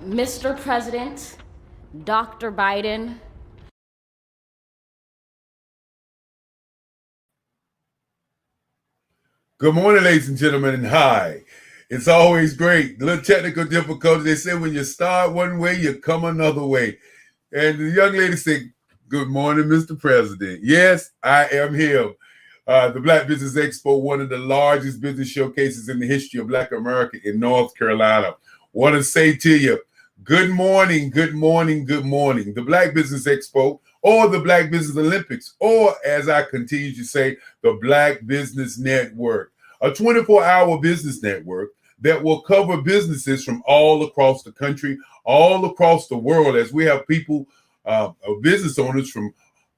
Mr. President, Dr. Biden. Good morning, ladies and gentlemen, and hi. It's always great. A little technical difficulty. They say when you start one way, you come another way. And the young lady said, "Good morning, Mr. President." Yes, I am him. The Black Business Expo, one of the largest business showcases in the history of Black America in North Carolina. Want to say to you, good morning, good morning, good morning. The Black Business Expo, or the Black Business Olympics, or as I continue to say, the Black Business Network, a 24-hour business network that will cover businesses from all across the country, all across the world, as we have people, business owners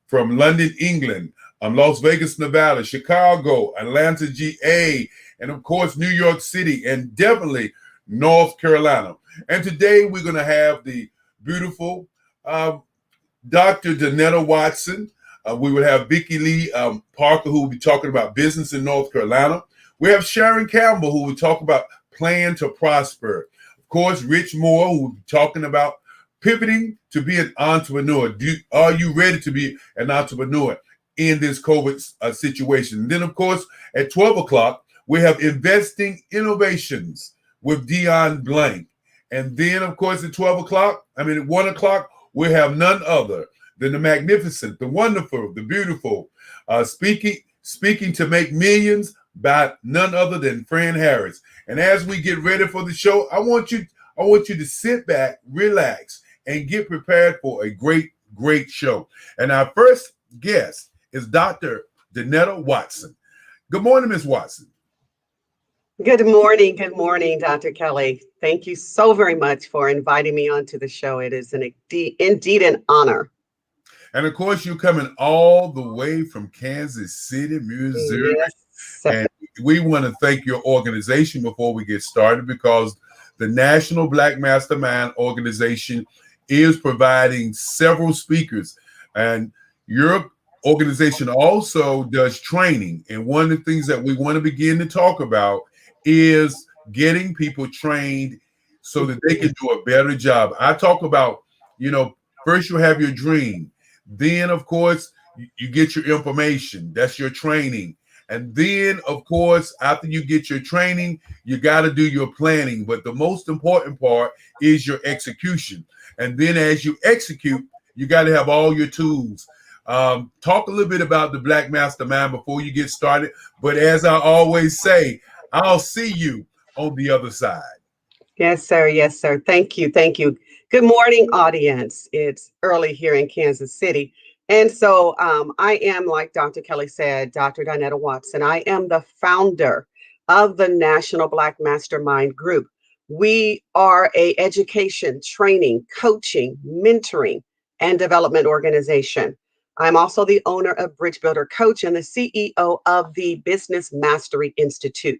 from London, England, Las Vegas, Nevada, Chicago, Atlanta, GA, and of course, New York City, and definitely North Carolina. And today we're going to have the beautiful Dr. Danetta Watson. We will have Vicki Lee Parker, who will be talking about business in North Carolina. We have Sharon Campbell, who will talk about plan to prosper. Of course, Rich Moore, who will be talking about pivoting to be an entrepreneur. Are you ready to be an entrepreneur in this COVID situation? And then, of course, at 12 o'clock, we have Investing Innovations with Dion Blank. And then, of course, at 1 o'clock, we have none other than the magnificent, the wonderful, the beautiful, speaking to make millions by none other than Fran Harris. And as we get ready for the show, I want you to sit back, relax, and get prepared for a great, great show. And our first guest is Dr. Danetta Watson. Good morning, Ms. Watson. Good morning. Good morning, Dr. Kelly. Thank you so very much for inviting me onto the show. It is indeed an honor. And of course, you're coming all the way from Kansas City, Missouri. Yes. And we want to thank your organization before we get started, because the National Black Mastermind Organization is providing several speakers. And your organization also does training. And one of the things that we want to begin to talk about is getting people trained so that they can do a better job. I talk about, first you have your dream. Then, of course, you get your information. That's your training. And then, of course, after you get your training, you got to do your planning. But the most important part is your execution. And then as you execute, you got to have all your tools. Talk a little bit about the Black Mastermind before you get started. But as I always say, I'll see you on the other side. Yes, sir. Yes, sir. Thank you. Thank you. Good morning, audience. It's early here in Kansas City. And so I am, like Dr. Kelly said, Dr. Danetta Watson. I am the founder of the National Black Mastermind Group. We are a education, training, coaching, mentoring, and development organization. I'm also the owner of Bridge Builder Coach and the CEO of the Business Mastery Institute.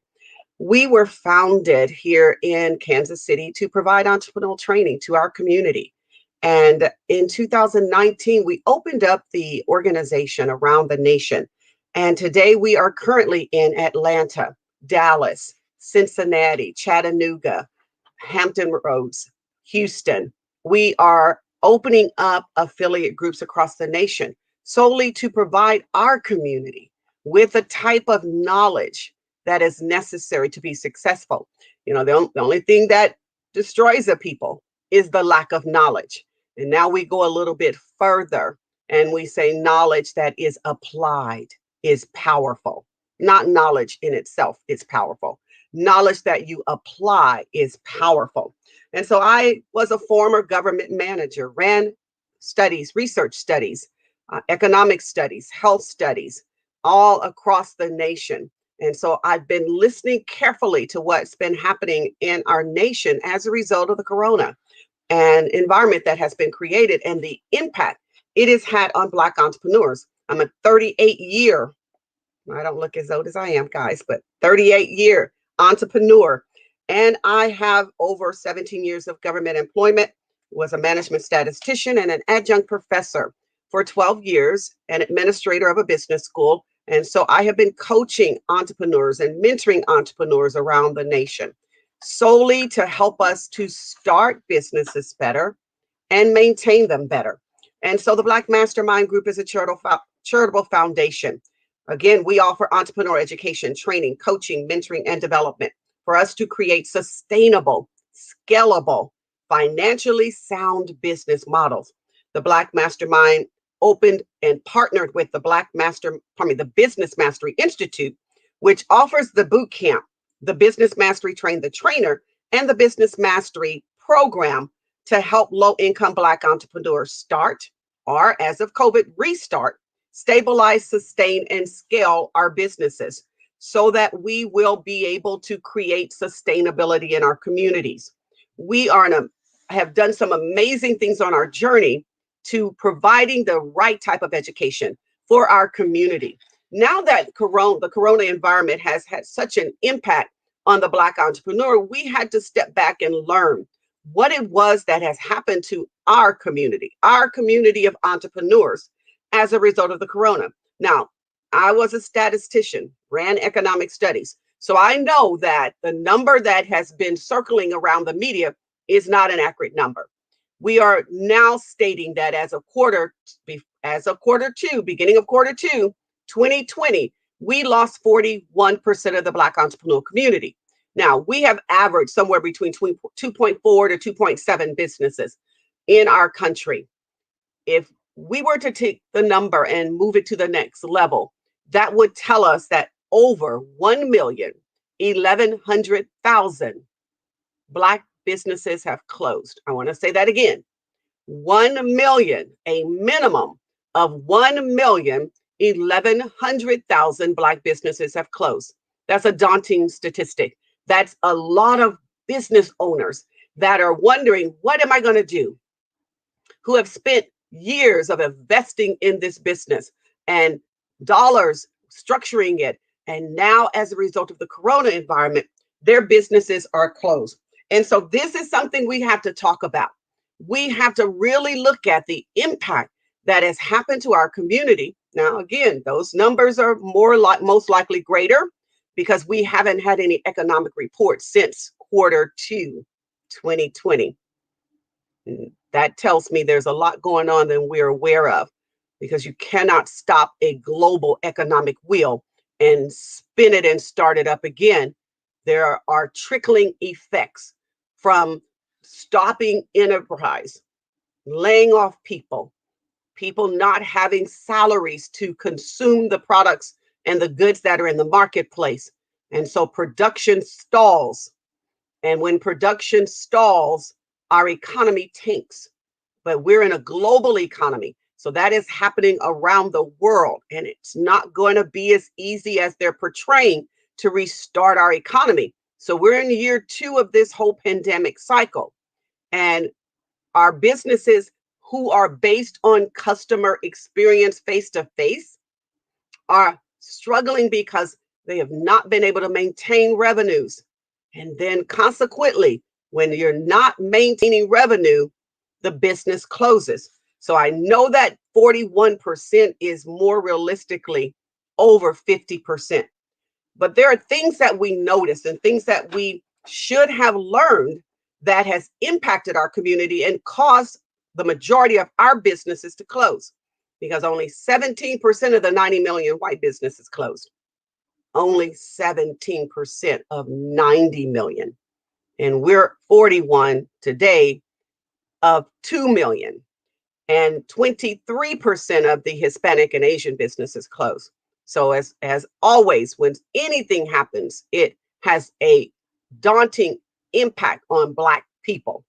We were founded here in Kansas City to provide entrepreneurial training to our community. And in 2019, we opened up the organization around the nation. And today we are currently in Atlanta, Dallas, Cincinnati, Chattanooga, Hampton Roads, Houston. We are opening up affiliate groups across the nation solely to provide our community with the type of knowledge that is necessary to be successful. The only thing that destroys a people is the lack of knowledge. And now we go a little bit further and we say knowledge that is applied is powerful. Not knowledge in itself is powerful. Knowledge that you apply is powerful. And so I was a former government manager, ran studies, research studies, economic studies, health studies, all across the nation. And so I've been listening carefully to what's been happening in our nation as a result of the corona and environment that has been created and the impact it has had on Black entrepreneurs. I'm a 38-year, I don't look as old as I am, guys, but 38-year entrepreneur. And I have over 17 years of government employment, was a management statistician and an adjunct professor for 12 years, an administrator of a business school. And so I have been coaching entrepreneurs and mentoring entrepreneurs around the nation. solely to help us to start businesses better and maintain them better. And so the Black Mastermind Group is a charitable foundation. Again, we offer entrepreneur education, training, coaching, mentoring, and development for us to create sustainable, scalable, financially sound business models. The Black Mastermind opened and partnered with the Business Mastery Institute, which offers the boot camp, the Business Mastery Train the Trainer, and the Business Mastery program to help low-income Black entrepreneurs start, or as of COVID, restart, stabilize, sustain, and scale our businesses so that we will be able to create sustainability in our communities. We have done some amazing things on our journey to providing the right type of education for our community. Now that the corona environment has had such an impact on the Black entrepreneur, we had to step back and learn what it was that has happened to our community of entrepreneurs as a result of the corona. Now, I was a statistician, ran economic studies. So I know that the number that has been circling around the media is not an accurate number. We are now stating that as of beginning of quarter two, 2020, we lost 41% of the Black entrepreneurial community. Now, we have averaged somewhere between 2.4 to 2.7 businesses in our country. If we were to take the number and move it to the next level, that would tell us that over 1,100,000 Black businesses have closed. I want to say that again. 1 million, a minimum of 1,100,000 Black businesses have closed. That's a daunting statistic. That's a lot of business owners that are wondering, what am I going to do? Who have spent years of investing in this business and dollars structuring it. And now, as a result of the corona environment, their businesses are closed. And so this is something we have to talk about. We have to really look at the impact that has happened to our community. Now, again, those numbers are most likely greater because we haven't had any economic reports since quarter two, 2020. That tells me there's a lot going on that we're aware of, because you cannot stop a global economic wheel and spin it and start it up again. There are trickling effects from stopping enterprise, laying off people not having salaries to consume the products and the goods that are in the marketplace. And so production stalls. And when production stalls, our economy tanks. But we're in a global economy. So that is happening around the world. And it's not going to be as easy as they're portraying to restart our economy. So we're in year 2 of this whole pandemic cycle. And our businesses who are based on customer experience face-to-face are struggling because they have not been able to maintain revenues. And then consequently, when you're not maintaining revenue, the business closes. So I know that 41% is more realistically over 50%. But there are things that we notice and things that we should have learned that has impacted our community and caused the majority of our businesses to close, because only 17% of the 90 million white businesses closed. Only 17% of 90 million. And we're 41 today of 2 million. And 23% of the Hispanic and Asian businesses close. So as always, when anything happens, it has a daunting impact on Black people.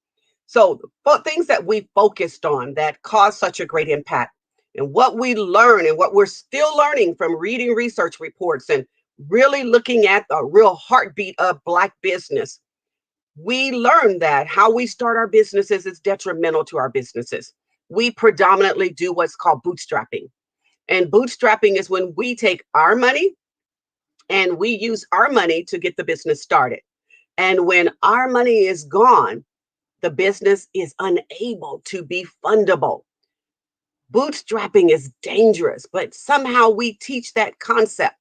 So things that we focused on that caused such a great impact, and what we learn and what we're still learning from reading research reports and really looking at the real heartbeat of Black business, we learned that how we start our businesses is detrimental to our businesses. We predominantly do what's called bootstrapping. And bootstrapping is when we take our money and we use our money to get the business started. And when our money is gone, the business is unable to be fundable. Bootstrapping is dangerous, but somehow we teach that concept.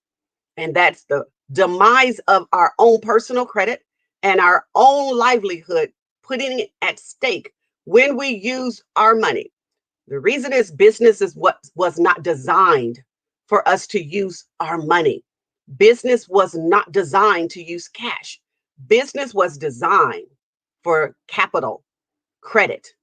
And that's the demise of our own personal credit, and our own livelihood, putting it at stake when we use our money. The reason is business is what was not designed for us to use our money. Business was not designed to use cash. Business was designed for capital, credit.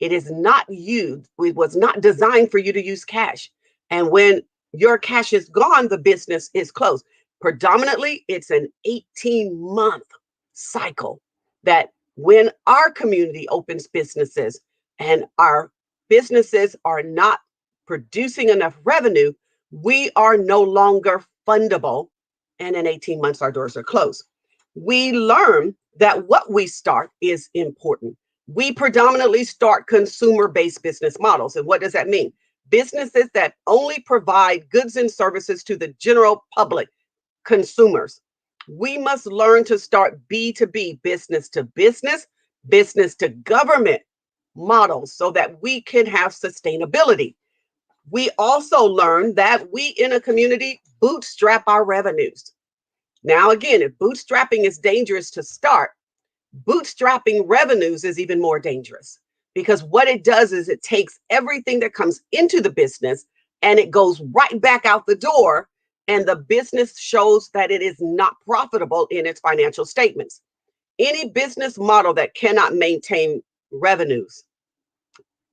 It is not used, it was not designed for you to use cash. And when your cash is gone, the business is closed. Predominantly, it's an 18-month cycle that when our community opens businesses and our businesses are not producing enough revenue, we are no longer fundable. And in 18 months, our doors are closed. We learn that what we start is important. We predominantly start consumer-based business models. And what does that mean? Businesses that only provide goods and services to the general public, consumers. We must learn to start B2B, business to business, business to government models so that we can have sustainability. We also learn that we in a community bootstrap our revenues. Now, again, if bootstrapping is dangerous to start, bootstrapping revenues is even more dangerous, because what it does is it takes everything that comes into the business and it goes right back out the door, and the business shows that it is not profitable in its financial statements. Any business model that cannot maintain revenues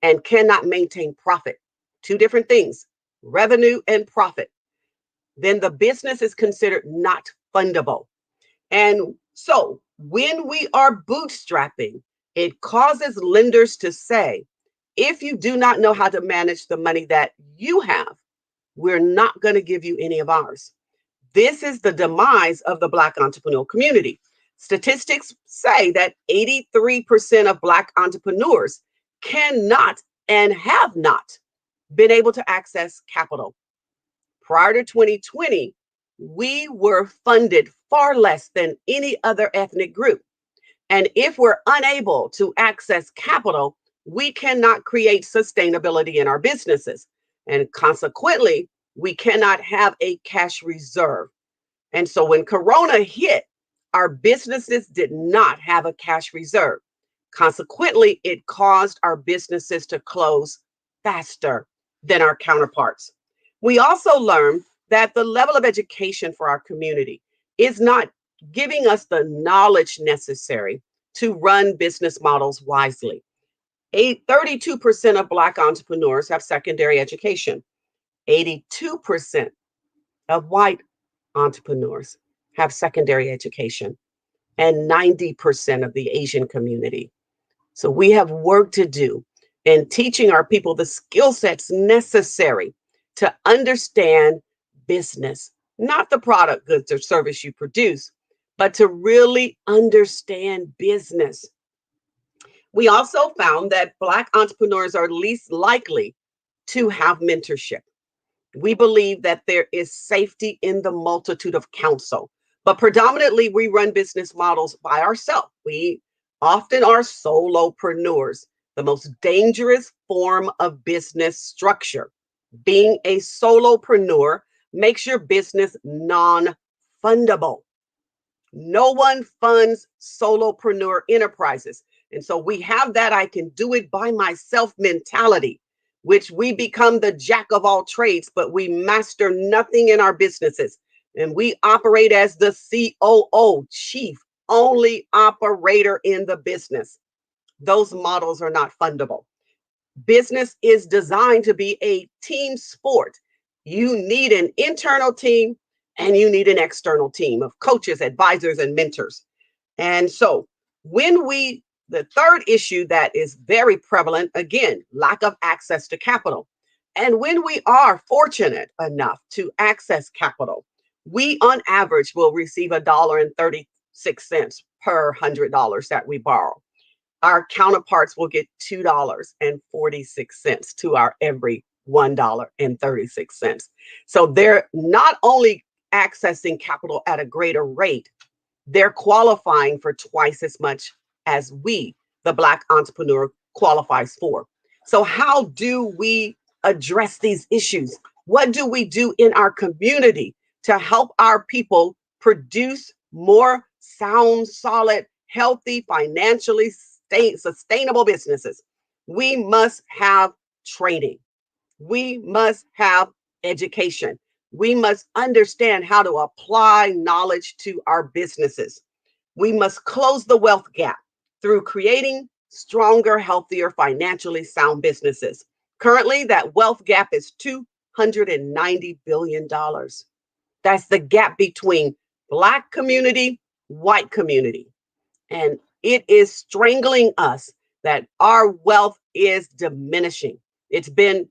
and cannot maintain profit, two different things, revenue and profit, then the business is considered not fundable. And so when we are bootstrapping, it causes lenders to say, if you do not know how to manage the money that you have, we're not going to give you any of ours. This is the demise of the Black entrepreneurial community. Statistics say that 83% of Black entrepreneurs cannot and have not been able to access capital. Prior to 2020, we were funded far less than any other ethnic group. And if we're unable to access capital, we cannot create sustainability in our businesses. And consequently, we cannot have a cash reserve. And so when Corona hit, our businesses did not have a cash reserve. Consequently, it caused our businesses to close faster than our counterparts. We also learned that the level of education for our community is not giving us the knowledge necessary to run business models wisely. 32% of Black entrepreneurs have secondary education. 82% of white entrepreneurs have secondary education, and 90% of the Asian community. So we have work to do in teaching our people the skill sets necessary to understand business, not the product, goods, or service you produce, but to really understand business. We also found that Black entrepreneurs are least likely to have mentorship. We believe that there is safety in the multitude of counsel, but predominantly we run business models by ourselves. We often are solopreneurs, the most dangerous form of business structure. Being a solopreneur makes your business non-fundable. No one funds solopreneur enterprises. And so we have that I can do it by myself mentality, which we become the jack of all trades, but we master nothing in our businesses. And we operate as the COO, chief only operator in the business. Those models are not fundable. Business is designed to be a team sport. You need an internal team and you need an external team of coaches, advisors, and mentors. And so the third issue that is very prevalent, again, lack of access to capital. And when we are fortunate enough to access capital, we on average will receive $1.36 per $100 that we borrow. Our counterparts will get $2.46 to our every $1.36. So they're not only accessing capital at a greater rate, they're qualifying for twice as much as we, the Black entrepreneur, qualifies for. So how do we address these issues? What do we do in our community to help our people produce more sound, solid, healthy, financially sustainable businesses, we must have training. We must have education. We must understand how to apply knowledge to our businesses. We must close the wealth gap through creating stronger, healthier, financially sound businesses. Currently, that wealth gap is $290 billion. That's the gap between Black community, white community. And it is strangling us that our wealth is diminishing. It's been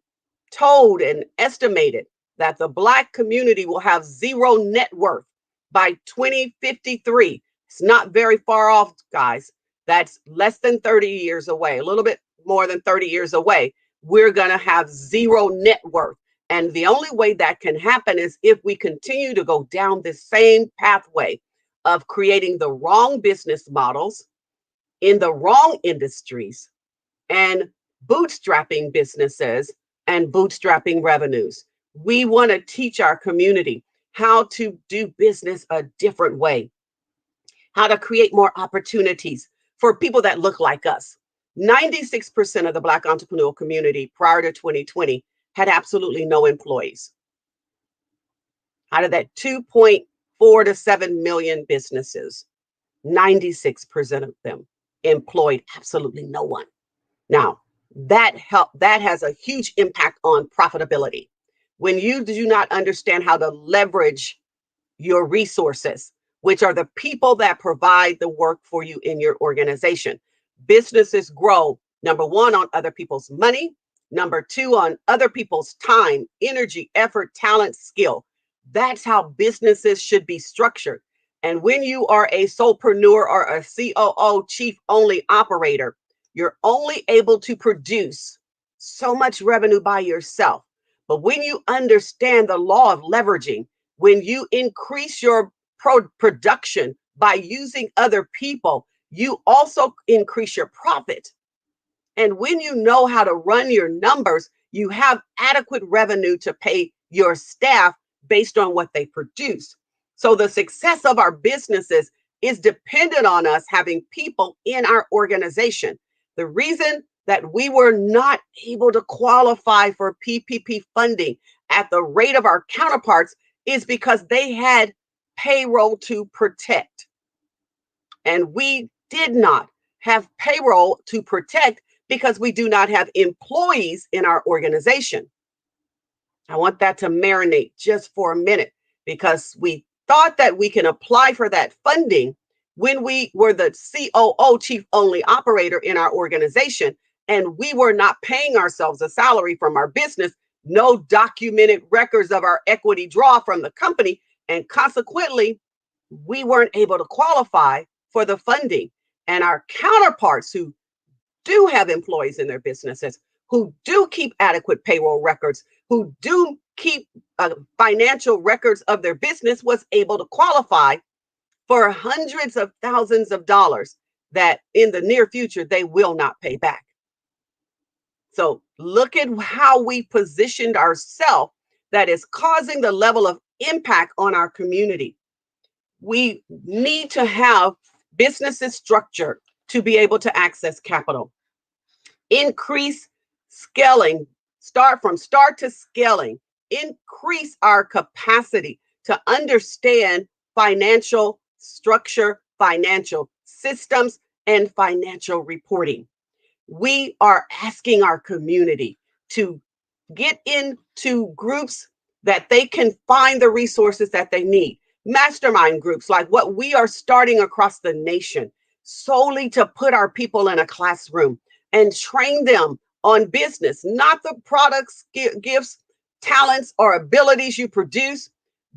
told and estimated that the Black community will have zero net worth by 2053. It's not very far off, guys. That's less than 30 years away, a little bit more than 30 years away. We're going to have zero net worth. And the only way that can happen is if we continue to go down this same pathway of creating the wrong business models in the wrong industries and bootstrapping businesses and bootstrapping revenues. We want to teach our community how to do business a different way, how to create more opportunities for people that look like us. 96% of the Black entrepreneurial community prior to 2020 had absolutely no employees. Out of that 2.4 to 7 million businesses, 96% of them employed absolutely no one. Now, that has a huge impact on profitability. When you do not understand how to leverage your resources, which are the people that provide the work for you in your organization, businesses grow, number one, on other people's money, number two, on other people's time, energy, effort, talent, skill. That's how businesses should be structured. And when you are a solopreneur or a COO, chief only operator, you're only able to produce so much revenue by yourself. But when you understand the law of leveraging, when you increase your production by using other people, you also increase your profit. And when you know how to run your numbers, you have adequate revenue to pay your staff based on what they produce. So the success of our businesses is dependent on us having people in our organization. The reason that we were not able to qualify for PPP funding at the rate of our counterparts is because they had payroll to protect. And we did not have payroll to protect because we do not have employees in our organization. I want that to marinate just for a minute, because we thought that we can apply for that funding when we were the COO, chief only operator in our organization, and we were not paying ourselves a salary from our business, no documented records of our equity draw from the company, and consequently, we weren't able to qualify for the funding. And our counterparts who do have employees in their businesses, who do keep adequate payroll records, who do keep financial records of their business, was able to qualify for hundreds of thousands of dollars that in the near future they will not pay back. So look at how we positioned ourselves that is causing the level of impact on our community. We need to have businesses structured to be able to access capital. Increase scaling, start to scaling, increase our capacity to understand financial structure, financial systems, and financial reporting. We are asking our community to get into groups that they can find the resources that they need. Mastermind groups like what we are starting across the nation, solely to put our people in a classroom and train them on business, not the products, gifts, talents, or abilities you produce,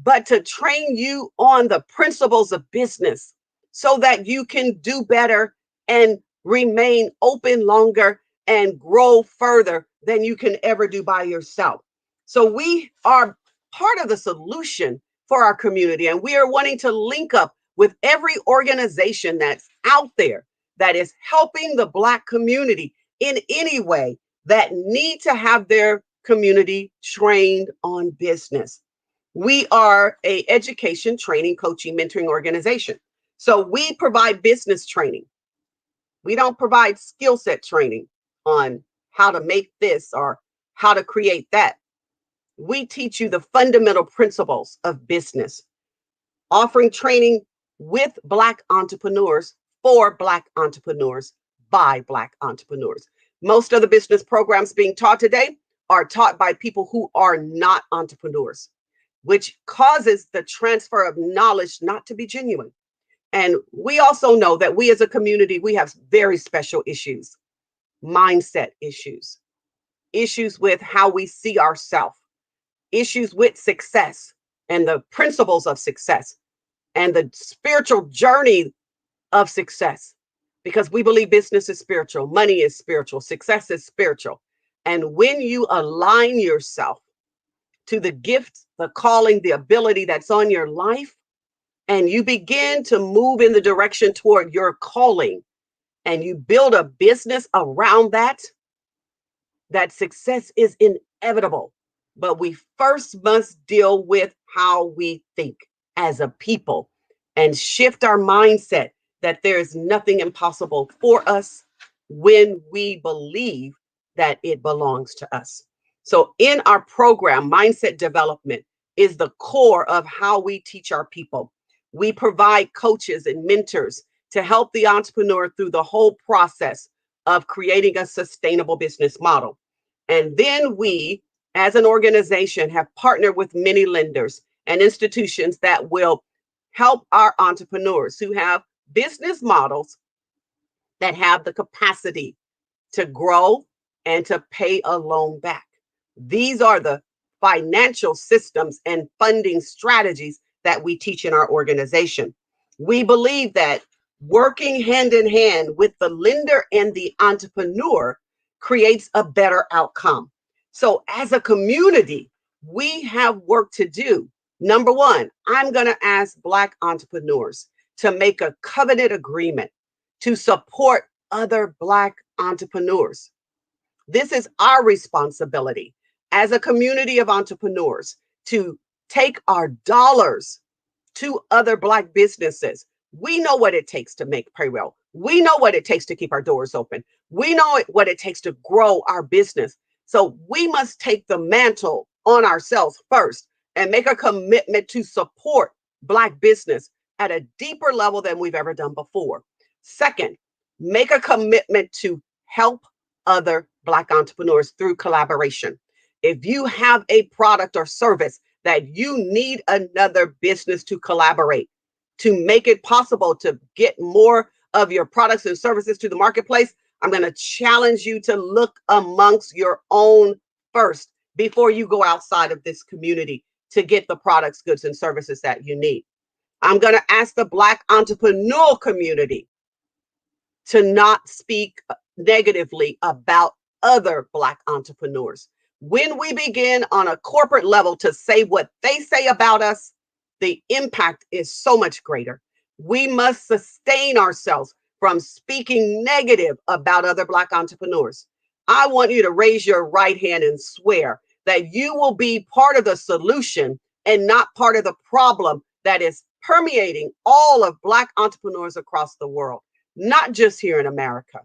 but to train you on the principles of business so that you can do better and remain open longer and grow further than you can ever do by yourself. So we are part of the solution for our community, and we are wanting to link up with every organization that's out there that is helping the Black community in any way that need to have their community trained on business. We are an education, training, coaching, mentoring organization. So we provide business training. We don't provide skill set training on how to make this or how to create that. We teach you the fundamental principles of business, offering training with Black entrepreneurs for Black entrepreneurs by Black entrepreneurs. Most of the business programs being taught today are taught by people who are not entrepreneurs, which causes the transfer of knowledge not to be genuine. And we also know that we as a community, we have very special issues, mindset issues, issues with how we see ourselves, issues with success and the principles of success and the spiritual journey of success, because we believe business is spiritual, money is spiritual, success is spiritual. And when you align yourself to the gift, the calling, the ability that's on your life, and you begin to move in the direction toward your calling, and you build a business around that, that success is inevitable. But we first must deal with how we think as a people and shift our mindset that there is nothing impossible for us when we believe that it belongs to us. So in our program, mindset development is the core of how we teach our people. We provide coaches and mentors to help the entrepreneur through the whole process of creating a sustainable business model. And then we, as an organization, have partnered with many lenders and institutions that will help our entrepreneurs who have business models that have the capacity to grow and to pay a loan back. These are the financial systems and funding strategies that we teach in our organization. We believe that working hand in hand with the lender and the entrepreneur creates a better outcome. So as a community, we have work to do. Number one, I'm going to ask Black entrepreneurs to make a covenant agreement to support other Black entrepreneurs. This is our responsibility as a community of entrepreneurs to take our dollars to other Black businesses. We know what it takes to make payroll. We know what it takes to keep our doors open. We know what it takes to grow our business. So we must take the mantle on ourselves first and make a commitment to support Black business at a deeper level than we've ever done before. Second, make a commitment to help other Black entrepreneurs through collaboration. If you have a product or service that you need another business to collaborate to make it possible to get more of your products and services to the marketplace, I'm going to challenge you to look amongst your own first before you go outside of this community to get the products, goods, and services that you need. I'm going to ask the Black entrepreneurial community to not speak negatively about other Black entrepreneurs. When we begin on a corporate level to say what they say about us, the impact is so much greater. We must sustain ourselves from speaking negative about other Black entrepreneurs. I want you to raise your right hand and swear that you will be part of the solution and not part of the problem that is permeating all of Black entrepreneurs across the world, not just here in America.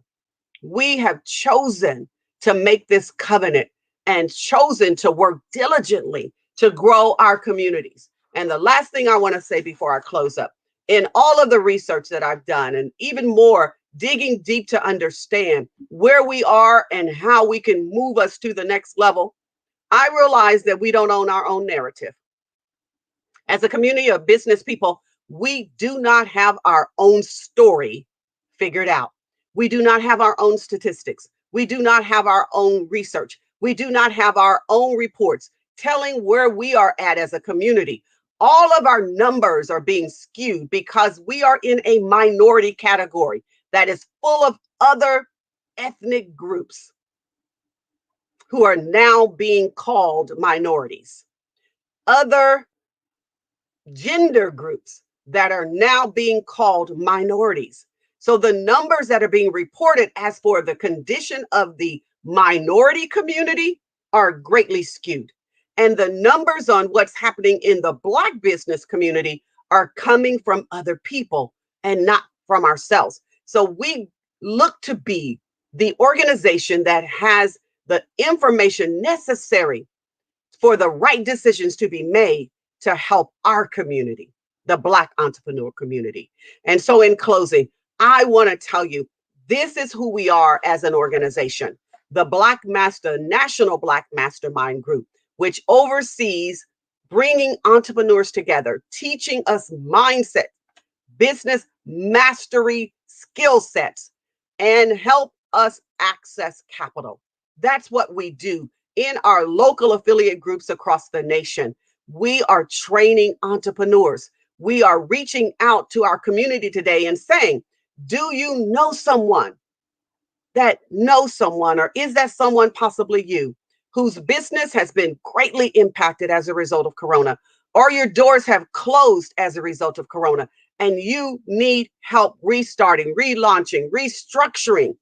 We have chosen to make this covenant and chosen to work diligently to grow our communities. And the last thing I want to say before I close up, in all of the research that I've done, and even more digging deep to understand where we are and how we can move us to the next level, I realize that we don't own our own narrative. As a community of business people, we do not have our own story figured out. We do not have our own statistics. We do not have our own research. We do not have our own reports telling where we are at as a community. All of our numbers are being skewed because we are in a minority category that is full of other ethnic groups who are now being called minorities, other gender groups that are now being called minorities. So the numbers that are being reported as for the condition of the minority community are greatly skewed. And the numbers on what's happening in the Black business community are coming from other people and not from ourselves. So we look to be the organization that has the information necessary for the right decisions to be made to help our community, the Black entrepreneur community. And so, in closing, I want to tell you this is who we are as an organization, the National Black Mastermind Group, which oversees bringing entrepreneurs together, teaching us mindset, business mastery skill sets, and help us access capital. That's what we do in our local affiliate groups across the nation. We are training entrepreneurs. We are reaching out to our community today and saying, do you know someone that knows someone, or is that someone possibly you, whose business has been greatly impacted as a result of Corona, or your doors have closed as a result of Corona, and you need help restarting, relaunching, restructuring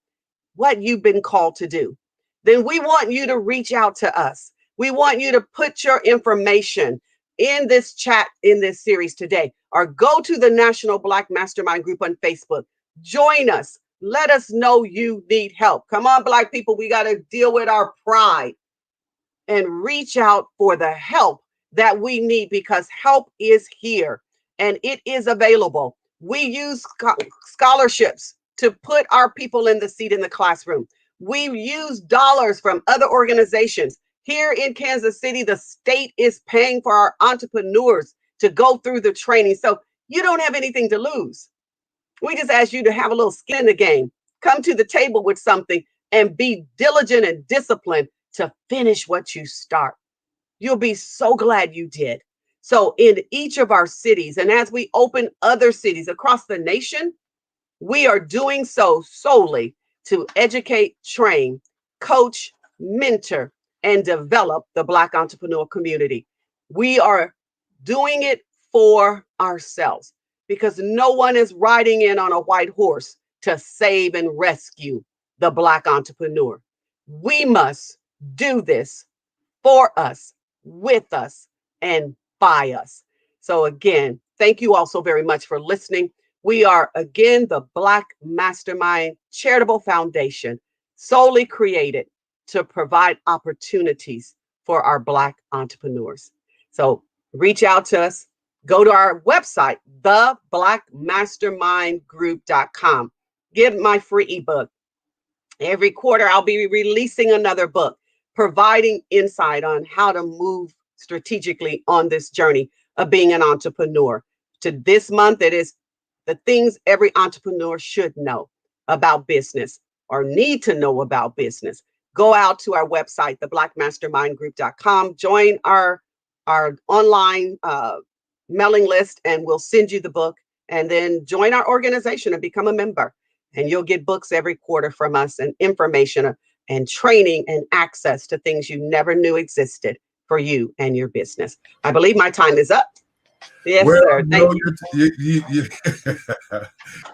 what you've been called to do? Then we want you to reach out to us. We want you to put your information in this chat in this series today, or go to the National Black Mastermind Group on Facebook. Join us. Let us know you need help. Come on, Black people, we got to deal with our pride and reach out for the help that we need, because help is here and it is available. We use scholarships to put our people in the seat in the classroom. We use dollars from other organizations. Here in Kansas City, the state is paying for our entrepreneurs to go through the training. So you don't have anything to lose. We just ask you to have a little skin in the game. Come to the table with something and be diligent and disciplined to finish what you start. You'll be so glad you did. So in each of our cities, and as we open other cities across the nation, we are doing so solely to educate, train, coach, mentor, and develop the Black entrepreneur community. We are doing it for ourselves, because no one is riding in on a white horse to save and rescue the Black entrepreneur. We must do this for us, with us, and by us. So again, thank you all so very much for listening. We are, again, the Black Mastermind Charitable Foundation, solely created to provide opportunities for our Black entrepreneurs. So reach out to us. Go to our website, theblackmastermindgroup.com. Get my free ebook. Every quarter, I'll be releasing another book, providing insight on how to move strategically on this journey of being an entrepreneur. To this month, it is the things every entrepreneur should know about business or need to know about business. Go out to our website, theblackmastermindgroup.com, join our online mailing list, and we'll send you the book, and then join our organization and become a member. And you'll get books every quarter from us, and information and training and access to things you never knew existed for you and your business. I believe my time is up. Yes, well, sir. Thank you.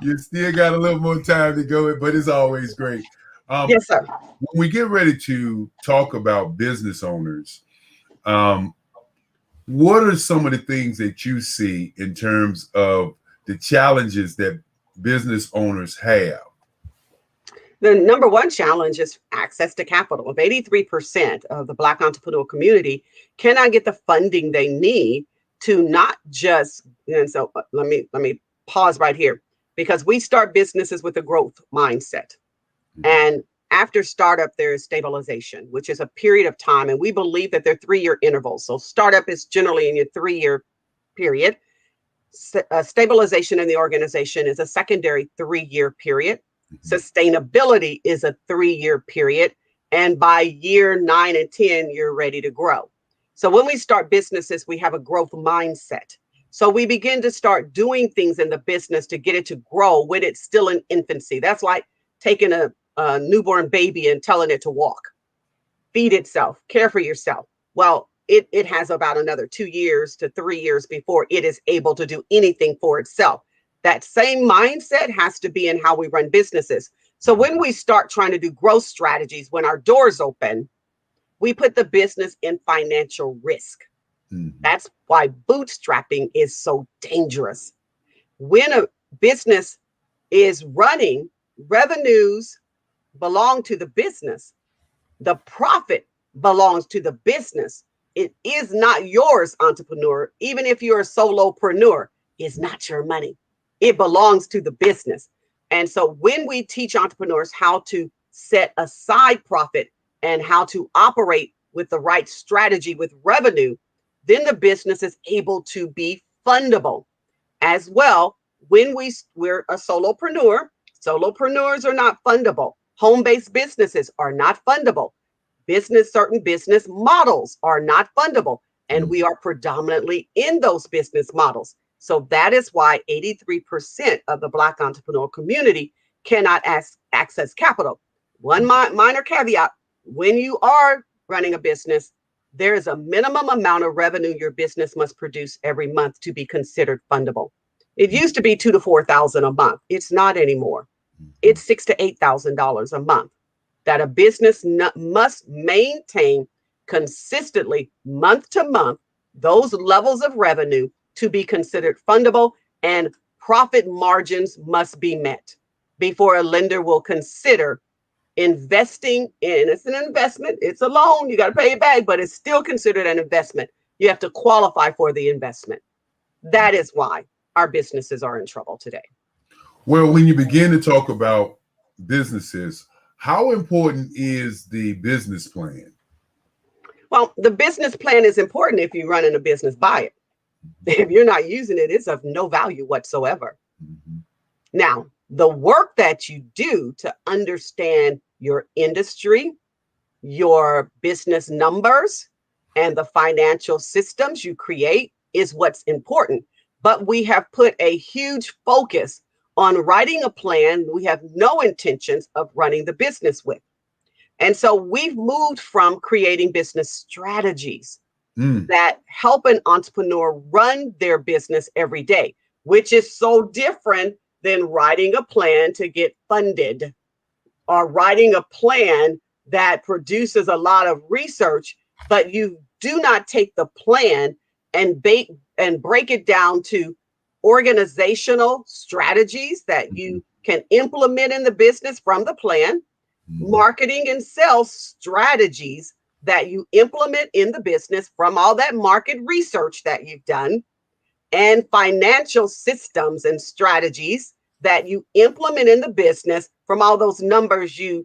You still got a little more time to go, but it's always great. Yes, sir. When we get ready to talk about business owners, what are some of the things that you see in terms of the challenges that business owners have? The number one challenge is access to capital. If 83% of the Black entrepreneurial community cannot get the funding they need to not just, and so let me pause right here, because we start businesses with a growth mindset. And after startup, there is stabilization, which is a period of time. And we believe that they're 3-year intervals. So startup is generally in your 3-year period. Stabilization in the organization is a secondary 3-year period. Sustainability is a 3-year period. And by year 9 and 10, you're ready to grow. So when we start businesses, we have a growth mindset. So we begin to start doing things in the business to get it to grow when it's still in infancy. That's like taking a newborn baby and telling it to walk, feed itself, care for yourself. Well, it has about another 2 years to 3 years before it is able to do anything for itself. That same mindset has to be in how we run businesses. So when we start trying to do growth strategies, when our doors open, we put the business in financial risk. That's why bootstrapping is so dangerous. When business is running, revenues belong to the business. The profit belongs to the business. It is not yours, entrepreneur. Even if you're a solopreneur, it's not your money. It belongs to the business. And so when we teach entrepreneurs how to set aside profit and how to operate with the right strategy with revenue, then the business is able to be fundable. As well, when we're a solopreneur, solopreneurs are not fundable. Home-based businesses are not fundable. Certain business models are not fundable. And we are predominantly in those business models. So that is why 83% of the Black entrepreneurial community cannot access capital. One minor caveat, when you are running a business, there is a minimum amount of revenue your business must produce every month to be considered fundable. It used to be $2,000 to $4,000 a month. It's not anymore. It's $6,000 to $8,000 a month that a business must maintain consistently month to month, those levels of revenue to be considered fundable, and profit margins must be met before a lender will consider investing in. It's an investment, it's a loan, you got to pay it back, but it's still considered an investment. You have to qualify for the investment. That is why our businesses are in trouble today. Well, when you begin to talk about businesses, how important is the business plan? Well, the business plan is important if you're running a business by it. If you're not using it, it's of no value whatsoever. Now, the work that you do to understand your industry, your business numbers, and the financial systems you create is what's important. But we have put a huge focus on writing a plan we have no intentions of running the business with. And so we've moved from creating business strategies that help an entrepreneur run their business every day, which is so different than writing a plan to get funded or writing a plan that produces a lot of research, but you do not take the plan and break it down to organizational strategies that you can implement in the business from the plan, marketing and sales strategies that you implement in the business from all that market research that you've done, and financial systems and strategies that you implement in the business from all those numbers you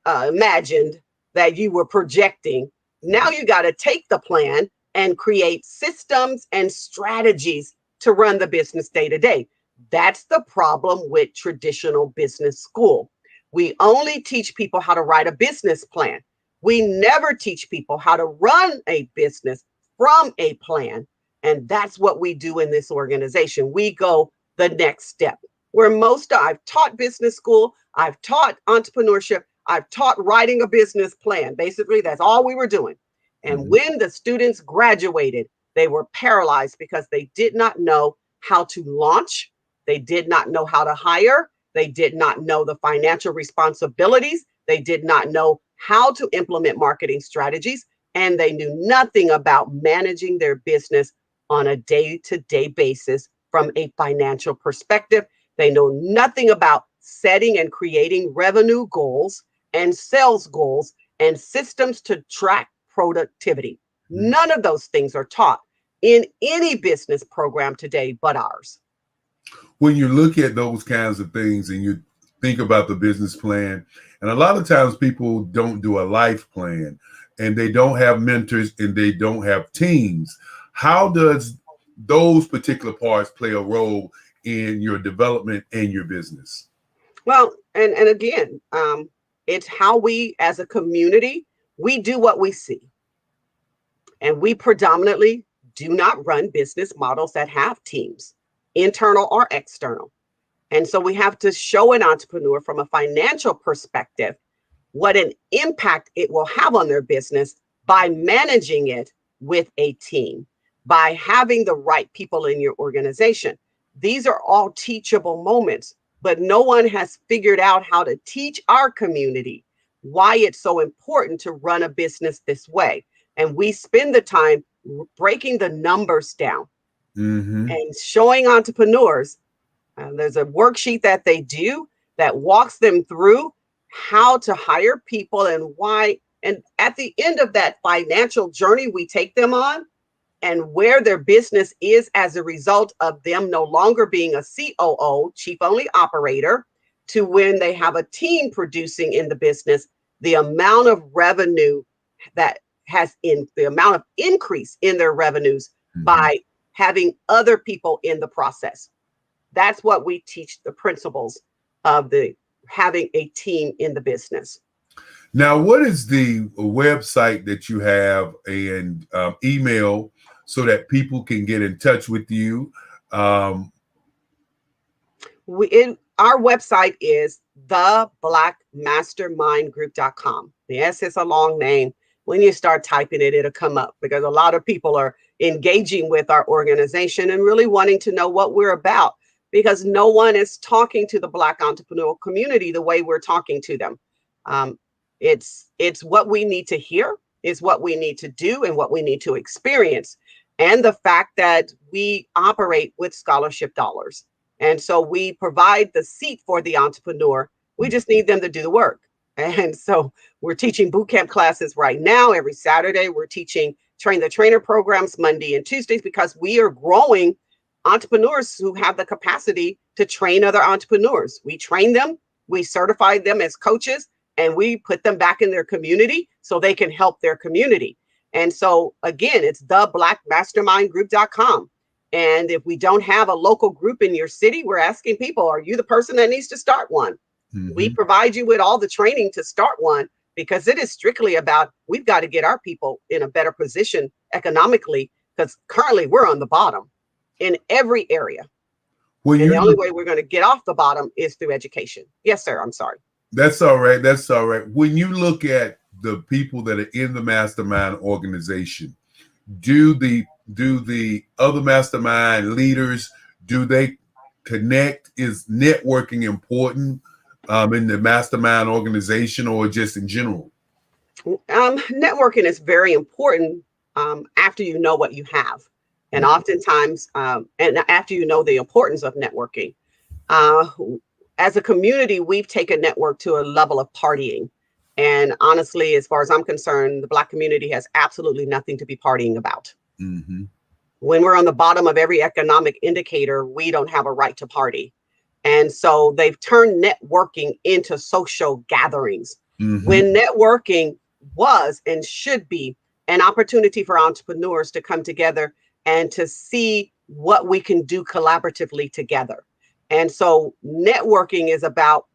imagined that you were projecting. Now you got to take the plan and create systems and strategies to run the business day to day. That's the problem with traditional business school. We only teach people how to write a business plan. We never teach people how to run a business from a plan. And that's what we do in this organization. We go the next step. I've taught business school, I've taught entrepreneurship, I've taught writing a business plan. Basically, that's all we were doing. And when the students graduated, they were paralyzed because they did not know how to launch. They did not know how to hire. They did not know the financial responsibilities. They did not know how to implement marketing strategies. And they knew nothing about managing their business on a day-to-day basis from a financial perspective. They know nothing about setting and creating revenue goals and sales goals and systems to track productivity. None of those things are taught in any business program today but ours. When you look at those kinds of things and you think about the business plan, and a lot of times people don't do a life plan and they don't have mentors and they don't have teams. How does those particular parts play a role in your development and your business? Well, and again, it's how we as a community, we do what we see. And we predominantly do not run business models that have teams, internal or external. And so we have to show an entrepreneur from a financial perspective what an impact it will have on their business by managing it with a team, by having the right people in your organization. These are all teachable moments, but no one has figured out how to teach our community why it's so important to run a business this way. And we spend the time breaking the numbers down and showing entrepreneurs There's a worksheet that they do that walks them through how to hire people and why. And at the end of that financial journey we take them on, and where their business is as a result of them no longer being a COO, chief only operator, to when they have a team producing in the business, the amount of revenue that has in the amount of increase in their revenues by having other people in the process. That's what we teach the principles of the having a team in the business. Now, what is the website that you have and email so that people can get in touch with you? Our website is theblackmastermindgroup.com. The S is a long name. When you start typing it, it'll come up because a lot of people are engaging with our organization and really wanting to know what we're about, because no one is talking to the Black entrepreneurial community the way we're talking to them. It's what we need to hear, is what we need to do, and what we need to experience. And the fact that we operate with scholarship dollars. And so we provide the seat for the entrepreneur. We just need them to do the work. And so we're teaching boot camp classes right now. Every Saturday, we're teaching train the trainer programs Monday and Tuesdays, because we are growing entrepreneurs who have the capacity to train other entrepreneurs. We train them, we certify them as coaches, and we put them back in their community so they can help their community. And so again, it's theblackmastermindgroup.com. And if we don't have a local group in your city, we're asking people, are you the person that needs to start one? We provide you with all the training to start one, because it is strictly about, we've got to get our people in a better position economically, because currently we're on the bottom in every area. And the only way we're going to get off the bottom is through education. Yes, sir. I'm sorry. That's all right. That's all right. When you look at the people that are in the mastermind organization, do the other mastermind leaders, do they connect? Is networking important in the mastermind organization, or just in general? Networking is very important after you know what you have. And oftentimes, and after you know the importance of networking. As a community, we've taken network to a level of partying. And honestly, as far as I'm concerned, the Black community has absolutely nothing to be partying about. When we're on the bottom of every economic indicator, we don't have a right to party. And so they've turned networking into social gatherings. When networking was and should be an opportunity for entrepreneurs to come together and to see what we can do collaboratively together. And so networking is about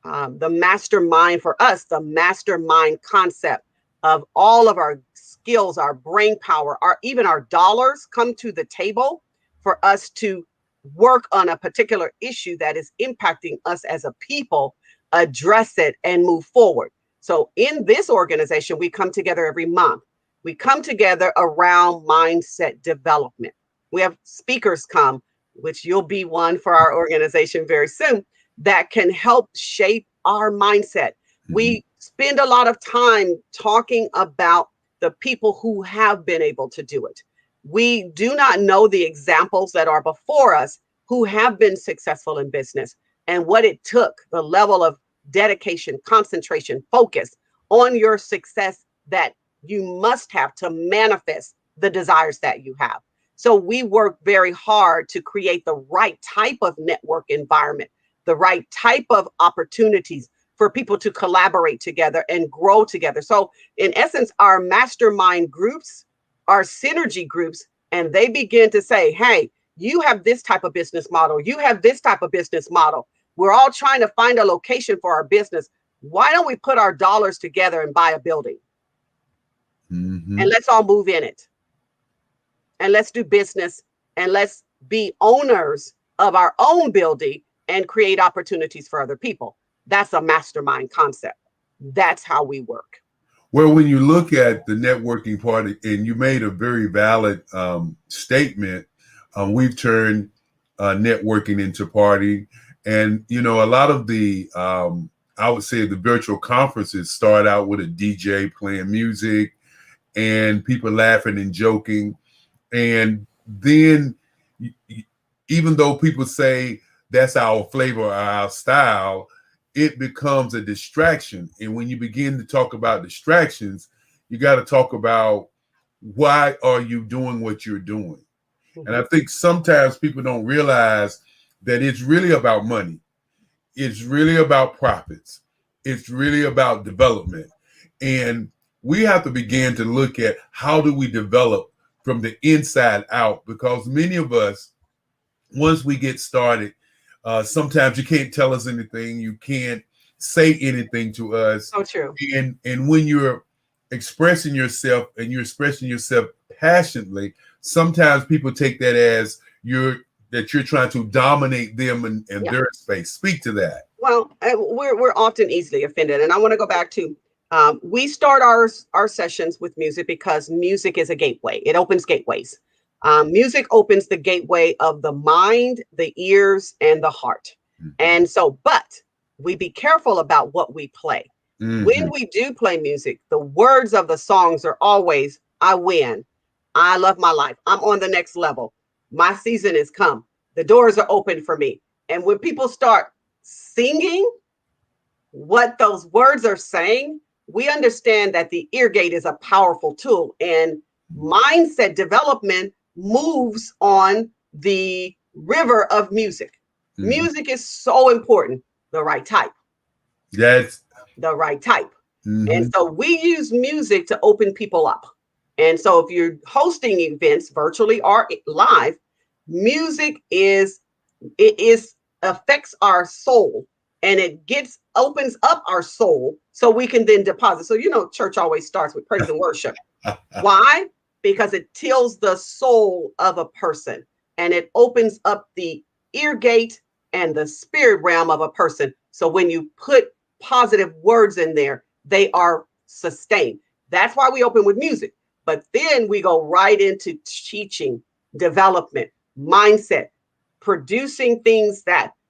the mastermind for us, the mastermind concept of all of our skills, our brain power, even our dollars come to the table for us to work on a particular issue that is impacting us as a people, address it, and move forward. So in this organization, we come together every month. We come together around mindset development. We have speakers come, which you'll be one for our organization very soon, that can help shape our mindset. We spend a lot of time talking about the people who have been able to do it. We do not know the examples that are before us who have been successful in business and what it took, the level of dedication, concentration, focus on your success that you must have to manifest the desires that you have. So we work very hard to create the right type of network environment, the right type of opportunities for people to collaborate together and grow together. So in essence, our mastermind groups are synergy groups, and they begin to say, hey, you have this type of business model. You have this type of business model. We're all trying to find a location for our business. Why don't we put our dollars together and buy a building? And let's all move in it. And let's do business, and let's be owners of our own building and create opportunities for other people. That's a mastermind concept. That's how we work. Well, when you look at the networking part, and you made a very valid statement, we've turned networking into party. And, you know, a lot of the, I would say the virtual conferences start out with a DJ playing music and people laughing and joking. And then even though people say that's our flavor or our style, it becomes a distraction. And when you begin to talk about distractions, you got to talk about why are you doing what you're doing. And I think sometimes people don't realize that it's really about money. It's really about profits. It's really about development. And we have to begin to look at how do we develop from the inside out, because many of us, once we get started, sometimes you can't tell us anything. You can't say anything to us. So true. And when you're expressing yourself and you're expressing yourself passionately, sometimes people take that as you're trying to dominate them and Yeah. their space. Speak to that. Well, we're often easily offended, and I want to go back to we start our sessions with music because music is a gateway. It opens gateways. Music opens the gateway of the mind, the ears, and the heart. And so, but we be careful about what we play. When we do play music, the words of the songs are always, I win. I love my life. I'm on the next level. My season has come. The doors are open for me. And when people start singing what those words are saying, we understand that the ear gate is a powerful tool, and mindset development moves on the river of music. Music is so important. The right type. That's the right type. And so we use music to open people up. And so if you're hosting events virtually or live, music affects our soul, and it opens up our soul so we can then deposit. So, church always starts with praise and worship. Why? Because it tills the soul of a person, and it opens up the ear gate and the spirit realm of a person. So when you put positive words in there, they are sustained. That's why we open with music. But then we go right into teaching, development, mindset, producing things,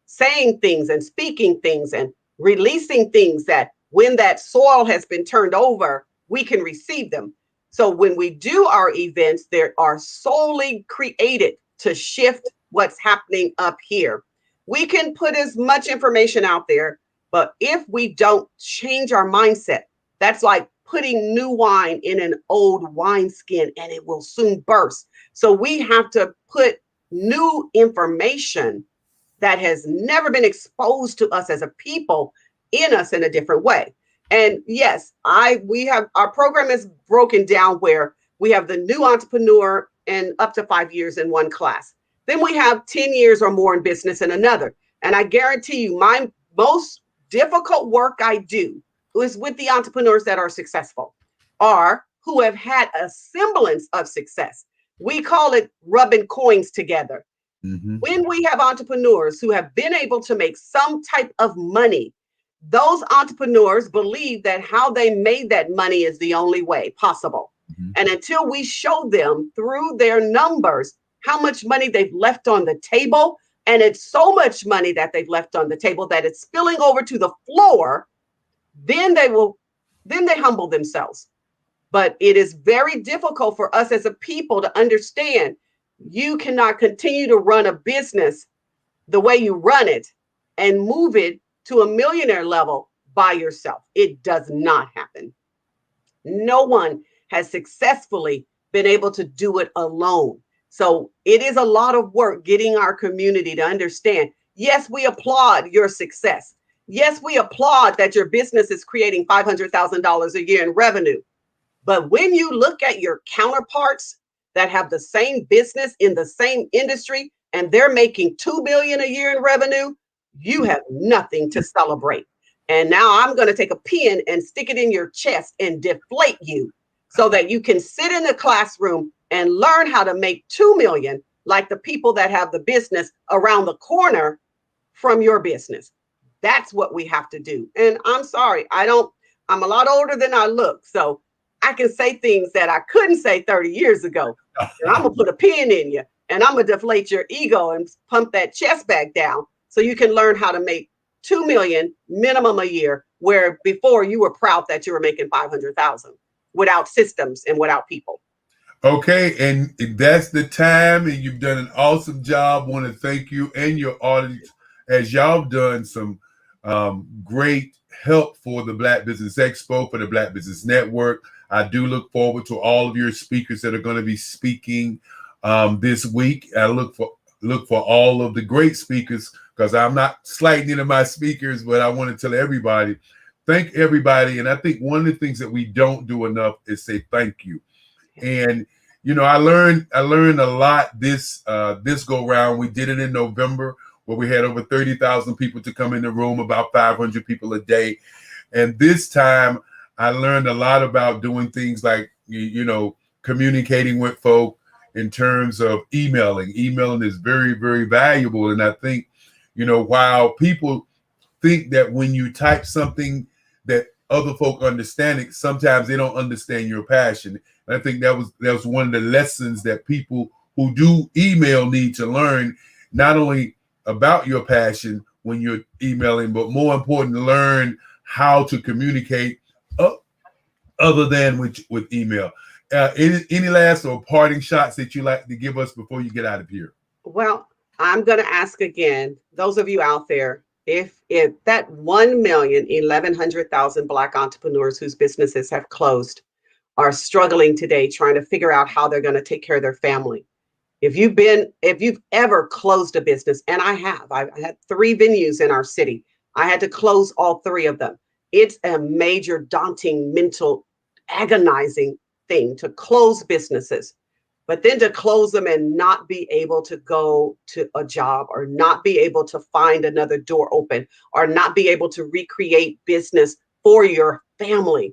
saying things and speaking things and releasing things that when that soil has been turned over, we can receive them. So when we do our events, they are solely created to shift what's happening up here. We can put as much information out there, but if we don't change our mindset, that's like putting new wine in an old wineskin, and it will soon burst. So we have to put new information that has never been exposed to us as a people in us in a different way. And yes, we have our program is broken down where we have the new entrepreneur and up to 5 years in one class. Then we have 10 years or more in business in another. And I guarantee you, my most difficult work I do is with the entrepreneurs that are successful or who have had a semblance of success. We call it rubbing coins together. When we have entrepreneurs who have been able to make some type of money, those entrepreneurs believe that how they made that money is the only way possible. And until we show them through their numbers how much money they've left on the table, and it's so much money that they've left on the table that it's spilling over to the floor, then they humble themselves. But it is very difficult for us as a people to understand you cannot continue to run a business the way you run it and move it to a millionaire level by yourself. It does not happen. No one has successfully been able to do it alone. So it is a lot of work getting our community to understand. Yes, we applaud your success. Yes, we applaud that your business is creating $500,000 a year in revenue. But when you look at your counterparts that have the same business in the same industry and they're making $2 billion a year in revenue, you have nothing to celebrate. And now I'm going to take a pin and stick it in your chest and deflate you so that you can sit in the classroom and learn how to make 2 million like the people that have the business around the corner from your business. That's what we have to do. And I'm sorry, I'm a lot older than I look. So I can say things that I couldn't say 30 years ago. And I'm gonna put a pin in you and I'm gonna deflate your ego and pump that chest back down so you can learn how to make 2 million minimum a year, where before you were proud that you were making 500,000 without systems and without people. Okay, and that's the time, and you've done an awesome job. Want to thank you and your audience as y'all done some great help for the Black Business Expo, for the Black Business Network. I do look forward to all of your speakers that are going to be speaking this week. I look for all of the great speakers, because I'm not slighting any of my speakers, but I want to tell everybody, thank everybody. And I think one of the things that we don't do enough is say thank you. And I learned a lot this go round. We did it in November, where we had over 30,000 people to come in the room, about 500 people a day. And this time I learned a lot about doing things like, communicating with folk in terms of emailing. Emailing is very, very valuable. And I think, while people think that when you type something that other folk understand it, sometimes they don't understand your passion. And I think that was one of the lessons that people who do email need to learn, not only about your passion when you're emailing, but more important, learn how to communicate other than with email. Any last or parting shots that you like to give us before you get out of here? Well, I'm going to ask again, those of you out there, if that 1,100,000 Black entrepreneurs whose businesses have closed are struggling today, trying to figure out how they're going to take care of their family. If you've ever closed a business, and I had 3 venues in our city. I had to close all 3 of them. It's a major, daunting, mental, agonizing thing to close businesses, but then to close them and not be able to go to a job, or not be able to find another door open, or not be able to recreate business for your family.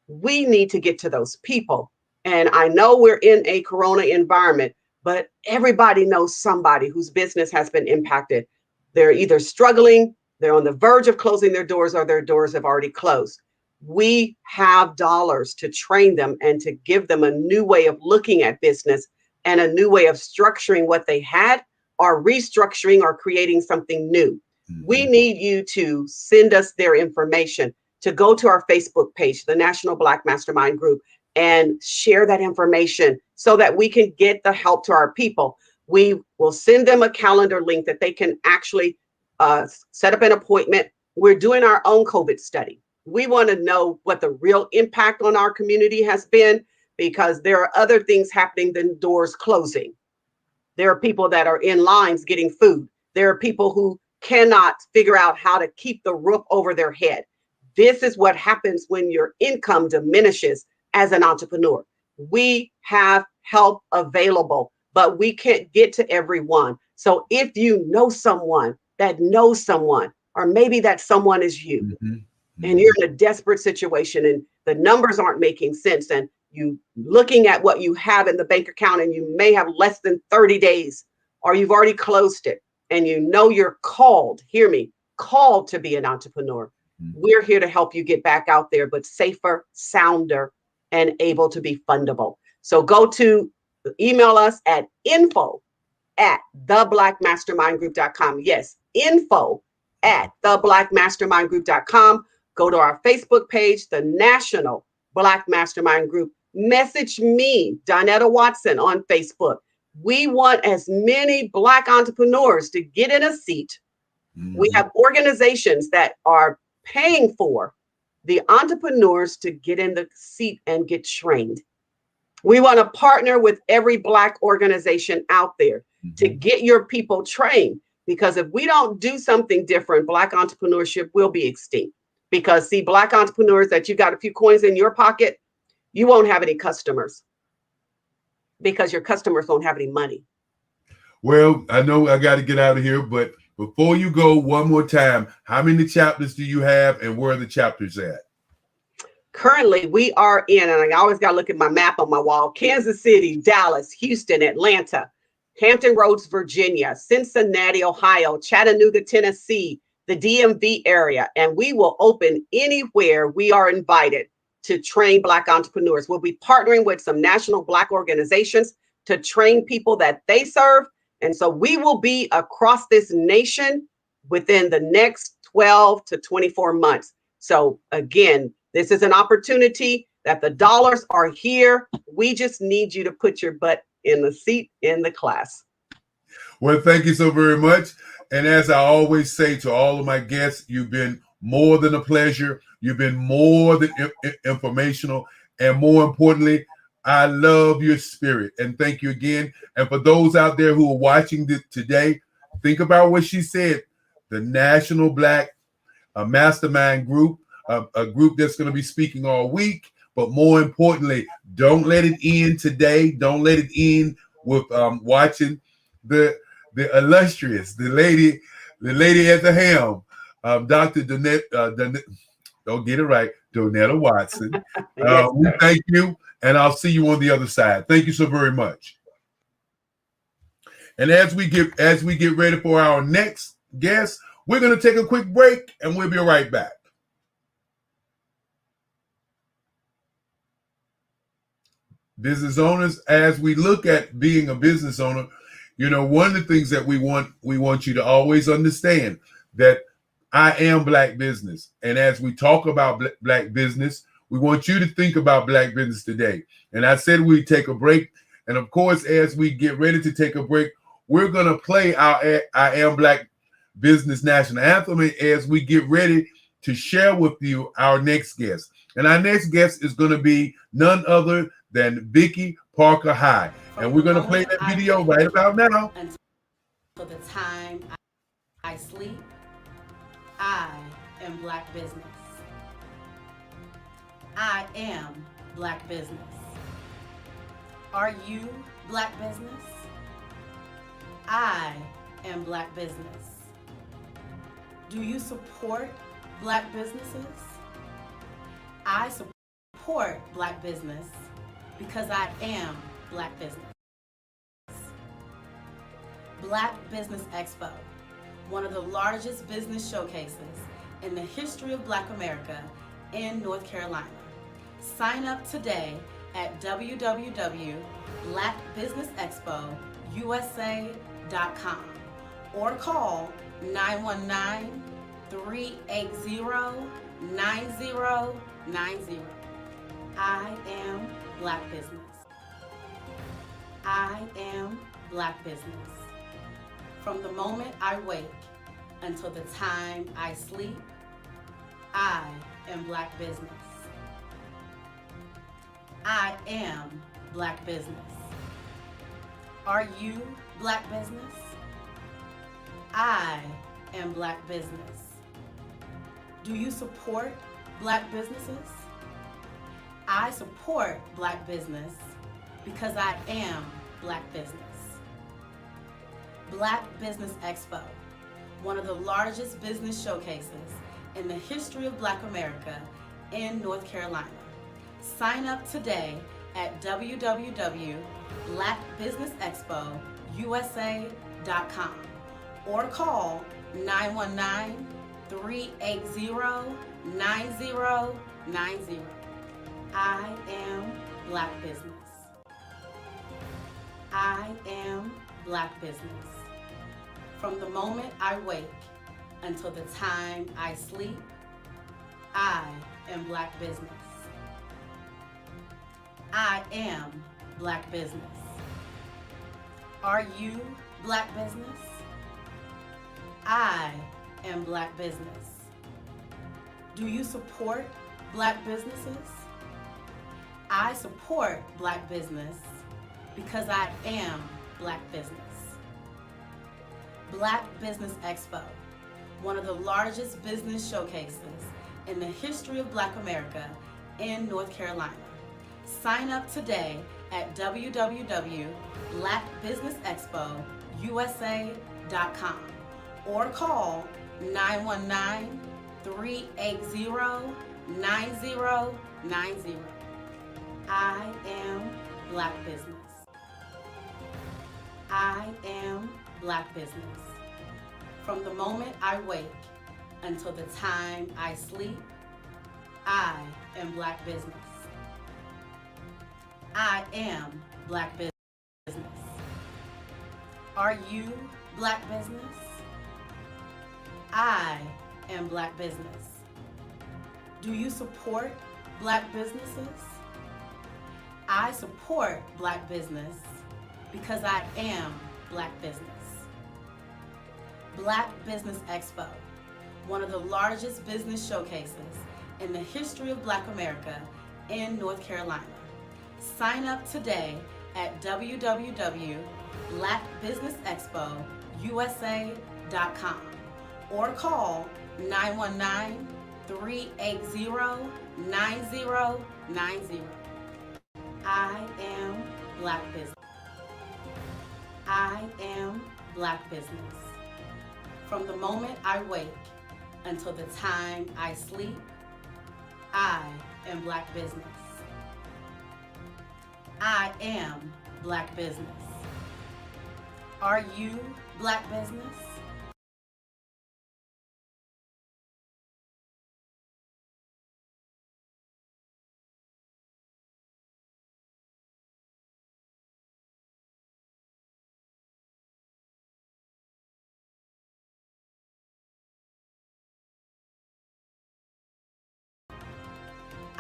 We need to get to those people. And I know we're in a Corona environment, but everybody knows somebody whose business has been impacted. They're either struggling, they're on the verge of closing their doors, or their doors have already closed. We have dollars to train them and to give them a new way of looking at business, and a new way of structuring what they had, or restructuring, or creating something new. Mm-hmm. We need you to send us their information, to go to our Facebook page, the National Black Mastermind Group, and share that information so that we can get the help to our people. We will send them a calendar link that they can actually set up an appointment. We're doing our own COVID study. We want to know what the real impact on our community has been, because there are other things happening than doors closing. There are people that are in lines getting food. There are people who cannot figure out how to keep the roof over their head. This is what happens when your income diminishes as an entrepreneur. We have help available, but we can't get to everyone. So if you know someone that knows someone, or maybe that someone is you, mm-hmm. and you're in a desperate situation and the numbers aren't making sense, and you looking at what you have in the bank account and you may have less than 30 days, or you've already closed it, and you're called, hear me, called to be an entrepreneur. We're here to help you get back out there, but safer, sounder, and able to be fundable. So email us at info@theblackmastermindgroup.com. Yes, info@theblackmastermindgroup.com. Go to our Facebook page, the National Black Mastermind Group. Message me, Donetta Watson, on Facebook. We want as many Black entrepreneurs to get in a seat. Mm-hmm. We have organizations that are paying for the entrepreneurs to get in the seat and get trained. We want to partner with every Black organization out there, mm-hmm. to get your people trained, because if we don't do something different, Black entrepreneurship will be extinct. Because see, Black entrepreneurs that you got a few coins in your pocket, you won't have any customers, because your customers don't have any money. Well, I know I got to get out of here, but before you go, one more time, how many chapters do you have, and where are the chapters at? Currently, we are in, and I always got to look at my map on my wall, Kansas City, Dallas, Houston, Atlanta, Hampton Roads, Virginia, Cincinnati, Ohio, Chattanooga, Tennessee, the DMV area, and we will open anywhere we are invited to train Black entrepreneurs. We'll be partnering with some national Black organizations to train people that they serve. And so we will be across this nation within the next 12 to 24 months. So again, this is an opportunity that the dollars are here. We just need you to put your butt in the seat in the class. Well, thank you so very much. And as I always say to all of my guests, you've been more than a pleasure. You've been more than informational. And more importantly, I love your spirit. And thank you again. And for those out there who are watching this today, think about what she said. The National Black Mastermind Group, a group that's going to be speaking all week. But more importantly, don't let it end today. Don't let it end with watching the illustrious, the lady at the helm, Dr. Don't get it right, Donetta Watson. Yes, We sir. thank you, and I'll see you on the other side. Thank you so very much. And as we get ready for our next guest, we're going to take a quick break, and we'll be right back. Business owners, as we look at being a business owner, one of the things that we want you to always understand that I am Black business. And as we talk about Black business, we want you to think about Black business today. And I said we'd take a break. And of course, as we get ready to take a break, we're going to play our I Am Black Business National Anthem as we get ready to share with you our next guest. And our next guest is going to be none other than Vicky Parker High. And we're going to play that video right about now. Until the time I sleep, I am Black business. I am Black business. Are you Black business? I am Black business. Do you support Black businesses? I support Black business because I am Black business. Black Business Expo, one of the largest business showcases in the history of Black America in North Carolina. Sign up today at www.blackbusinessexpousa.com or call 919-380-9090. I am Black business. I am Black business. From the moment I wake until the time I sleep, I am Black business. I am Black business. Are you Black business? I am Black business. Do you support Black businesses? I support Black business because I am Black business. Black Business Expo, one of the largest business showcases in the history of Black America in North Carolina. Sign up today at www.blackbusinessexpousa.com or call 919-380-9090. I am Black business. I am Black business. From the moment I wake until the time I sleep, I am Black business. I am Black business. Are you Black business? I am Black business. Do you support Black businesses? I support Black business because I am Black business. Black Business Expo, one of the largest business showcases in the history of Black America in North Carolina. Sign up today at www.blackbusinessexpousa.com or call 919-380-9090. I am Black business. I am Black business. From the moment I wake until the time I sleep, I am Black business. I am Black business. Are you Black business? I am Black business. Do you support Black businesses? I support Black business because I am Black business. Black Business Expo, one of the largest business showcases in the history of Black America in North Carolina. Sign up today at www.blackbusinessexpousa.com or call 919-380-9090. I am Black Business. I am Black Business. From the moment I wake until the time I sleep, I am Black Business. I am Black Business. Are you Black Business?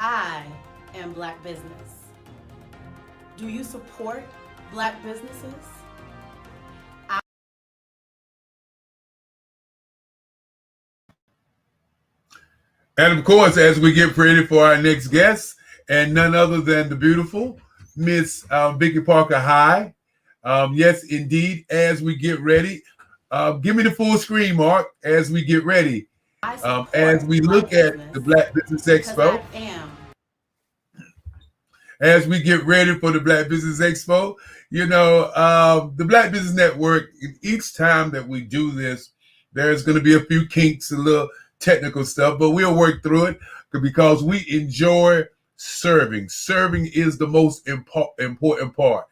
I am Black Business. Do you support Black businesses? And of course, as we get ready for our next guest, and none other than the beautiful Miss Vicki Parker High. Yes, indeed, as we get ready, give me the full screen, Mark, as we get ready. As we look at the Black Business Expo. As we get ready for the Black Business Expo, you know, the Black Business Network, each time that we do this, there's going to be a few kinks, a little technical stuff, but we'll work through it because we enjoy serving. Serving is the most important part.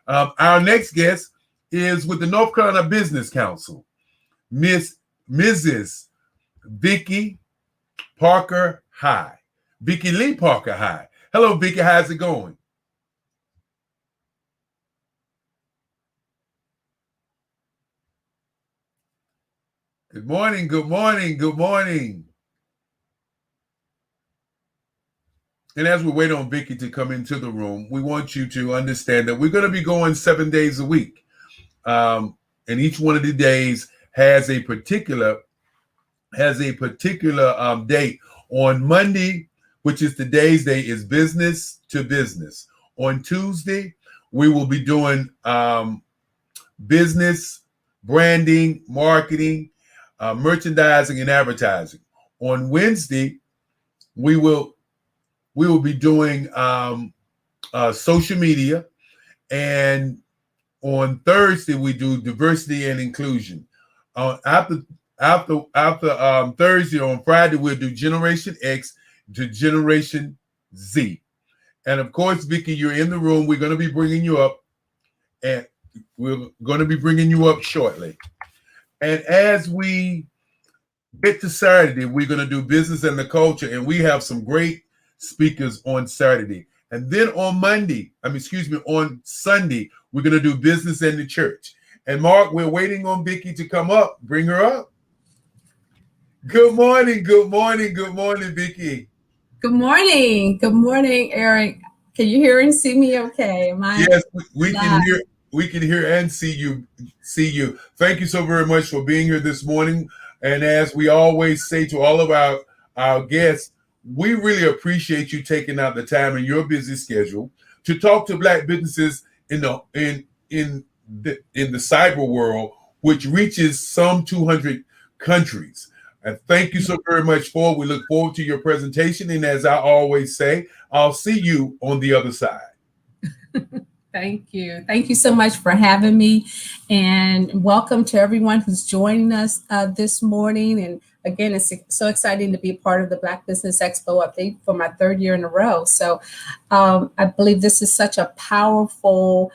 Our next guest is with the North Carolina Business Council, Mrs. Vicki Parker High, Vicki Lee Parker High. Hello, Vicki. How's it going? Good morning. Good morning. Good morning. And as we wait on Vicki to come into the room, we want you to understand that we're going to be going 7 days a week. And each one of the days has a particular date. On Monday, which is today's day, is business to business. On Tuesday, we will be doing business, branding, marketing, merchandising, and advertising. On Wednesday, we will be doing social media, and on Thursday we do diversity and inclusion. After Thursday, on Friday we'll do Generation X to Generation Z. And of course, Vicki, you're in the room. We're going to be bringing you up, and we're going to be bringing you up shortly. And as we get to Saturday, we're going to do business and the culture, and we have some great speakers on Saturday. And then on on Sunday, we're going to do business in the church. And Mark, we're waiting on Vicki to come up. Bring her up. Good morning, good morning, good morning, Vicki. Good morning. Good morning, Eric. Can you hear and see me okay? Yes, we can hear. We can hear and see you. Thank you so very much for being here this morning. And as we always say to all of our guests, we really appreciate you taking out the time in your busy schedule to talk to Black businesses in the cyber world, which reaches some 200 countries. And thank you so very much for it. We look forward to your presentation. And as I always say, I'll see you on the other side. Thank you. Thank you so much for having me. And welcome to everyone who's joining us this morning. And again, it's so exciting to be a part of the Black Business Expo, I think, for my third year in a row. So I believe this is such a powerful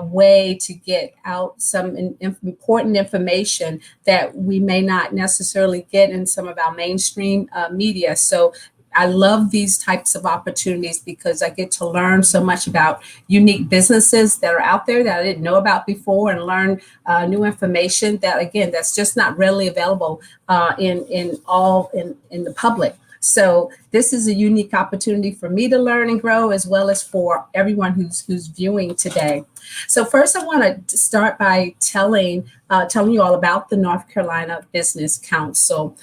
way to get out some important information that we may not necessarily get in some of our mainstream media. So I love these types of opportunities because I get to learn so much about unique businesses that are out there that I didn't know about before, and learn new information that, again, that's just not readily available in the public. So this is a unique opportunity for me to learn and grow, as well as for everyone who's viewing today. So first, I want to start by telling you all about the North Carolina Business Council.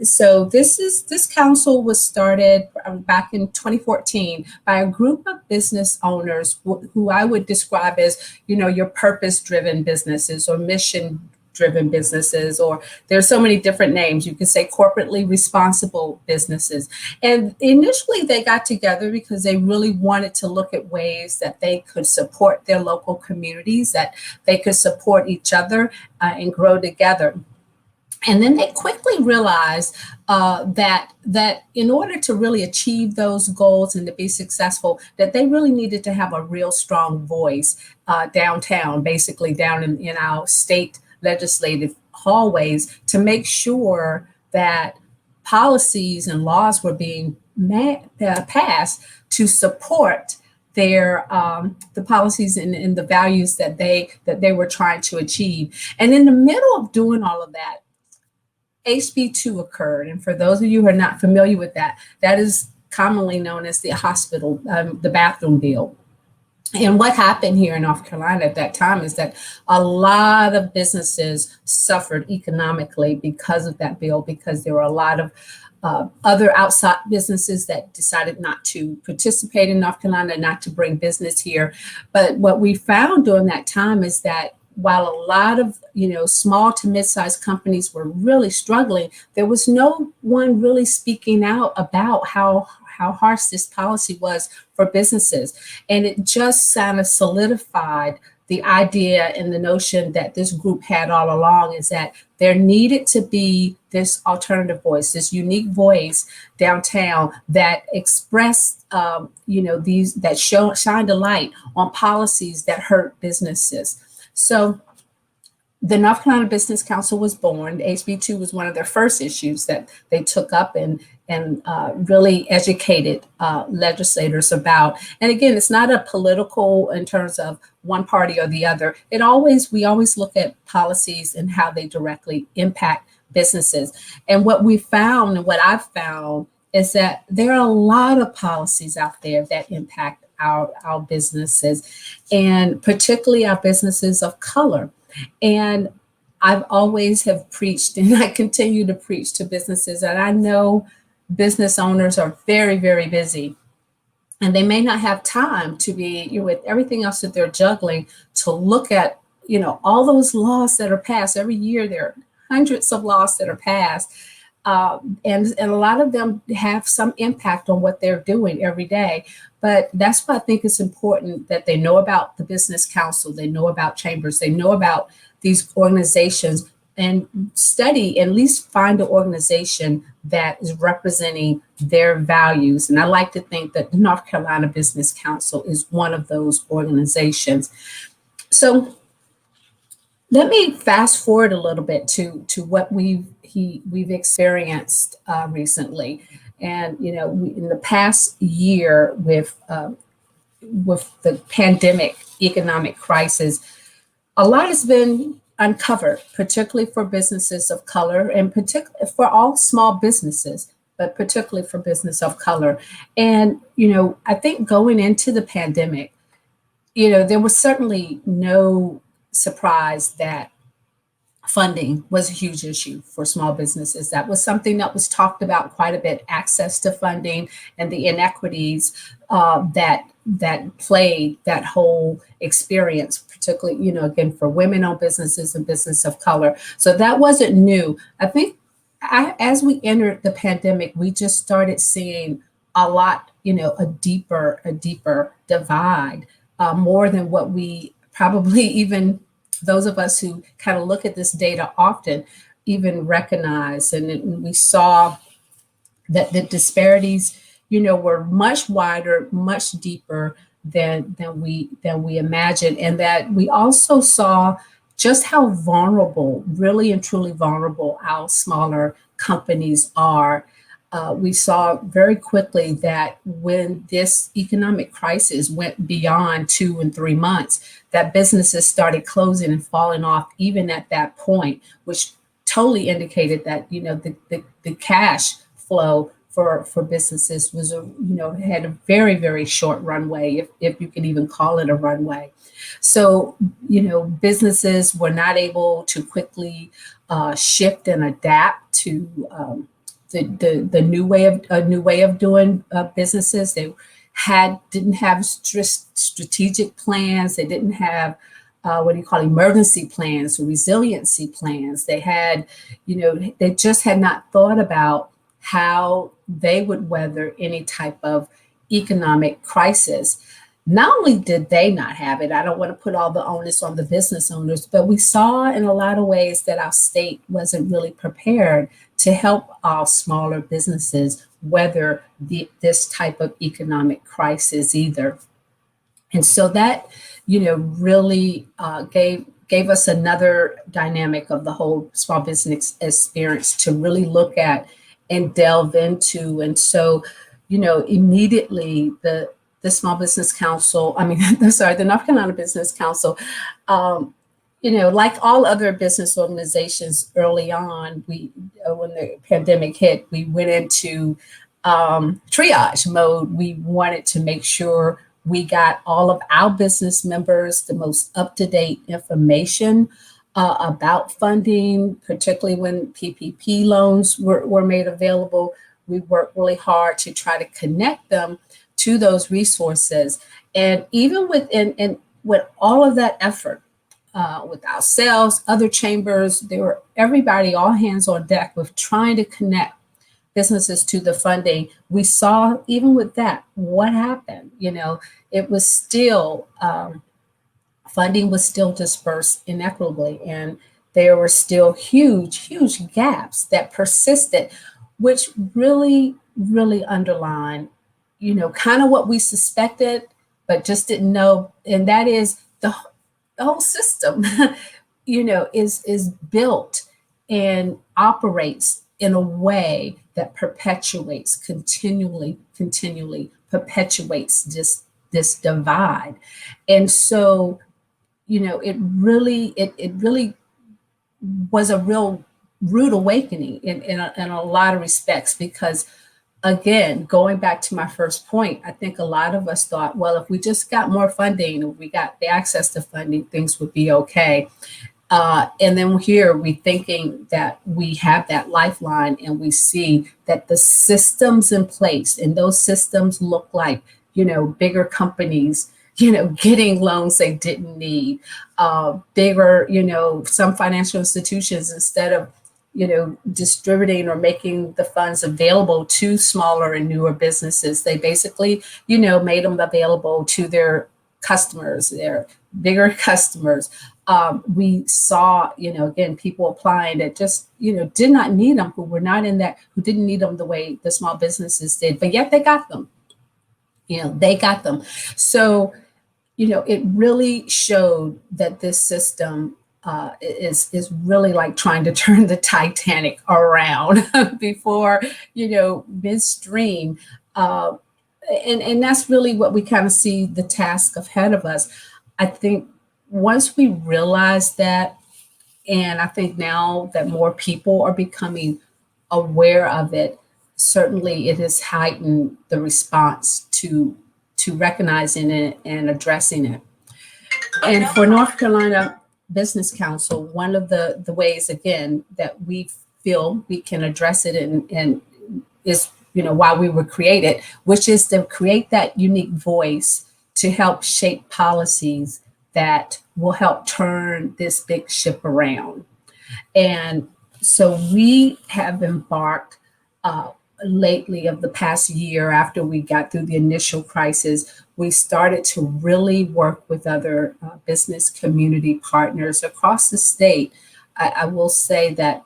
So this council was started back in 2014 by a group of business owners who I would describe as, your purpose-driven businesses or mission-driven businesses, or there's so many different names. You could say corporately responsible businesses. And initially they got together because they really wanted to look at ways that they could support their local communities, that they could support each other and grow together. And then they quickly realized that in order to really achieve those goals and to be successful, that they really needed to have a real strong voice downtown, basically down in our state legislative hallways, to make sure that policies and laws were being passed to support their the policies and the values that they were trying to achieve. And in the middle of doing all of that, HB 2 occurred. And for those of you who are not familiar with that, that is commonly known as the hospital, the bathroom bill. And what happened here in North Carolina at that time is that a lot of businesses suffered economically because of that bill, because there were a lot of other outside businesses that decided not to participate in North Carolina, not to bring business here. But what we found during that time is that while a lot of small to mid-sized companies were really struggling, there was no one really speaking out about how harsh this policy was for businesses. And it just kind of solidified the idea and the notion that this group had all along, is that there needed to be this alternative voice, this unique voice downtown that expressed, that shined a light on policies that hurt businesses. So the North Carolina Business Council was born. HB 2 was one of their first issues that they took up and really educated legislators about. And again, it's not a political in terms of one party or the other. We always look at policies and how they directly impact businesses. And what we found, and what I've found, is that there are a lot of policies out there that impact our businesses, and particularly our businesses of color. And I've always have preached, and I continue to preach to businesses, and I know business owners are very, very busy, and they may not have time to be, with everything else that they're juggling, to look at, all those laws that are passed. Every year there are hundreds of laws that are passed. And a lot of them have some impact on what they're doing every day. But that's why I think it's important that they know about the Business Council, they know about chambers, they know about these organizations, and study, at least find an organization that is representing their values. And I like to think that the North Carolina Business Council is one of those organizations. So let me fast forward a little bit to what we've experienced recently. And in the past year, with the pandemic economic crisis, a lot has been uncovered, particularly for businesses of color, and particularly for all small businesses, but particularly for business of color. And I think going into the pandemic, there was certainly no surprise that funding was a huge issue for small businesses. That was something that was talked about quite a bit, access to funding and the inequities that played that whole experience, particularly, again, for women-owned businesses and business of color. So that wasn't new. I think as we entered the pandemic, we just started seeing a lot, a deeper divide, more than what we probably even, those of us who kind of look at this data often, even recognize. And we saw that the disparities, were much wider, much deeper than we imagined. And that we also saw just how vulnerable, really and truly vulnerable, our smaller companies are. We saw very quickly that when this economic crisis went beyond 2 and 3 months, that businesses started closing and falling off even at that point, which totally indicated that, the cash flow for businesses was had a very, very short runway, if you can even call it a runway. So businesses were not able to quickly shift and adapt to the new way of doing businesses. They didn't have strategic plans. They didn't have emergency plans or resiliency plans. They had, they just had not thought about how they would weather any type of economic crisis. Not only did they not have it, I don't want to put all the onus on the business owners, but we saw in a lot of ways that our state wasn't really prepared to help our smaller businesses weather this type of economic crisis either. And so that, really gave us another dynamic of the whole small business experience to really look at and delve into. And so, immediately the Small Business Council, the North Carolina Business Council, like all other business organizations early on, when the pandemic hit, we went into triage mode. We wanted to make sure we got all of our business members the most up-to-date information about funding, particularly when PPP loans were made available. We worked really hard to try to connect them to those resources. And even with all of that effort, with ourselves, other chambers, everybody, all hands on deck with trying to connect businesses to the funding. We saw, even with that, what happened. It was still, funding was still dispersed inequitably, and there were still huge gaps that persisted, which really, really underlined, kind of what we suspected, but just didn't know. And that is the whole system, is built and operates in a way that continually perpetuates this divide. And so, it really was a real rude awakening in a lot of respects, because again, going back to my first point, I think a lot of us thought, well, if we just got more funding, if we got the access to funding, things would be okay. And then here we thinking that we have that lifeline, and we see that the systems in place, and those systems look like, bigger companies, getting loans they didn't need, bigger, some financial institutions, instead of, distributing or making the funds available to smaller and newer businesses, they basically, made them available to their customers, their bigger customers. We saw, again, people applying that just, did not need them, who didn't need them the way the small businesses did, but yet they got them. They got them. So, it really showed that this system is really like trying to turn the Titanic around before, midstream. And that's really what we kind of see the task ahead of us. I think once we realize that, and I think now that more people are becoming aware of it, certainly it has heightened the response to recognizing it and addressing it. And for North Carolina Business Council, one of the ways, again, that we feel we can address it and is, why we were created, which is to create that unique voice to help shape policies that will help turn this big ship around. And so we have embarked lately, of the past year, after we got through the initial crisis, we started to really work with other business community partners across the state. I will say that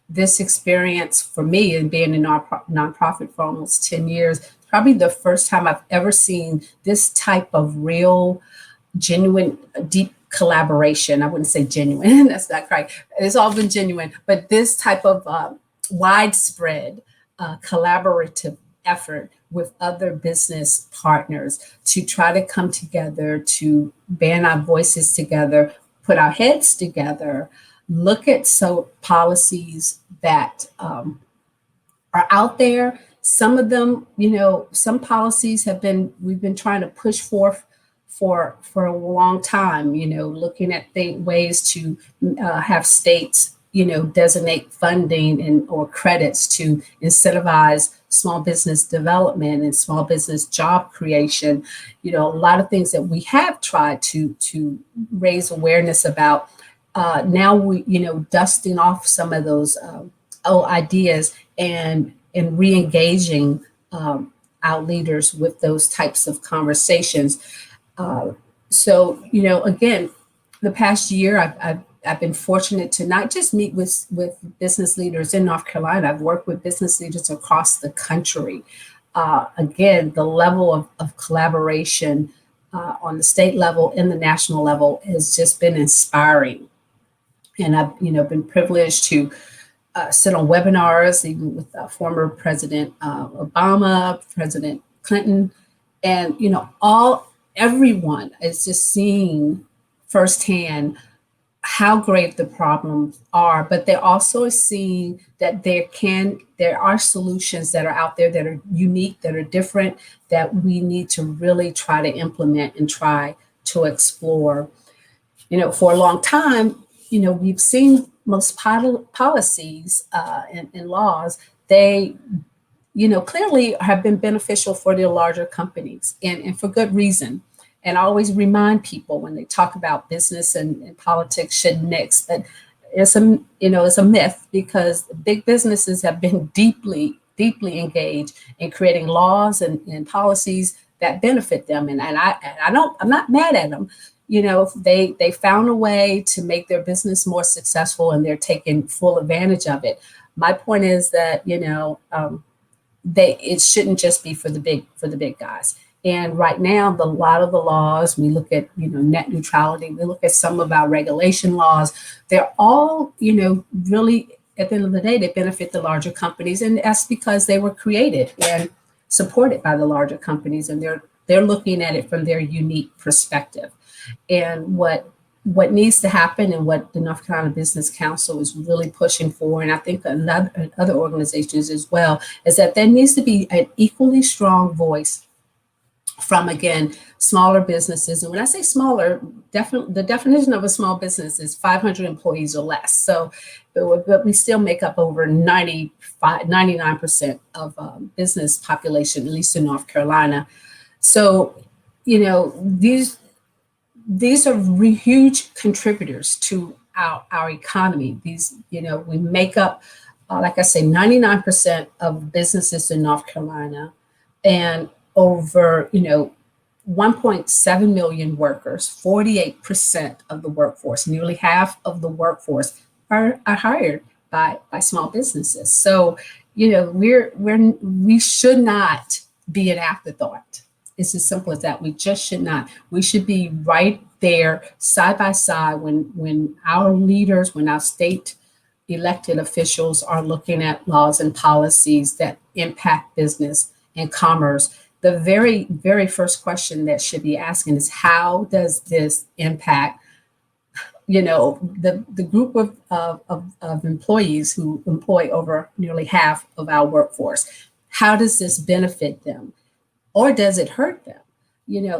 this experience for me, and being a nonprofit for almost 10 years, probably the first time I've ever seen this type of real, genuine, deep collaboration. I wouldn't say genuine, that's not right. It's all been genuine, but this type of widespread collaborative effort with other business partners to try to come together, to band our voices together, put our heads together, look at policies that are out there Some of them, some policies we've been trying to push forth for a long time, looking at ways to have states, designate funding or credits to incentivize small business development and small business job creation. A lot of things that we have tried to raise awareness about. Now we, dusting off some of those old ideas and re-engaging our leaders with those types of conversations. So, again, the past year, I've been fortunate to not just meet with business leaders in North Carolina. I've worked with business leaders across the country. Again, the level of collaboration on the state level and the national level has just been inspiring. And I've, been privileged to sit on webinars, even with former President Obama, President Clinton, and everyone is just seeing firsthand how great the problems are, but they're also seeing that there are solutions that are out there that are unique, that are different, that we need to really try to implement and try to explore. For a long time, we've seen most policies and laws, they, clearly have been beneficial for the larger companies and for good reason. And I always remind people when they talk about business and politics shouldn't mix, that it's a myth, because big businesses have been deeply engaged in creating laws and policies that benefit them. And I'm not mad at them. They found a way to make their business more successful, and they're taking full advantage of it. My point is that, it shouldn't just be for the big guys. And right now, a lot of the laws, we look at, net neutrality, we look at some of our regulation laws, they're all, really, at the end of the day, they benefit the larger companies. And that's because they were created and supported by the larger companies, and they're looking at it from their unique perspective. And what needs to happen, and what the North Carolina Business Council is really pushing for, and I think other organizations as well, is that there needs to be an equally strong voice from, again, smaller businesses. And when I say smaller, the definition of a small business is 500 employees or less. So, but we still make up over 99% of business population, at least in North Carolina. So, these are huge contributors to our economy. These, we make up, like I say, 99% of businesses in North Carolina, and over, 1.7 million workers, 48% of the workforce, nearly half of the workforce are hired by small businesses. So, we should not be an afterthought. It's as simple as that. We just should not. We should be right there side by side when our leaders, when our state elected officials are looking at laws and policies that impact business and commerce. The very, very first question that should be asking is, how does this impact, the group of employees who employ over nearly half of our workforce? How does this benefit them? Or does it hurt them?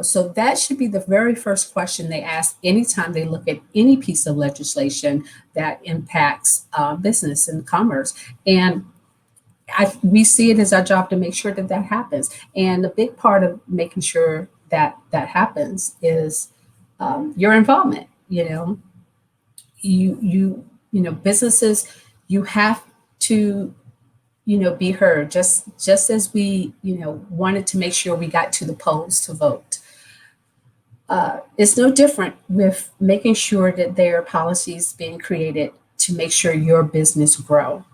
So that should be the very first question they ask anytime they look at any piece of legislation that impacts business and commerce. And we see it as our job to make sure that happens. And a big part of making sure that happens is your involvement. Businesses, you have to, be heard, just as we, wanted to make sure we got to the polls to vote. It's no different with making sure that there are policies being created to make sure your business grow,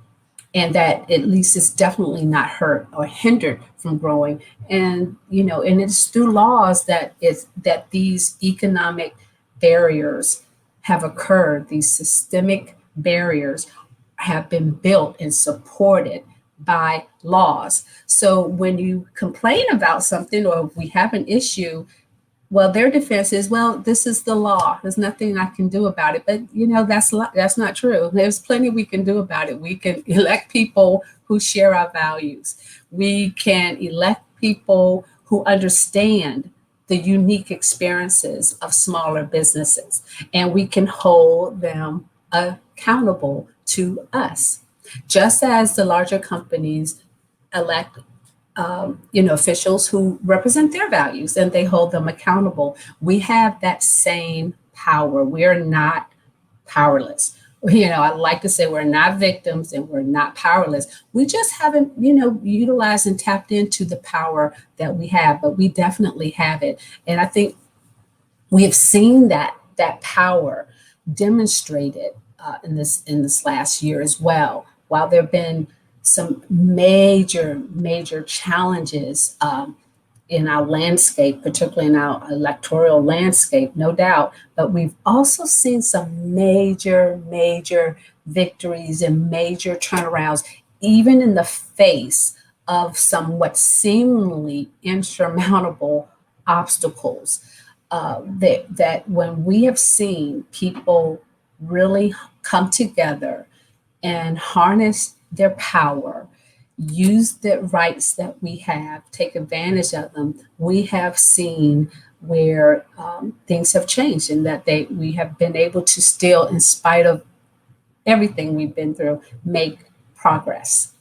and that at least it's definitely not hurt or hindered from growing. And, and it's through laws that these economic barriers have occurred. These systemic barriers have been built and supported by laws. So when you complain about something, or we have an issue, well, their defense is, well, this is the law. There's nothing I can do about it. But that's not true. There's plenty we can do about it. We can elect people who share our values. We can elect people who understand the unique experiences of smaller businesses, and we can hold them accountable to us, just as the larger companies elect officials who represent their values and they hold them accountable. We have that same power. We're not powerless. I like to say we're not victims and we're not powerless. We just haven't, utilized and tapped into the power that we have, but we definitely have it. And I think we have seen that power demonstrated in this last year as well. While there have been some major challenges in our landscape, particularly in our electoral landscape, no doubt. But we've also seen some major victories and major turnarounds, even in the face of somewhat seemingly insurmountable obstacles. That when we have seen people really come together and harness their power, use the rights that we have, take advantage of them, we have seen where things have changed, and that we have been able to still, in spite of everything we've been through, make progress.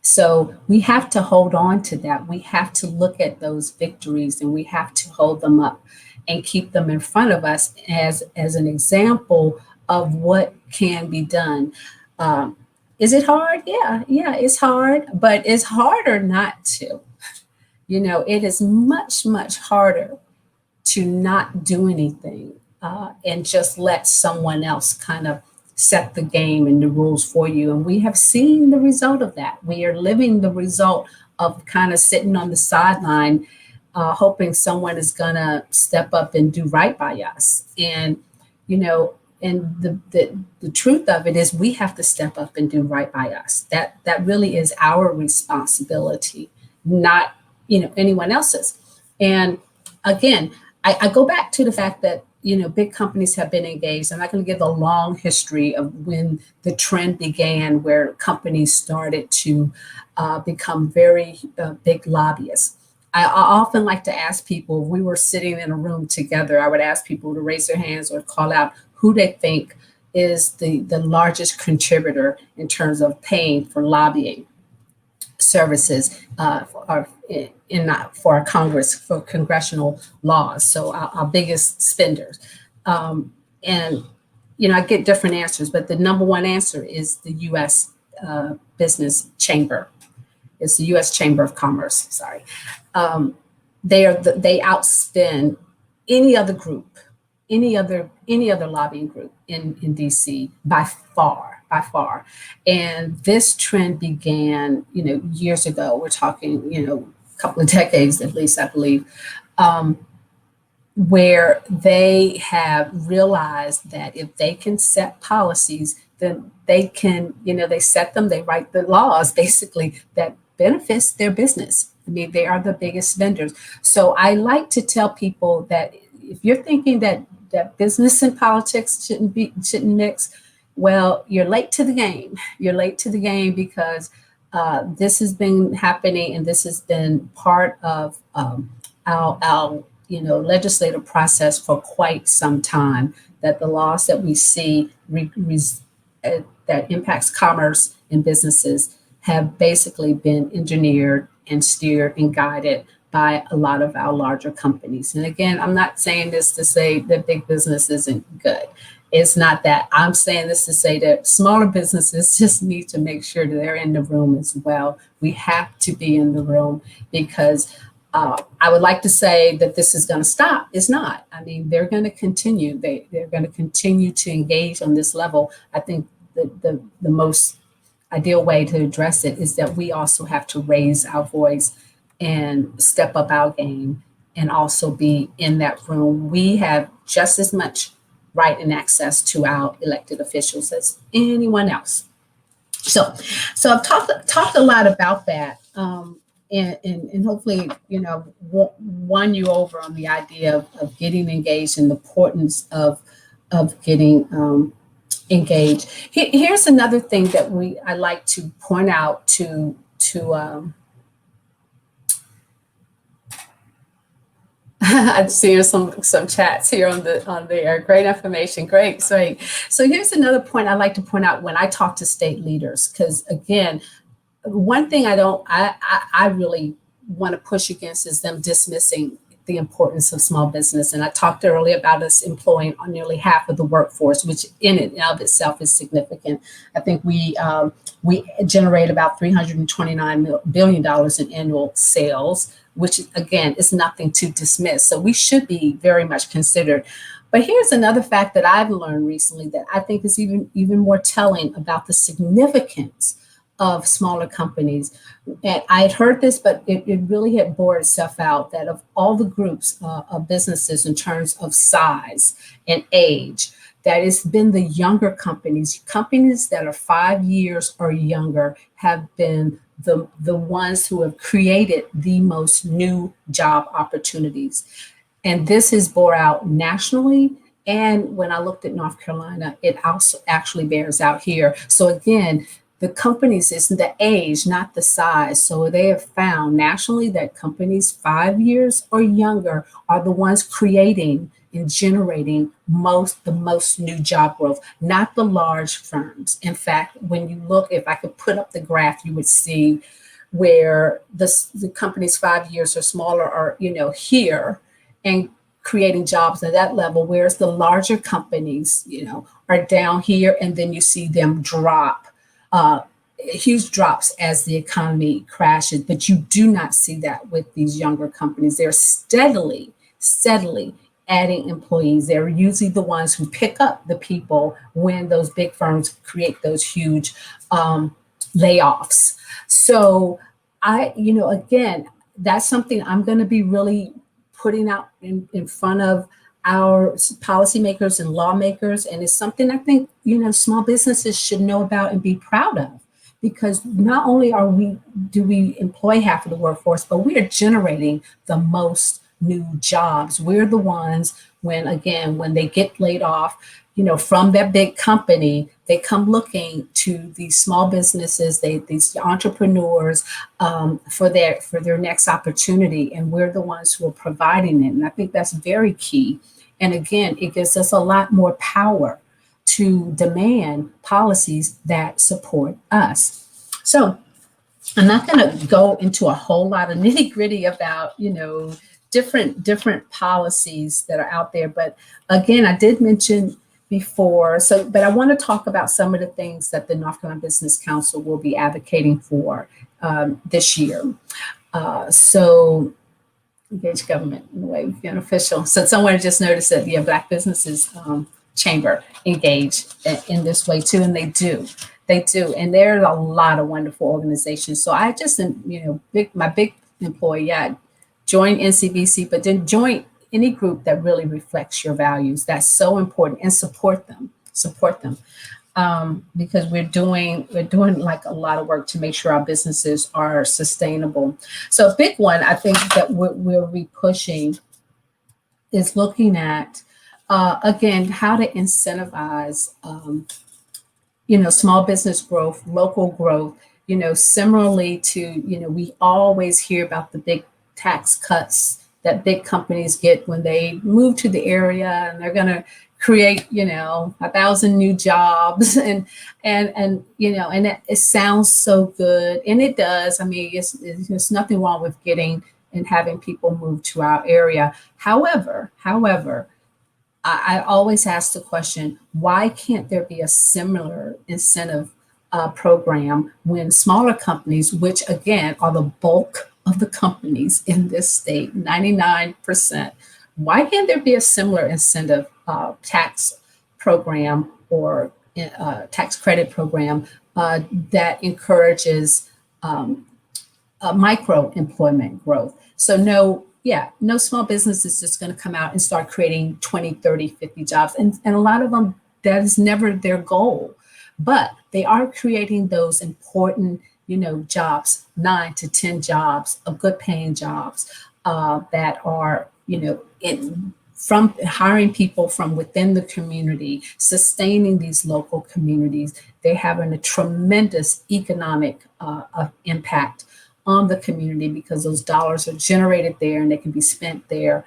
So we have to hold on to that. We have to look at those victories and we have to hold them up and keep them in front of us as an example of what can be done. Is it hard? Yeah, it's hard, but it's harder not to. It is much harder to not do anything and just let someone else kind of set the game and the rules for you. And we have seen the result of that. We are living the result of kind of sitting on the sideline, hoping someone is going to step up and do right by us. And, and the truth of it is we have to step up and do right by us. That really is our responsibility, not, anyone else's. And again, I go back to the fact that, big companies have been engaged. I'm not going to give the long history of when the trend began where companies started to become very big lobbyists. I often like to ask people, if we were sitting in a room together, I would ask people to raise their hands or call out who they think is the largest contributor in terms of paying for lobbying services for our Congress, for congressional laws. So our biggest spenders. And, I get different answers, but the number one answer is the U.S. Business Chamber. It's the U.S. Chamber of Commerce, sorry. They outspend any other group, any other lobbying group in DC by far. And this trend began, years ago. We're talking, a couple of decades at least, I believe, where they have realized that if they can set policies, then they can, they set them, they write the laws basically that benefits their business. I mean, they are the biggest vendors. So I like to tell people that if you're thinking that business and politics shouldn't mix, well, you're late to the game. You're late to the game because this has been happening, and this has been part of our legislative process for quite some time. That the laws that we see that impacts commerce and businesses have basically been engineered and steered and guided by a lot of our larger companies. And again, I'm not saying this to say that big business isn't good. It's not that. I'm saying this to say that smaller businesses just need to make sure that they're in the room as well. We have to be in the room because I would like to say that this is going to stop. It's not. I mean, they're going to continue. They're going to continue to engage on this level. I think the most ideal way to address it is that we also have to raise our voice and step up our game and also be in that room. We have just as much right and access to our elected officials as anyone else. So I've talked a lot about that. and hopefully, won you over on the idea of getting engaged and the importance of getting engaged. Here's another thing that I like to point out to I'm seeing some chats here on there. Great information. Great. So here's another point I like to point out when I talk to state leaders, because again, one thing I really want to push against is them dismissing the importance of small business. And I talked earlier about us employing nearly half of the workforce, which in and of itself is significant. I think we generate about $329 billion in annual sales, which again is nothing to dismiss. So we should be very much considered. But here's another fact that I've learned recently that I think is even more telling about the significance of smaller companies. And I had heard this, but it really had bore itself out that of all the groups of businesses in terms of size and age, that it's been the younger companies that are 5 years or younger have been the ones who have created the most new job opportunities. And this is bore out nationally. And when I looked at North Carolina, it also actually bears out here. So again, the companies, it's the age, not the size. So they have found nationally that companies 5 years or younger are the ones creating and generating the most new job growth, not the large firms. In fact, when you look, if I could put up the graph, you would see where the companies 5 years or smaller are, here and creating jobs at that level, whereas the larger companies, are down here, and then you see them drop. Huge drops as the economy crashes, but you do not see that with these younger companies. They're steadily adding employees. They're usually the ones who pick up the people when those big firms create those huge layoffs. So again, that's something I'm going to be really putting out in front of our policymakers and lawmakers. And it's something I think, small businesses should know about and be proud of, because not only do we employ half of the workforce, but we are generating the most new jobs. We're the ones when they get laid off, from that big company, they come looking to these small businesses, these entrepreneurs for their next opportunity. And we're the ones who are providing it. And I think that's very key. And again, it gives us a lot more power to demand policies that support us. So I'm not going to go into a whole lot of nitty gritty about, different policies that are out there. But again, I did mention before, but I want to talk about some of the things that the North Carolina Business Council will be advocating for this year. So engage government in a way beneficial. So someone just noticed that the Black Businesses Chamber engage in this way too, and they do. And there's a lot of wonderful organizations. So I just, my big employee, join NCBC, but then join any group that really reflects your values. That's so important, and support them, because we're doing like a lot of work to make sure our businesses are sustainable. So a big one I think that we'll be pushing is looking at, again, how to incentivize, small business growth, local growth, similarly to, we always hear about the big tax cuts that big companies get when they move to the area, and they're going to create, 1,000 new jobs, and it sounds so good, and it does. I mean, there's nothing wrong with getting and having people move to our area. However, I always ask the question, why can't there be a similar incentive program when smaller companies, which again are the bulk of the companies in this state, 99%, why can't there be a similar incentive tax program or tax credit program that encourages micro employment growth? So no small business is just going to come out and start creating 20, 30, 50 jobs. And a lot of them, that is never their goal. But they are creating those important, jobs, 9 to 10 jobs, of good paying jobs that are, from hiring people from within the community, sustaining these local communities. They're having a tremendous economic impact on the community because those dollars are generated there and they can be spent there.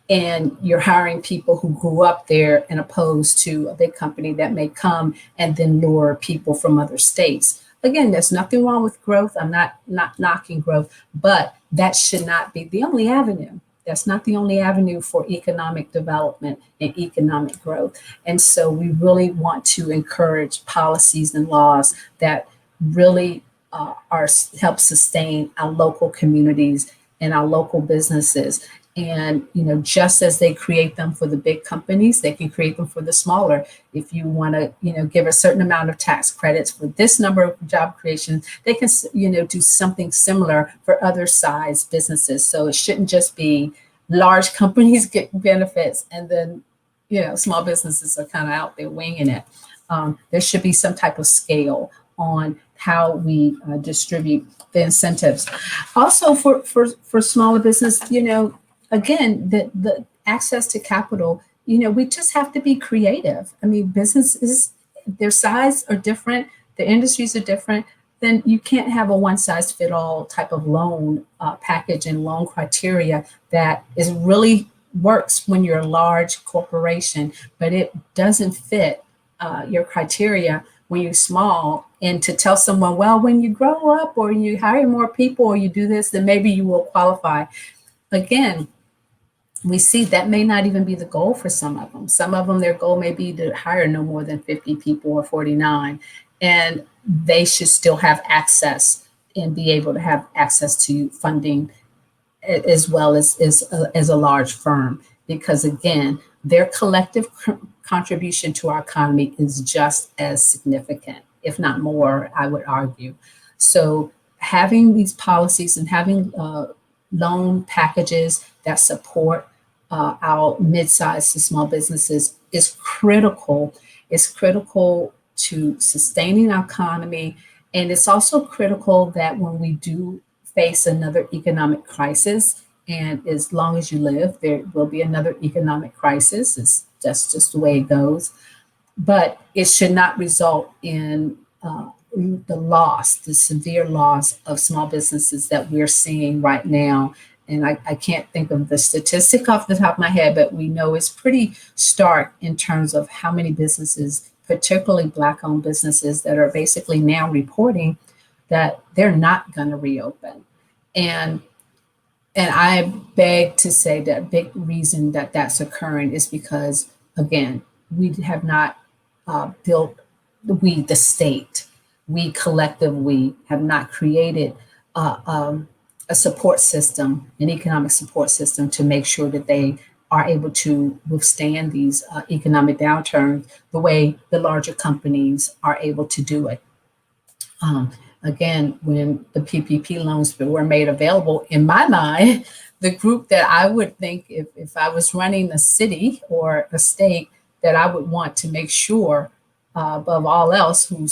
And you're hiring people who grew up there, and opposed to a big company that may come and then lure people from other states. Again, there's nothing wrong with growth. I'm not knocking growth, but that should not be the only avenue. That's not the only avenue for economic development and economic growth. And so we really want to encourage policies and laws that really help sustain our local communities and our local businesses. And, just as they create them for the big companies, they can create them for the smaller. If you want to, give a certain amount of tax credits for this number of job creations, they can, do something similar for other size businesses. So it shouldn't just be large companies get benefits and then, small businesses are kind of out there winging it. There should be some type of scale on how we distribute the incentives. Also for smaller business, again, the access to capital, we just have to be creative. I mean, businesses, their size are different, the industries are different. Then you can't have a one size fit all type of loan package and loan criteria that is really works when you're a large corporation, but it doesn't fit your criteria when you're small. And to tell someone, well, when you grow up or you hire more people or you do this, then maybe you will qualify. Again, we see that may not even be the goal for some of them. Some of them, their goal may be to hire no more than 50 people or 49, and they should still have access and be able to have access to funding as well as a large firm, because again, their collective contribution to our economy is just as significant, if not more, I would argue. So having these policies and having loan packages that support our mid-sized to small businesses is critical. It's critical to sustaining our economy. And it's also critical that when we do face another economic crisis, and as long as you live, there will be another economic crisis. That's just the way it goes. But it should not result in the severe loss of small businesses that we're seeing right now. And I can't think of the statistic off the top of my head, but we know it's pretty stark in terms of how many businesses, particularly Black-owned businesses, that are basically now reporting that they're not going to reopen. And I beg to say that a big reason that that's occurring is because, again, we have not the state, we collectively have not created a support system, an economic support system to make sure that they are able to withstand these economic downturns the way the larger companies are able to do it. Again, when the PPP loans were made available, in my mind, the group that I would think if I was running a city or a state that I would want to make sure above all else who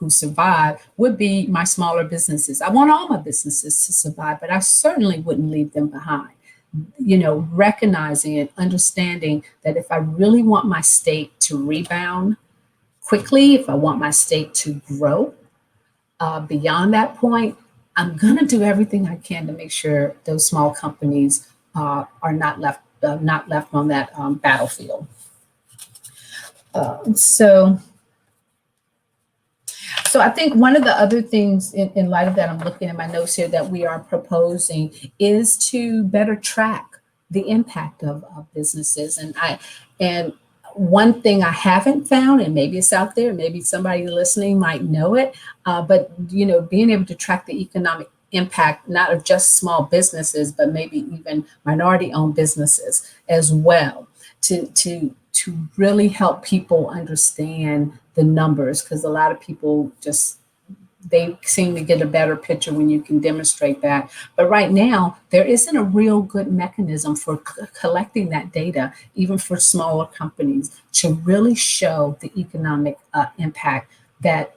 survive would be my smaller businesses. I want all my businesses to survive, but I certainly wouldn't leave them behind. Recognizing and understanding that if I really want my state to rebound quickly, if I want my state to grow beyond that point, I'm going to do everything I can to make sure those small companies are not left on that battlefield. So I think one of the other things in light of that, I'm looking at my notes here, that we are proposing is to better track the impact of businesses. And one thing I haven't found, and maybe it's out there, maybe somebody listening might know it, but being able to track the economic impact, not of just small businesses, but maybe even minority-owned businesses as well, to really help people understand the numbers, because a lot of people they seem to get a better picture when you can demonstrate that. But right now, there isn't a real good mechanism for collecting that data, even for smaller companies, to really show the economic impact that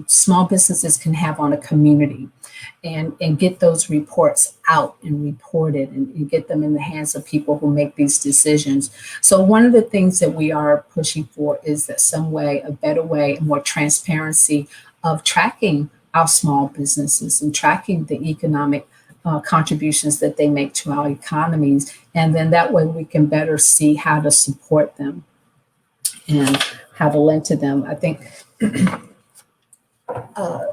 small businesses can have on a community, and get those reports out and reported, and get them in the hands of people who make these decisions. So one of the things that we are pushing for is that some way, a better way, more transparency of tracking our small businesses and tracking the economic contributions that they make to our economies. And then that way we can better see how to support them and how to lend to them. I think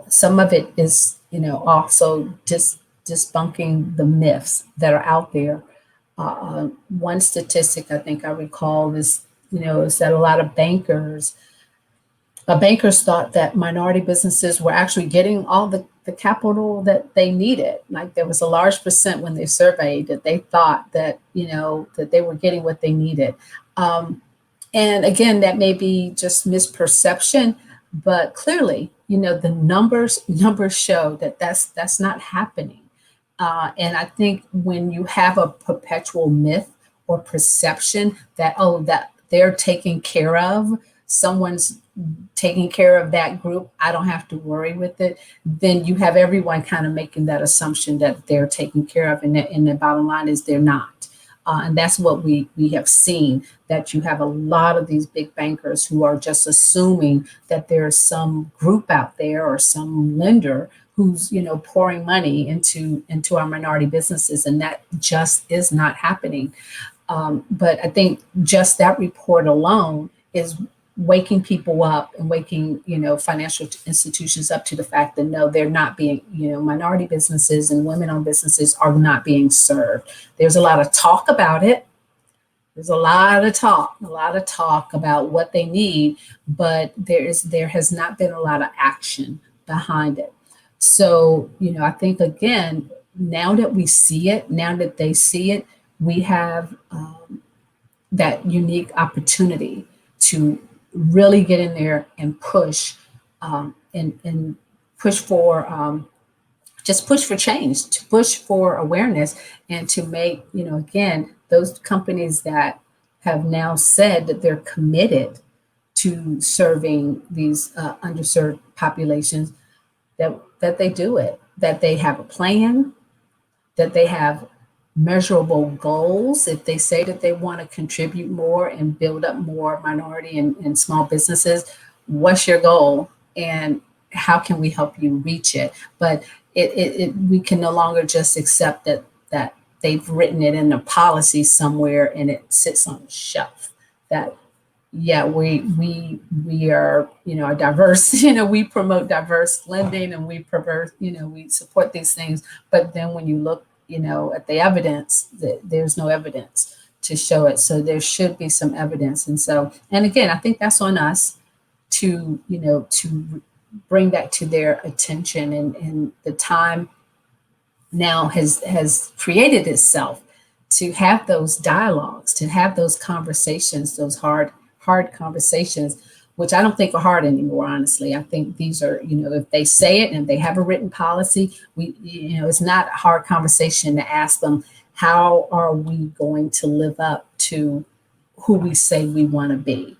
some of it is, also just debunking the myths that are out there. One statistic I think I recall is that a lot of bankers thought that minority businesses were actually getting all the capital that they needed. Like there was a large percent when they surveyed that they thought that, that they were getting what they needed. And again, that may be just misperception, but clearly, the numbers show that that's not happening. And I think when you have a perpetual myth or perception that, that they're taking care of, someone's taking care of that group, I don't have to worry with it, then you have everyone kind of making that assumption that they're taken care of. And the bottom line is they're not. And that's what we have seen, that you have a lot of these big bankers who are just assuming that there's some group out there or some lender who's pouring money into our minority businesses, and that just is not happening. But I think just that report alone is waking people up and waking financial institutions up to the fact that no, they're not being, minority businesses and women-owned businesses are not being served. There's a lot of talk about it. There's a lot of talk about what they need, but there has not been a lot of action behind it. So, I think again, now that we see it, now that they see it, we have that unique opportunity to really get in there and push and push for just push for change, to push for awareness, and to make, again, those companies that have now said that they're committed to serving these underserved populations, that they do it, that they have a plan, that they have measurable goals. If they say that they want to contribute more and build up more minority and small businesses, what's your goal and how can we help you reach it? But we can no longer just accept that they've written it in a policy somewhere and it sits on a shelf. That yeah, we are are diverse. We promote diverse lending and we support these things. But then when you look at the evidence, there's no evidence to show it. So there should be some evidence. And again, I think that's on us to bring that to their attention. And the time now has created itself to have those dialogues, to have those conversations, those hard conversations, which I don't think are hard anymore, honestly. I think these are, if they say it and they have a written policy, it's not a hard conversation to ask them, how are we going to live up to who we say we want to be?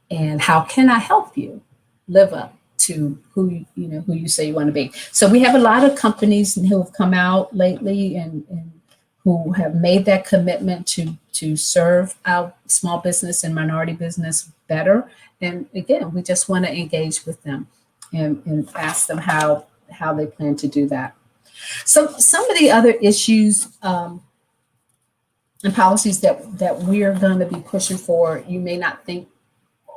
And how can I help you live up to who you say you want to be? So we have a lot of companies who have come out lately and who have made that commitment to serve our small business and minority business better. And again, we just want to engage with them and ask them how they plan to do that. So some of the other issues and policies that we are going to be pushing for, you may not think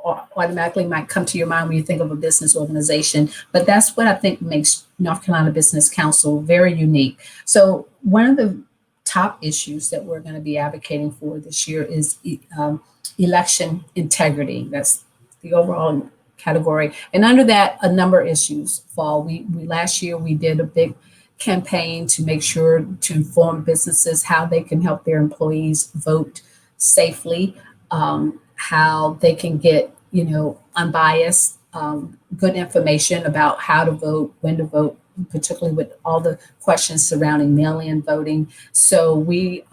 automatically might come to your mind when you think of a business organization, but that's what I think makes North Carolina Business Council very unique. So one of the top issues that we're going to be advocating for this year is election integrity. That's the overall category. And under that, a number of issues fall. We last year, we did a big campaign to make sure to inform businesses how they can help their employees vote safely, how they can get, unbiased, good information about how to vote, when to vote, particularly with all the questions surrounding mail-in voting. So we,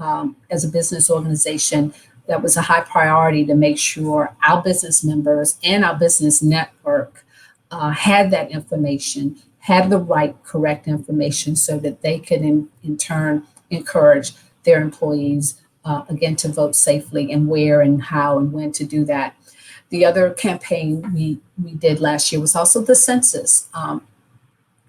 as a business organization, that was a high priority to make sure our business members and our business network had that information, had the right, correct information so that they could in turn encourage their employees, again, to vote safely and where and how and when to do that. The other campaign we did last year was also the census.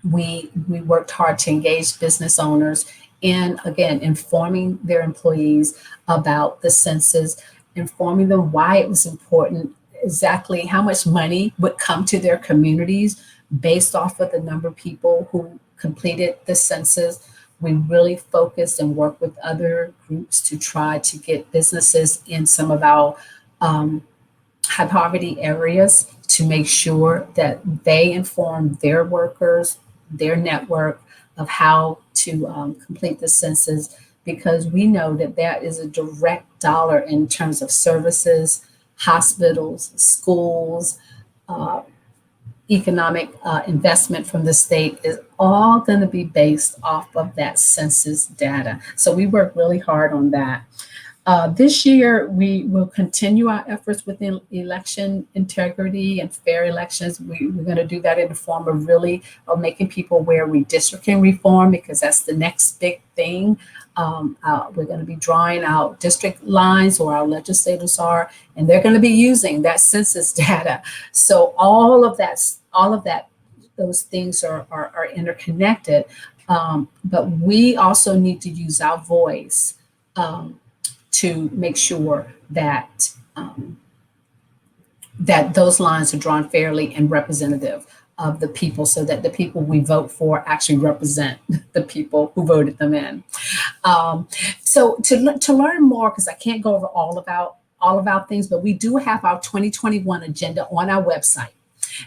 We worked hard to engage business owners in, again, informing their employees about the census, informing them why it was important, exactly how much money would come to their communities based off of the number of people who completed the census. We really focused and worked with other groups to try to get businesses in some of our high poverty areas to make sure that they inform their workers, their network, of how to complete the census, because we know that that is a direct dollar in terms of services, hospitals, schools, economic investment from the state is all going to be based off of that census data. So we work really hard on that. This year, we will continue our efforts within election integrity and fair elections. We're going to do that in the form of really making people aware of redistricting reform, because that's the next big thing. We're going to be drawing out district lines, or our legislators are, and they're going to be using that census data. So all of that, those things are interconnected. But we also need to use our voice to make sure that that those lines are drawn fairly and representative of the people, so that the people we vote for actually represent the people who voted them in. So to learn more, because I can't go over all of our things, but we do have our 2021 agenda on our website.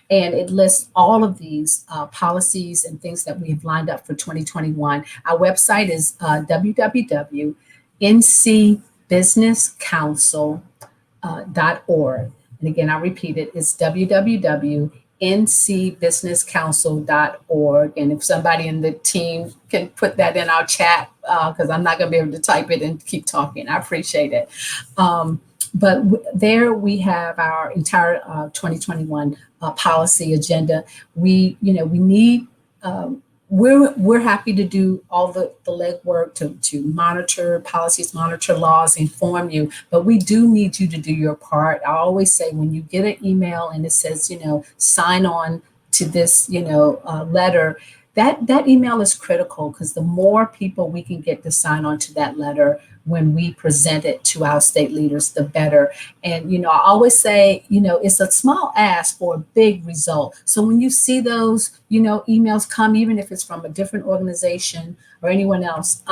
And it lists all of these policies and things that we have lined up for 2021. Our website is www.ncbusinesscouncil.org. And again, I'll repeat it, it's www.ncbusinesscouncil.org. And if somebody in the team can put that in our chat, because I'm not going to be able to type it and keep talking, I appreciate it. But there we have our entire 2021 policy agenda. We need, we're happy to do all the legwork to monitor policies, monitor laws, inform you, but we do need you to do your part. I always say, when you get an email and it says, sign on to this, letter, that email is critical, because the more people we can get to sign on to that letter when we present it to our state leaders, the better. And, I always say, it's a small ask for a big result. So when you see those, emails come, even if it's from a different organization or anyone else,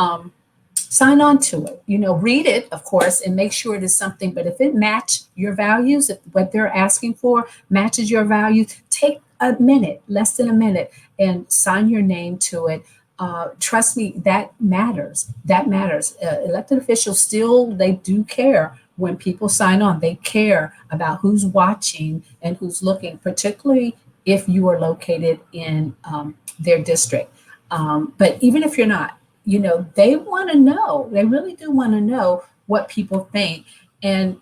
sign on to it, read it, of course, and make sure it is something. But if it matches your values, if what they're asking for matches your values, take a minute, less than a minute, and sign your name to it. Trust me, that matters. That matters. Elected officials they do care when people sign on. They care about who's watching and who's looking, particularly if you are located in their district. But even if you're not, they want to know. They really do want to know what people think. And,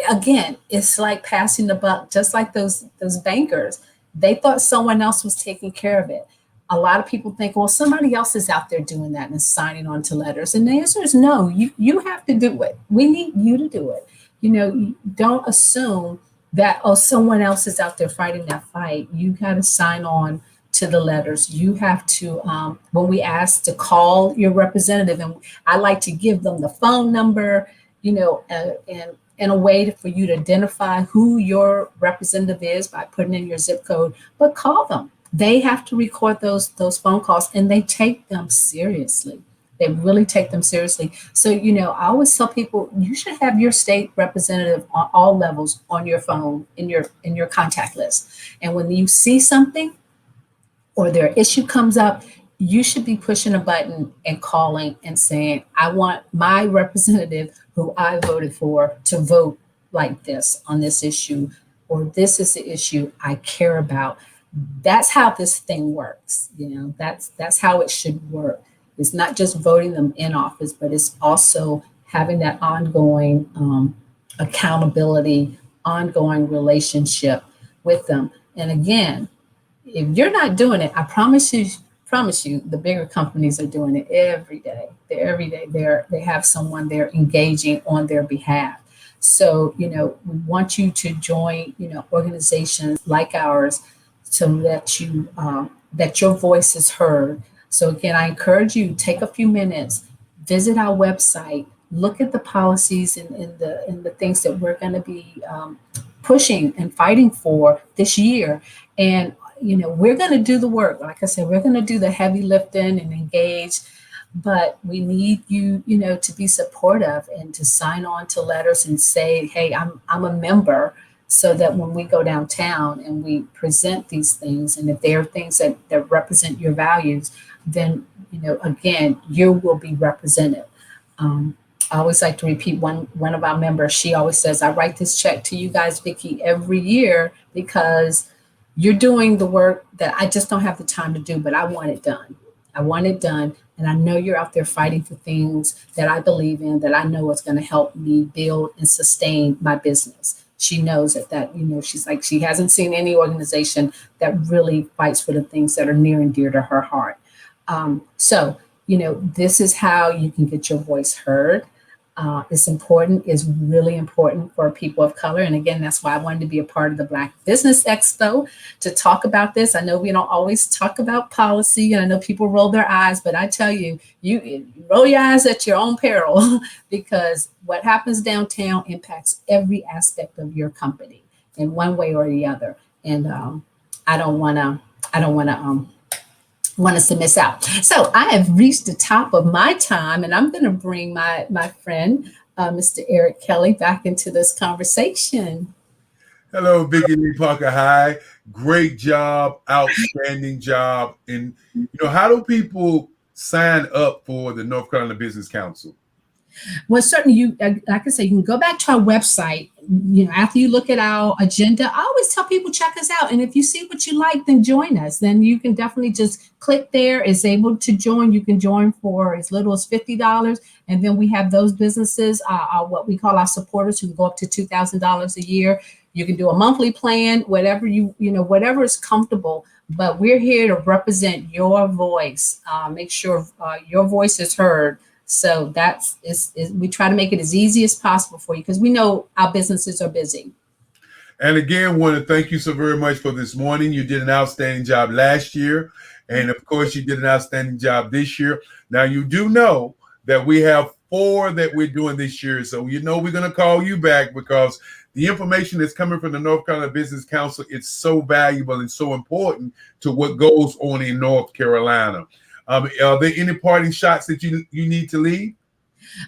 again, it's like passing the buck, just like those bankers. They thought someone else was taking care of it. A lot of people think, well, somebody else is out there doing that and signing on to letters. And the answer is no, you have to do it. We need you to do it. Don't assume that, someone else is out there fighting that fight. You got to sign on to the letters. You have to, when we ask to call your representative, and I like to give them the phone number, and in a way for you to identify who your representative is by putting in your zip code, but call them. They have to record those phone calls, and they take them seriously. They really take them seriously. So, I always tell people, you should have your state representative on all levels on your phone, in your contact list. And when you see something or their issue comes up, you should be pushing a button and calling and saying, I want my representative who I voted for to vote like this on this issue, or this is the issue I care about. That's how this thing works. That's how it should work. It's not just voting them in office, but it's also having that ongoing accountability, ongoing relationship with them. And again, if you're not doing it, I promise you, the bigger companies are doing it every day. Every day they have someone they're engaging on their behalf. So, we want you to join, organizations like ours so that your voice is heard. So again, I encourage you, take a few minutes, visit our website, look at the policies and the things that we're going to be pushing and fighting for this year. And we're going to do the work. Like I said, we're going to do the heavy lifting and engage, but we need you, to be supportive and to sign on to letters and say, hey, I'm a member, so that when we go downtown and we present these things, and if there are things that represent your values, then, again, you will be represented. I always like to repeat one of our members. She always says, I write this check to you guys, Vicki, every year because you're doing the work that I just don't have the time to do, but I want it done. I want it done. And I know you're out there fighting for things that I believe in, that I know is going to help me build and sustain my business. She knows that, she's like, she hasn't seen any organization that really fights for the things that are near and dear to her heart. So, this is how you can get your voice heard. It's really important for people of color. And again, that's why I wanted to be a part of the Black Business Expo to talk about this. I know we don't always talk about policy, and I know people roll their eyes, but I tell you, you roll your eyes at your own peril because what happens downtown impacts every aspect of your company in one way or the other. And I don't want us to miss out. So I have reached the top of my time, and I'm going to bring my friend, Mr. Eric Kelly, back into this conversation. Hello, Vicki Lee Parker. Hi. Great job. Outstanding job. And, how do people sign up for the North Carolina Business Council? Well, certainly like I said, you can go back to our website. After you look at our agenda, I always tell people, check us out. And if you see what you like, then join us. Then you can definitely just click there. It's able to join. You can join for as little as $50. And then we have those businesses, what we call our supporters, who can go up to $2,000 a year. You can do a monthly plan, whatever whatever is comfortable. But we're here to represent your voice. Make sure your voice is heard. So we try to make it as easy as possible for you because we know our businesses are busy. And again, want to thank you so very much for this morning. You did an outstanding job last year. And of course, you did an outstanding job this year. Now, you do know that we have 4 that we're doing this year. So, we're going to call you back because the information that's coming from the North Carolina Business Council, it's so valuable and so important to what goes on in North Carolina. Are there any parting shots that you need to leave?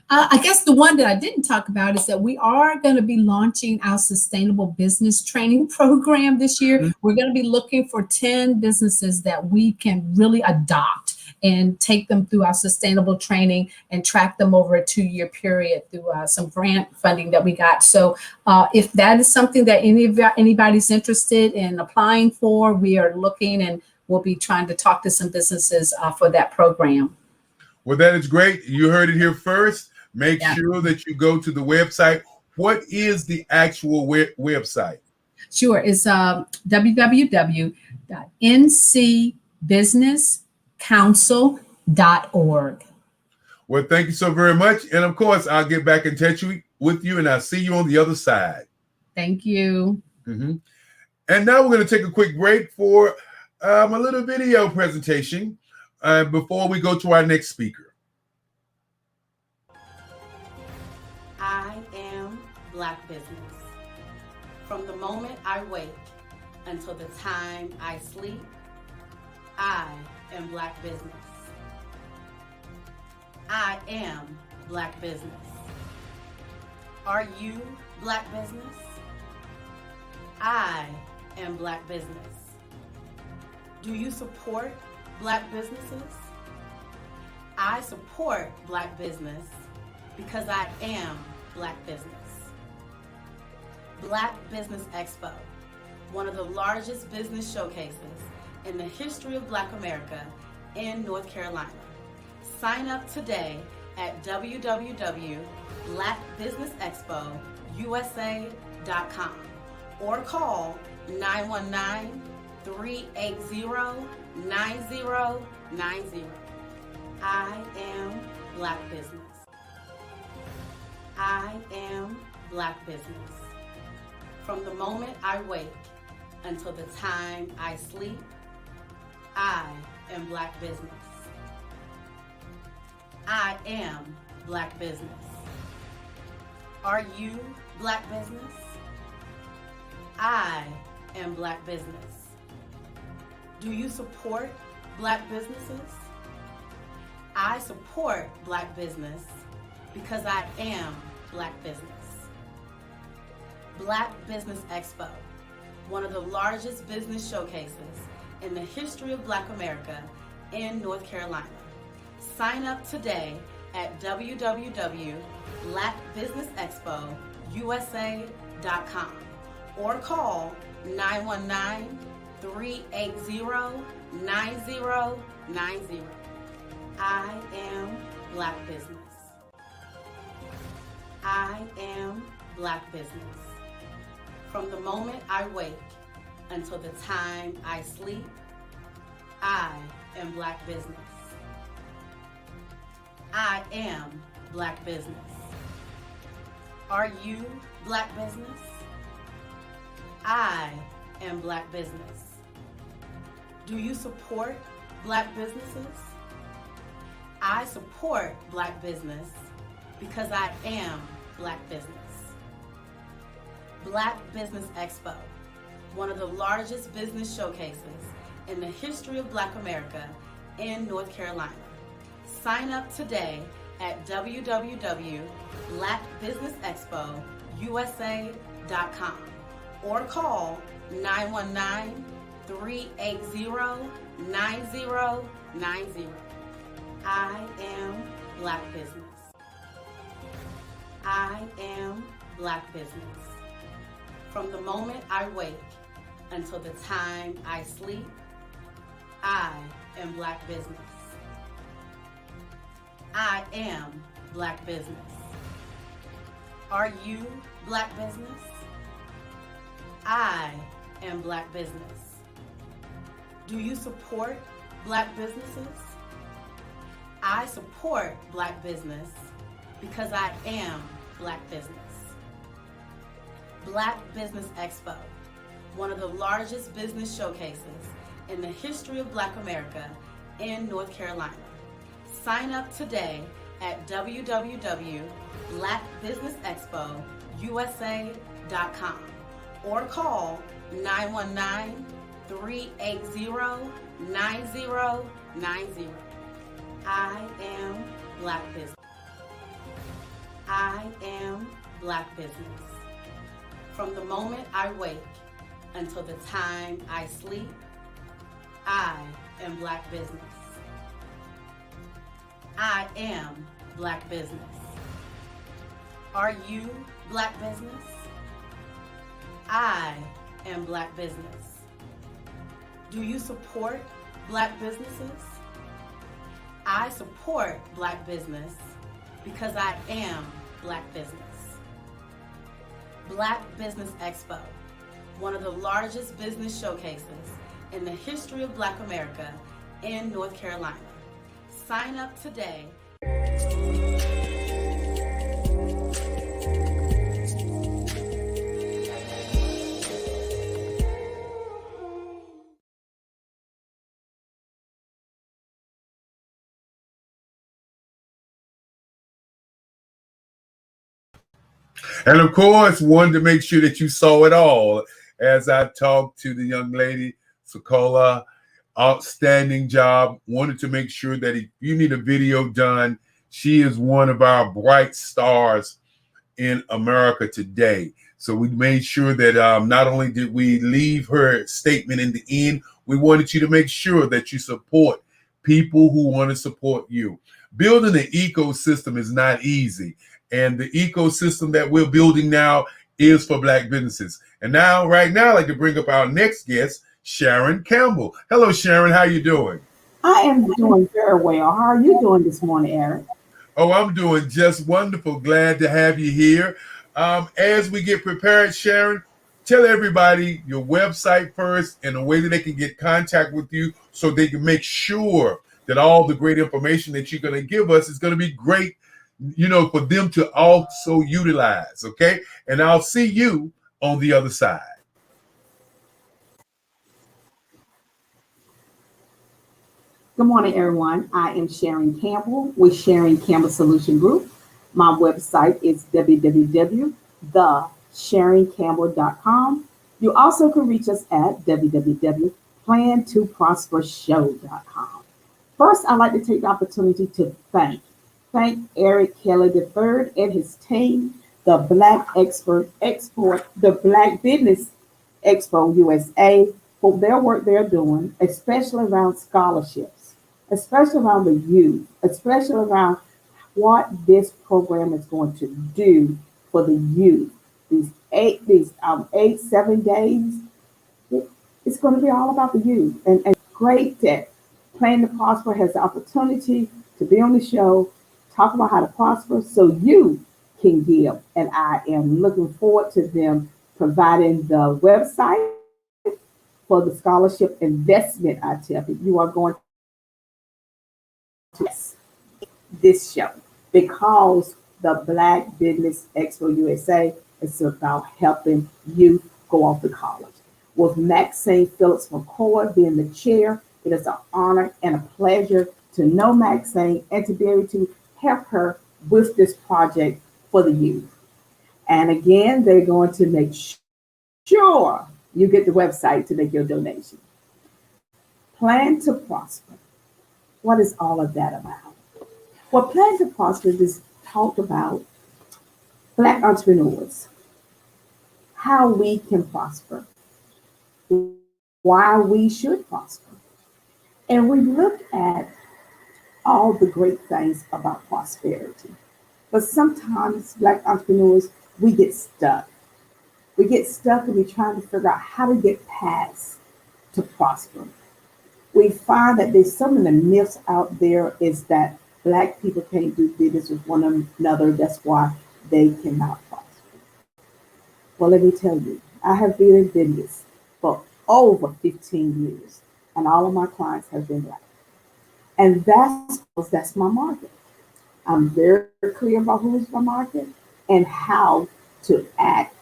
I guess the one that I didn't talk about is that we are going to be launching our sustainable business training program this year. Mm-hmm. We're going to be looking for 10 businesses that we can really adopt and take them through our sustainable training and track them over a 2-year period through some grant funding that we got. So if that is something that anybody's interested in applying for, we are looking, and we'll be trying to talk to some businesses for that program. Well, that is great. You heard it here first. Make sure that you go to the website. What is the actual website? Sure. It's www.ncbusinesscouncil.org. Well, thank you so very much. And of course, I'll get back in touch with you, and I'll see you on the other side. Thank you. Mm-hmm. And now we're going to take a quick break for a little video presentation before we go to our next speaker. I am Black business. From the moment I wake until the time I sleep, I am Black business. I am Black business. Are you Black business? I am Black business. Do you support Black businesses? I support Black business because I am Black business. Black Business Expo, one of the largest business showcases in the history of Black America in North Carolina. Sign up today at www.blackbusinessexpousa.com or call 919-380-9090. I am Black Business. I am Black Business. From the moment I wake until the time I sleep, I am Black Business. I am Black Business. Are you Black Business? I am Black Business. Do you support Black businesses? I support Black business because I am Black Business. Black Business Expo, one of the largest business showcases in the history of Black America in North Carolina. Sign up today at www.blackbusinessexpousa.com or call 919-380-9090. I am Black Business. I am Black Business. From the moment I wake until the time I sleep, I am Black Business. I am Black Business. Are you Black Business? I am Black Business. Do you support Black businesses? I support Black business because I am Black Business. Black Business Expo, one of the largest business showcases in the history of Black America in North Carolina. Sign up today at www.blackbusinessexpousa.com or call 919-380-9090. I am Black Business. I am Black Business. From the moment I wake until the time I sleep, I am Black Business. I am Black Business. Are you Black Business? I am Black Business. Do you support Black businesses? I support Black business because I am Black Business. Black Business Expo, one of the largest business showcases in the history of Black America in North Carolina. Sign up today at www.blackbusinessexpousa.com or call 919-380-9090. I am Black Business. I am Black Business. From the moment I wake until the time I sleep, I am Black Business. I am Black Business. Are you Black Business? I am Black Business. Do you support Black businesses? I support Black business because I am Black Business. Black Business Expo, one of the largest business showcases in the history of Black America in North Carolina. Sign up today. And of course, wanted to make sure that you saw it all as I talked to the young lady, Sokola. Outstanding job. Wanted to make sure that if you need a video done, she is one of our bright stars in America today. So we made sure that not only did we leave her statement in the end, we wanted you to make sure that you support people who want to support you. Building an ecosystem is not easy. And the ecosystem that we're building now is for Black businesses. And now, right now, I'd like to bring up our next guest, Sharon Campbell. Hello, Sharon. How you doing? I am doing very well. How are you doing this morning, Eric? Oh, I'm doing just wonderful. Glad to have you here. As we get prepared, Sharon, tell everybody your website first and a way that they can get contact with you so they can make sure that all the great information that you're going to give us is going to be great, for them to also utilize. Okay. And I'll see you on the other side. Good morning, everyone. I am Sharon Campbell with Sharon Campbell Solution Group. My website is www.thesharoncampbell.com. You also can reach us at www.plantoprospershow.com. First, I'd like to take the opportunity to thank Eric Kelly III and his team, the Black Business Expo USA, for their work they're doing, especially around scholarships, especially around the youth, especially around what this program is going to do for the youth. These 7 days, it's going to be all about the youth. And great that Plan to Prosper has the opportunity to be on the show, talk about how to prosper so you can give. And I am looking forward to them providing the website for the scholarship investment. I tell you, you are going to this show because the Black Business Expo USA is about helping you go off to college. With Maxine Phillips McCoy being the chair, it is an honor and a pleasure to know Maxine and to be able to help her with this project for the youth. And again, they're going to make sure you get the website to make your donation. Plan to Prosper. What is all of that about? Well, Plan to Prosper just talked about Black entrepreneurs, how we can prosper, why we should prosper. And we looked at all the great things about prosperity. But sometimes Black entrepreneurs, we get stuck. We get stuck and we're trying to figure out how to get past to prosper. We find that there's some of the myths out there is that Black people can't do business with one another. That's why they cannot prosper. Well, let me tell you, I have been in business for over 15 years, and all of my clients have been Black. And that's my market. I'm very clear about who is my market and how to act,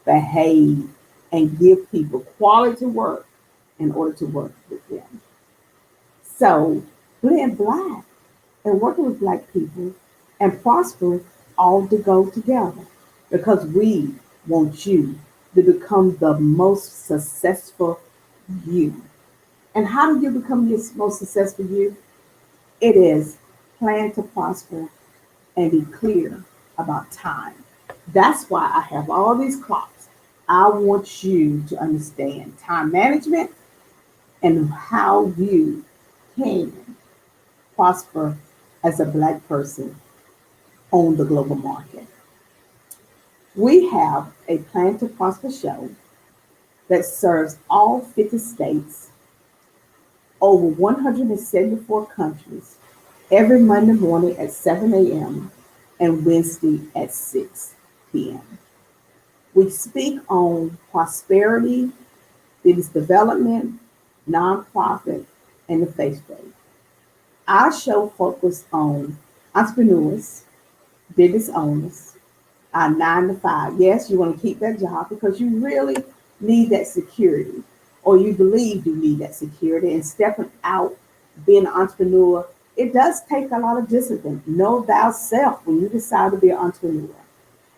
behave, and give people quality work in order to work with them. So being Black and working with Black people and prosper all to go together because we want you to become the most successful you. And how do you become your most successful you? It is plan to prosper and be clear about time. That's why I have all these clocks. I want you to understand time management and how you can prosper as a Black person on the global market. We have a Plan to Prosper show that serves all 50 states, over 174 countries, every Monday morning at 7 a.m. and Wednesday at 6 p.m. We speak on prosperity, business development, nonprofit, and the faith base. Our show focuses on entrepreneurs, business owners, our 9 to 5. Yes, you want to keep that job because you really need that security, or you believe you need that security, and stepping out, being an entrepreneur, it does take a lot of discipline. Know thyself when you decide to be an entrepreneur.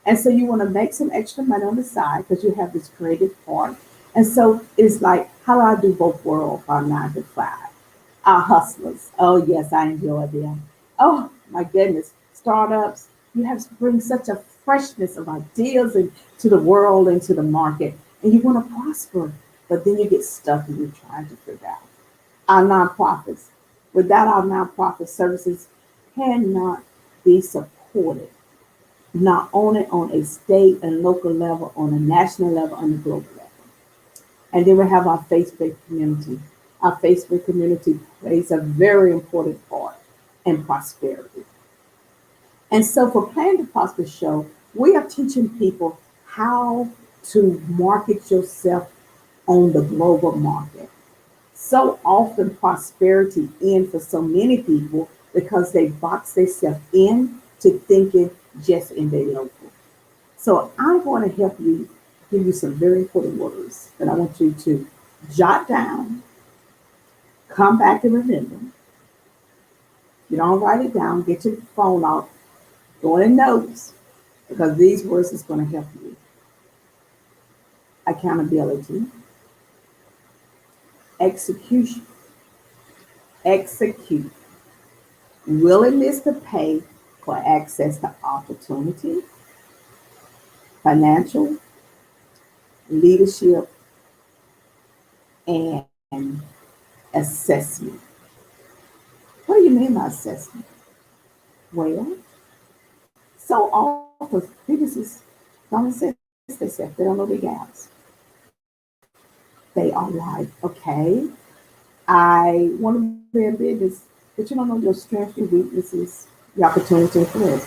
And so you want to make some extra money on the side because you have this creative part. And so it's like, how do I do both worlds by 9 to 5? Our hustlers. Oh, yes, I enjoy them. Oh, my goodness. Startups, you have to bring such a freshness of ideas into the world, into the market, and you want to prosper, but then you get stuck and you're trying to figure out. Our nonprofits. Without our nonprofit services cannot be supported, not only on a state and local level, on a national level, on a global level. And then we have our faith-based community. Our faith-based community plays a very important part in prosperity. And so for Plan to Prosper Show, we are teaching people how to market yourself on the global market. So often prosperity ends for so many people because they box themselves in to thinking just in their local. So I'm going to help you, give you some very important words that I want you to jot down, come back and remember. You don't write it down, get your phone out, go in notes, because these words is going to help you. Accountability, execution, execute, willingness to pay for access to opportunity, financial, leadership, and assessment. What do you mean by assessment? Well, so often businesses don't assess themselves. They don't know their gaps. They are like, okay, I want to be in business, but you don't know your strengths, your weaknesses, your opportunities, and threats.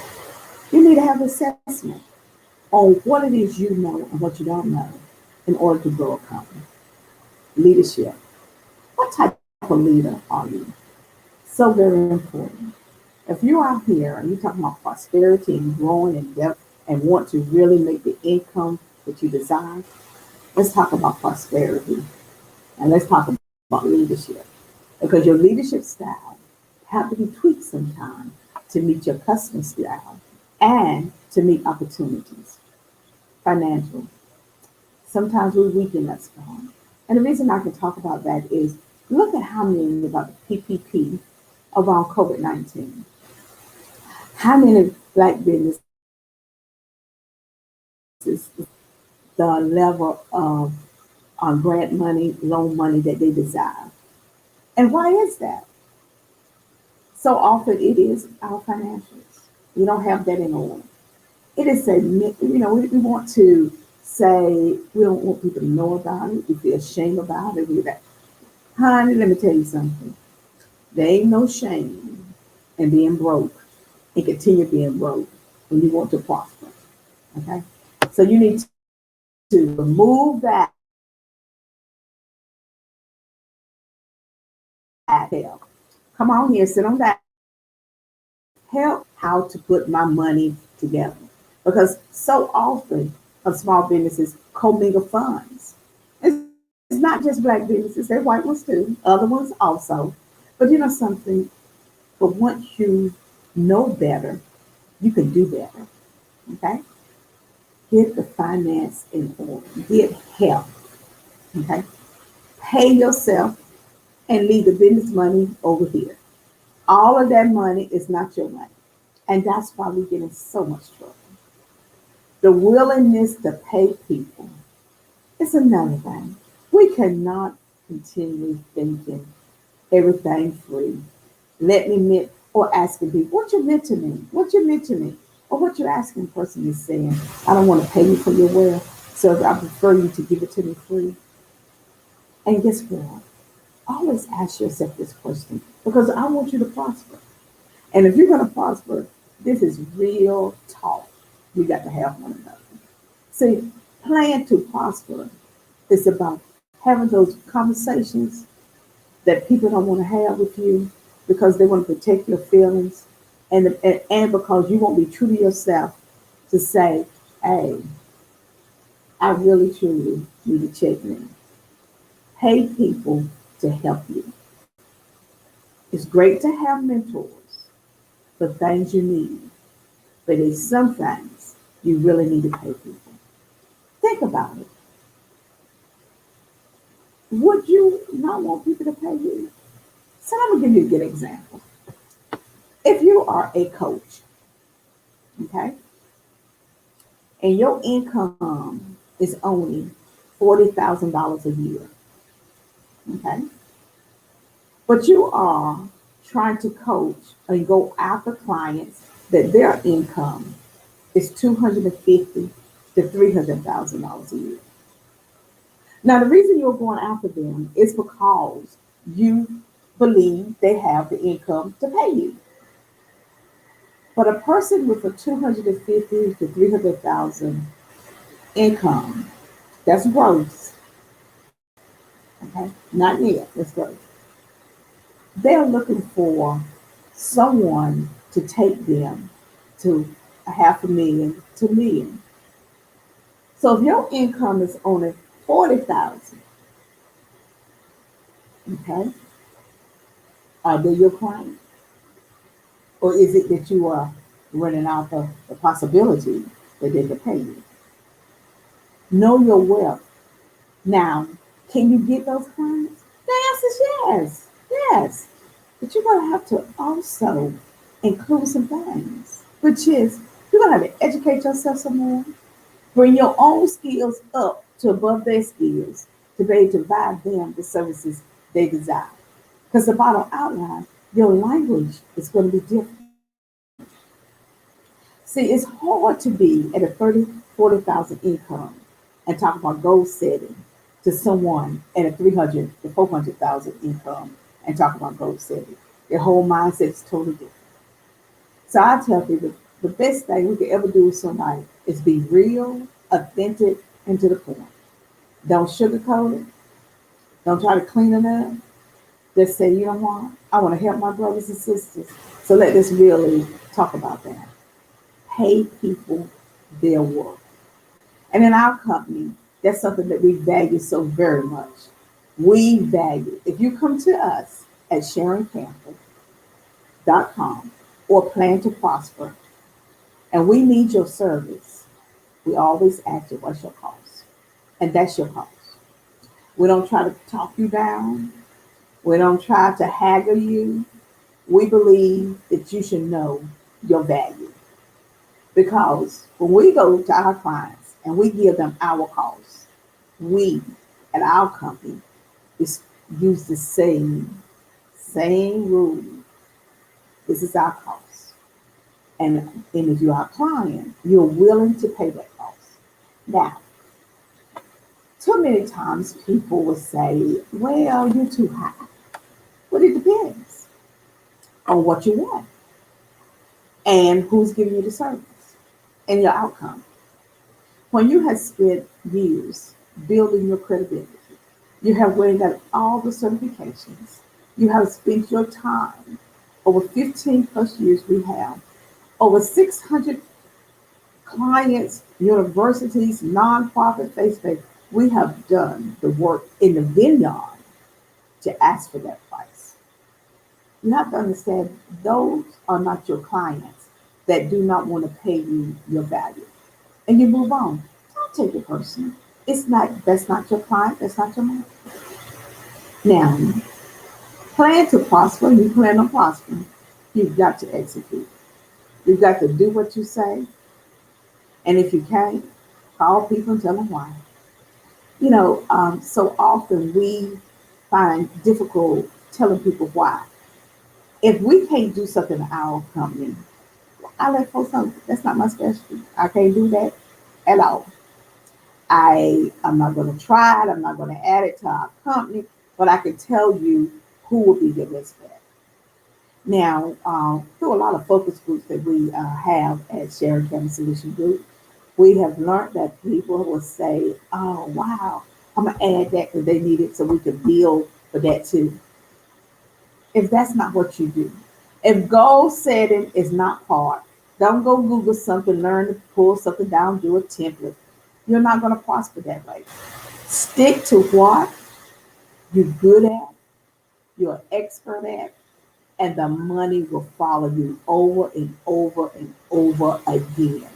You need to have assessment on what it is you know and what you don't know in order to grow a company. Leadership. What type of leader are you? So very important. If you're out here and you're talking about prosperity and growing and depth and want to really make the income that you desire, let's talk about prosperity and let's talk about leadership. Because your leadership style have to be tweaked sometimes to meet your customer style and to meet opportunities. Financial. Sometimes we weaken that strong. And the reason I can talk about that is look at how many about the PPP around COVID-19. How many black businesses, the level of grant money, loan money that they desire. And why is that? So often it is our financials. We don't have that in order. It is a, we want to say, we don't want people to know about it. We feel ashamed about it. We're that. Honey, let me tell you something. There ain't no shame in being broke and continue being broke when you want to prosper. Okay? So you need to remove that help. Come on here, sit on that. Help how to put my money together. Because so often of small businesses commingle funds. It's not just black businesses, they're white ones too, other ones also. But you know something? But once you know better, you can do better. Okay? Get the finance in order. Get help. Okay? Pay yourself and leave the business money over here. All of that money is not your money. And that's why we get in so much trouble. The willingness to pay people is another thing. We cannot continue thinking everything free. Let me meet or asking people, what you meant to me? What you meant to me? Or what you're asking the person is saying, I don't want to pay you for your wealth, so I prefer you to give it to me free. And guess what? Always ask yourself this question because I want you to prosper. And if you're going to prosper, this is real talk. We got to have one another. See, plan to prosper is about having those conversations that people don't want to have with you because they want to protect your feelings and because you won't be true to yourself to say, hey, I really truly need to check in. Pay people to help you. It's great to have mentors for things you need, but in some things you really need to pay people. Think about it. Would you not want people to pay you? So let me give you a good example. If you are a coach, okay, and your income is only $40,000 a year, okay, but you are trying to coach and go after clients that their income is $250,000 to $300,000 a year. Now, the reason you're going after them is because you believe they have the income to pay you. But a person with a 250 to 300,000 income, that's gross, okay? Not yet, that's gross. They're looking for someone to take them to a half a million to million. So if your income is only 40,000, okay, are they your client? Or is it that you are running out of the possibility that they could pay you? Know your wealth. Now, can you get those clients? The answer is yes, yes. But you're gonna have to also include some things, which is you're gonna have to educate yourself some more, bring your own skills up to above their skills to be able to provide them the services they desire. Because the bottom outline, your language is going to be different. See, it's hard to be at a 30, 40,000 income and talk about goal setting to someone at a 300 to 400,000 income and talk about goal setting. Their whole mindset is totally different. So I tell people the best thing we could ever do with somebody is be real, authentic, and to the point. Don't sugarcoat it. Don't try to clean it up. Just say, you know what? I want to help my brothers and sisters. So let us really talk about that. Pay people their worth. And in our company, that's something that we value so very much. We value, if you come to us at SharonCampbell.com or Plan to Prosper, and we need your service, we always ask you, what's your cost? And that's your cost. We don't try to talk you down. We don't try to haggle you. We believe that you should know your value. Because when we go to our clients and we give them our costs, we at our company use the same rule. This is our cost. And if you're our client, you're willing to pay that cost. Now, too many times people will say, well, you're too high. But it depends on what you want and who's giving you the service and your outcome. When you have spent years building your credibility, you have went out all the certifications, you have spent your time, over 15 plus years we have, over 600 clients, universities, nonprofit, faith-based, we have done the work in the vineyard to ask for that price. You have to understand those are not your clients that do not want to pay you your value. And you move on. Don't take it personal. That's not your client, that's not your market. Now, plan to prosper, you plan on prospering. You've got to execute. You've got to do what you say. And if you can't, call people and tell them why. So often we find difficult telling people why. If we can't do something in our company, I let folks know that's not my specialty. I can't do that at all. I'm not going to try it. I'm not going to add it to our company, but I can tell you who will be your best bet. Now, through a lot of focus groups that we have at Sharon Campbell Solution Group, we have learned that people will say, oh, wow, I'm going to add that because they need it so we can build for that too. If that's not what you do, if goal setting is not part, don't go Google something, learn to pull something down, do a template. You're not going to prosper that way. Stick to what you're good at, you're an expert at, and the money will follow you over and over and over again.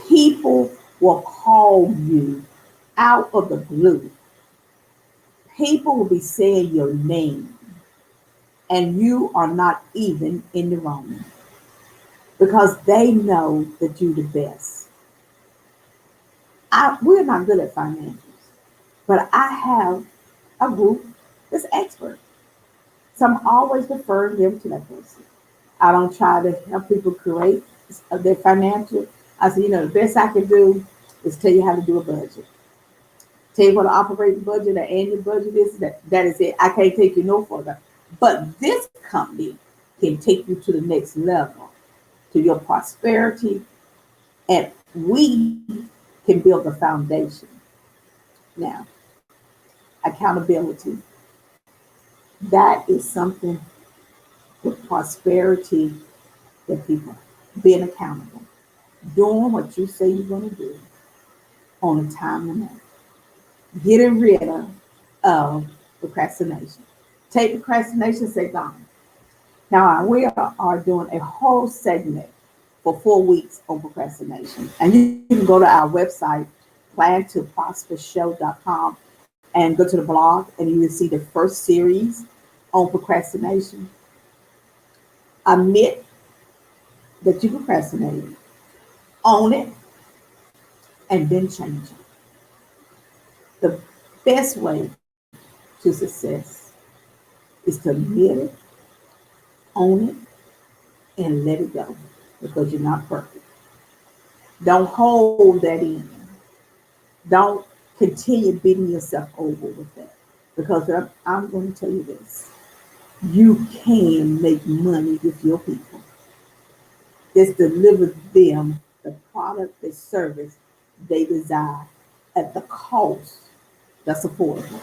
People will call you out of the blue. People will be saying your name, and you are not even in the wrong because they know that you're the best. We're not good at financials, but I have a group that's expert. So I'm always referring them to that person. I don't try to help people create their financial. I say, the best I can do is tell you how to do a budget. Tell you what an operating budget, an annual budget is. That is it. I can't take you no further. But this company can take you to the next level. to your prosperity, and we can build a foundation. Now, accountability, that is something with prosperity that people being accountable, doing what you say you're going to do on a timely manner, getting rid of procrastination. Take procrastination, say gone. Now, we are doing a whole segment for 4 weeks on procrastination. And you can go to our website, plantoprospershow.com, and go to the blog, and you will see the first series on procrastination. Admit that you procrastinated, own it, and then change it. The best way to success is to admit it, own it, and let it go, because you're not perfect. Don't hold that in. Don't continue beating yourself over with that, because I'm going to tell you this. You can make money with your people. Just deliver them the product, the service they desire at the cost that's affordable.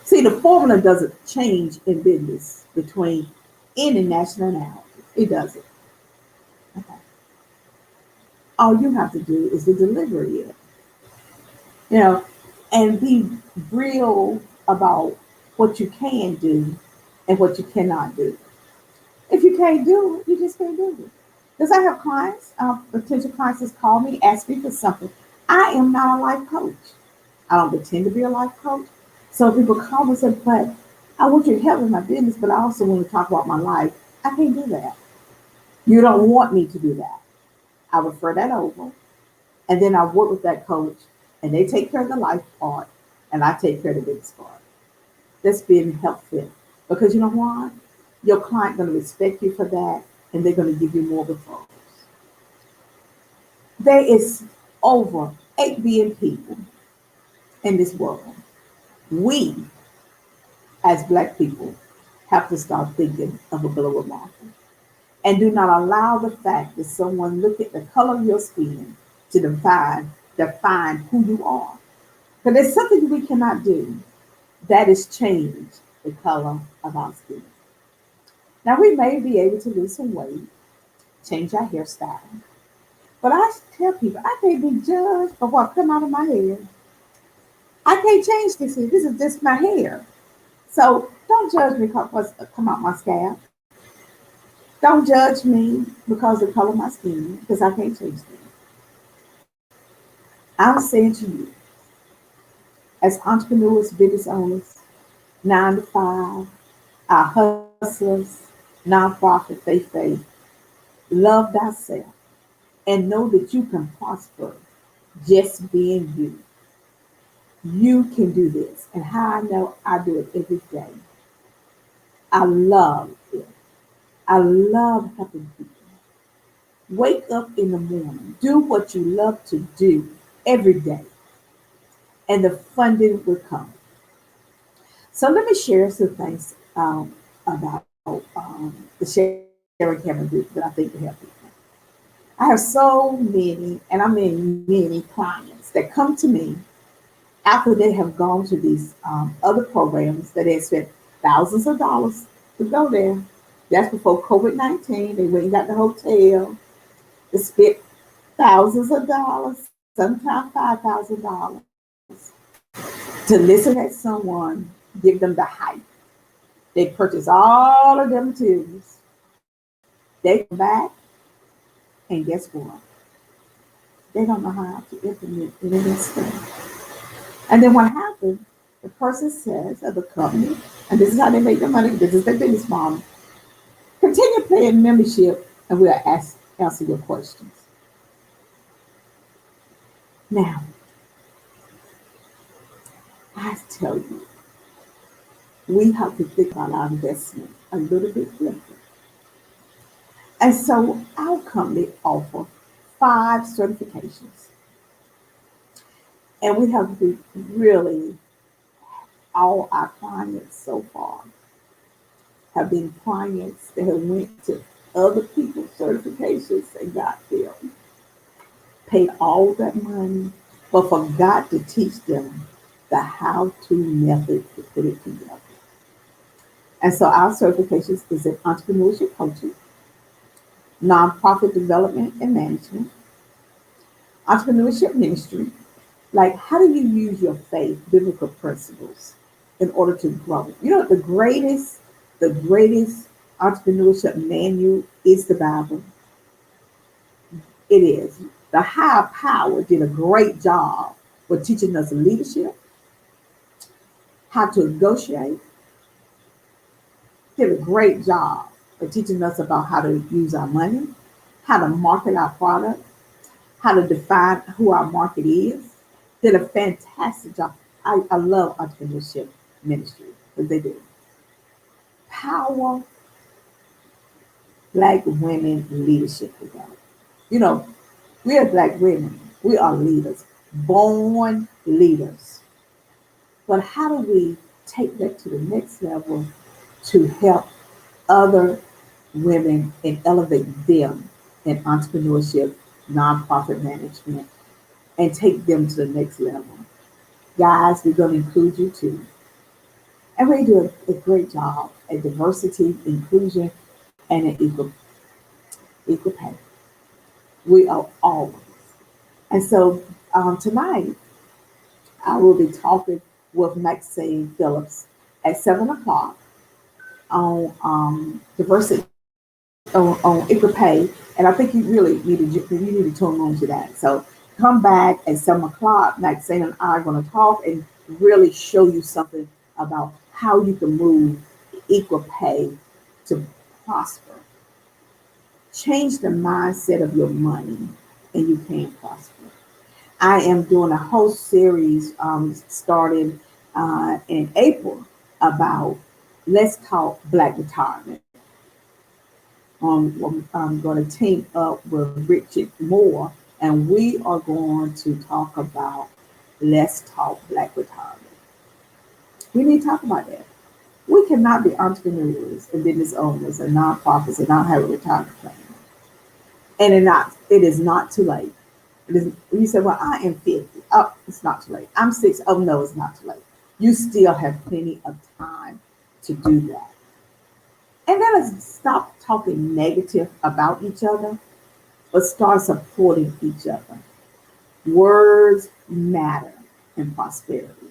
See, the formula doesn't change in business between any nationality. It doesn't. Okay. All you have to do is to deliver it. You know, and be real about what you can do and what you cannot do. If you can't do it, you just can't do it. Because I have clients, potential clients that call me, ask me for something. I am not a life coach. I don't pretend to be a life coach. So people call me and say, but I want you to help with my business, but I also want to talk about my life. I can't do that. You don't want me to do that. I refer that over. And then I work with that coach, and they take care of the life part, and I take care of the business part. That's being helpful. Because you know what? Your client going to respect you for that, and they're going to give you more referrals. There is over 8 billion people in this world. We, as Black people, have to start thinking of a global market. And do not allow the fact that someone look at the color of your skin to define who you are. Because there's something we cannot do. That is change the color of our skin. Now, we may be able to lose some weight, change our hairstyle. But I tell people, I can't be judged by what come out of my hair. I can't change this here. This is just my hair. So don't judge me because what's come out my scalp. Don't judge me because of the color of my skin, because I can't change that. I'm saying to you, as entrepreneurs, business owners, 9 to 5, our hustlers, nonprofit, faith, love thyself, and know that you can prosper just being you. You can do this. And how I know, I do it every day. I love it. I love helping people. Wake up in the morning. Do what you love to do every day. And the funding will come. So let me share some things about the Sharon Cameron group that I think will help people. I have so many, and I mean many clients that come to me after they have gone to these other programs that they spent thousands of dollars to go there. That's before COVID-19. They went and got the hotel. They spent thousands of dollars, sometimes $5,000, to listen at someone give them the hype. They purchase all of them materials. They come back, and guess what? They don't know how to implement any of this stuff. And then what happens? The person says of the company, and this is how they make their money, this is their business model. Continue paying membership, and we'll answer your questions. Now, I tell you, we have to think about our investment a little bit different. And so our company offers 5 certifications. And we have been really, all our clients so far have been clients that have went to other people's certifications and got them, paid all that money, but forgot to teach them the how-to method to put it together. And so our certifications is in entrepreneurship coaching, nonprofit development and management, entrepreneurship ministry. Like, how do you use your faith, biblical principles, in order to grow? You know, the greatest entrepreneurship manual is the Bible. It is. The higher power did a great job with teaching us leadership, how to negotiate, did a great job of teaching us about how to use our money, how to market our product, how to define who our market is. Did a fantastic job. I love entrepreneurship ministry because they do. Power Black women leadership together. You know, we are Black women. We are leaders, born leaders. But how do we take that to the next level to help other women and elevate them in entrepreneurship, nonprofit management, and take them to the next level? Guys, we're going to include you too. And we do a great job at diversity, inclusion, and an equal pay. We are always. And so tonight, I will be talking with Maxine Phillips at 7 o'clock on diversity, on equal pay. And I think you really need to tune on to that. So come back at 7 o'clock. Maxine and I are going to talk and really show you something about how you can move equal pay to prosper. Change the mindset of your money and you can prosper. I am doing a whole series starting in April about let's talk Black retirement. I'm going to team up with Richard Moore and we are going to talk about let's talk Black retirement. We need to talk about that. We cannot be entrepreneurs and business owners and nonprofits and not have a retirement plan. And it is not too late. You say, well, I am 50. Oh, it's not too late. I'm 6. Oh, no, it's not too late. You still have plenty of time to do that. And let us stop talking negative about each other, but start supporting each other. Words matter in prosperity.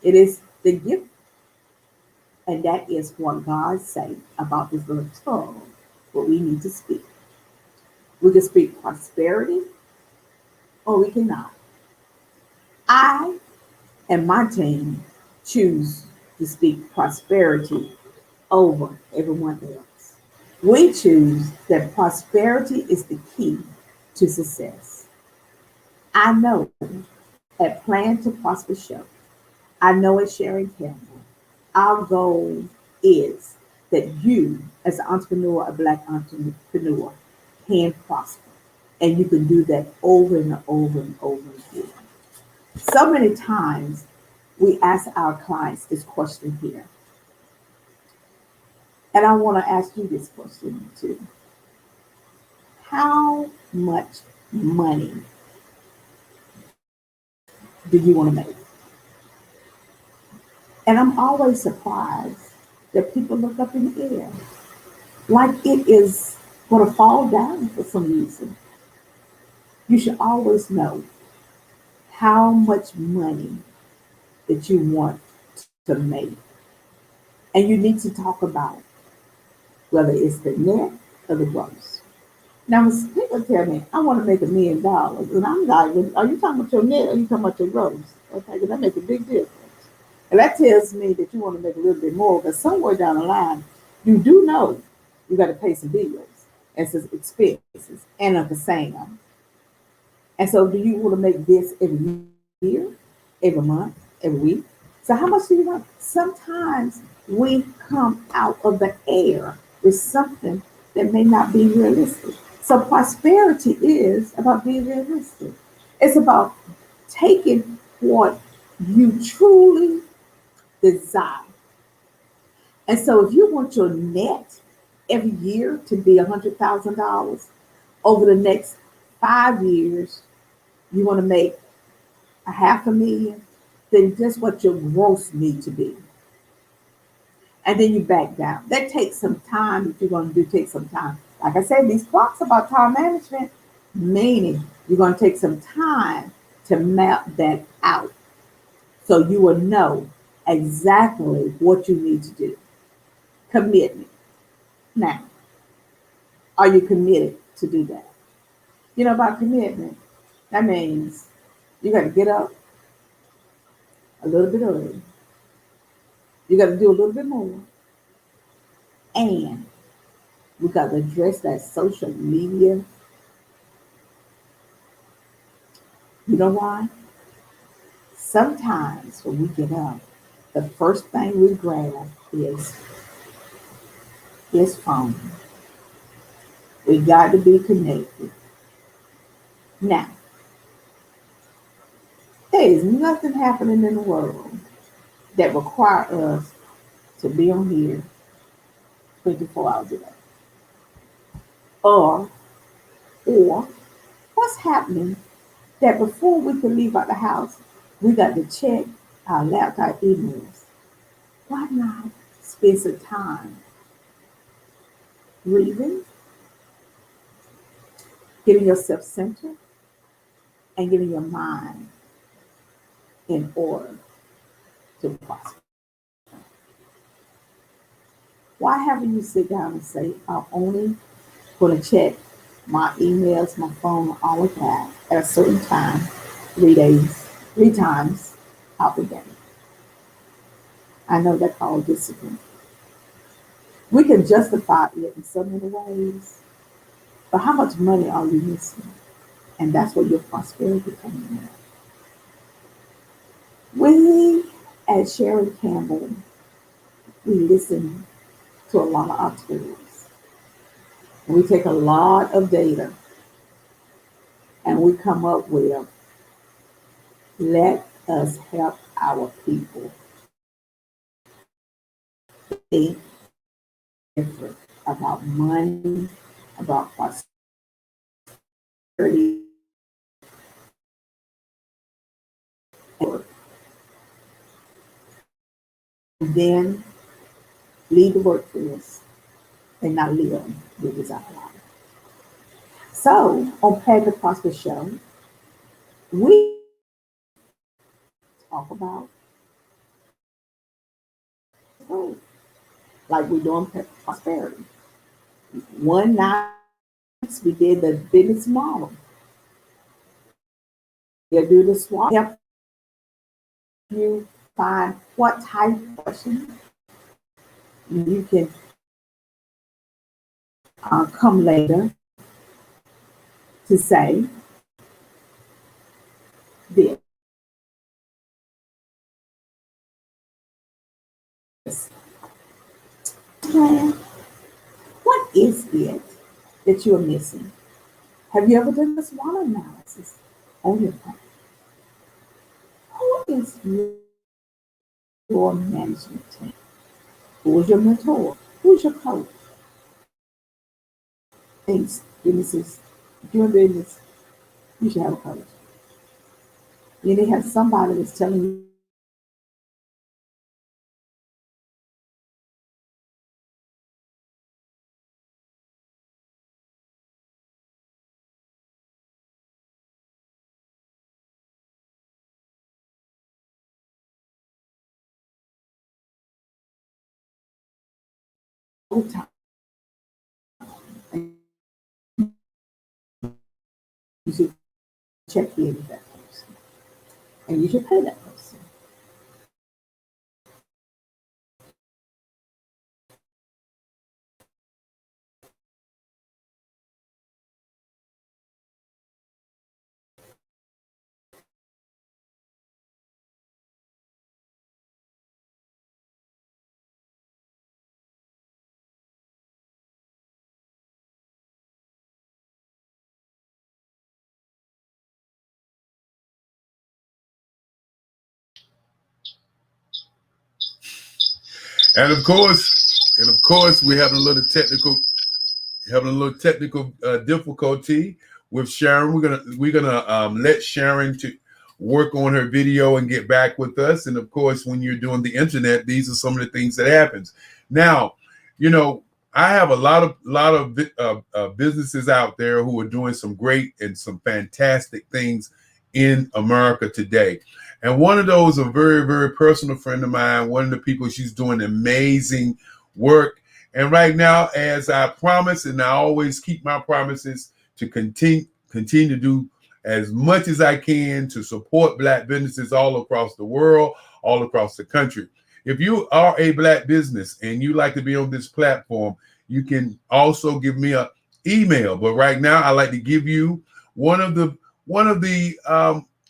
It is the gift. And that is what God said about this little tongue, what we need to speak. We can speak prosperity or we cannot. I and my team choose to speak prosperity over everyone else. We choose that prosperity is the key to success. I know at Plan to Prosper Show, I know at Sharon Campbell, our goal is that you, as an entrepreneur, a Black entrepreneur, can prosper. And you can do that over and over and over again. So many times we ask our clients this question here. And I want to ask you this question too. How much money do you want to make? And I'm always surprised that people look up in the air like it is going to fall down for some reason. You should always know how much money that you want to make. And you need to talk about whether it's the net or the gross. Now, when people tell me, I want to make $1 million, and I'm like, are you talking about your net or are you talking about your gross? Okay, because that makes a big difference. And that tells me that you want to make a little bit more, but somewhere down the line, you do know you got to pay some bills and some expenses and at the same time. And so do you want to make this every year, every month, every week? So how much do you want? Sometimes we come out of the air with something that may not be realistic. So prosperity is about being realistic. It's about taking what you truly desire. And so if you want your net every year to be $100,000. Over the next 5 years, you want to make a $500,000, then just what your gross need to be. And then you back down. That takes some time. If you're going to do, take some time. Like I said, these clocks about time management, meaning you're going to take some time to map that out so you will know exactly what you need to do. Commitment. Now, are you committed to do that? You know about commitment? That means you got to get up a little bit early. You got to do a little bit more. And we got to address that social media. You know why? Sometimes when we get up, the first thing we grab is his phone. We got to be connected. Now, there is nothing happening in the world that require us to be on here 24 hours a day. Or what's happening that before we can leave out the house, we got to check our laptop emails. Why not spend some time reading, getting yourself centered, and getting your mind in order to prosper? Why haven't you sit down and say, I'm only going to check my emails, my phone, all of that at a certain time, 3 times out the day? I know that's called discipline. We can justify it in so many ways, but how much money are you missing? And that's where your prosperity comes in. We at Sharon Campbell, we listen to a lot of entrepreneurs. We take a lot of data and we come up with, let us help our people think different about money, about prosperity, and then lead the workforce and not live the desired life. So on Pay to Prosper Show, we talk about growth, like we're doing prosperity. One night we did the business model. We'll do the swap, help you find what type of question you can come later to say this. Plan. What is it that you are missing? Have you ever done a SWOT analysis on your plan? Who is your management team? Who is your mentor? Who is your coach? Thanks, businesses. If you're in business, you should have a coach. You need to have somebody that's telling you all the time. And you should check in with that person. And you should pay that person. And of course, And of course, we're having a little technical difficulty with Sharon. We're gonna let Sharon to work on her video and get back with us. And of course, when you're doing the internet, these are some of the things that happens. Now, you know, I have a lot of businesses out there who are doing some great and some fantastic things in America today. And one of those, a very, very personal friend of mine, one of the people, she's doing amazing work. And right now, as I promise, and I always keep my promises, to continue to do as much as I can to support Black businesses all across the world, all across the country. If you are a Black business and you like to be on this platform, you can also give me an email. But right now, I like to give you one of the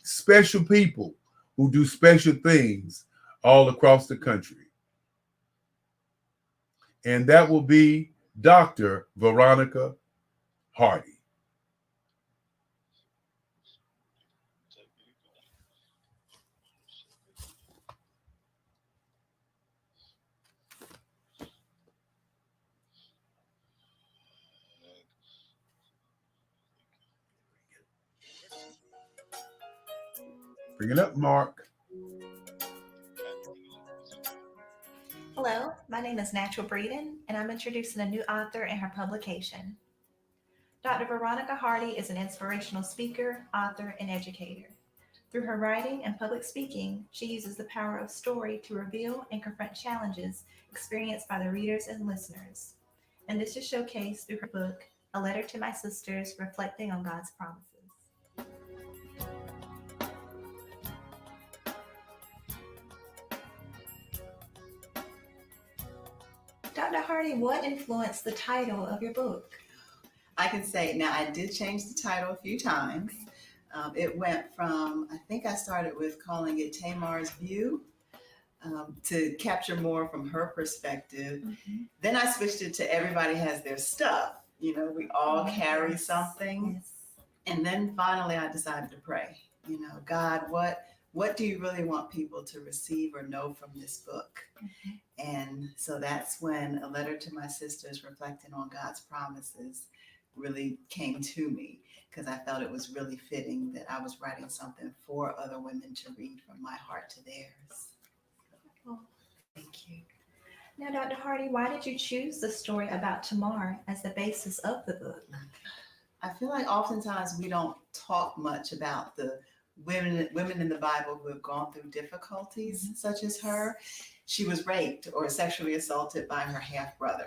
special people who do special things all across the country. And that will be Dr. Veronica Hardy. Bring it up, Mark. Hello, my name is Natural Breeden, and I'm introducing a new author and her publication. Dr. Veronica Hardy is an inspirational speaker, author, and educator. Through her writing and public speaking, she uses the power of story to reveal and confront challenges experienced by the readers and listeners. And this is showcased through her book, A Letter to My Sisters, Reflecting on God's Promises. Dr. Hardy, what influenced the title of your book? I can say, now I did change the title a few times. It went from, I think I started with calling it Tamar's View to capture more from her perspective. Mm-hmm. Then I switched it to Everybody Has Their Stuff. You know, we all carry something. Yes. And then finally I decided to pray. You know, God, what do you really want people to receive or know from this book? Mm-hmm. And so that's when A Letter to My Sisters, Reflecting on God's Promises, really came to me, because I felt it was really fitting that I was writing something for other women to read from my heart to theirs. Well, thank you. Now, Dr. Hardy, why did you choose the story about Tamar as the basis of the book? I feel like oftentimes we don't talk much about the women in the Bible who have gone through difficulties, mm-hmm. such as her. She was raped or sexually assaulted by her half-brother.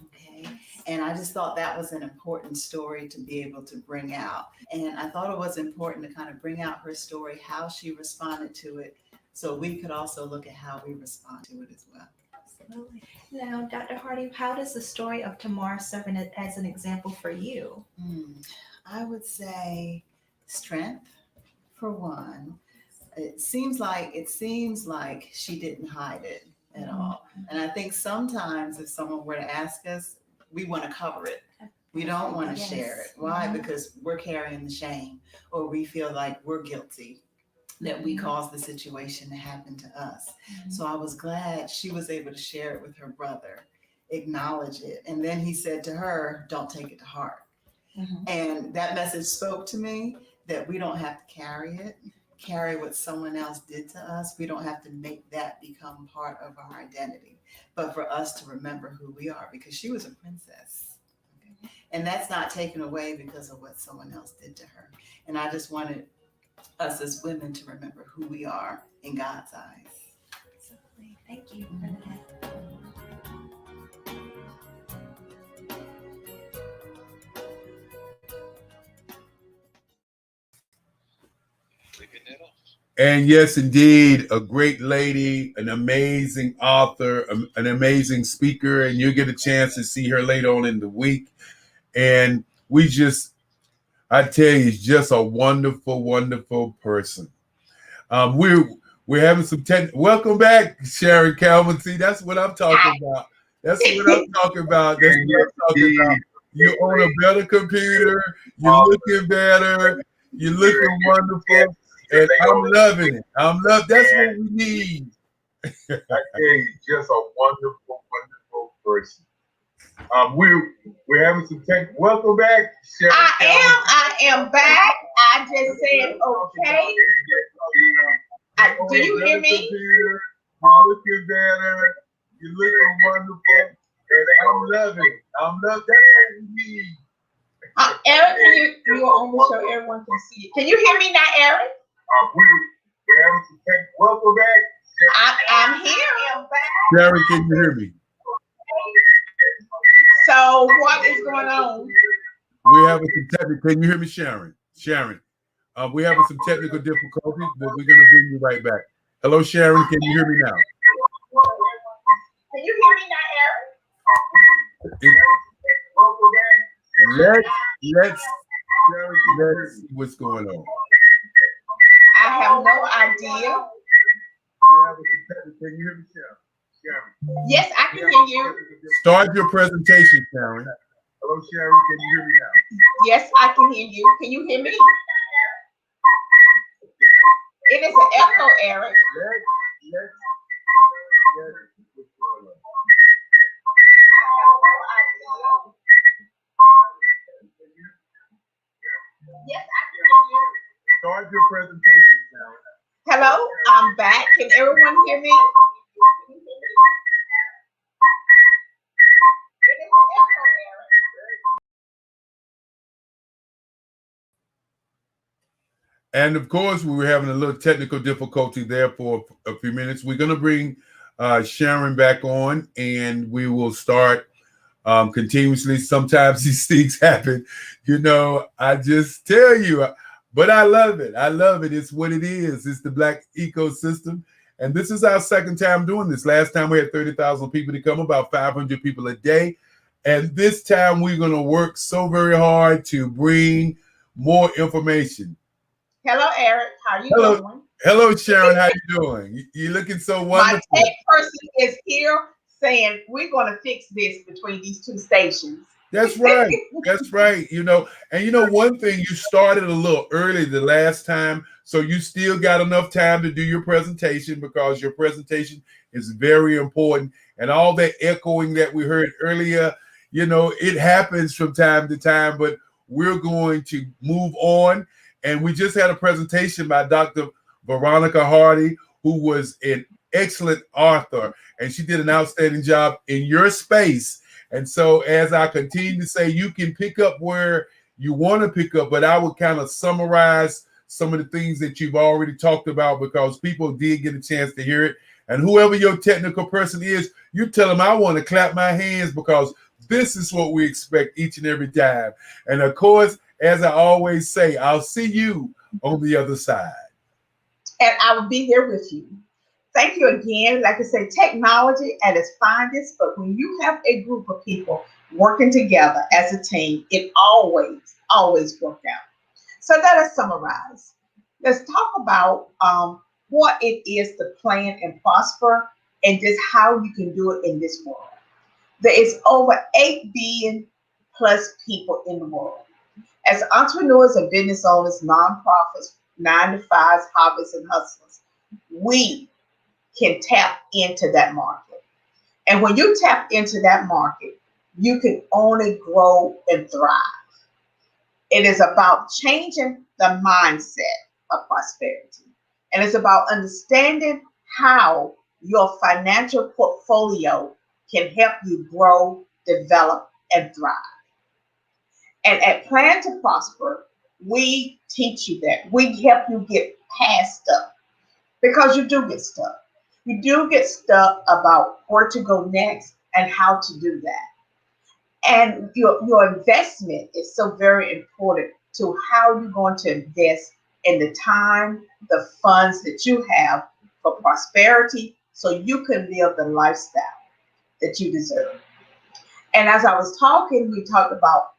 Okay. And I just thought that was an important story to be able to bring out. And I thought it was important to kind of bring out her story, how she responded to it, so we could also look at how we respond to it as well. Absolutely. Now, Dr. Hardy, how does the story of Tamar serve as an example for you? I would say strength, for one. It seems like she didn't hide it at all. And I think sometimes if someone were to ask us, we want to cover it. We don't want to share it. Why? Mm-hmm. Because we're carrying the shame, or we feel like we're guilty that we caused the situation to happen to us. Mm-hmm. So I was glad she was able to share it with her brother, acknowledge it. And then he said to her, don't take it to heart. Mm-hmm. And that message spoke to me that we don't have to carry what someone else did to us. We don't have to make that become part of our identity, but for us to remember who we are, because she was a princess. Okay? And that's not taken away because of what someone else did to her. And I just wanted us as women to remember who we are in God's eyes. Absolutely. Thank you for that. And yes, indeed, a great lady, an amazing author, an amazing speaker, and you'll get a chance to see her later on in the week. And I tell you, it's just a wonderful, wonderful person. We're having some welcome back, Sharon Calvin. See, that's what I'm talking about. That's what I'm talking about. That's what I'm talking about. You own a better computer. You're looking better. You're looking wonderful. And I'm loving it. That's what we need. I tell you, just a wonderful, wonderful person. We're having some tech. Welcome back, Sharon. I am back. I just said okay. Do you hear me? You're looking better. You're looking wonderful. And I'm loving it. I'm loving it. Eric, you almost so everyone can see it. Can you hear me now, Eric? We're having some tech. Welcome back. I'm here. Sharon, can you hear me? So what is going on? We're having some technical. Can you hear me, Sharon? Sharon, we're having some technical difficulties, but we're going to bring you right back. Hello, Sharon. Can you hear me now? Can you hear me now, Eric? Let's see what's going on. I have no idea. We're having some technical. Can you hear me, Sharon? Yes, I can hear you. Start your presentation, Sharon. Hello, Sharon. Can you hear me now? Yes, I can hear you. Can you hear me? It is an echo, Eric. Let's what's going on. Yes, I can hear you. Start your presentation, Sharon. Hello, I'm back. Can everyone hear me? It is an echo, Eric. And of course, we were having a little technical difficulty there for a few minutes. We're going to bring Sharon back on, and we will start continuously. Sometimes these things happen, I just tell you, but I love it. I love it. It's what it is. It's the Black ecosystem. And this is our second time doing this. Last time we had 30,000 people to come, about 500 people a day. And this time we're going to work so very hard to bring more information. Hello, Eric. How are you Hello. doing? Hello, Sharon. How you doing? You're looking so wonderful. My tech person is here saying we're going to fix this between these two stations. That's right. That's right. And one thing, you started a little early the last time, so you still got enough time to do your presentation, because your presentation is very important. And all that echoing that we heard earlier, it happens from time to time, but we're going to move on. And we just had a presentation by Dr. Veronica Hardy, who was an excellent author, and she did an outstanding job in your space. And so, as I continue to say, you can pick up where you want to pick up, but I would kind of summarize some of the things that you've already talked about, because people did get a chance to hear it. And whoever your technical person is, you tell them I want to clap my hands, because this is what we expect each and every time. And of course, as I always say, I'll see you on the other side. And I will be there with you. Thank you again. Like I say, technology at its finest, but when you have a group of people working together as a team, it always works out. So let us summarize. Let's talk about what it is to plan and prosper, and just how you can do it in this world. There is over 8 billion plus people in the world. As entrepreneurs and business owners, nonprofits, 9-to-5s, hobbies, and hustlers, we can tap into that market. And when you tap into that market, you can only grow and thrive. It is about changing the mindset of prosperity. And it's about understanding how your financial portfolio can help you grow, develop, and thrive. And at Plan to Prosper, we teach you that. We help you get past stuff, because you do get stuck. You do get stuck about where to go next and how to do that. And your investment is so very important to how you're going to invest in the time, the funds that you have for prosperity, so you can live the lifestyle that you deserve. And as I was talking, we talked about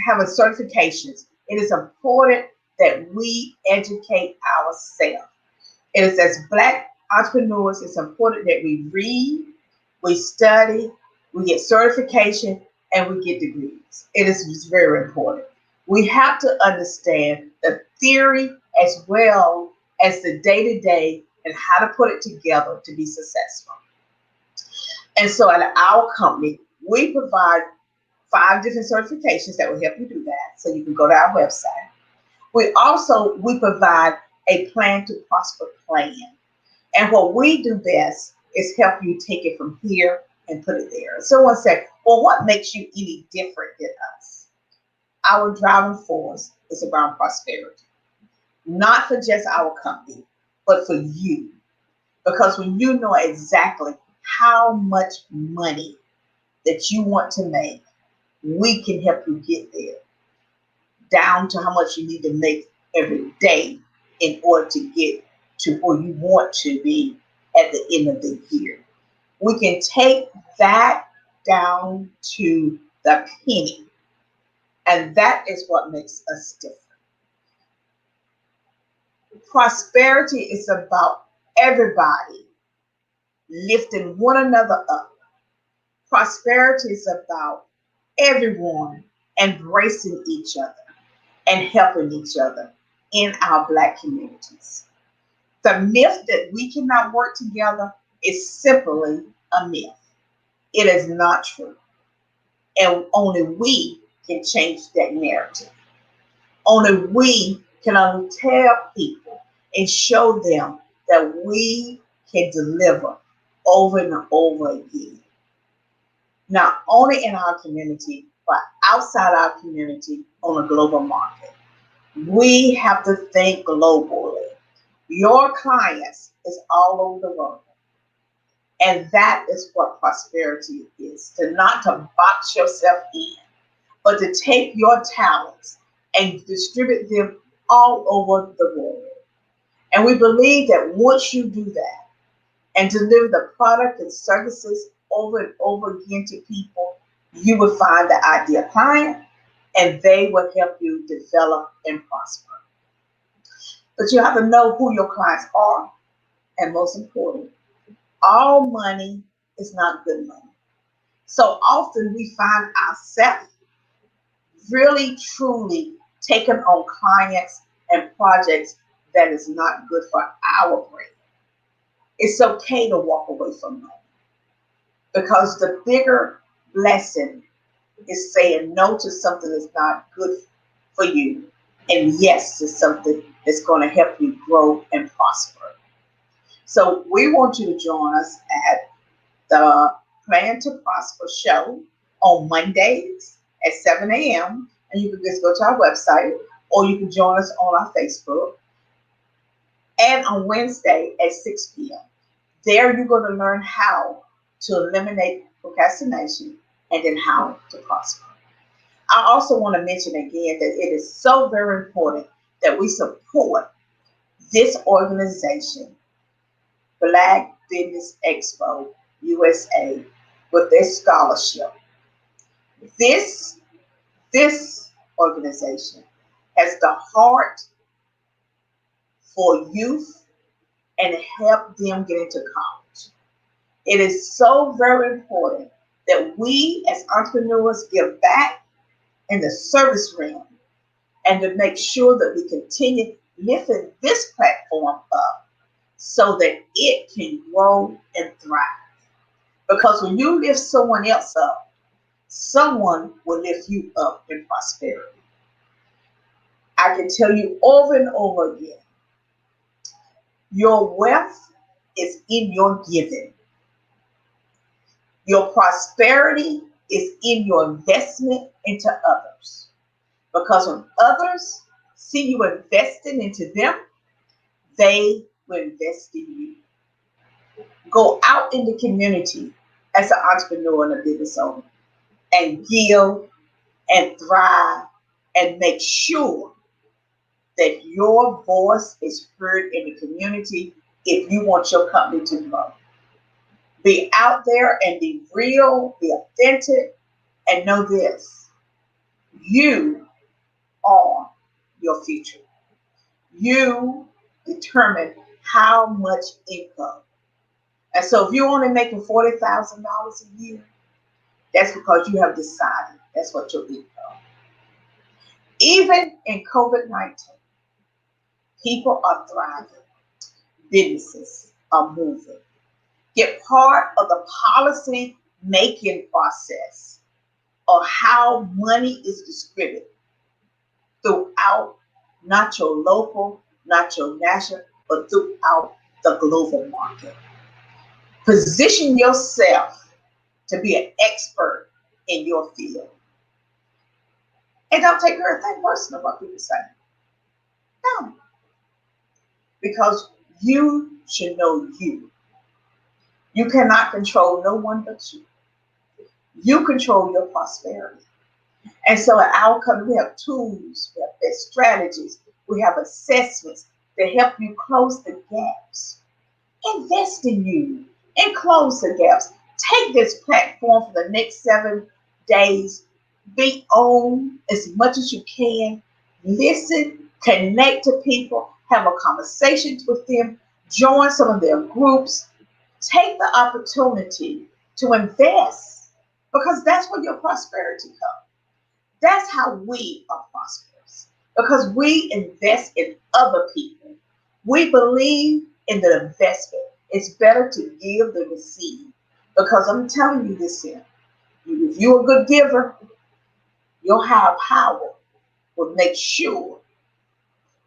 having certifications. It is important that we educate ourselves. It is, as Black entrepreneurs, it's important that we read, we study, we get certification, and we get degrees. It is very important. We have to understand the theory as well as the day-to-day and how to put it together to be successful. And so at our company, We provide 5 different certifications that will help you do that. So you can go to our website. We provide a plan to prosper plan. And what we do best is help you take it from here and put it there. Someone said, well, what makes you any different than us? Our driving force is around prosperity, not for just our company, but for you. Because when you know exactly how much money that you want to make, we can help you get there, down to how much you need to make every day in order to get to where you want to be at the end of the year. We can take that down to the penny, and that is what makes us different. Prosperity is about everybody lifting one another up. Prosperity is about everyone embracing each other and helping each other in our Black communities. The myth that we cannot work together is simply a myth. It is not true. And only we can change that narrative. Only we can tell people and show them that we can deliver over and over again. Not only in our community, but outside our community on a global market. We have to think globally. Your clients is all over the world. And that is what prosperity is. To not to box yourself in, but to take your talents and distribute them all over the world. And we believe that once you do that and deliver the product and services over and over again to people, you will find the ideal client and they will help you develop and prosper. But you have to know who your clients are, and most important, all money is not good money. So often we find ourselves really truly taking on clients and projects that is not good for our brain. It's okay to walk away from money, because the bigger blessing is saying no to something that's not good for you and yes to something that's going to help you grow and prosper. So we want you to join us at the Plan to Prosper show on Mondays at 7 a.m. And you can just go to our website, or you can join us on our Facebook. And on Wednesday at 6 p.m. There you're going to learn how to eliminate procrastination and then how to prosper. I also want to mention again that it is so very important that we support this organization, Black Business Expo USA, with their scholarship. This organization has the heart for youth and help them get into college. It is so very important that we as entrepreneurs give back in the service realm, and to make sure that we continue lifting this platform up so that it can grow and thrive. Because when you lift someone else up, someone will lift you up in prosperity. I can tell you over and over again, your wealth is in your giving. Your prosperity is in your investment into others. Because when others see you investing into them, they will invest in you. Go out in the community as an entrepreneur and a business owner and give and thrive and make sure that your voice is heard in the community if you want your company to grow. Be out there and be real, be authentic, and know this: you are your future. You determine how much income. And so if you're only making $40,000 a year, that's because you have decided that's what your income. Even in COVID-19, people are thriving. Businesses are moving. Get part of the policy making process or how money is distributed throughout not your local, not your national, but throughout the global market. Position yourself to be an expert in your field. And don't take everything personal what people say. No. Because you should know you. You cannot control no one but you. You control your prosperity. And so at our company, we have tools, we have strategies, we have assessments to help you close the gaps. Invest in you and close the gaps. Take this platform for the next 7 days. Be on as much as you can. Listen, connect to people, have a conversation with them, join some of their groups. Take the opportunity to invest because that's where your prosperity comes. That's how we are prosperous because we invest in other people. We believe in the investment. It's better to give than receive because I'm telling you this here. If you're a good giver, your higher power will make sure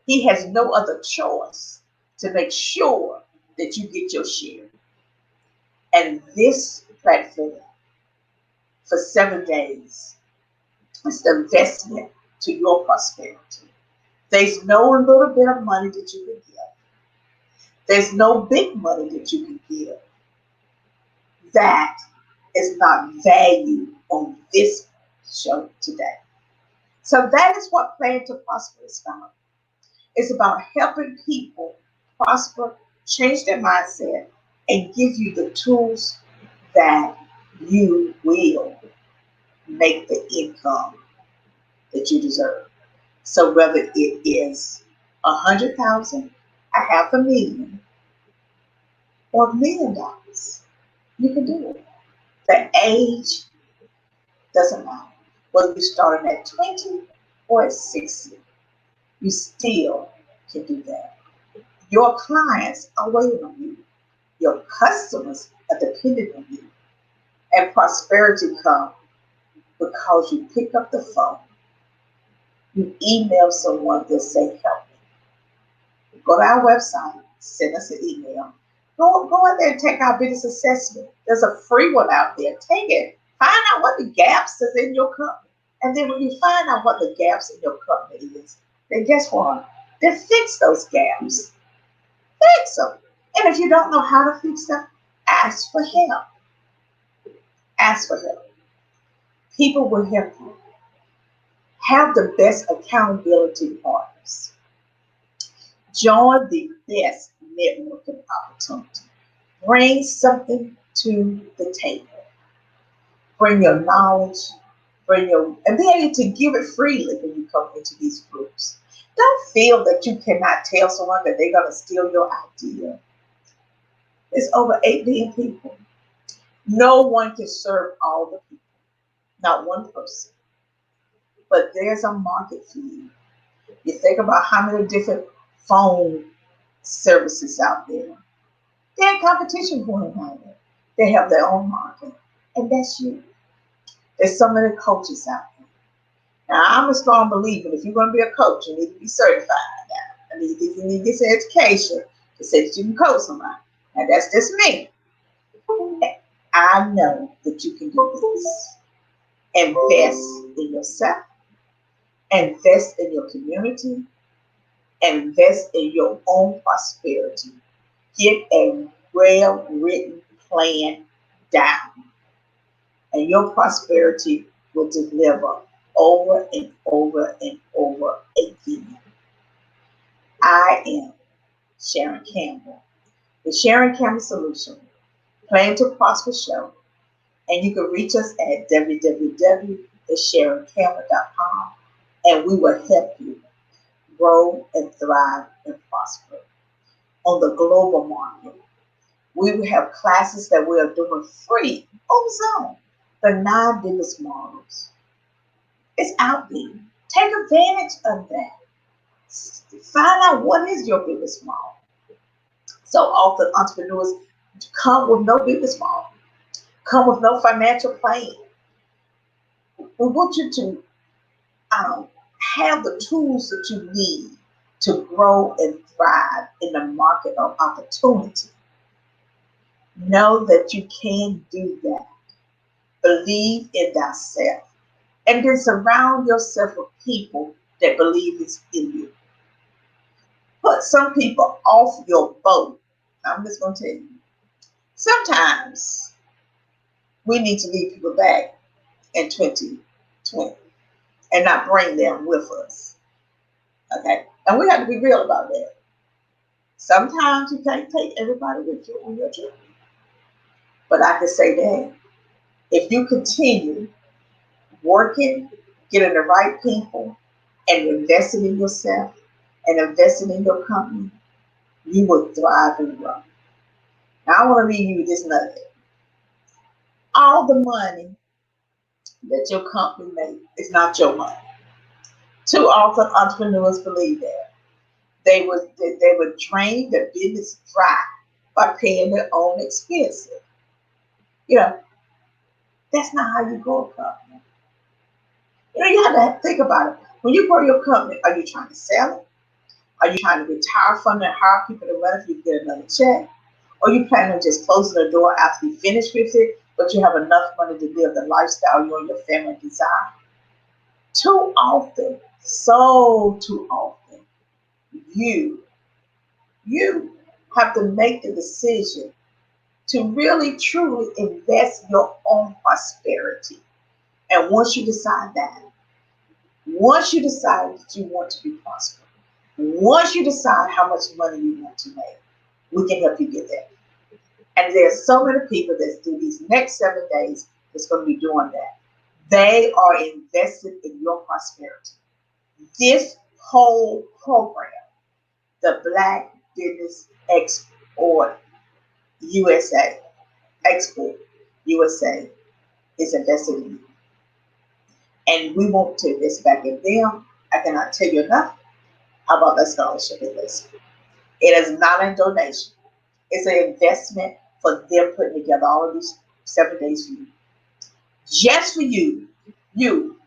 he has no other choice to make sure that you get your share. And this platform for 7 days is the investment to your prosperity. There's no little bit of money that you can give. There's no big money that you can give. That is not valued on this show today. So that is what Plan to Prosper is about. It's about helping people prosper, change their mindset, and give you the tools that you will make the income that you deserve. So whether it is 100,000, $500,000, or $1 million, you can do it. The age doesn't matter. Whether you started at 20 or at 60, you still can do that. Your clients are waiting on you. Your customers are dependent on you. And prosperity comes because you pick up the phone, you email someone that say, help me. Go to our website, send us an email. Go out there and take our business assessment. There's a free one out there. Take it. Find out what the gaps is in your company. And then when you find out what the gaps in your company is, then guess what? Then fix those gaps. Fix them. And if you don't know how to fix them, ask for help. Ask for help. People will help you. Have the best accountability partners. Join the best networking opportunity. Bring something to the table. Bring your knowledge, and be able to give it freely when you come into these groups. Don't feel that you cannot tell someone that they're going to steal your idea. There's over 8 billion people. No one can serve all the people, not one person. But there's a market for you. You think about how many different phone services out there. They're in competition for one another. They have their own market, and that's you. There's so many coaches out there. Now, I'm a strong believer if you're going to be a coach, you need to be certified now. You need to get some education to say that you can coach somebody. Now, that's just me. I know that you can do this. Invest in yourself. Invest in your community. Invest in your own prosperity. Get a well-written plan down. And your prosperity will deliver over and over and over again. I am Sharon Campbell, the Sharon Campbell Solution, Plan to Prosper Show. And you can reach us at www.thesharoncampbell.com, and we will help you grow and thrive and prosper. On the global market, we will have classes that we are doing free on Zoom. The 9 biggest models. It's out there. Take advantage of that. Find out what is your biggest model. So often entrepreneurs come with no business model. come with no financial plan. We want you to have the tools that you need to grow and thrive in the market of opportunity. Know that you can do that. Believe in thyself. And then surround yourself with people that believe it's in you. Put some people off your boat. I'm just going to tell you. Sometimes we need to leave people back in 2020 and not bring them with us. Okay? And we have to be real about that. Sometimes you can't take everybody with you on your journey. But I can say that if you continue working, getting the right people, and investing in yourself and investing in your company, you will thrive and grow. Now, I want to leave you with this nugget. All the money that your company makes is not your money. Too often, entrepreneurs believe that. They would drain their business dry by paying their own expenses. You know, that's not how you grow a company. You know, you have to think about it. When you grow your company, are you trying to sell it? Are you trying to retire from it and hire people to run it so you get another check? Or you plan on just closing the door after you finish with it, but you have enough money to live the lifestyle you and your family desire? Too often, so too often, you have to make the decision to really, truly invest your own prosperity. And once you decide that you want to be prosperous, once you decide how much money you want to make, we can help you get there. And there's so many people that do these next 7 days that's going to be doing that. They are invested in your prosperity. This whole program, the Black Business Export USA, is invested in you. And we want to invest back in them. I cannot tell you enough about that scholarship investment. It is not a donation. It's an investment for them putting together all of these 7 days for you. Just for you. You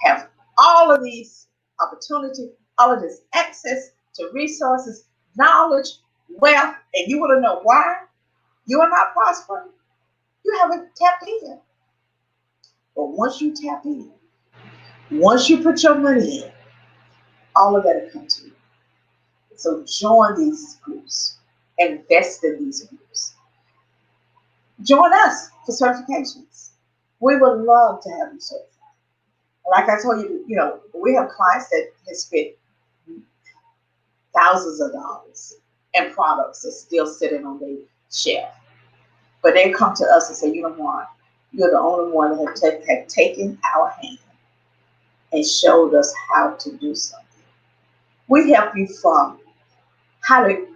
have all of these opportunities, all of this access to resources, knowledge, wealth, and you want to know why you are not prospering? You haven't tapped in. But once you tap in, once you put your money in, all of that will come to you. So join these groups, invest in these groups. Join us for certifications. We would love to have you certified. Like I told you, you know, we have clients that have spent thousands of dollars in products that's still sitting on their shelf. But they come to us and say, you know what? You're the only one that have taken our hand and showed us how to do something. We help you from how to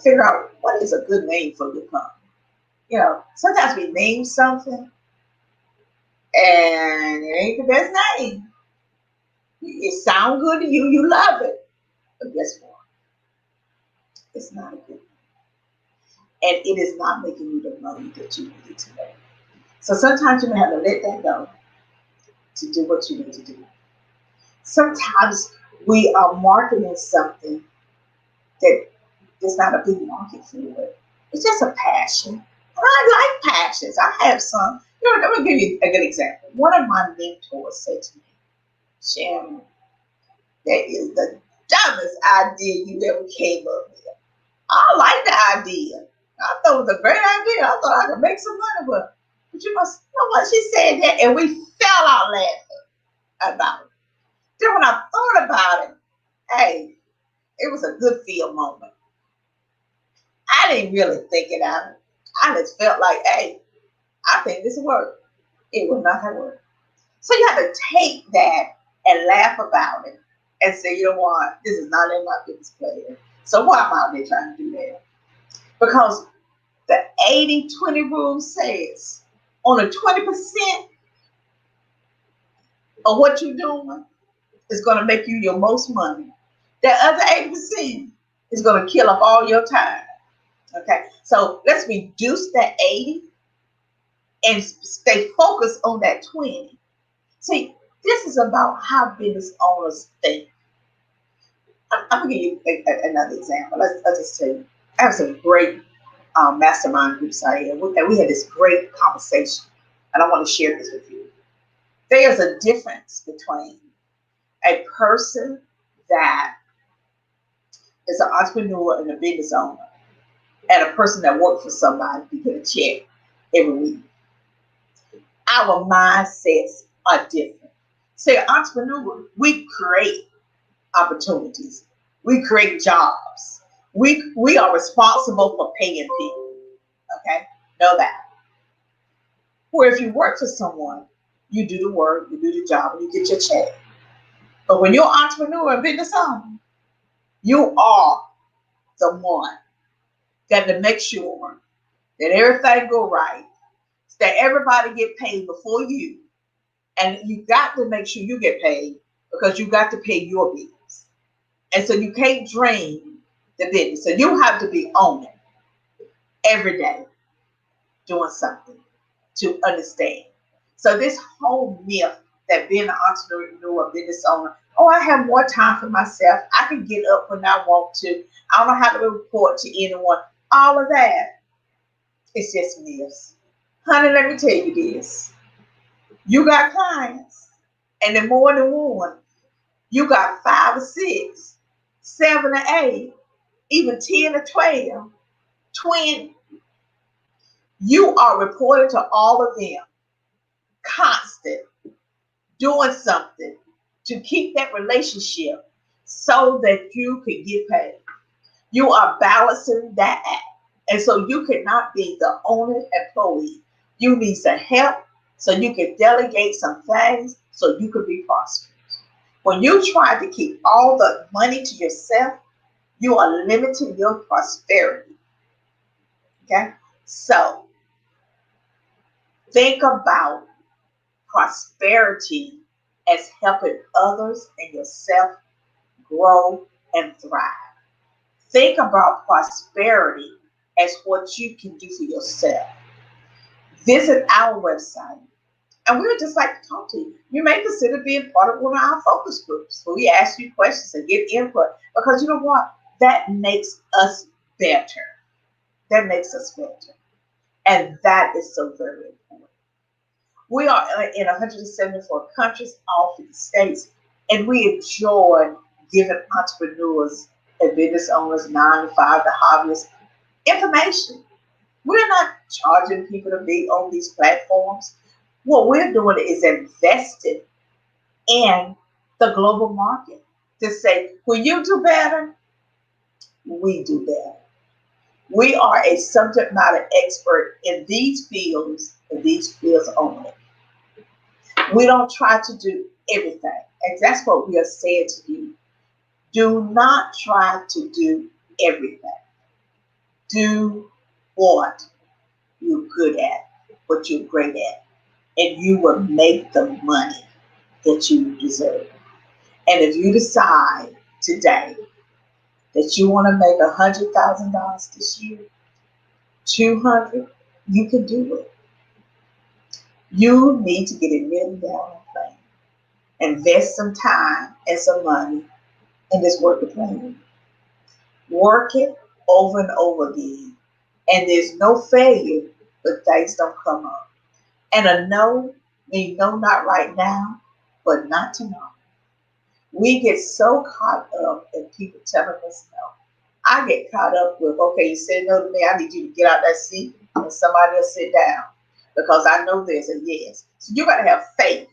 figure out what is a good name for your company. You know, sometimes we name something and it ain't the best name. It sounds good to you, you love it. But guess what? It's not a good name. And it is not making you the money that you need to make. So sometimes you may have to let that go to do what you need to do. Sometimes we are marketing something that there's not a big market for it. It's just a passion. And I like passions. I have some. You know, let me give you a good example. One of my mentors said to me, Sharon, that is the dumbest idea you ever came up with. I like the idea. I thought it was a great idea. I thought I could make some money with it. But you must know what she said that, and we fell out laughing about it. Then when I thought about it, hey, it was a good feel moment. I didn't really think it out. I just felt like, hey, I think this will work. It will not have worked. So you have to take that and laugh about it and say, you know what, this is not in my business plan. So why am I out there trying to do that? Because the 80-20 rule says on a 20% of what you're doing is going to make you your most money. That other 80% is going to kill up all your time. Okay, so let's reduce that 80 and stay focused on that 20. See, this is about how business owners think. I'm gonna give you another example. Let's just tell you. I have some great mastermind groups out here, and we had this great conversation, and I want to share this with you. There's a difference between a person that is an entrepreneur and a business owner and a person that works for somebody to get a check every week. Our mindsets are different. Say, an entrepreneur, we create opportunities. We create jobs. We are responsible for paying people. Okay? Know that. Where if you work for someone, you do the work, you do the job, and you get your check. But when you're an entrepreneur and business owner, you are the one got to make sure that everything go right, that everybody get paid before you, and you got to make sure you get paid because you got to pay your bills. And so you can't drain the business. So you have to be on it every day, doing something to understand. So this whole myth that being an entrepreneur, business owner, oh, I have more time for myself. I can get up when I want to. I don't have to report to anyone. All of that is just myths. Honey, let me tell you this. You got clients, and then more than one. You got 5 or 6, 7 or 8, even 10 or 12, 20. You are reporting to all of them, constant, doing something to keep that relationship so that you can get paid. You are balancing that act. And so you cannot be the only employee. You need some help so you can delegate some things so you can be prosperous. When you try to keep all the money to yourself, you are limiting your prosperity. Okay? So think about prosperity as helping others and yourself grow and thrive. Think about prosperity as what you can do for yourself. Visit our website, and we would just like to talk to you. You may consider being part of one of our focus groups where we ask you questions and get input, because you know what? That makes us better. That makes us better. And that is so very important. We are in 174 countries, all 50 states, and we enjoy giving entrepreneurs and business owners, 9 to 5, the hobbyists, information. We're not charging people to be on these platforms. What we're doing is investing in the global market to say, when you do better, we do better. We are a subject matter expert in these fields only. We don't try to do everything. And that's what we are saying to you. Do not try to do everything. Do what you're good at, what you're great at, and you will make the money that you deserve. And if you decide today that you want to make $100,000 this year, 200, you can do it. You need to get $1 million plan. Invest some time and some money in this work plan. Work it over and over again. And there's no failure, but things don't come up. And a no means no, not right now, but not tomorrow. We get so caught up in people telling us no. I get caught up with, okay, you said no to me, I need you to get out that seat and somebody else sit down, because I know there's a yes. So you got to have faith.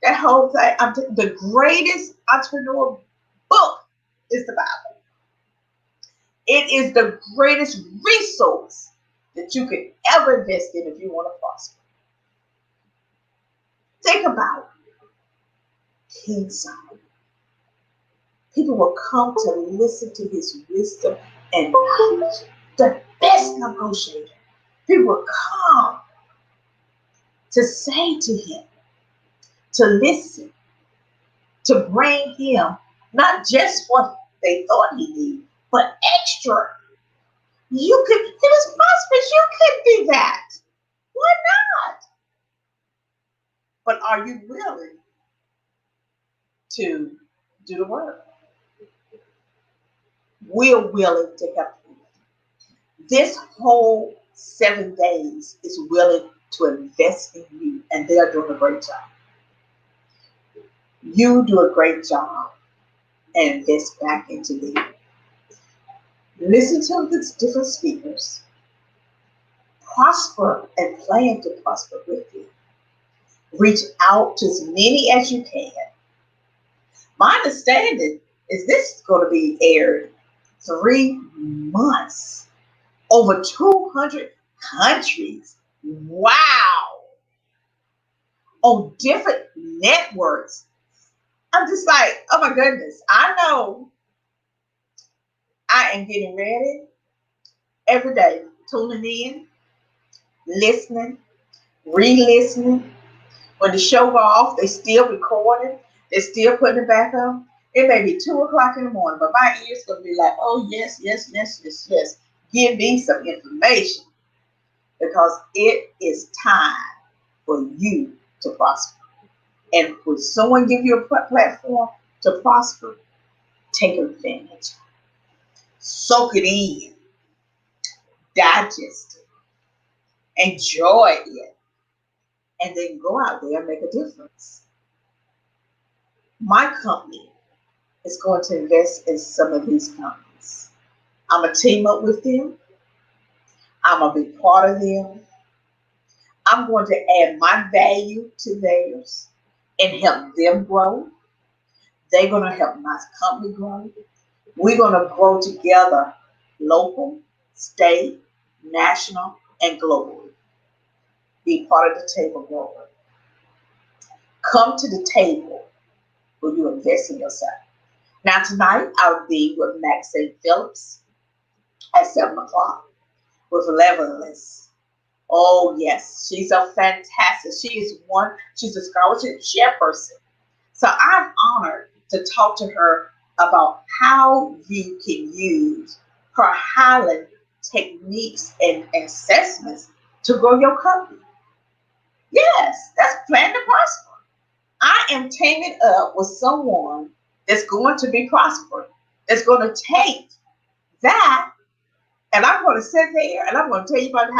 That whole thing, the greatest entrepreneur book is the Bible. It is the greatest resource that you can ever invest in if you want to prosper. Think about King Solomon. People will come to listen to his wisdom and knowledge. The best negotiator. People will come to say to him, to listen, to bring him not just what they thought he needed, but extra. He was prosperous. You could do that. Why but are you willing to do the work? We're willing to help you. This whole 7 days is willing to invest in you, and they're doing a great job. You do a great job and invest back into them. Listen to the different speakers. Prosper and plan to prosper with you. Reach out to as many as you can. My understanding is this is going to be aired 3 months, over 200 countries. Wow! On different networks. I'm just like, oh my goodness. I know I am getting ready every day, tuning in, listening, re-listening. When the show go off, they still recording. They're still putting it back up. It may be 2 o'clock in the morning, but my ears gonna be like, oh yes, yes, yes, yes, yes. Give me some information, because it is time for you to prosper. And when someone give you a platform to prosper, take advantage. Soak it in, digest it, enjoy it, and then go out there and make a difference. My company is going to invest in some of these companies. I'm going to team up with them. I'm going to be part of them. I'm going to add my value to theirs and help them grow. They're going to help my company grow. We're going to grow together, local, state, national, and globally. Be part of the table growing. Come to the table when you invest in yourself. Now tonight I'll be with Maxine Phillips at 7 o'clock with Leveless. Oh yes, she's a fantastic. She's a scholarship chairperson. So I'm honored to talk to her about how you can use her Highland techniques and assessments to grow your company. Yes, that's Plan to Prosper. I am teaming up with someone that's going to be prospering, that's going to take that, and I'm going to sit there and I'm going to tell you about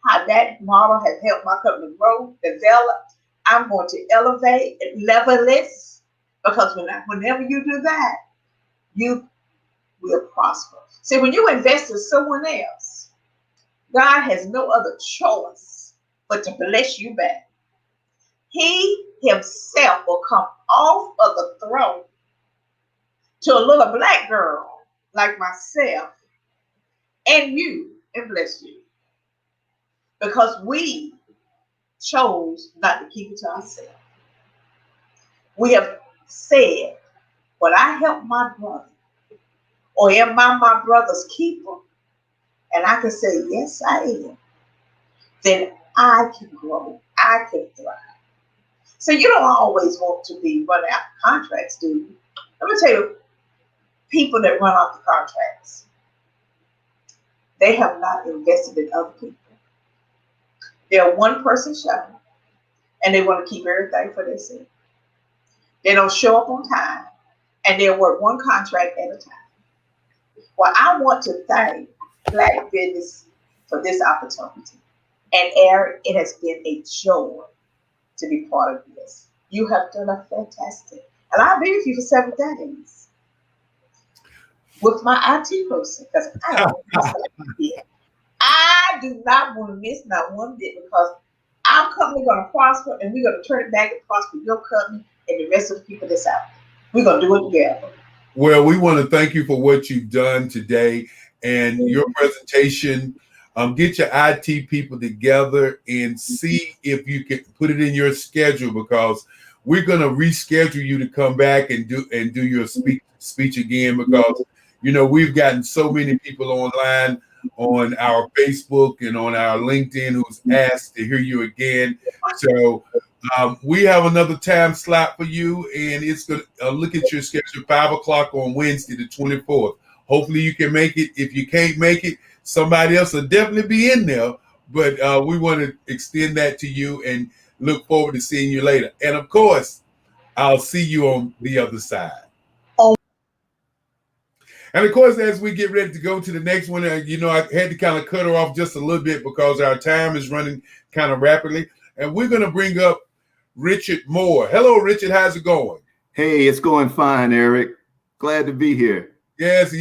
how that model has helped my company grow, develop. I'm going to elevate and level this, because whenever you do that, you will prosper. See, when you invest in someone else, God has no other choice but to bless you back. He himself will come off of the throne to a little black girl like myself and you and bless you, because we chose not to keep it to ourselves. We have said, when I help my brother, or am I my brother's keeper, and I can say, yes, I am, then I can grow, I can thrive. So you don't always want to be running out of contracts, do you? Let me tell you, people that run off the contracts, they have not invested in other people. They're one person show, and they want to keep everything for themselves. They don't show up on time, and they'll work one contract at a time. Well, I want to thank Black Business for this opportunity. And Eric, it has been a joy to be part of this. You have done a fantastic, and I've been with you for 7 days with my IT person, because I don't miss that bit. I do not want to miss not one bit, because our company going to prosper, and we're going to turn it back and prosper your company and the rest of the people that's out there. We're going to do it together. Well, we want to thank you for what you've done today and your presentation. Get your IT people together and see if you can put it in your schedule, because we're going to reschedule you to come back and do your speech again, because we've gotten so many people online on our Facebook and on our LinkedIn who's asked to hear you again. So we have another time slot for you, and it's going to look at your schedule, 5 o'clock on Wednesday, the 24th. Hopefully you can make it. If you can't make it, somebody else will definitely be in there, but we want to extend that to you. And Look forward to seeing you later. And of course, I'll see you on the other side. Oh. And of course, as we get ready to go to the next one, I had to kind of cut her off just a little bit because our time is running kind of rapidly. And we're going to bring up Richard Moore. Hello, Richard. How's it going? Hey, it's going fine, Eric. Glad to be here. Yes,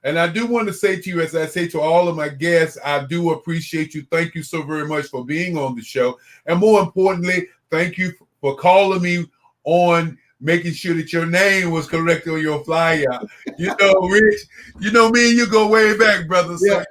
and I do want to say to you, as I say to all of my guests, I do appreciate you. Thank you so very much for being on the show. And more importantly, thank you for calling me on making sure that your name was correct on your flyer. Rich, me and you go way back, brother. So,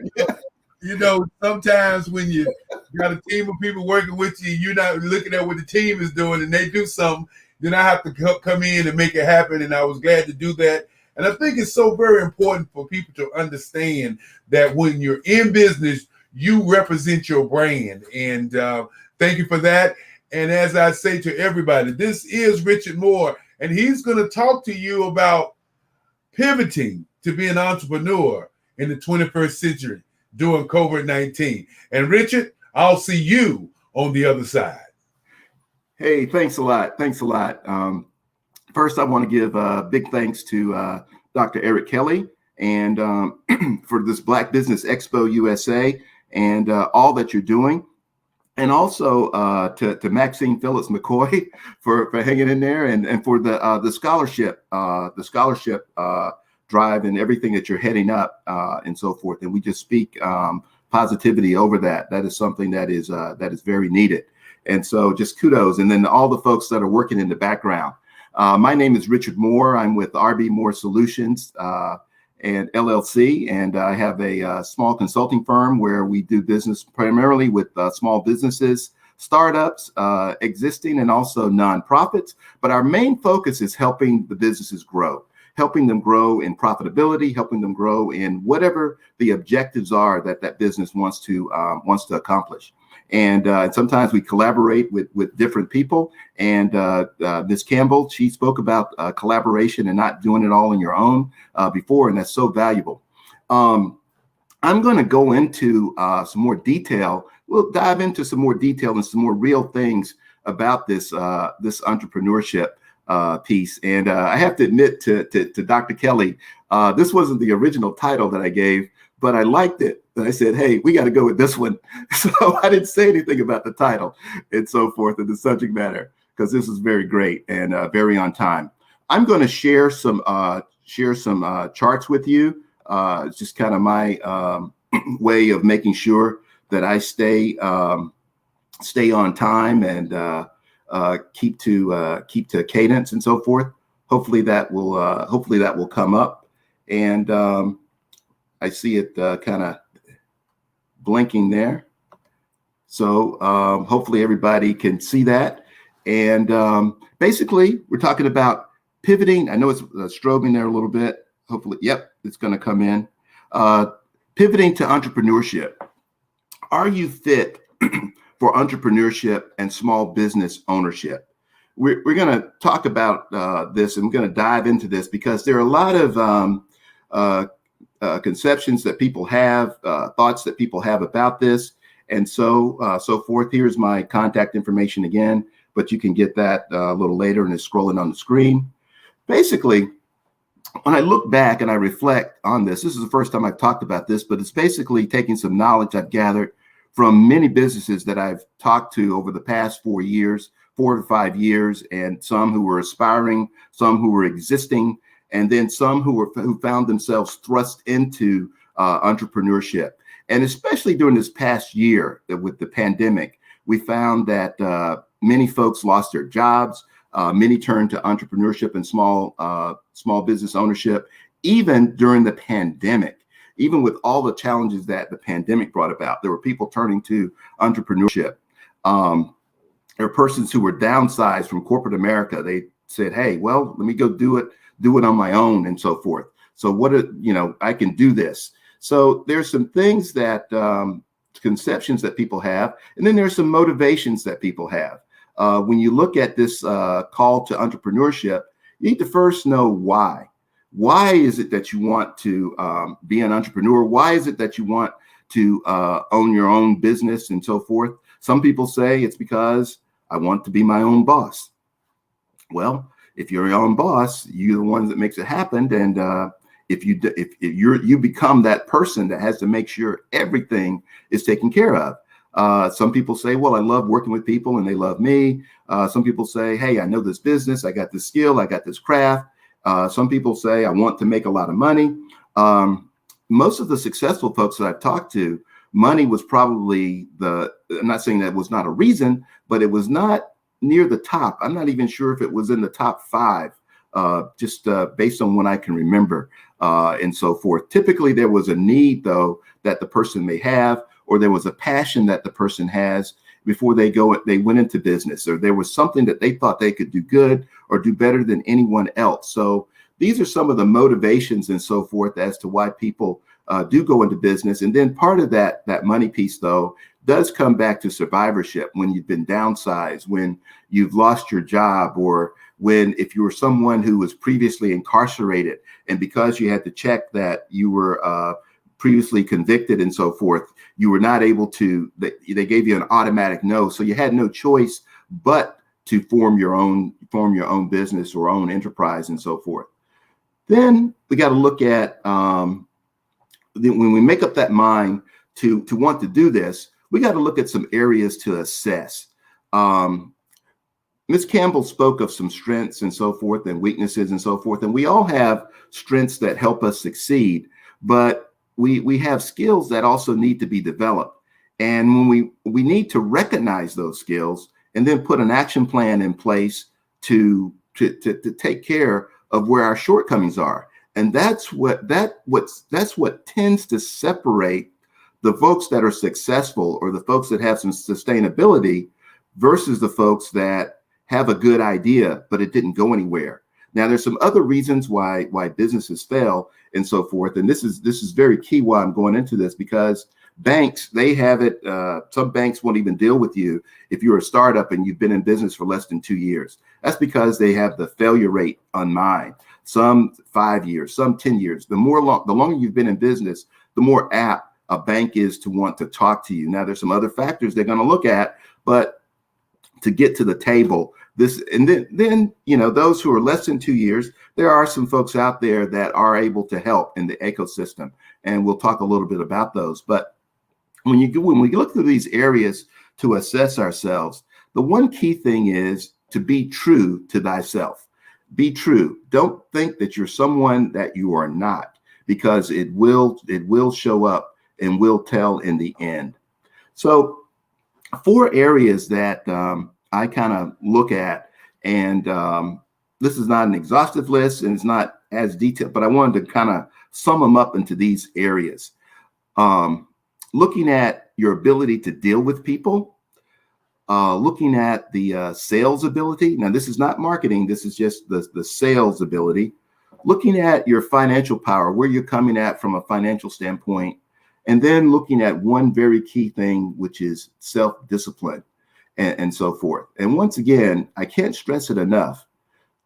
sometimes when you got a team of people working with you, you're not looking at what the team is doing and they do something, then I have to come in and make it happen. And I was glad to do that. And I think it's so very important for people to understand that when you're in business, you represent your brand. And thank you for that. And as I say to everybody, this is Richard Moore, and he's going to talk to you about pivoting to be an entrepreneur in the 21st century during COVID-19. And Richard, I'll see you on the other side. Hey, thanks a lot. Thanks a lot. First, I want to give big thanks to Dr. Eric Kelly and for this Black Business Expo USA and all that you're doing. And also to Maxine Phillips McCoy for hanging in there and for the scholarship drive and everything that you're heading up and so forth. And we just speak positivity over that. That is something that is very needed. And so just kudos. And then all the folks that are working in the background. My name is Richard Moore. I'm with RB Moore Solutions and LLC, and I have a small consulting firm where we do business primarily with small businesses, startups, existing, and also nonprofits. But our main focus is helping the businesses grow, helping them grow in profitability, helping them grow in whatever the objectives are that business wants to accomplish. And sometimes we collaborate with different people. And Ms. Campbell, she spoke about collaboration and not doing it all on your own before, and that's so valuable. I'm going to go into some more detail. We'll dive into some more detail and some more real things about this entrepreneurship piece. And I have to admit to Dr. Kelly, this wasn't the original title that I gave, but I liked it. And I said, hey, we got to go with this one. So I didn't say anything about the title and so forth and the subject matter, because this is very great and very on time. I'm going to share some charts with you. It's just kind of my way of making sure that I stay on time and keep to cadence and so forth. Hopefully that will come up. And I see it kind of blinking there. So hopefully everybody can see that. And basically, we're talking about pivoting. I know it's strobing there a little bit. Hopefully, yep, it's going to come in. Pivoting to entrepreneurship. Are you fit for entrepreneurship and small business ownership? We're going to talk about this, and we're going to dive into this because there are a lot of conceptions that people have, thoughts that people have about this, and so forth. Here's my contact information again, but you can get that a little later, and it's scrolling on the screen. Basically, when I look back and I reflect on this is the first time I've talked about this, but it's basically taking some knowledge I've gathered from many businesses that I've talked to over the past 4 to 5 years, and some who were aspiring, some who were existing, and then some who found themselves thrust into entrepreneurship. And especially during this past year with the pandemic, we found that many folks lost their jobs. Many turned to entrepreneurship and small business ownership, even during the pandemic. Even with all the challenges that the pandemic brought about, there were people turning to entrepreneurship. There are persons who were downsized from corporate America. They said, hey, well, let me go do it on my own and so forth. So I can do this. So there's some things that conceptions that people have, and then there's some motivations that people have. When you look at this call to entrepreneurship, you need to first know why. Why is it that you want to be an entrepreneur? Why is it that you want to own your own business and so forth? Some people say it's because I want to be my own boss. Well, if you're your own boss, you're the one that makes it happen. And if you become that person that has to make sure everything is taken care of. Some people say, well, I love working with people and they love me. Some people say, hey, I know this business, I got this skill, I got this craft. Some people say, I want to make a lot of money. Most of the successful folks that I've talked to, money was probably I'm not saying that was not a reason, but it was not near the top. I'm not even sure if it was in the top 5, just based on what I can remember and so forth. Typically, there was a need, though, that the person may have, or there was a passion that the person has before they went into business, or there was something that they thought they could do good or do better than anyone else. So these are some of the motivations and so forth as to why people do go into business. And then part of that money piece, though, does come back to survivorship, when you've been downsized, when you've lost your job, or if you were someone who was previously incarcerated, and because you had to check that you were previously convicted and so forth, you were not able to, they gave you an automatic no. So you had no choice but to form your own business or own enterprise and so forth. Then we got to look at when we make up that mind to want to do this, we got to look at some areas to assess. Ms. Campbell spoke of some strengths and so forth, and weaknesses and so forth. And we all have strengths that help us succeed, but we have skills that also need to be developed. And when we need to recognize those skills and then put an action plan in place to take care of where our shortcomings are. And that's what tends to separate the folks that are successful, or the folks that have some sustainability, versus the folks that have a good idea, but it didn't go anywhere. Now, there's some other reasons why businesses fail and so forth. And this is very key why I'm going into this, because banks, they have it. Some banks won't even deal with you if you're a startup and you've been in business for less than 2 years. That's because they have the failure rate on mind. Some 5 years, some 10 years. The longer you've been in business, the more apt a bank is to want to talk to you. Now, there's some other factors they're going to look at, but to get to the table, then those who are less than 2 years, there are some folks out there that are able to help in the ecosystem, and we'll talk a little bit about those. But when we look through these areas to assess ourselves, the one key thing is to be true to thyself. Be true. Don't think that you're someone that you are not, because it will show up and will tell in the end. So 4 areas that I kind of look at, and this is not an exhaustive list and it's not as detailed, but I wanted to kind of sum them up into these areas. Looking at your ability to deal with people, looking at the sales ability. Now, this is not marketing. This is just the sales ability. Looking at your financial power, where you're coming at from a financial standpoint, and then looking at one very key thing, which is self-discipline and so forth. And once again, I can't stress it enough.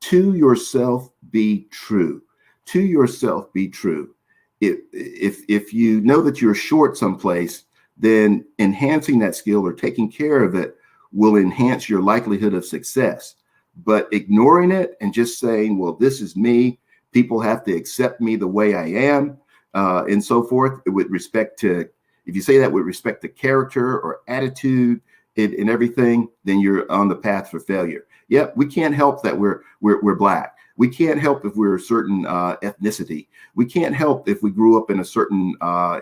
To yourself, be true. To yourself, be true. If you know that you're short someplace, then enhancing that skill or taking care of it will enhance your likelihood of success. But ignoring it and just saying, well, this is me, people have to accept me the way I am, and so forth, with respect to, if you say that with respect to character or attitude and everything, then you're on the path for failure. Yep, we can't help that we're Black. We can't help if we're a certain ethnicity. We can't help if we grew up in a certain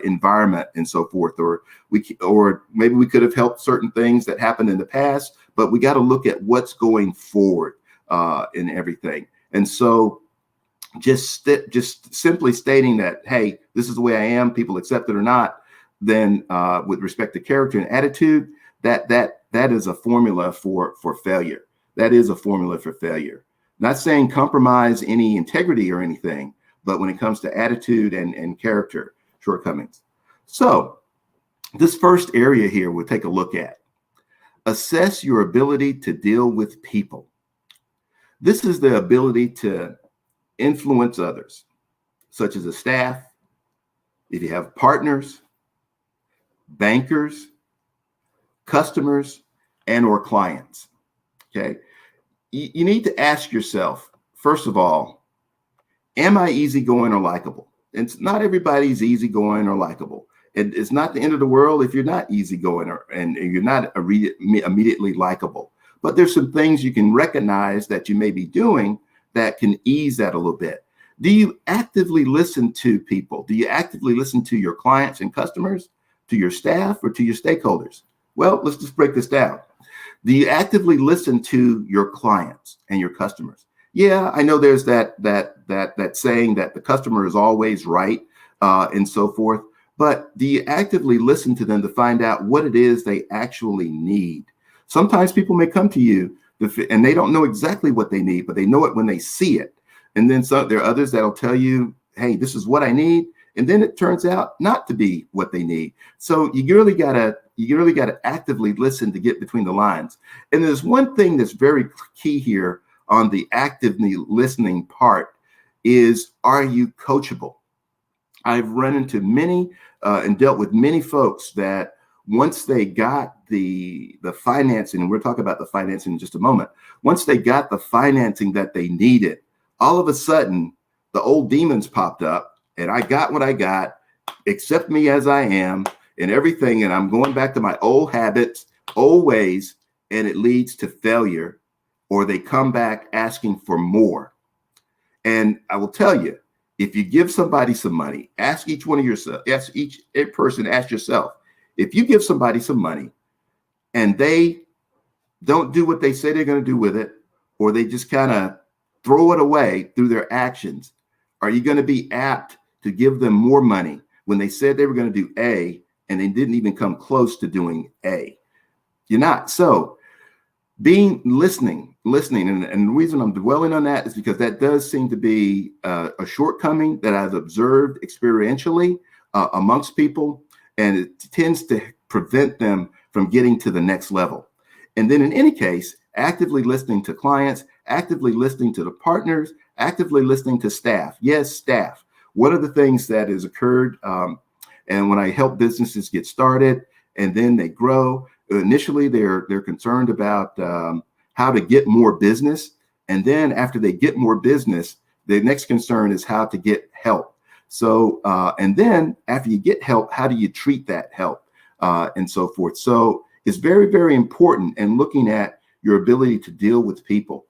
environment and so forth, or maybe we could have helped certain things that happened in the past, but we got to look at what's going forward in everything. And so just simply stating that, hey, this is the way I am, people accept it or not, then with respect to character and attitude, that is a formula for failure. That is a formula for failure. Not saying compromise any integrity or anything, but when it comes to attitude and character shortcomings. So this first area here we'll take a look at. Assess your ability to deal with people. This is the ability to influence others, such as a staff, if you have partners, bankers, customers, and or clients. Okay. You need to ask yourself, first of all, am I easygoing or likable? And not everybody's easygoing or likable. It's not the end of the world if you're not easygoing and you're not immediately likable. But there's some things you can recognize that you may be doing that can ease that a little bit. Do you actively listen to people? Do you actively listen to your clients and customers, to your staff, or to your stakeholders? Well, let's just break this down. Do you actively listen to your clients and your customers? Yeah, I know there's that saying that the customer is always right and so forth. But do you actively listen to them to find out what it is they actually need? Sometimes people may come to you and they don't know exactly what they need, but they know it when they see it. And then there are others that'll tell you, hey, this is what I need. And then it turns out not to be what they need. So you really gotta actively listen to get between the lines. And there's one thing that's very key here on the actively listening part is, are you coachable? I've run into many and dealt with many folks that once they got the financing, and we'll talk about the financing in just a moment, once they got the financing that they needed, all of a sudden the old demons popped up and I got what I got, accept me as I am and everything. And I'm going back to my old habits, old ways, and it leads to failure, or they come back asking for more. And I will tell you, if you give somebody some money, ask each person, ask yourself, if you give somebody some money and they don't do what they say they're going to do with it, or they just kind of throw it away through their actions, are you going to be apt to give them more money when they said they were going to do A and they didn't even come close to doing A? You're not. So listening, and the reason I'm dwelling on that is because that does seem to be a shortcoming that I've observed experientially amongst people, and it tends to prevent them from getting to the next level. And then in any case, actively listening to clients, actively listening to the partners, actively listening to staff. Yes, staff. What are the things that has occurred? And when I help businesses get started and then they grow, initially they're concerned about how to get more business. And then after they get more business, the next concern is how to get help. So, and then after you get help, how do you treat that help and so forth? So it's very, very important. And looking at your ability to deal with people.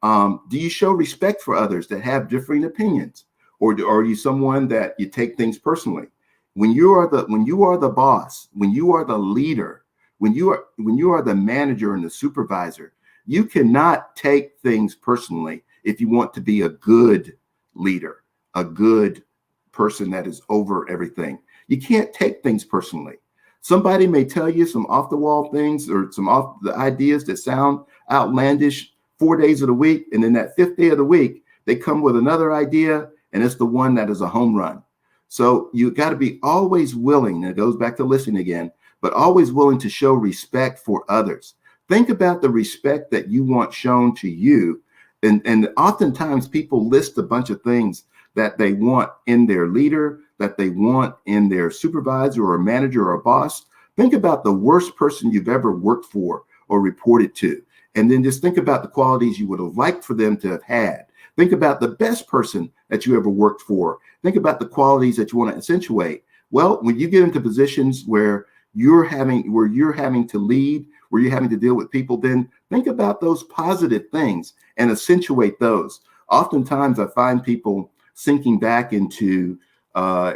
Do you show respect for others that have differing opinions? Or are you someone that you take things personally? When you are the boss, when you are the leader, when you are the manager and the supervisor, you cannot take things personally if you want to be a good leader, a good person that is over everything. You can't take things personally. Somebody may tell you some off the wall things or some off the ideas that sound outlandish 4 days of the week. And then that 5th day of the week, they come with another idea and it's the one that is a home run. So you got to be always willing, and it goes back to listening again, but always willing to show respect for others. Think about the respect that you want shown to you. And oftentimes people list a bunch of things that they want in their leader, that they want in their supervisor or manager or boss. Think about the worst person you've ever worked for or reported to. And then just think about the qualities you would have liked for them to have had. Think about the best person that you ever worked for. Think about the qualities that you want to accentuate. Well, when you get into positions where you're having to lead, where you're having to deal with people, then think about those positive things and accentuate those. Oftentimes I find people sinking back into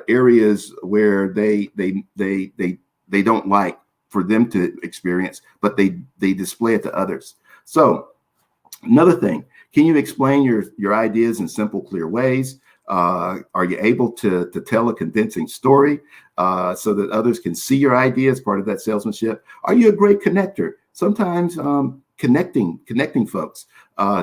areas where they don't like for them to experience, but they display it to others. So another thing, can you explain your ideas in simple, clear ways? Are you able to tell a convincing story so that others can see your idea as part of that salesmanship? Are you a great connector? Sometimes connecting folks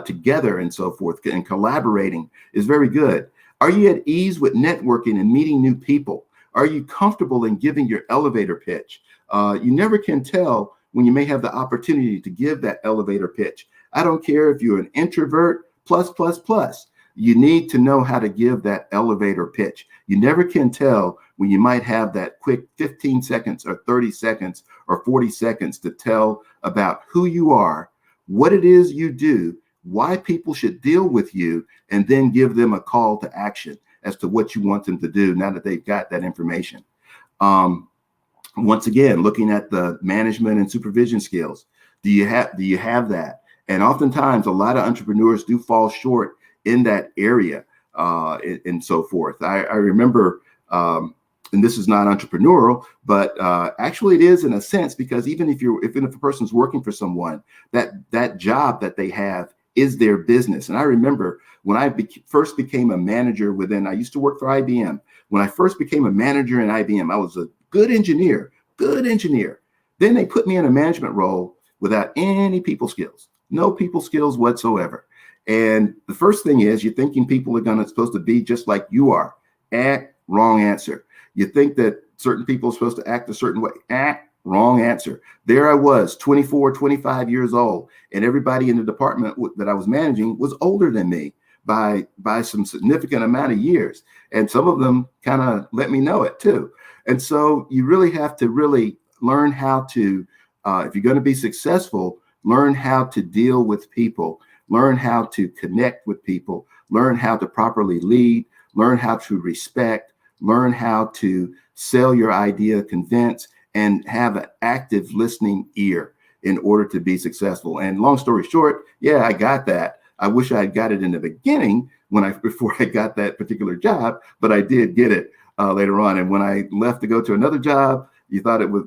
together and so forth and collaborating is very good. Are you at ease with networking and meeting new people? Are you comfortable in giving your elevator pitch? You never can tell when you may have the opportunity to give that elevator pitch. I don't care if you're an introvert, plus. You need to know how to give that elevator pitch. You never can tell when you might have that quick 15 seconds or 30 seconds or 40 seconds to tell about who you are, what it is you do, why people should deal with you, and then give them a call to action as to what you want them to do now that they've got that information. Once again, looking at the management and supervision skills, do you have that? And oftentimes, a lot of entrepreneurs do fall short in that area, and so forth. I remember, and this is not entrepreneurial, but actually it is in a sense, because even if a person's working for someone, that job that they have is their business. And I remember when I first became a manager I used to work for IBM. When I first became a manager in IBM, I was a good engineer. Then they put me in a management role without any people skills, no people skills whatsoever. And the first thing is, you're thinking people are supposed to be just like you are. Wrong answer. You think that certain people are supposed to act a certain way. Wrong answer. There I was, 24, 25 years old, and everybody in the department that I was managing was older than me by some significant amount of years. And some of them kind of let me know it too. And so you really have to really learn how to, if you're going to be successful, learn how to deal with people, learn how to connect with people, learn how to properly lead, learn how to respect, learn how to sell your idea, convince, and have an active listening ear in order to be successful. And long story short, yeah, I got that. I wish I had got it in the beginning before I got that particular job, but I did get it later on. And when I left to go to another job, I thought it was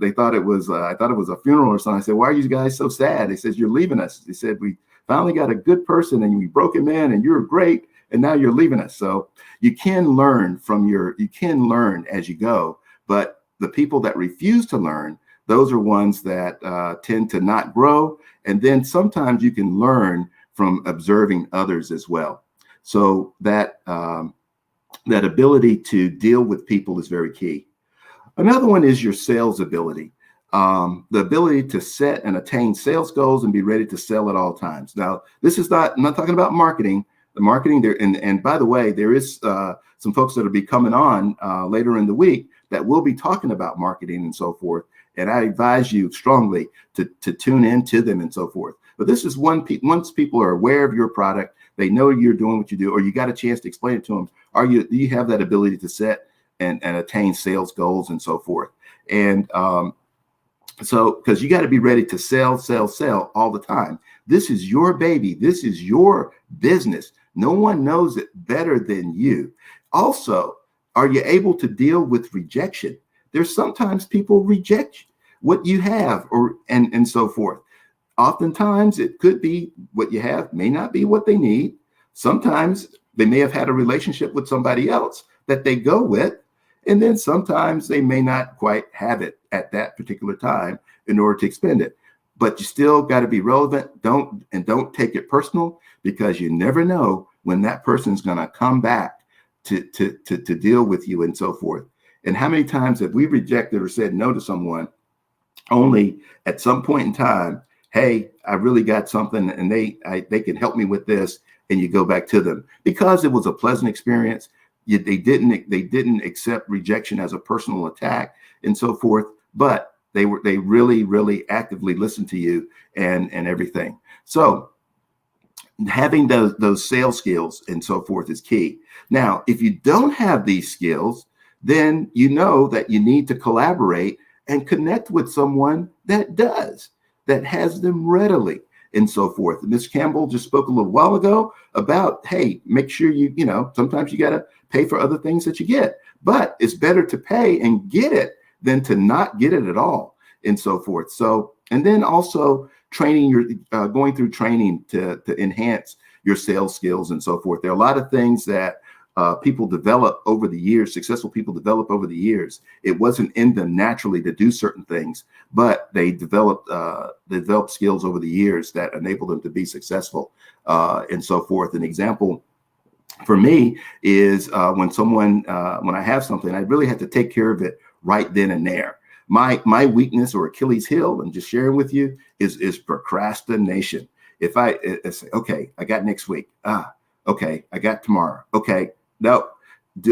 a funeral or something. I said, "Why are you guys so sad?" They said, "You're leaving us." They said, "We finally got a good person and we broke him in and you're great. And now you're leaving us." So you can learn as you go, but the people that refuse to learn, those are ones that tend to not grow. And then sometimes you can learn from observing others as well. So that ability to deal with people is very key. Another one is your sales ability. The ability to set and attain sales goals and be ready to sell at all times. Now, I'm not talking about marketing. The marketing there, and by the way, there is some folks that will be coming on later in the week that will be talking about marketing and so forth. And I advise you strongly to tune into them and so forth. But this is once people are aware of your product, they know you're doing what you do, or you got a chance to explain it to them. Do you have that ability to set and attain sales goals and so forth? And so, because you got to be ready to sell all the time. This is your baby. This is your business. No one knows it better than you. Also, are you able to deal with rejection? There's sometimes people reject what you have and so forth. Oftentimes it could be what you have may not be what they need. Sometimes they may have had a relationship with somebody else that they go with. And then sometimes they may not quite have it at that particular time in order to expend it. But you still got to be relevant. Don't take it personal, because you never know when that person's going to come back to deal with you and so forth. And how many times have we rejected or said no to someone only at some point in time, hey, I really got something and they can help me with this, and you go back to them because it was a pleasant experience. They didn't accept rejection as a personal attack and so forth, but they really, really actively listened to you and everything. So having those sales skills and so forth is key. Now, if you don't have these skills, then you know that you need to collaborate and connect with someone that does, that has them readily and so forth. Ms. Campbell just spoke a little while ago about, hey, make sure sometimes you got to pay for other things that you get, but it's better to pay and get it than to not get it at all and so forth. So, and then also going through training to enhance your sales skills and so forth. There are a lot of things that people develop over the years, successful people develop over the years. It wasn't in them naturally to do certain things, but they developed skills over the years that enable them to be successful and so forth. An example for me is when I have something, I really have to take care of it right then and there. My weakness or Achilles heel, I'm just sharing with you, is procrastination. If I say, okay, I got next week. Okay, I got tomorrow. Okay, no,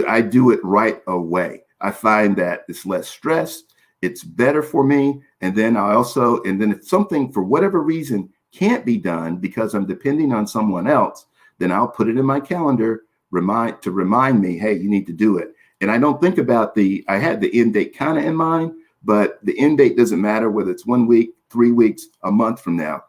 I do it right away. I find that it's less stress. It's better for me. And then if something for whatever reason can't be done because I'm depending on someone else, then I'll put it in my calendar to remind me, hey, you need to do it. And I don't think about I had the end date kind of in mind, but the end date doesn't matter whether it's 1 week, 3 weeks, a month from now.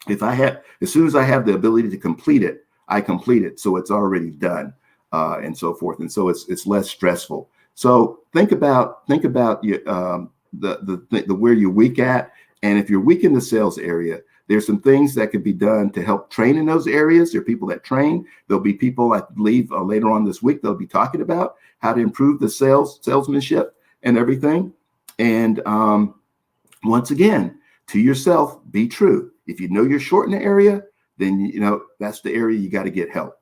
As soon as I have the ability to complete it, I complete it. So it's already done, and so forth. And so it's less stressful. So think about your, the where you're weak at. And if you're weak in the sales area, there's some things that could be done to help train in those areas. There are people that train. There'll be people, I believe, later on this week, they'll be talking about how to improve the salesmanship and everything. And once again, to yourself, be true. If you know you're short in the area, then that's the area you got to get help.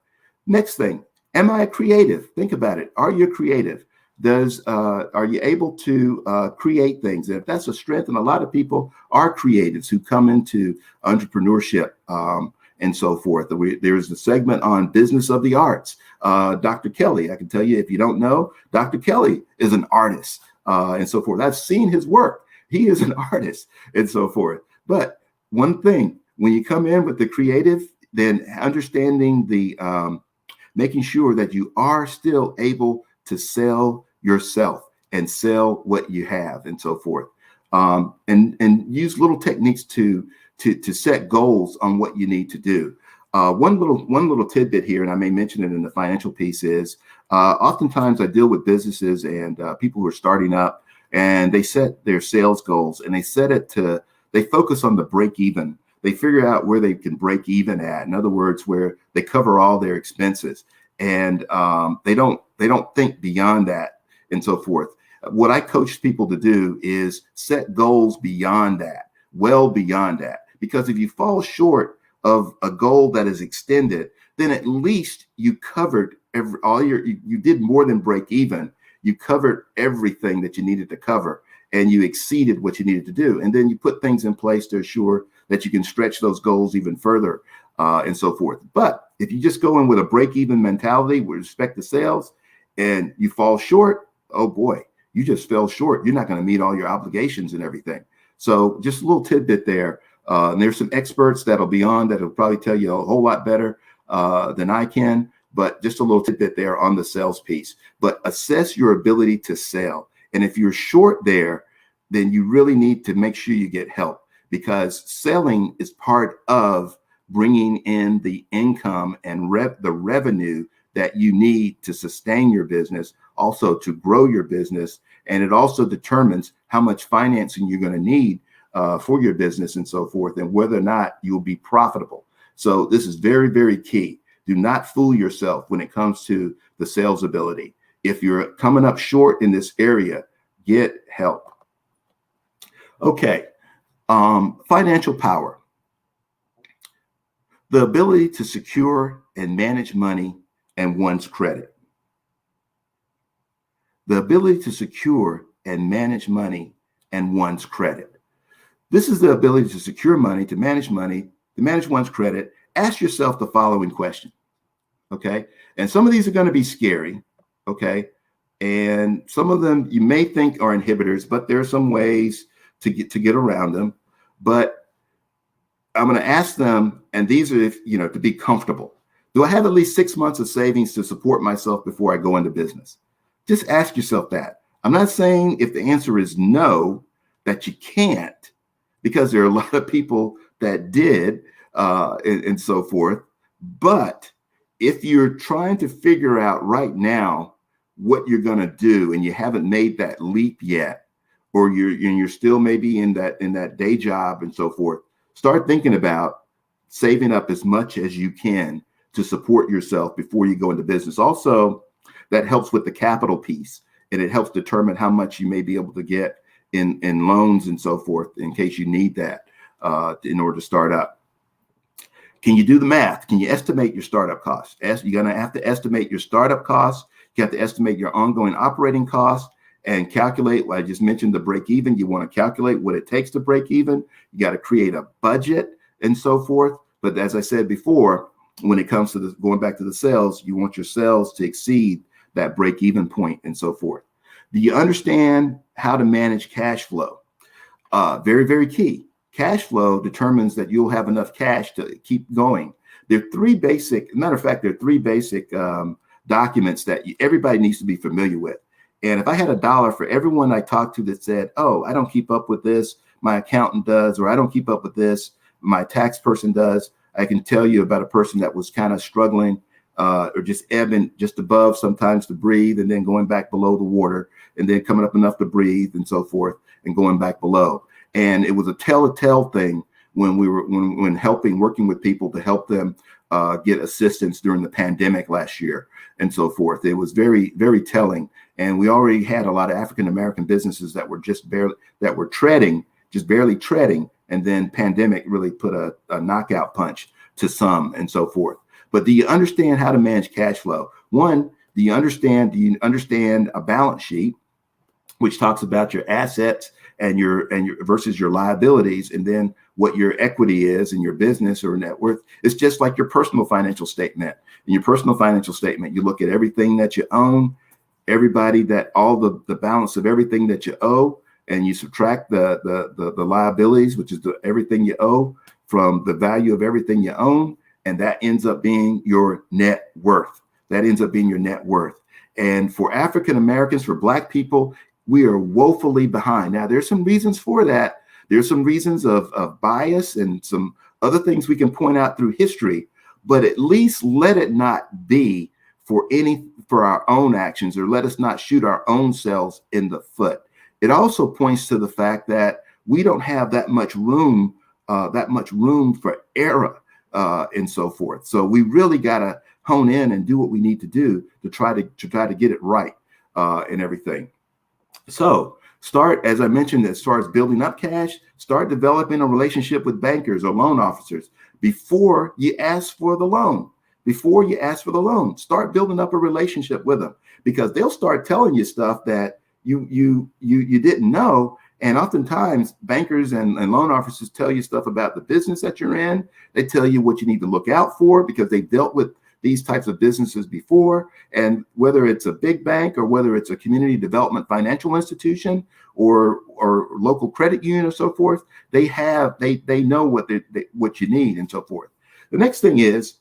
Next thing, am I creative? Think about it. Are you creative? Are you able to create things? And if that's a strength, and a lot of people are creatives who come into entrepreneurship and so forth. There's a segment on business of the arts. Dr. Kelly, I can tell you, if you don't know, Dr. Kelly is an artist and so forth. I've seen his work. He is an artist and so forth. But one thing, when you come in with the creative, then understanding making sure that you are still able to sell yourself and sell what you have and so forth, and use little techniques to set goals on what you need to do. One little tidbit here, and I may mention it in the financial piece, is oftentimes I deal with businesses and people who are starting up, and they set their sales goals, and they focus on the break even. They figure out where they can break even at. In other words, where they cover all their expenses, and they don't think beyond that and so forth. What I coach people to do is set goals beyond that, well beyond that, because if you fall short of a goal that is extended, then at least you covered you did more than break even. You covered everything that you needed to cover, and you exceeded what you needed to do. And then you put things in place to assure that you can stretch those goals even further and so forth. But if you just go in with a break-even mentality with respect to sales and you fall short, oh boy, you just fell short. You're not going to meet all your obligations and everything. So just a little tidbit there. And there's some experts that'll be on that'll probably tell you a whole lot better than I can, but just a little tidbit there on the sales piece. But assess your ability to sell. And if you're short there, then you really need to make sure you get help, because selling is part of bringing in the income and the revenue that you need to sustain your business, also to grow your business. And it also determines how much financing you're going to need for your business and so forth, and whether or not you'll be profitable. So this is very, very key. Do not fool yourself when it comes to the sales ability. If you're coming up short in this area, get help. Okay, financial power. The ability to secure and manage money and one's credit. The ability to secure and manage money and one's credit. This is the ability to secure money, to manage one's credit. Ask yourself the following question, okay? And some of these are going to be scary, okay? And some of them you may think are inhibitors, but there are some ways to get around them. But I'm going to ask them, and these are, to be comfortable. Do I have at least 6 months of savings to support myself before I go into business? Just ask yourself that. I'm not saying if the answer is no, that you can't, because there are a lot of people that did and so forth. But if you're trying to figure out right now what you're going to do and you haven't made that leap yet, or you're still maybe in that day job and so forth, start thinking about saving up as much as you can to support yourself before you go into business. Also, that helps with the capital piece, and it helps determine how much you may be able to get in loans and so forth in case you need that in order to start up. Can you do the math? Can you estimate your startup costs? You're going to have to estimate your startup costs. You have to estimate your ongoing operating costs and calculate, I just mentioned the break even. You want to calculate what it takes to break even. You got to create a budget and so forth. But as I said before, when it comes to going back to the sales, you want your sales to exceed that break even point and so forth. Do you understand how to manage cash flow? Very, very key. cash flow determines that you'll have enough cash to keep going. There are three basic, matter of fact, there are three basic documents that everybody needs to be familiar with. And if I had $1 for everyone I talked to that said, oh, I don't keep up with this, my accountant does, or I don't keep up with this, my tax person does, I can tell you about a person that was kind of struggling or just ebbing just above sometimes to breathe, and then going back below the water, and then coming up enough to breathe and so forth, and going back below. And it was a tell thing when we were when working with people to help them get assistance during the pandemic last year and so forth. It was very, very telling. And we already had a lot of African American businesses that were just barely treading, and then pandemic really put a knockout punch to some and so forth. But do you understand how to manage cash flow? One, do you understand a balance sheet, which talks about your assets and your versus your liabilities, and then what your equity is in your business or net worth? It's just like your personal financial statement. In your personal financial statement, you look at everything that you own, all the balance of everything that you owe, and you subtract the liabilities, which is everything you owe, from the value of everything you own, and that ends up being your net worth. And for African Americans, for Black people, we are woefully behind. Now, there's some reasons for that. There's some reasons of bias and some other things we can point out through history, but at least let it not be for our own actions, or let us not shoot our own selves in the foot. It also points to the fact that we don't have that much room for error and so forth. So we really got to hone in and do what we need to do to try to get it right and everything. So start, as I mentioned, as far as building up cash, start developing a relationship with bankers or loan officers before you ask for the loan. Start building up a relationship with them, because they'll start telling you stuff that you didn't know. And oftentimes bankers and loan officers tell you stuff about the business that you're in. They tell you what you need to look out for, because they've dealt with these types of businesses before. And whether it's a big bank or whether it's a community development financial institution or local credit union or so forth, they know what you need and so forth. The next thing is,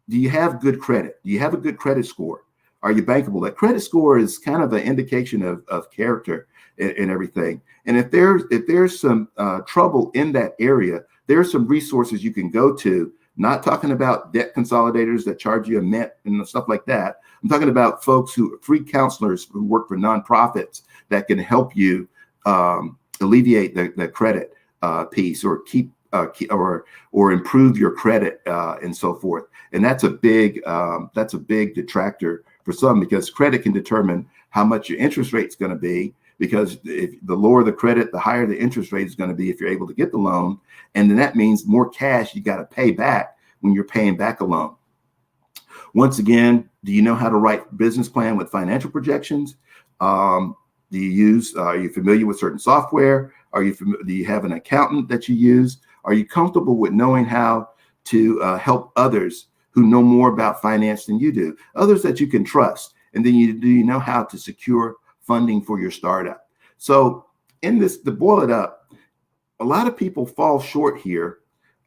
do you have good credit? Do you have a good credit score? Are you bankable? That credit score is kind of an indication of character and everything. And if there's some trouble in that area, there's some resources you can go to. Not talking about debt consolidators that charge you a mint and stuff like that. I'm talking about folks free counselors who work for nonprofits that can help you alleviate the credit piece, or or improve your credit and so forth. And that's a big detractor for some, because credit can determine how much your interest rate is going to be. Because if the lower the credit, the higher the interest rate is going to be if you're able to get the loan. And then that means more cash you got to pay back when you're paying back a loan. Once again, do you know how to write business plan with financial projections? Are you familiar with certain software? Do you have an accountant that you use? Are you comfortable with knowing how to help others who know more about finance than you do? Others that you can trust. And then do you know how to secure funding for your startup? So in this, to boil it up, a lot of people fall short here.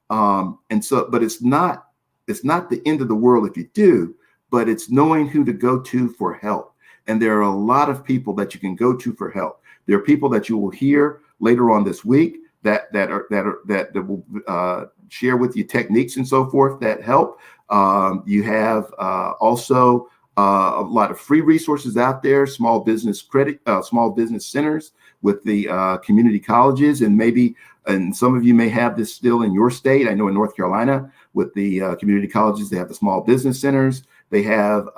But it's not the end of the world if you do, but it's knowing who to go to for help. And there are a lot of people that you can go to for help. There are people that you will hear later on this week that will share with you techniques and so forth that help. You have also a lot of free resources out there, small business centers with the community colleges, and some of you may have this still in your state. I know in North Carolina with the community colleges, they have the small business centers. They have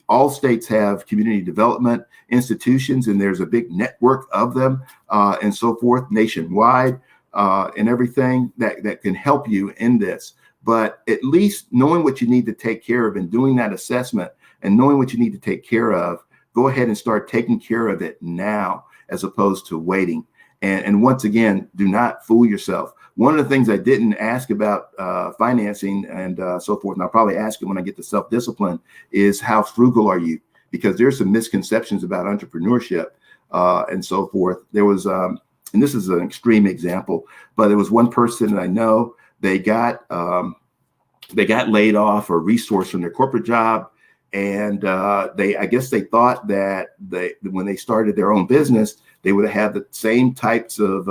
all states have community development institutions, and there's a big network of them and so forth nationwide and everything that can help you in this. But at least knowing what you need to take care of and doing that assessment and knowing what you need to take care of, go ahead and start taking care of it now as opposed to waiting. And once again, do not fool yourself. One of the things I didn't ask about financing and so forth, and I'll probably ask it when I get to self-discipline, is how frugal are you? Because there's some misconceptions about entrepreneurship and so forth. There was and this is an extreme example, but there was one person that I know, they got laid off or resourced from their corporate job. And I guess they thought that when they started their own business, they would have the same types of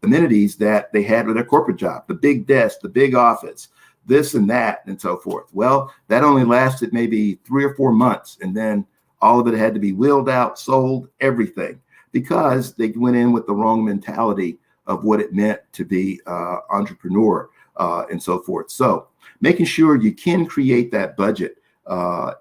amenities that they had with their corporate job, the big desk, the big office, this and that, and so forth. Well, that only lasted maybe 3 or 4 months. And then all of it had to be wheeled out, sold, everything, because they went in with the wrong mentality of what it meant to be entrepreneur and so forth. So making sure you can create that budget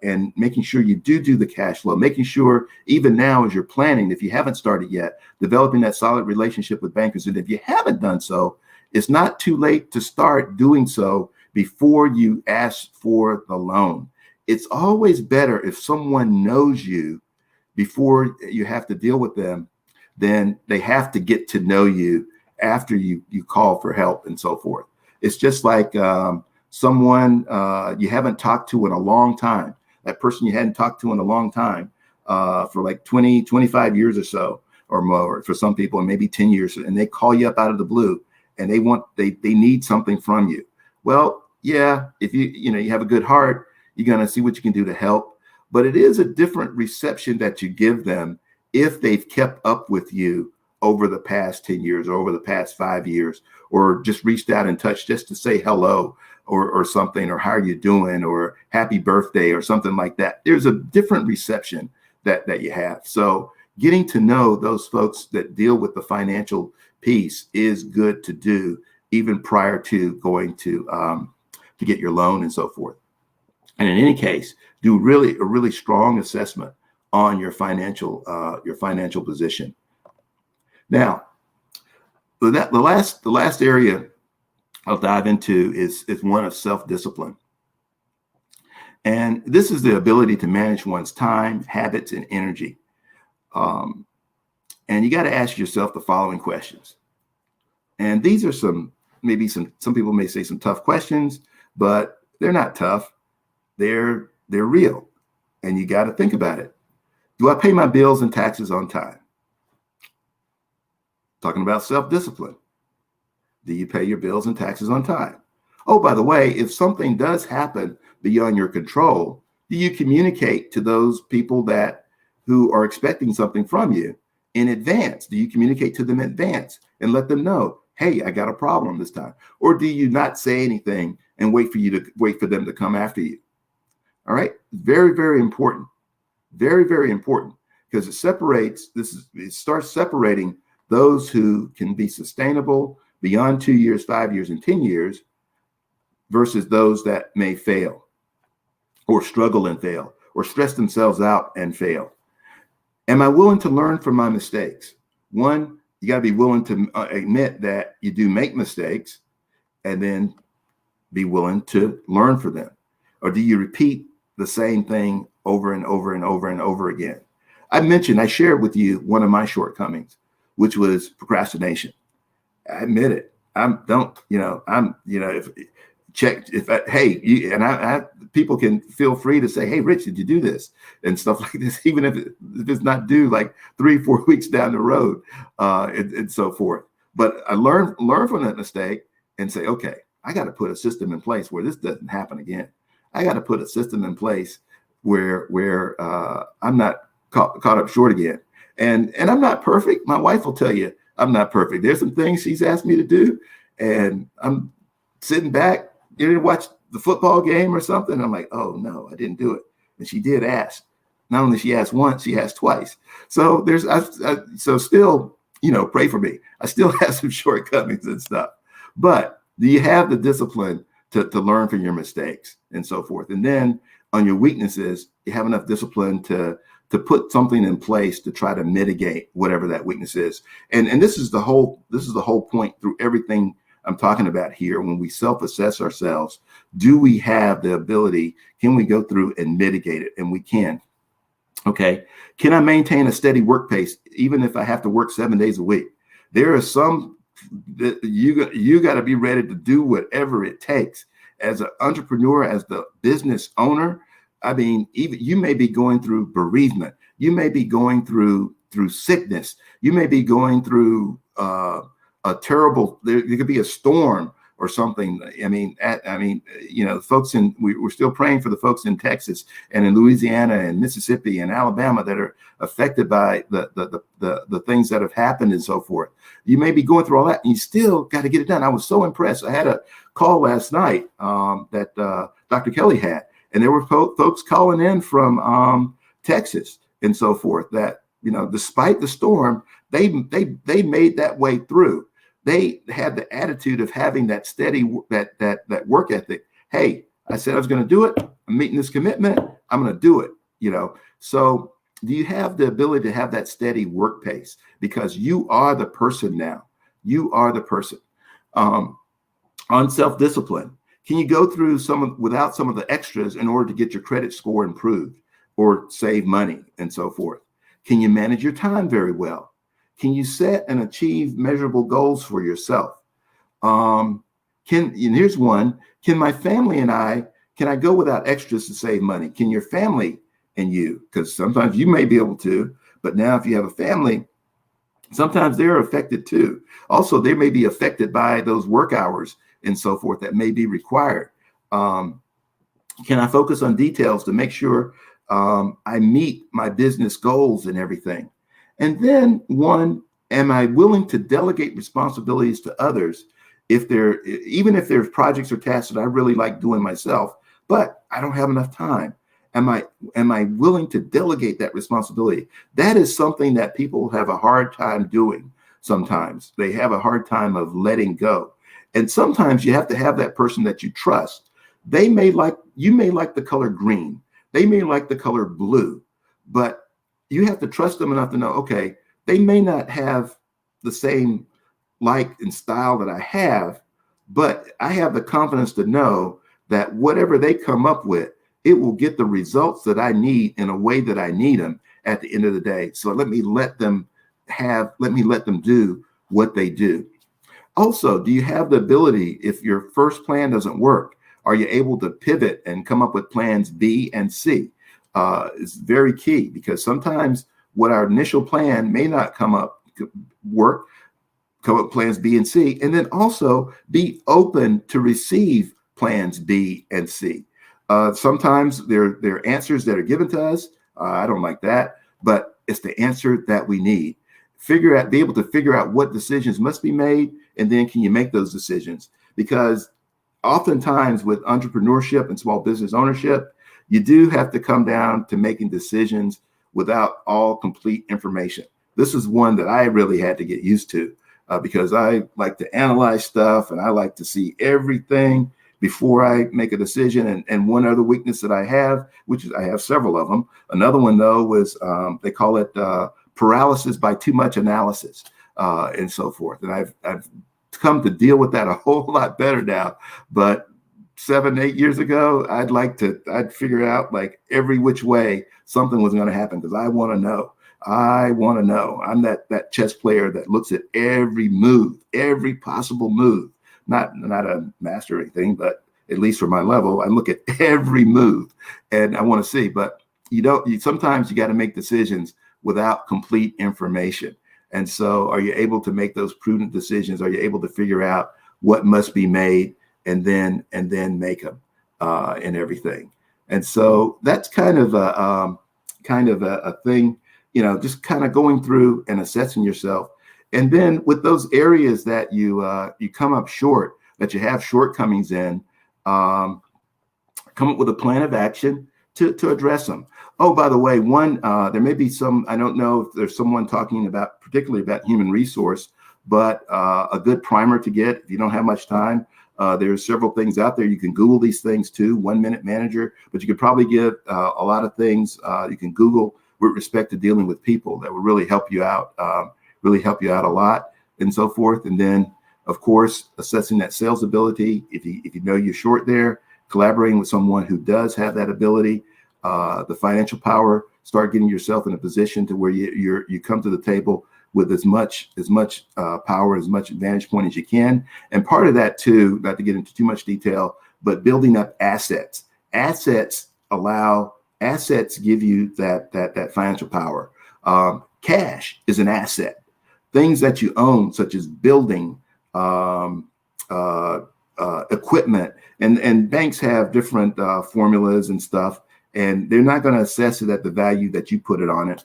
and making sure you do the cash flow, making sure even now as you're planning, if you haven't started yet, developing that solid relationship with bankers. And if you haven't done so, it's not too late to start doing so before you ask for the loan. It's always better if someone knows you before you have to deal with them, then they have to get to know you after you call for help and so forth. It's just like someone you haven't talked to in a long time, that person you hadn't talked to in a long time for like 20, 25 years or so or more for some people, and maybe 10 years, and they call you up out of the blue and they need something from you. Well, yeah, if you have a good heart, you're going to see what you can do to help. But it is a different reception that you give them if they've kept up with you over the past 10 years or over the past 5 years, or just reached out and touched just to say hello or something, or how are you doing, or happy birthday or something like that. There's a different reception that you have. So getting to know those folks that deal with the financial piece is good to do even prior to going to get your loan and so forth. And in any case, do a really strong assessment on your financial position. Now, the last area I'll dive into is one of self-discipline. And this is the ability to manage one's time, habits, and energy. And you got to ask yourself the following questions. And these are some people may say some tough questions, but they're not tough. They're real. And you got to think about it. Do I pay my bills and taxes on time? Talking about self-discipline. Do you pay your bills and taxes on time? Oh, by the way, if something does happen beyond your control, do you communicate to those people who are expecting something from you in advance? Do you communicate to them in advance and let them know, hey, I got a problem this time? Or do you not say anything and wait for them to come after you? All right. Very, very important. Very, very important, because it starts separating those who can be sustainable beyond 2 years, 5 years, and 10 years versus those that may fail or struggle and fail or stress themselves out and fail. Am I willing to learn from my mistakes? One, you got to be willing to admit that you do make mistakes and then be willing to learn from them. Or do you repeat the same thing over and over and over and over again? I shared with you one of my shortcomings, which was procrastination. I admit it. People can feel free to say, hey, Rich, did you do this? And stuff like this, even if it's not due like 3-4 weeks down the road and so forth. But I learn from that mistake and say, okay, I got to put a system in place where this doesn't happen again. I got to put a system in place where I'm not caught up short again. And I'm not perfect. My wife will tell you I'm not perfect. There's some things she's asked me to do, and I'm sitting back, watch the football game or something. I'm like, oh no, I didn't do it. And she did ask. Not only she asked once, she asked twice. So still, pray for me. I still have some shortcomings and stuff. But do you have the discipline to learn from your mistakes and so forth? And then on your weaknesses, you have enough discipline to put something in place to try to mitigate whatever that weakness is. And this is the whole point through everything I'm talking about here. When we self-assess ourselves, do we have the ability? Can we go through and mitigate it? And we can. Okay. Can I maintain a steady work pace even if I have to work 7 days a week? There are some that you got to be ready to do whatever it takes as an entrepreneur, as the business owner. I mean, even you may be going through bereavement. You may be going through sickness. You may be going through a terrible, there could be a storm or something. I mean, folks we're still praying for the folks in Texas and in Louisiana and Mississippi and Alabama that are affected by the things that have happened and so forth. You may be going through all that and you still got to get it done. I was so impressed. I had a call last night that Dr. Kelly had, and there were folks calling in from Texas and so forth that, despite the storm, they made that way through. They had the attitude of having that steady, that work ethic. Hey, I said I was going to do it. I'm meeting this commitment. I'm going to do it. So do you have the ability to have that steady work pace? Because you are the person now. You are the person. On self-discipline, can you go through without some of the extras in order to get your credit score improved or save money and so forth? Can you manage your time very well? Can you set and achieve measurable goals for yourself? And here's one, can my family and can I go without extras to save money? Can your family and you, because sometimes you may be able to, but now if you have a family, sometimes they're affected too. Also, they may be affected by those work hours and so forth that may be required. Can I focus on details to make sure I meet my business goals and everything? And then am I willing to delegate responsibilities to others even if there's projects or tasks that I really like doing myself, but I don't have enough time? Am I willing to delegate that responsibility? That is something that people have a hard time doing. Sometimes they have a hard time of letting go. And sometimes you have to have that person that you trust. You may like the color green. They may like the color blue, but you have to trust them enough to know, okay, they may not have the same like and style that I have, but I have the confidence to know that whatever they come up with, it will get the results that I need in a way that I need them at the end of the day. So let me let them do what they do. Also, do you have the ability, if your first plan doesn't work, are you able to pivot and come up with plans B and C? It's very key, because sometimes what our initial plan may not come up plans B and C, and then also be open to receive plans B and C. Sometimes there are answers that are given to us. I don't like that, but it's the answer that we need. Be able to figure out what decisions must be made, and then can you make those decisions? Because oftentimes with entrepreneurship and small business ownership, you do have to come down to making decisions without all complete information. This is one that I really had to get used to because I like to analyze stuff and I like to see everything before I make a decision. And one other weakness that I have, which is I have several of them. Another one though was they call it paralysis by too much analysis and so forth. And I've come to deal with that a whole lot better now. But 7-8 years ago, I'd figure out like every which way something was going to happen because I want to know. I'm that chess player that looks at every move, every possible move. Not a master or anything, but at least for my level, I look at every move and I want to see. But sometimes you got to make decisions without complete information. And so are you able to make those prudent decisions? Are you able to figure out what must be made and then make them and everything? And so that's kind of a thing, just kind of going through and assessing yourself. And then with those areas that you come up short, that you have shortcomings in, come up with a plan of action to address them. Oh, by the way, there may be I don't know if there's someone talking particularly about human resource, but a good primer to get if you don't have much time. There's several things out there. You can Google these things too, 1 Minute Manager, but you could probably get a lot of things you can Google with respect to dealing with people that will really help you out a lot and so forth. And then, of course, assessing that sales ability. If you know you're short there, collaborating with someone who does have that ability, the financial power, start getting yourself in a position to where you come to the table with as much power, as much advantage point as you can. And part of that too, not to get into too much detail, but building up assets. Assets give you that financial power. Cash is an asset. things that you own, such as building, equipment, and banks have different formulas and stuff, and they're not going to assess it at the value that you put it on it.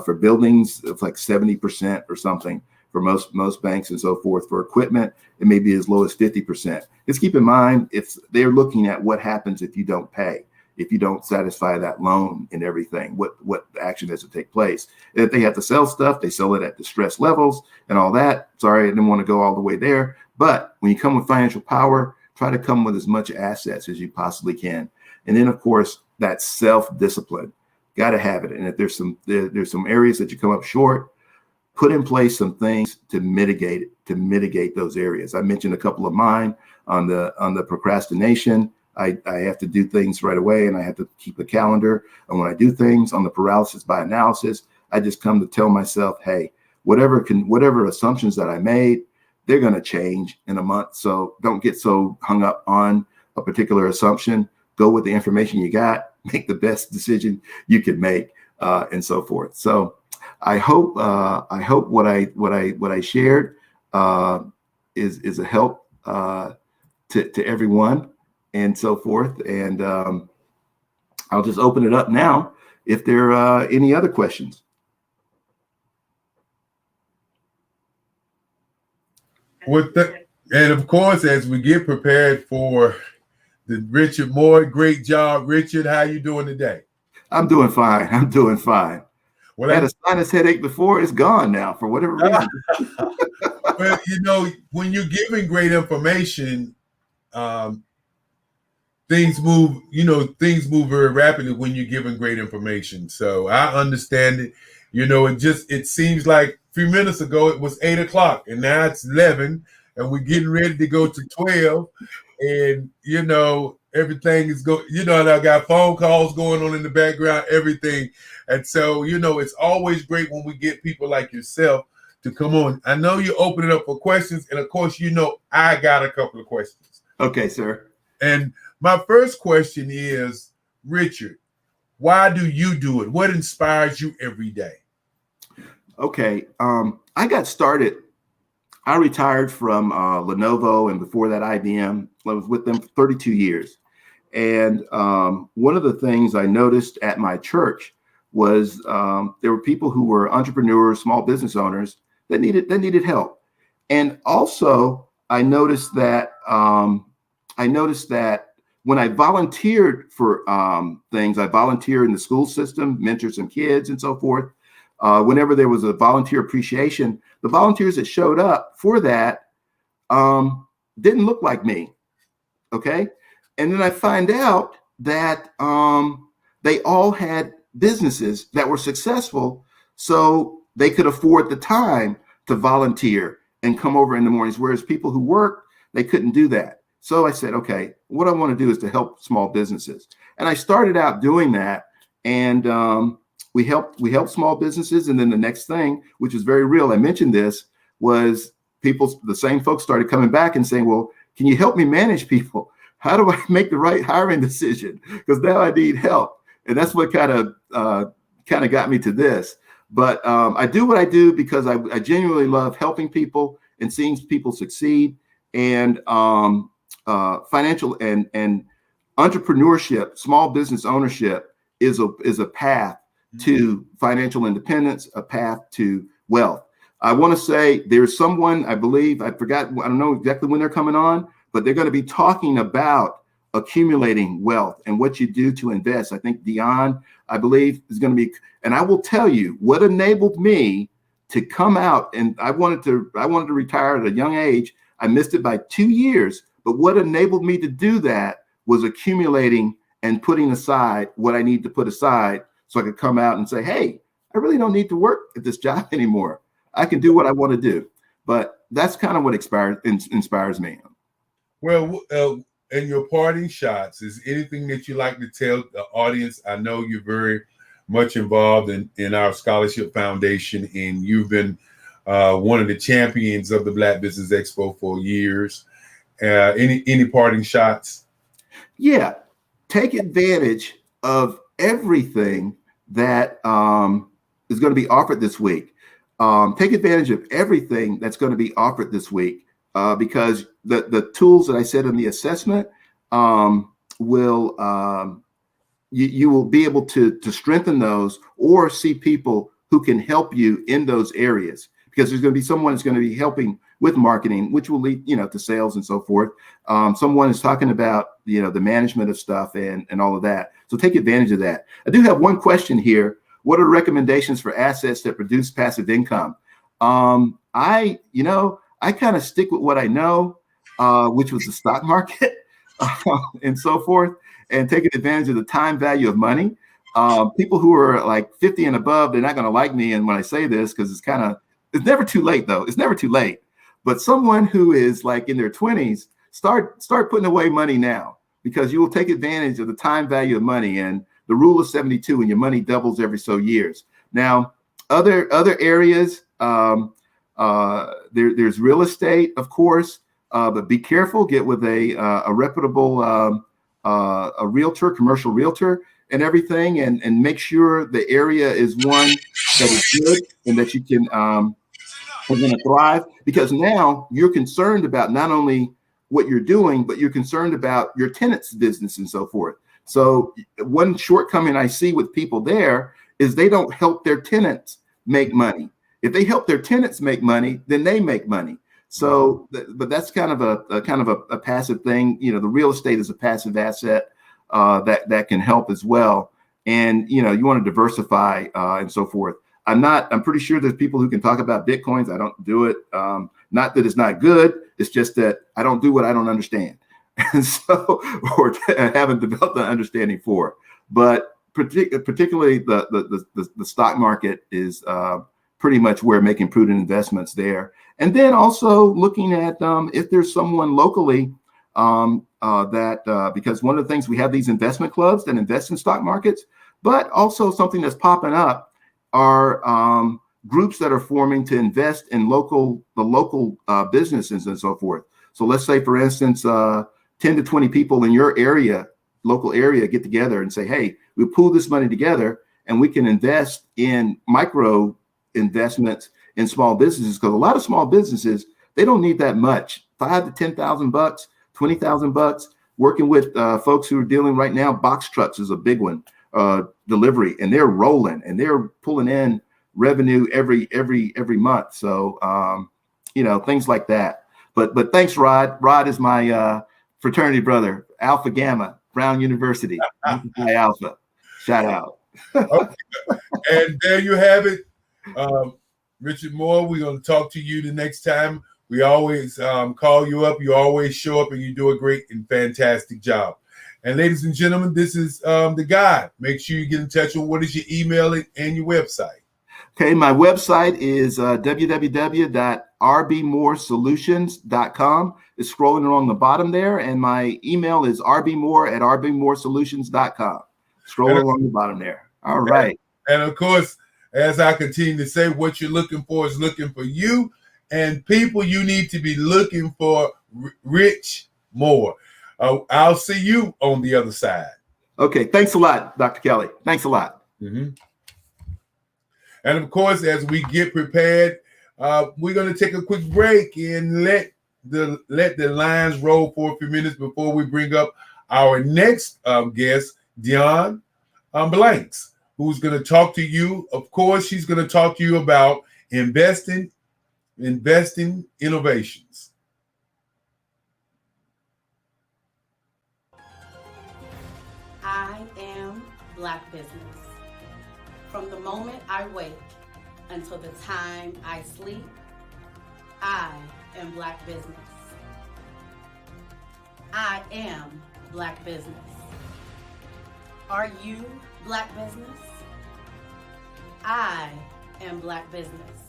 For buildings, it's like 70% or something for most banks and so forth. For equipment, it may be as low as 50%. Just keep in mind, if they're looking at what happens if you don't pay, if you don't satisfy that loan and everything, what action has to take place. If they have to sell stuff, they sell it at distress levels and all that. Sorry, I didn't want to go all the way there. But when you come with financial power, try to come with as much assets as you possibly can. And then, of course, that self-discipline, got to have it. And if there's some areas that you come up short, put in place some things to mitigate those areas. I mentioned a couple of mine on the procrastination. I have to do things right away, and I have to keep a calendar. And when I do things on the paralysis by analysis, I just come to tell myself, hey, whatever assumptions that I made, they're going to change in a month. So don't get so hung up on a particular assumption. Go with the information you got, make the best decision you can make, and so forth. So I hope what I shared is a help to everyone and so forth. And I'll just open it up now if there are any other questions. And of course, as we get prepared for the Richard Moore, great job, Richard. How you doing today? I'm doing fine. Well, I had a sinus headache before. It's gone now for whatever reason. Well, you know, when you're giving great information, things move. You know, things move very rapidly when you're giving great information. So I understand it. You know, it seems like a few minutes ago it was 8 o'clock, and now it's 11, and we're getting ready to go to 12. And, you know, everything is going, you know, and I got phone calls going on in the background, everything. And so, you know, it's always great when we get people like yourself to come on. I know you open it up for questions. And of course, you know, I got a couple of questions. Okay, sir. And my first question is, Richard, why do you do it? What inspires you every day? Okay. I got started. I retired from Lenovo, and before that IBM. I was with them for 32 years. And one of the things I noticed at my church was there were people who were entrepreneurs, small business owners that needed help. And also I noticed that when I volunteered for things, I volunteered in the school system, mentor some kids and so forth. Whenever there was a volunteer appreciation, the volunteers that showed up for that didn't look like me. Okay. And then I find out that they all had businesses that were successful, so they could afford the time to volunteer and come over in the mornings, whereas people who worked, they couldn't do that. So I said, okay, what I want to do is to help small businesses. And I started out doing that, and we helped small businesses. And then the next thing, which is very real, I mentioned this, was the same folks started coming back and saying, well, can you help me manage people? How do I make the right hiring decision? Because now I need help. And that's what kind of got me to this. But I do what I do because I genuinely love helping people and seeing people succeed. And financial and entrepreneurship, small business ownership is a path to financial independence, a path to wealth. I want to say there's someone, I believe, I don't know exactly when they're coming on, but they're going to be talking about accumulating wealth and what you do to invest. I think Dion, I believe, is going to be, and I will tell you what enabled me to come out. And I wanted to retire at a young age. I missed it by 2 years, but what enabled me to do that was accumulating and putting aside what I need to put aside so I could come out and say, hey, I really don't need to work at this job anymore. I can do what I want to do. But that's kind of what inspires me. Well, in your parting shots, is anything that you like to tell the audience? I know you're very much involved in our scholarship foundation, and you've been one of the champions of the Black Business Expo for years. Any parting shots? Yeah, take advantage of everything that is going to be offered this week. take advantage of everything that's going to be offered this week, because the tools that I said in the assessment will you will be able to strengthen those or see people who can help you in those areas, because there's going to be someone that's going to be helping with marketing, which will lead, to sales and so forth. Someone is talking about, the management of stuff and all of that. So take advantage of that. I do have one question here. What are recommendations for assets that produce passive income? I kind of stick with what I know, which was the stock market and so forth, and taking advantage of the time value of money. People who are like 50 and above, they're not going to like me. And when I say this, because it's never too late though. It's never too late. But someone who is like in their 20s, start putting away money now, because you will take advantage of the time value of money and the rule of 72, and your money doubles every so years. Now, other areas, there's real estate, of course, but be careful. Get with a reputable a realtor, commercial realtor, and everything, and make sure the area is one that is good and that you can are going to thrive, because now you're concerned about not only what you're doing, but you're concerned about your tenants' business and so forth. So one shortcoming I see with people there is they don't help their tenants make money. If they help their tenants make money, then they make money. So, but that's kind of a passive thing. The real estate is a passive asset that can help as well. And you want to diversify and so forth. I'm pretty sure there's people who can talk about Bitcoins. I don't do it. Not that it's not good. It's just that I don't do what I don't understand. And so, or haven't developed an understanding for. But particularly the stock market is pretty much where making prudent investments there. And then also looking at if there's someone locally because one of the things, we have these investment clubs that invest in stock markets, but also something that's popping up are groups that are forming to invest in the local businesses and so forth. So let's say, for instance, 10 to 20 people in your area, local area, get together and say, hey, we pool this money together and we can invest in micro investments in small businesses, because a lot of small businesses, they don't need that much, $5,000 to $10,000, $20,000. Working with folks who are dealing right now, box trucks is a big one, delivery, and they're rolling and they're pulling in revenue every month. So things like that. But thanks, Rod. Rod is my fraternity brother, Alpha Gamma, Brown University, Alpha. Shout out. Okay. And there you have it. Richard Moore, we're going to talk to you the next time. We always call you up. You always show up and you do a great and fantastic job. And ladies and gentlemen, this is the guy. Make sure you get in touch with what is your email and your website. Okay, my website is www.rbmoresolutions.com. It's scrolling along the bottom there. And my email is rbmore@rbmoresolutions.com. Scrolling along the bottom there. All right. And of course, as I continue to say, what you're looking for is looking for you, and people you need to be looking for Rich Moore. I'll see you on the other side. Okay. Thanks a lot, Dr. Kelly. Thanks a lot. Mm-hmm. And of course, as we get prepared, we're going to take a quick break and let the lines roll for a few minutes before we bring up our next guest, Dion Blanks, who's going to talk to you. Of course, she's going to talk to you about investing innovations. I am Black business. From the moment I wake until the time I sleep, I am Black business. I am Black business. Are you Black business? I am Black business.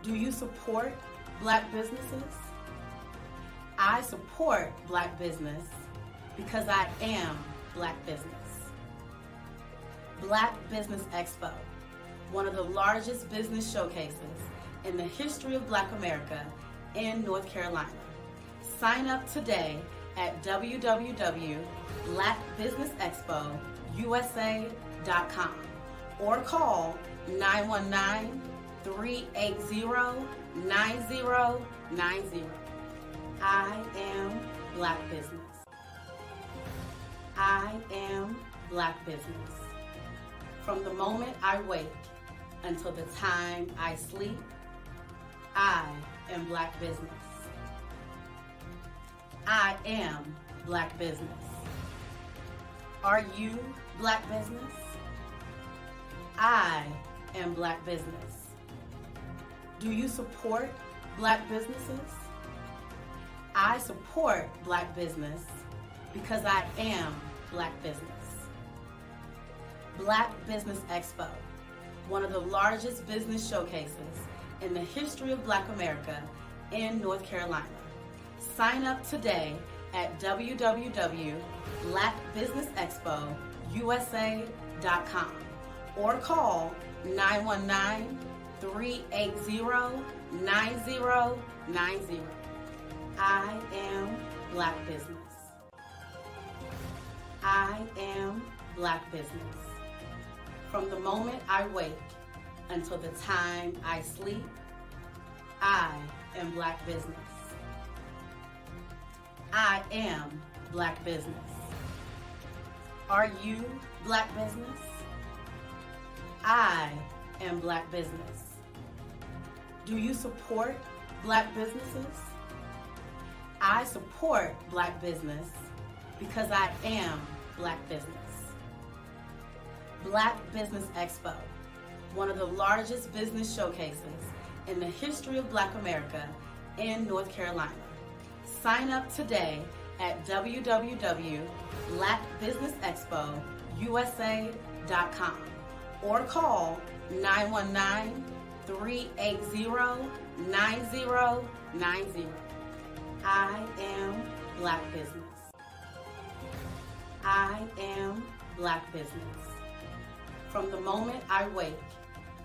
Do you support Black businesses? I support Black business because I am Black business. Black Business Expo, one of the largest business showcases in the history of Black America in North Carolina. Sign up today at www.blackbusinessexpousa.com or call 919 380-9090. I am Black business. I am Black business. From the moment I wake until the time I sleep, I am Black business. I am Black business. Are you Black business? I am Black business. Do you support Black businesses? I support Black business because I am Black business. Black Business Expo, one of the largest business showcases in the history of Black America in North Carolina. Sign up today at www.blackbusinessexpousa.com or call 919-380-9090. I am Black business. I am Black business. From the moment I wake until the time I sleep, I am Black business. I am Black business. Are you Black business? I am Black business. Do you support Black businesses? I support Black business because I am Black business. Black Business Expo, one of the largest business showcases in the history of Black America in North Carolina. Sign up today at www.blackbusinessexpousa.com or call 919-380-9090. I am Black business. I am Black business. From the moment I wake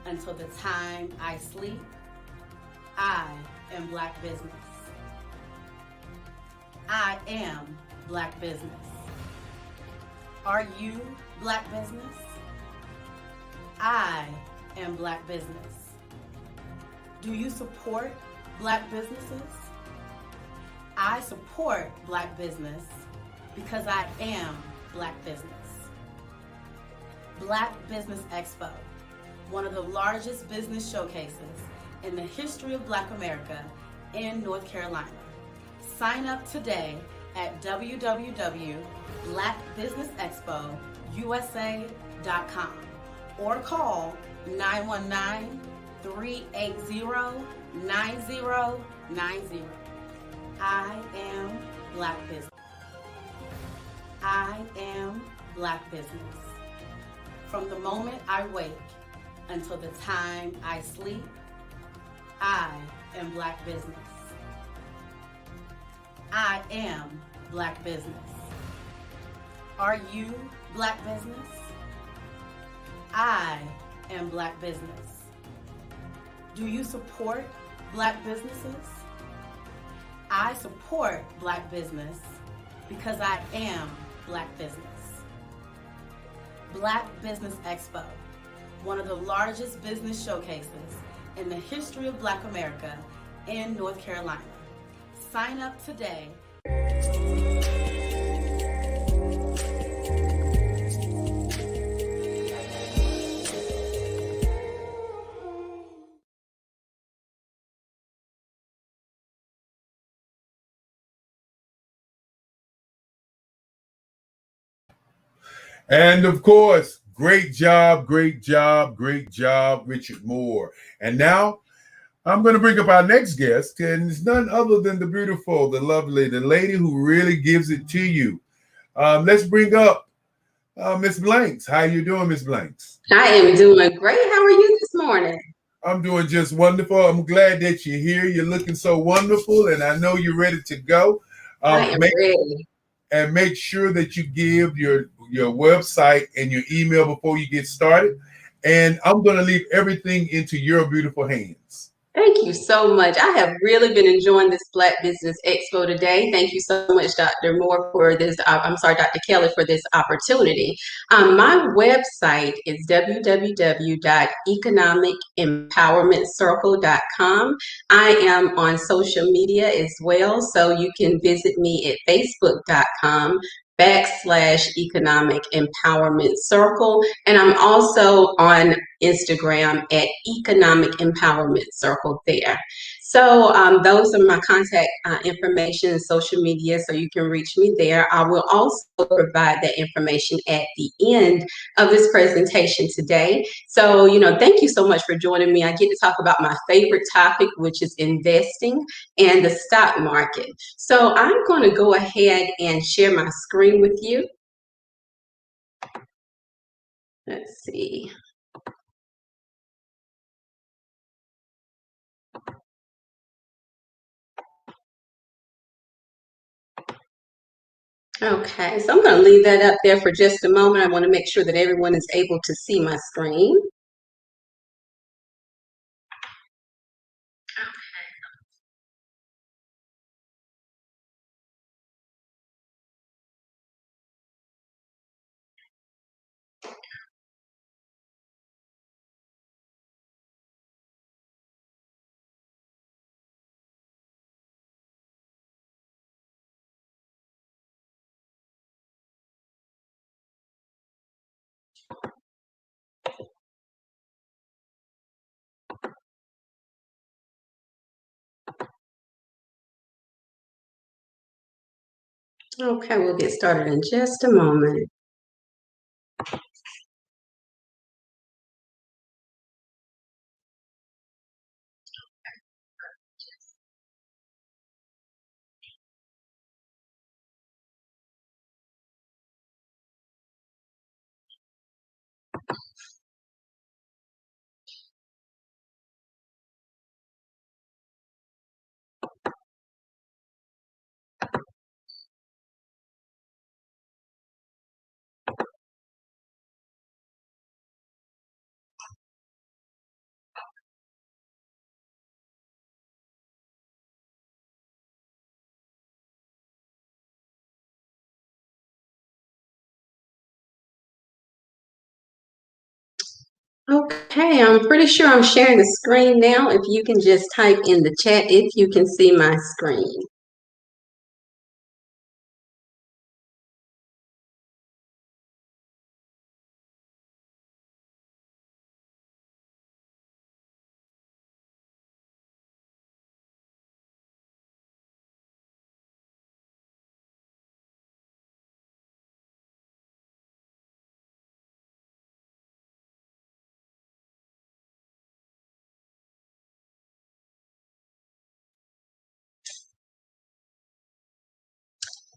until the time I sleep, I am Black business. I am Black business. Are you Black business? I am Black business. Do you support Black businesses? I support Black business because I am Black business. Black Business Expo, one of the largest business showcases in the history of Black America in North Carolina. Sign up today at www.blackbusinessexpousa.com or call 919-380-9090. I am Black business. I am Black business. From the moment I wake until the time I sleep, I am Black business. I am Black business. Are you Black business? I am Black business. Do you support Black businesses? I support Black business because I am Black business. Black Business Expo, one of the largest business showcases in the history of Black America in North Carolina. Sign up today. And of course, great job, Richard Moore. And now I'm going to bring up our next guest, and it's none other than the beautiful, the lovely, the lady who really gives it to you. Let's bring up Miss Blanks. How you doing, Miss Blanks? I am doing great. How are you this morning? I'm doing just wonderful. I'm glad that you're here. You're looking so wonderful, and I know you're ready to go. I am ready. And make sure that you give your website and your email before you get started. And I'm going to leave everything into your beautiful hands. Thank you so much. I have really been enjoying this Black Business Expo today. Thank you so much, Dr. Moore, for this. I'm sorry, Dr. Kelly, for this opportunity. My website is www.economicempowermentcircle.com. I am on social media as well, so you can visit me at facebook.com/economic empowerment circle. And I'm also on Instagram at Economic Empowerment Circle there. So those are my contact information and social media, so you can reach me there. I will also provide that information at the end of this presentation today. So, thank you so much for joining me. I get to talk about my favorite topic, which is investing and the stock market. So I'm going to go ahead and share my screen with you. Let's see. Okay, so I'm going to leave that up there for just a moment. I want to make sure that everyone is able to see my screen. Okay, we'll get started in just a moment. Okay, I'm pretty sure I'm sharing the screen now. If you can just type in the chat if you can see my screen.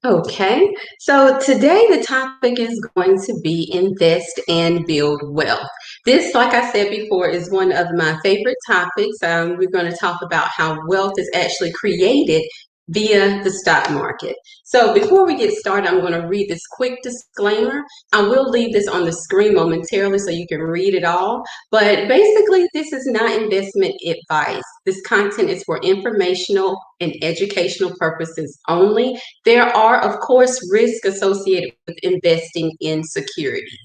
Okay, so today the topic is going to be invest and build wealth. This, like I said before, is one of my favorite topics. We're going to talk about how wealth is actually created via the stock market. So before we get started, I'm going to read this quick disclaimer. I will leave this on the screen momentarily so you can read it all. But basically, this is not investment advice. This content is for informational and educational purposes only. There are, of course, risks associated with investing in securities.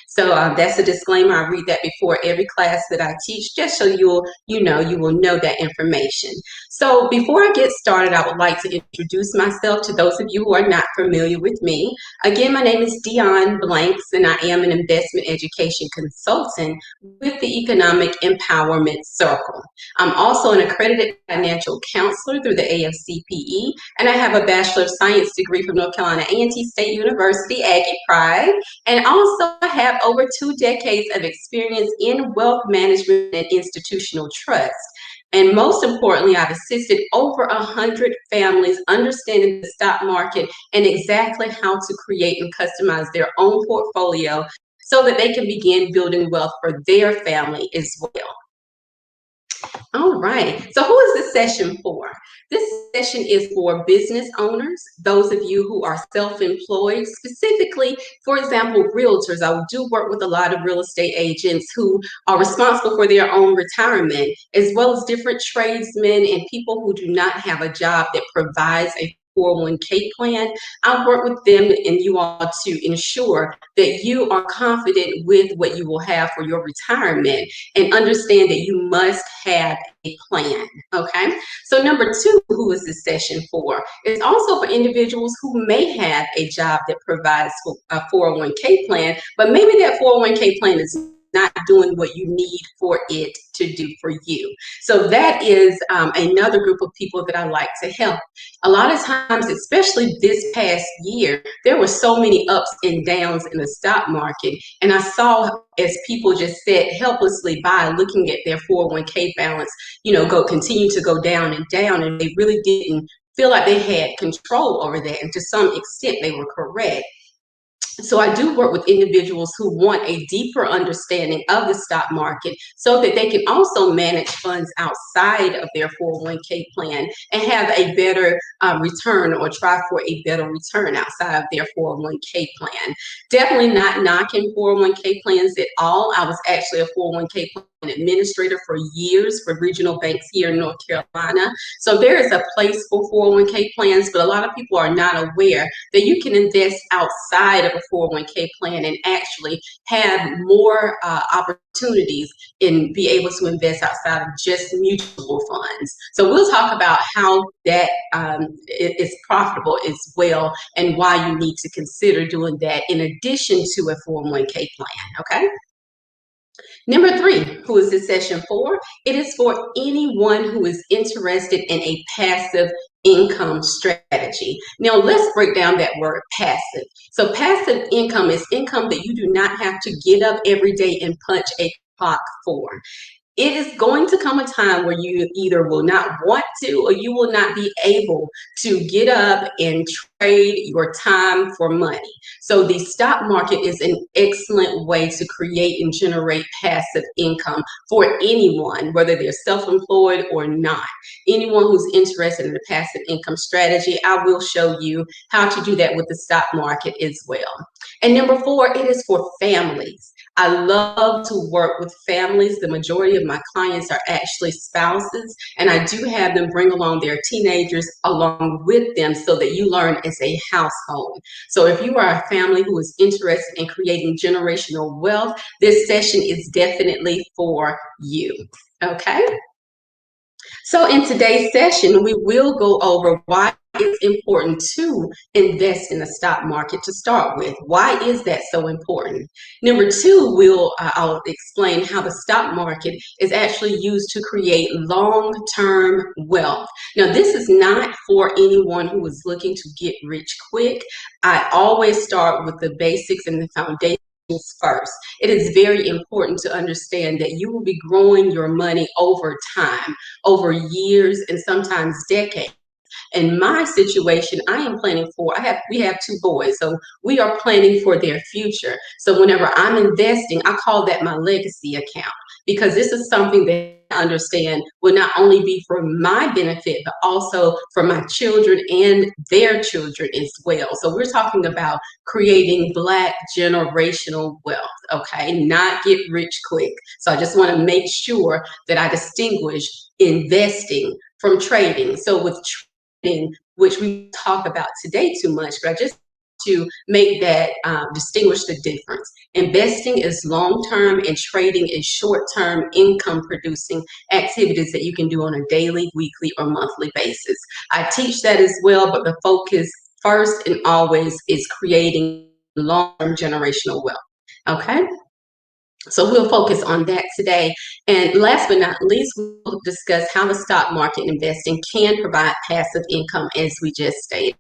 So that's a disclaimer. I read that before every class that I teach, just so you will know that information. So before I get started, I would like to introduce myself to those of you who are not familiar with me. Again, my name is Dion Blanks, and I am an investment education consultant with the Economic Empowerment Circle. I'm also an accredited financial counselor through the AFCPE, and I have a Bachelor of Science degree from North Carolina A&T State University, Aggie Pride, and also have over 2 decades of experience in wealth management and institutional trust. And most importantly, I've assisted over 100 families understanding the stock market and exactly how to create and customize their own portfolio so that they can begin building wealth for their family as well. All right. So who is this session for? This session is for business owners, those of you who are self-employed, specifically, for example, realtors. I do work with a lot of real estate agents who are responsible for their own retirement, as well as different tradesmen and people who do not have a job that provides a 401k plan. I work with them and you all to ensure that you are confident with what you will have for your retirement and understand that you must have a plan. Okay. So number two, who is this session for? It's also for individuals who may have a job that provides a 401k plan, but maybe that 401k plan is not doing what you need for it to do for you. So that is another group of people that I like to help. A lot of times, especially this past year, there were so many ups and downs in the stock market. And I saw as people just sat helplessly by looking at their 401k balance, continue to go down, and they really didn't feel like they had control over that. And to some extent, they were correct. So I do work with individuals who want a deeper understanding of the stock market so that they can also manage funds outside of their 401k plan and have a better return, or try for a better return outside of their 401k plan. Definitely not knocking 401k plans at all. I was actually a 401k plan administrator for years for regional banks here in North Carolina. So there is a place for 401k plans, but a lot of people are not aware that you can invest outside of a 401k plan and actually have more opportunities and be able to invest outside of just mutual funds. So we'll talk about how that is profitable as well, and why you need to consider doing that in addition to a 401k plan, okay? Number three, who is this session for? It is for anyone who is interested in a passive income strategy. Now let's break down that word passive. So passive income is income that you do not have to get up every day and punch a clock for. It is going to come a time where you either will not want to, or you will not be able to get up and trade your time for money. So the stock market is an excellent way to create and generate passive income for anyone, whether they're self-employed or not. Anyone who's interested in a passive income strategy, I will show you how to do that with the stock market as well. And number four, it is for families. I love to work with families. The majority of my clients are actually spouses, and I do have them bring along their teenagers along with them so that you learn as a household. So if you are a family who is interested in creating generational wealth, this session is definitely for you, okay? So in today's session, we will go over why it's important to invest in the stock market to start with. Why is that so important? Number two, I'll explain how the stock market is actually used to create long-term wealth. Now, this is not for anyone who is looking to get rich quick. I always start with the basics and the foundation first. It is very important to understand that you will be growing your money over time, over years, and sometimes decades. In my situation, I am planning for, we have two boys, so we are planning for their future. So whenever I'm investing, I call that my legacy account, because this is something that I understand will not only be for my benefit, but also for my children and their children as well. So we're talking about creating Black generational wealth, okay? Not get rich quick. So I just want to make sure that I distinguish investing from trading. So with trading, which we talk about today too much, but I just to make that distinguish the difference. Investing is long-term and trading is short-term income producing activities that you can do on a daily, weekly, or monthly basis. I teach that as well, but the focus first and always is creating long-term generational wealth, okay? So we'll focus on that today. And last but not least, we'll discuss how the stock market investing can provide passive income, as we just stated.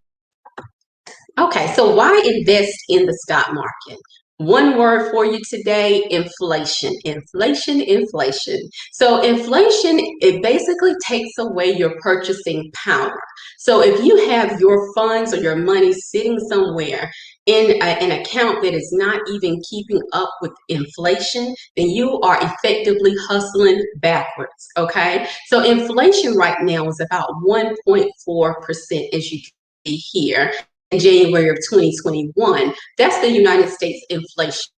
Okay, so why invest in the stock market? One word for you today: inflation. Inflation, inflation. So inflation, it basically takes away your purchasing power. So if you have your funds or your money sitting somewhere in an account that is not even keeping up with inflation, then you are effectively hustling backwards, okay? So inflation right now is about 1.4%, as you can see here. In January of 2021, that's the United States inflation.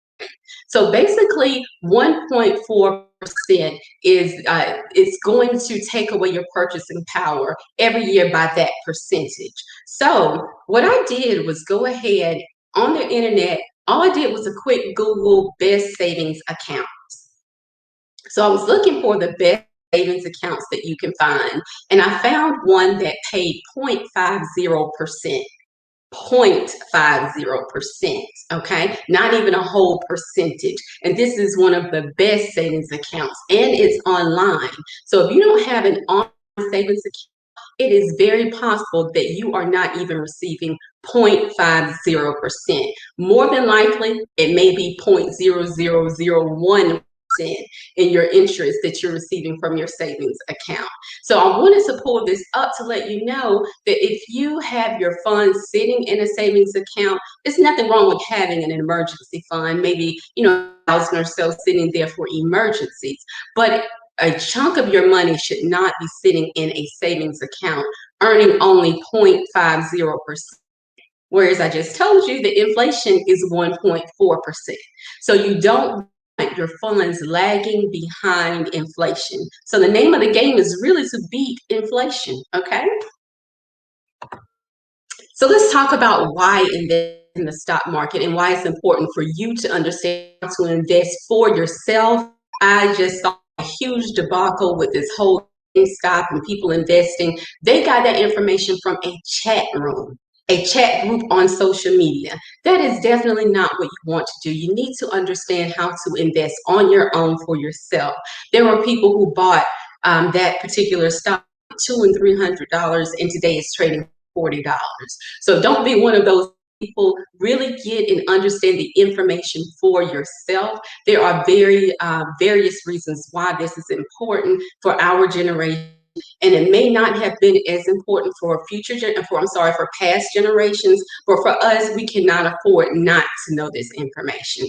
So basically, 1.4% is going to take away your purchasing power every year by that percentage. So what I did was go ahead on the internet. All I did was a quick Google best savings accounts. So I was looking for the best savings accounts that you can find, and I found one that paid 0.50%. 0.50%, okay? Not even a whole percentage. And this is one of the best savings accounts, and it's online. So if you don't have an online savings account, it is very possible that you are not even receiving 0.50%. More than likely, it may be 0.0001% in your interest that you're receiving from your savings account. So I wanted to pull this up to let you know that if you have your funds sitting in a savings account, there's nothing wrong with having an emergency fund, maybe, $1,000 or so sitting there for emergencies. But a chunk of your money should not be sitting in a savings account earning only 0.50%. Whereas I just told you the inflation is 1.4%. So you don't want your funds lagging behind inflation. So the name of the game is really to beat inflation, okay? So let's talk about why invest in the stock market and why it's important for you to understand how to invest for yourself. I just saw a huge debacle with this whole stock and people investing. They got that information from a chat room, a chat group on social media. That is definitely not what you want to do. You need to understand how to invest on your own for yourself. There were people who bought that particular stock $200 and $300, and today it's trading $40. So don't be one of those people. Really get and understand the information for yourself. There are various reasons why this is important for our generation, and it may not have been as important for for past generations, but for us, we cannot afford not to know this information.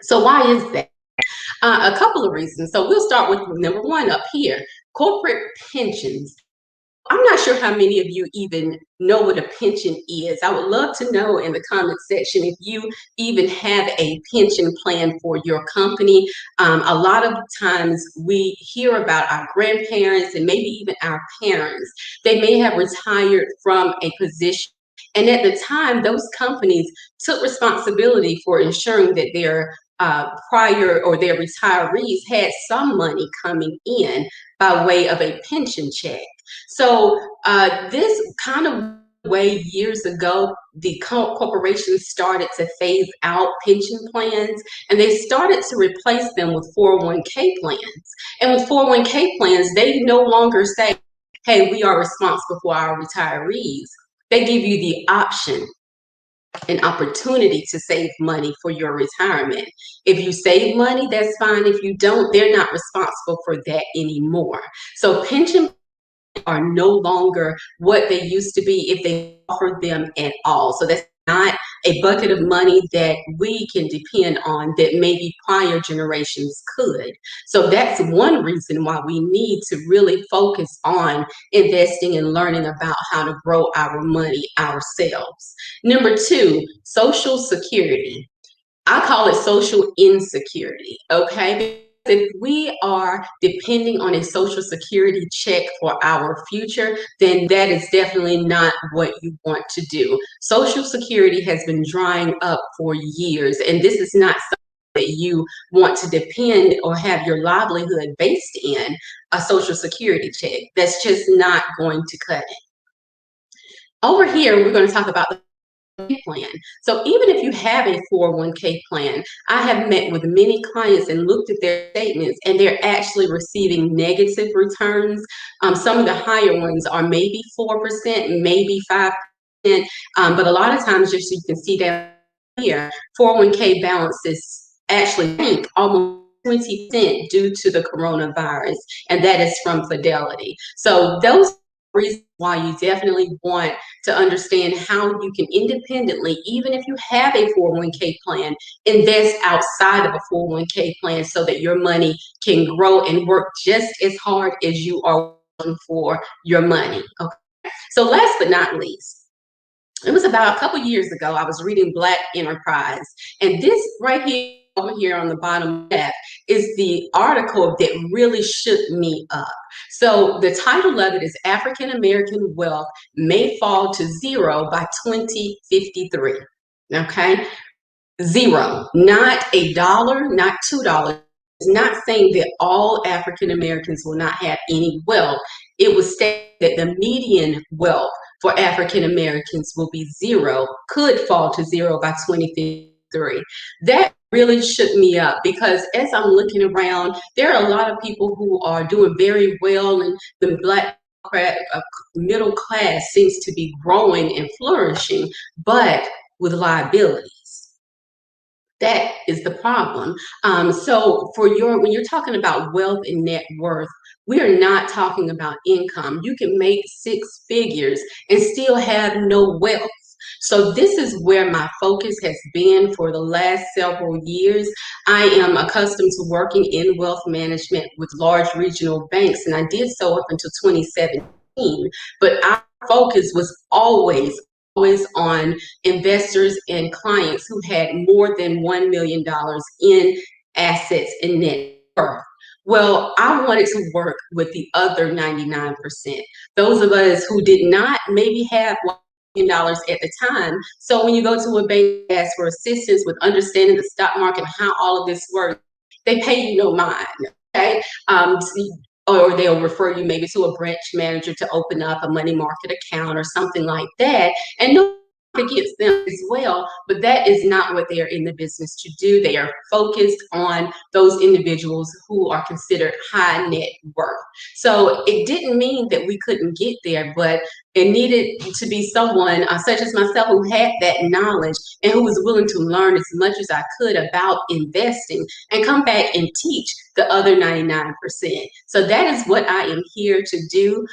So why is that? A couple of reasons. So we'll start with number one up here: corporate pensions. I'm not sure how many of you even know what a pension is. I would love to know in the comment section if you even have a pension plan for your company. A lot of times we hear about our grandparents and maybe even our parents. They may have retired from a position, and at the time, those companies took responsibility for ensuring that their prior or their retirees had some money coming in by way of a pension check. So this kind of way years ago, the corporations started to phase out pension plans, and they started to replace them with 401k plans. And with 401k plans, they no longer say, hey, we are responsible for our retirees. They give you the option, an opportunity to save money for your retirement. If you save money, that's fine. If you don't, they're not responsible for that anymore. So pension are no longer what they used to be if they offer them at all. So that's not a bucket of money that we can depend on that maybe prior generations could. So that's one reason why we need to really focus on investing and learning about how to grow our money ourselves. Number two, Social Security. I call it social insecurity, okay? If we are depending on a Social Security check for our future, then that is definitely not what you want to do. Social Security has been drying up for years, and this is not something that you want to depend or have your livelihood based in, a Social Security check. That's just not going to cut it. Over here, we're going to talk about the plan. So even if you have a 401k plan, I have met with many clients and looked at their statements, and they're actually receiving negative returns. Some of the higher ones are maybe 4%, maybe 5%, but a lot of times, just so you can see that year, 401k balances actually shrink almost 20% due to the coronavirus, and that is from Fidelity. So those are reasons why you definitely want to understand how you can independently, even if you have a 401k plan, invest outside of a 401k plan so that your money can grow and work just as hard as you are working for your money. Okay. So last but not least, it was about a couple years ago, I was reading Black Enterprise, and this right here, over here on the bottom left, is the article that really shook me up. So the title of it is African American Wealth May Fall to Zero by 2053. Okay? Zero, not $1, not $2. It's not saying that all African Americans will not have any wealth. It was stated that the median wealth for African Americans will be zero, could fall to zero by 2053. That really shook me up because as I'm looking around, there are a lot of people who are doing very well, and the Black middle class seems to be growing and flourishing, but with liabilities. That is the problem. So when you're talking about wealth and net worth, we are not talking about income. You can make 6 figures and still have no wealth. So this is where my focus has been for the last several years. I am accustomed to working in wealth management with large regional banks, and I did so up until 2017. But our focus was always on investors and clients who had more than $1 million in assets and net worth. Well, I wanted to work with the other 99%. Those of us who did not maybe have $1 million at the time. So when you go to a bank and ask for assistance with understanding the stock market and how all of this works, they pay you no mind. Okay. Or they'll refer you maybe to a branch manager to open up a money market account or something like that. And no one forgets them as well, but that is not what they are in the business to do. They are focused on those individuals who are considered high net worth. So it didn't mean that we couldn't get there, but it needed to be someone such as myself who had that knowledge and who was willing to learn as much as I could about investing and come back and teach the other 99%. So that is what I am here to do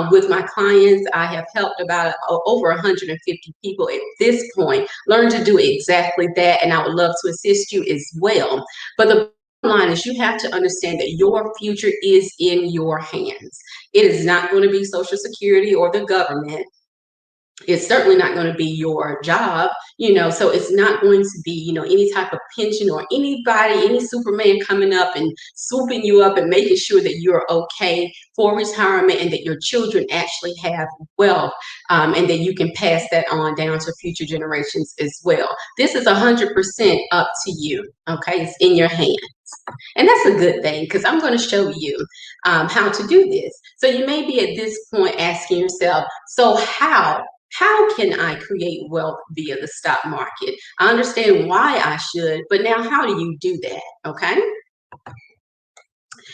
with my clients. I have helped about over 150 people at this point learn to do exactly that, and I would love to assist you as well. But the line is you have to understand that your future is in your hands. It is not going to be Social Security or the government. It's certainly not going to be your job, so it's not going to be, any type of pension or any Superman coming up and swooping you up and making sure that you're okay for retirement and that your children actually have wealth and that you can pass that on down to future generations as well. This is 100% up to you, okay? It's in your hands. And that's a good thing because I'm going to show you how to do this. So you may be at this point asking yourself, so how can I create wealth via the stock market? I understand why I should, but now how do you do that? Okay.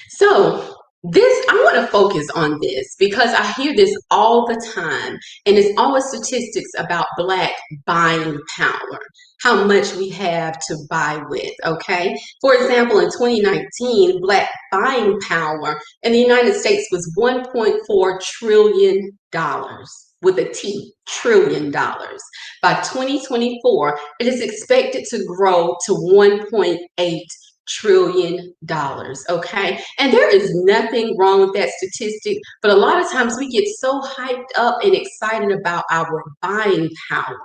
So I want to focus on this because I hear this all the time, and it's always statistics about Black buying power, how much we have to buy with, okay? For example, in 2019, Black buying power in the United States was $1.4 trillion. With a T, trillion dollars. By 2024, it is expected to grow to $1.8 trillion, okay? And there is nothing wrong with that statistic, but a lot of times we get so hyped up and excited about our buying power.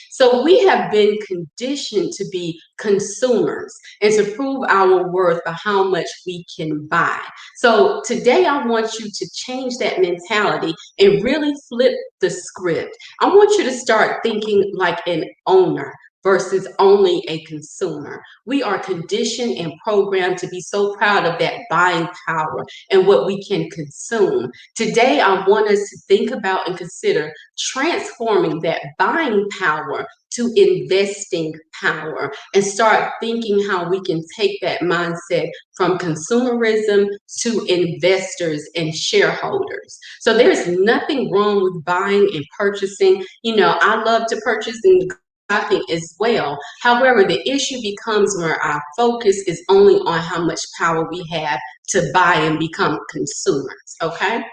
So we have been conditioned to be consumers and to prove our worth by how much we can buy. So today I want you to change that mentality and really flip the script. I want you to start thinking like an owner versus only a consumer. We are conditioned and programmed to be so proud of that buying power and what we can consume. Today, I want us to think about and consider transforming that buying power to investing power and start thinking how we can take that mindset from consumerism to investors and shareholders. So there's nothing wrong with buying and purchasing. I love to purchase and shopping as well. However, the issue becomes where our focus is only on how much power we have to buy and become consumers, okay?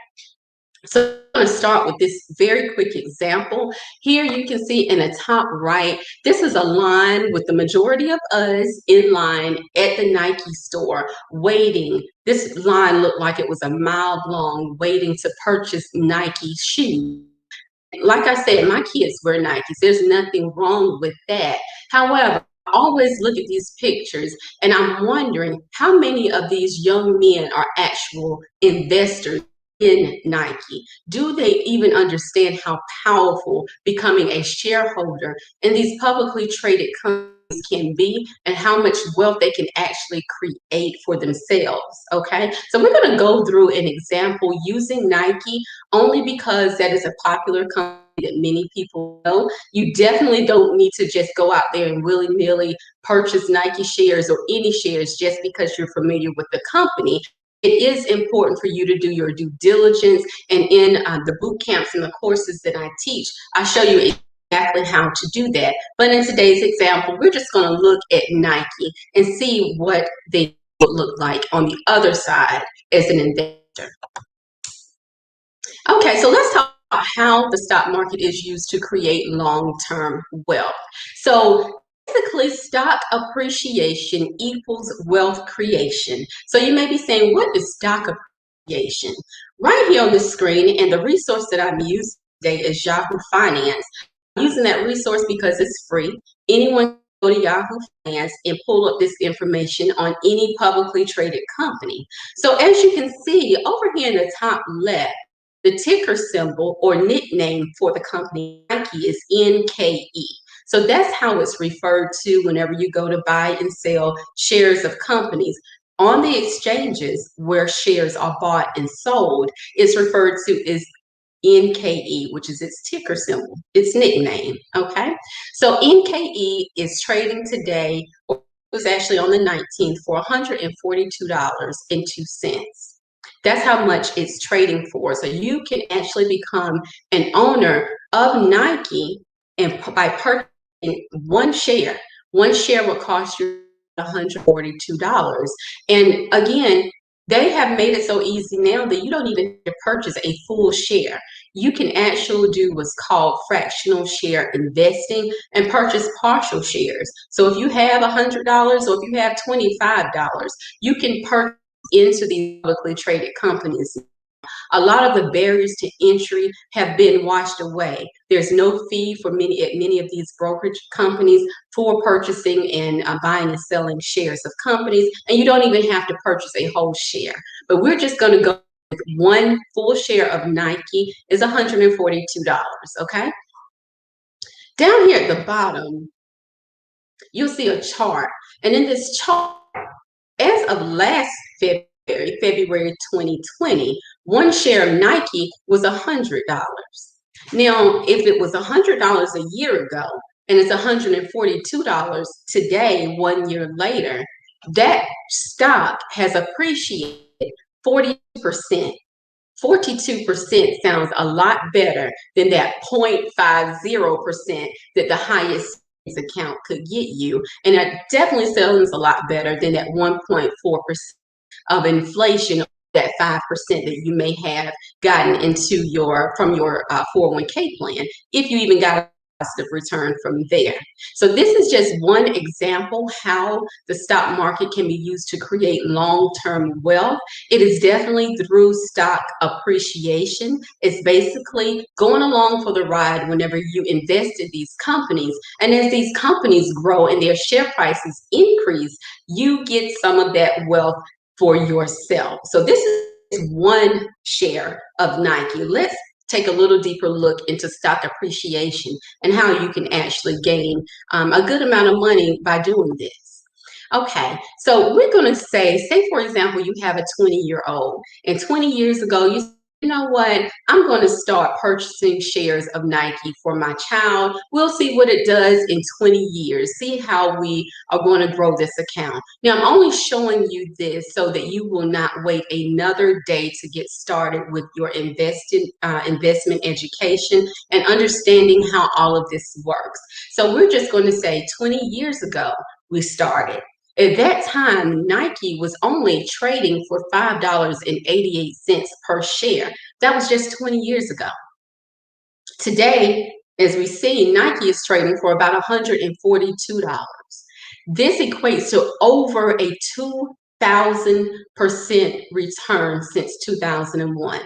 So I'm going to start with this very quick example. Here you can see in the top right, this is a line with the majority of us in line at the Nike store waiting. This line looked like it was a mile long waiting to purchase Nike shoes. Like I said, my kids wear Nikes. There's nothing wrong with that. However, I always look at these pictures and I'm wondering how many of these young men are actual investors in Nike. Do they even understand how powerful becoming a shareholder in these publicly traded companies can be and how much wealth they can actually create for themselves? Okay, so we're going to go through an example using Nike only because that is a popular company that many people know. You definitely don't need to just go out there and willy-nilly purchase Nike shares or any shares just because you're familiar with the company. It is important for you to do your due diligence, and in the boot camps and the courses that I teach, I show you exactly how to do that. But in today's example, we're just going to look at Nike and see what they would look like on the other side as an investor. Okay, so let's talk about how the stock market is used to create long-term wealth. So basically, stock appreciation equals wealth creation. So you may be saying, what is stock appreciation? Right here on the screen, and the resource that I'm using today is Yahoo Finance. I'm using that resource because it's free. Anyone can go to Yahoo Finance and pull up this information on any publicly traded company. So as you can see, over here in the top left, the ticker symbol or nickname for the company Nike is NKE. So that's how it's referred to whenever you go to buy and sell shares of companies. On the exchanges where shares are bought and sold, it's referred to as NKE, which is its ticker symbol, its nickname, okay? So NKE is trading today, or it was actually on the 19th, for $142.02. That's how much it's trading for. So you can actually become an owner of Nike, and by purchasing one share will cost you $142. And again, they have made it so easy now that you don't even have to purchase a full share. You can actually do what's called fractional share investing and purchase partial shares. So if you have $100 or if you have $25, you can purchase into these publicly traded companies. A lot of the barriers to entry have been washed away. There's no fee for many of these brokerage companies for purchasing and buying and selling shares of companies, and you don't even have to purchase a whole share. But we're just going to go with one full share of Nike is $142, okay? Down here at the bottom, you'll see a chart, and in this chart, as of last February 2020, one share of Nike was $100. Now, if it was $100 a year ago and it's $142 today, 1 year later, that stock has appreciated 40%. 42% sounds a lot better than that 0.50% that the highest account could get you. And that definitely sounds a lot better than that 1.4% of inflation, that 5% that you may have gotten into from your 401k plan, if you even got a positive return from there. So this is just one example how the stock market can be used to create long-term wealth. It is definitely through stock appreciation. It's basically going along for the ride whenever you invest in these companies. And as these companies grow and their share prices increase, you get some of that wealth for yourself. So this is one share of Nike. Let's take a little deeper look into stock appreciation and how you can actually gain a good amount of money by doing this. Okay, so we're going to say for example, you have a 20-year-old, and 20 years ago, you you know what, I'm going to start purchasing shares of Nike for my child. We'll see what it does in 20 years, see how we are going to grow this account. Now, I'm only showing you this so that you will not wait another day to get started with your investment education and understanding how all of this works. So we're just going to say 20 years ago, we started. At that time, Nike was only trading for $5.88 per share. That was just 20 years ago. Today, as we see, Nike is trading for about $142. This equates to over a 2,000% return since 2001.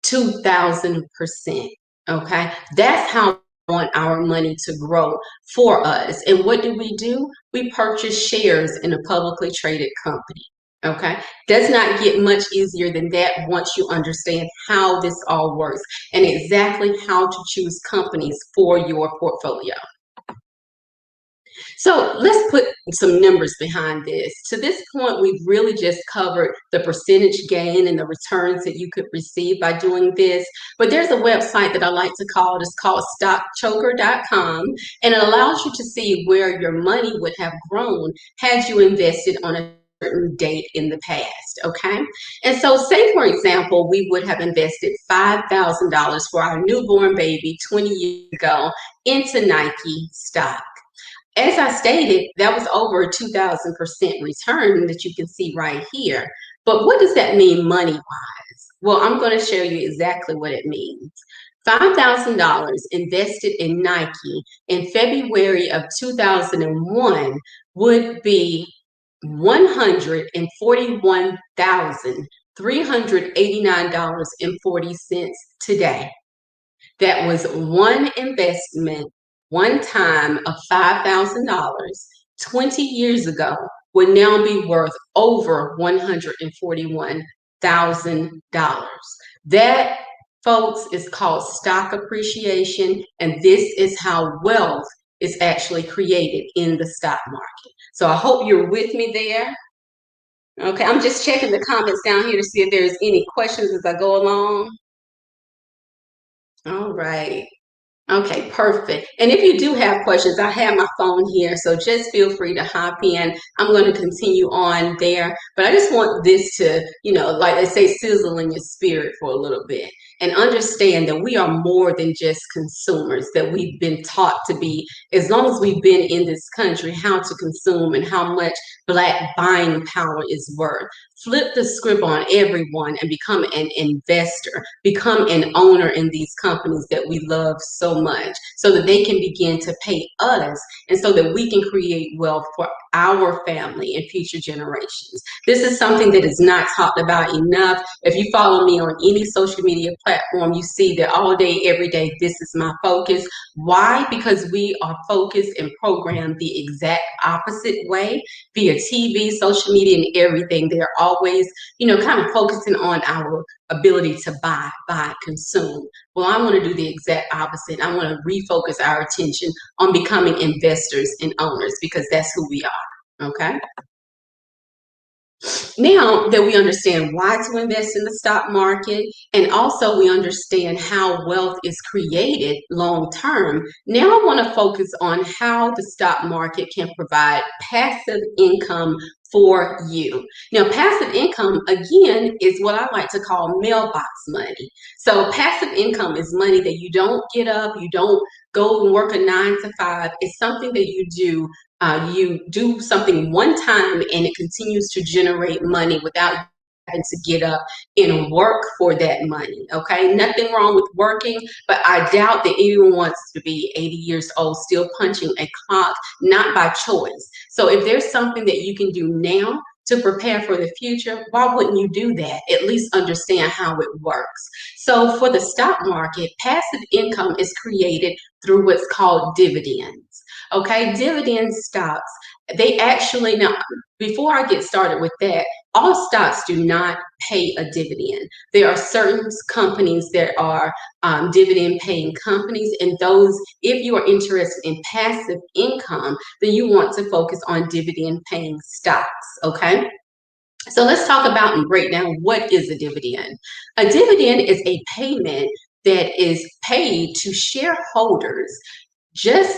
2,000%. Okay, that's how we want our money to grow for us. And what do? We purchase shares in a publicly traded company. Okay, does not get much easier than that once you understand how this all works and exactly how to choose companies for your portfolio. So let's put some numbers behind this. To this point, we've really just covered the percentage gain and the returns that you could receive by doing this. But there's a website that I like to call, it's called stockchoker.com, and it allows you to see where your money would have grown had you invested on a certain date in the past, okay? And so say, for example, we would have invested $5,000 for our newborn baby 20 years ago into Nike stock. As I stated, that was over a 2,000% return that you can see right here. But what does that mean money-wise? Well, I'm going to show you exactly what it means. $5,000 invested in Nike in February of 2001 would be $141,389.40 today. That was one investment, one time of $5,000 20 years ago would now be worth over $141,000. That, folks, is called stock appreciation, and this is how wealth is actually created in the stock market. So I hope you're with me there. Okay, I'm just checking the comments down here to see if there's any questions as I go along. All right. Okay, perfect. And if you do have questions, I have my phone here, so just feel free to hop in. I'm going to continue on there, but I just want this to, like they say, sizzle in your spirit for a little bit and understand that we are more than just consumers, that we've been taught to be, as long as we've been in this country, how to consume and how much Black buying power is worth. Flip the script on everyone and become an investor, become an owner in these companies that we love so much, so that they can begin to pay us and so that we can create wealth for our family and future generations. This is something that is not talked about enough. If you follow me on any social media platform, you see that all day, every day, this is my focus. Why? Because we are focused and programmed the exact opposite way via TV, social media, and everything. They're always, kind of focusing on our ability to buy, consume. Well, I want to do the exact opposite. I want to refocus our attention on becoming investors and owners, because that's who we are, okay? Now that we understand why to invest in the stock market, and also we understand how wealth is created long term, now I want to focus on how the stock market can provide passive income for you. Now, passive income, again, is what I like to call mailbox money. So passive income is money that you don't get up, you don't go and work a 9 to 5. It's something that you do. You do something one time and it continues to generate money without having to get up and work for that money, okay? Nothing wrong with working, but I doubt that anyone wants to be 80 years old still punching a clock, not by choice. So if there's something that you can do now to prepare for the future, why wouldn't you do that? At least understand how it works. So for the stock market, passive income is created through what's called dividends. Okay, dividend stocks, they actually, now, before I get started with that, all stocks do not pay a dividend. There are certain companies that are dividend paying companies, and those, if you are interested in passive income, then you want to focus on dividend paying stocks, okay? So let's talk about and break down what is a dividend. A dividend is a payment that is paid to shareholders just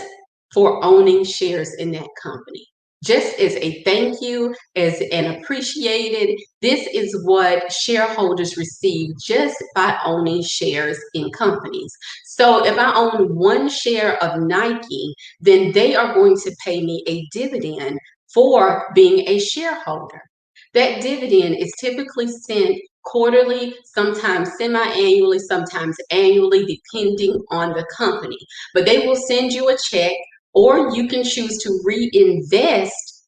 for owning shares in that company. Just as a thank you, as an appreciated, this is what shareholders receive just by owning shares in companies. So if I own one share of Nike, then they are going to pay me a dividend for being a shareholder. That dividend is typically sent quarterly, sometimes semi-annually, sometimes annually, depending on the company. But they will send you a check, or you can choose to reinvest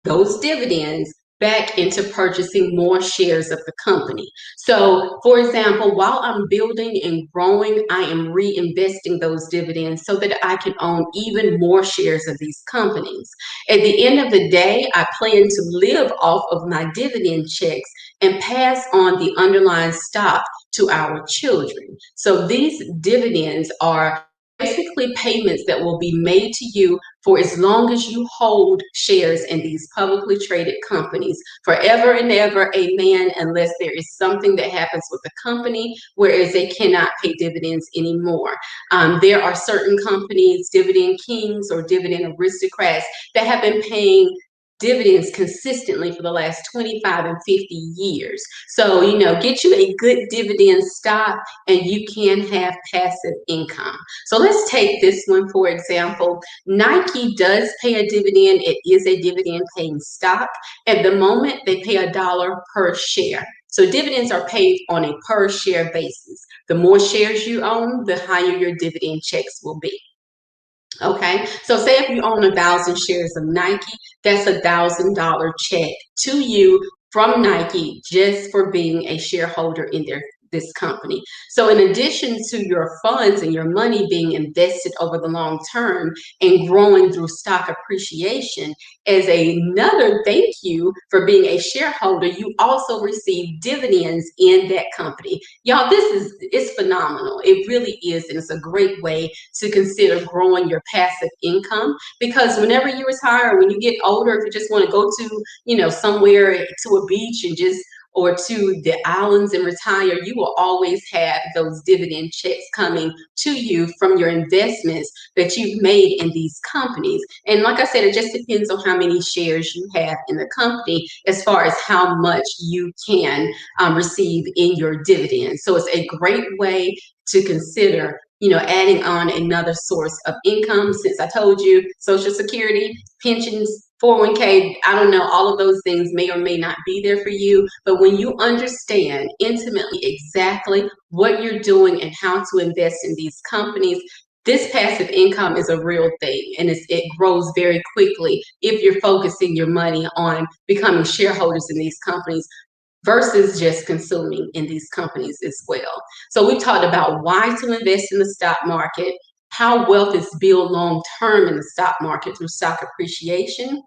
those dividends back into purchasing more shares of the company. So, for example, while I'm building and growing, I am reinvesting those dividends so that I can own even more shares of these companies. At the end of the day, I plan to live off of my dividend checks and pass on the underlying stock to our children. So these dividends are basically payments that will be made to you for as long as you hold shares in these publicly traded companies, forever and ever, amen, unless there is something that happens with the company, whereas they cannot pay dividends anymore. There are certain companies, dividend kings or dividend aristocrats, that have been paying dividends consistently for the last 25 and 50 years. So, get you a good dividend stock and you can have passive income. So let's take this one, for example. Nike does pay a dividend. It is a dividend paying stock. At the moment, they pay $1 per share. So dividends are paid on a per share basis. The more shares you own, the higher your dividend checks will be. Okay, so say if you own 1,000 shares of Nike, that's $1,000 check to you from Nike just for being a shareholder in this company. So in addition to your funds and your money being invested over the long term and growing through stock appreciation, as another thank you for being a shareholder, you also receive dividends in that company. Y'all, it's phenomenal. It really is, and it's a great way to consider growing your passive income, because whenever you retire, when you get older, if you just want to go to, somewhere to a beach and or to the islands and retire, you will always have those dividend checks coming to you from your investments that you've made in these companies. And like I said, it just depends on how many shares you have in the company as far as how much you can receive in your dividends. So it's a great way to consider, adding on another source of income. Since I told you, Social Security, pensions, 401k, I don't know, all of those things may or may not be there for you. But when you understand intimately exactly what you're doing and how to invest in these companies, this passive income is a real thing, and it grows very quickly if you're focusing your money on becoming shareholders in these companies versus just consuming in these companies as well. So we talked about why to invest in the stock market, how wealth is built long term in the stock market through stock appreciation.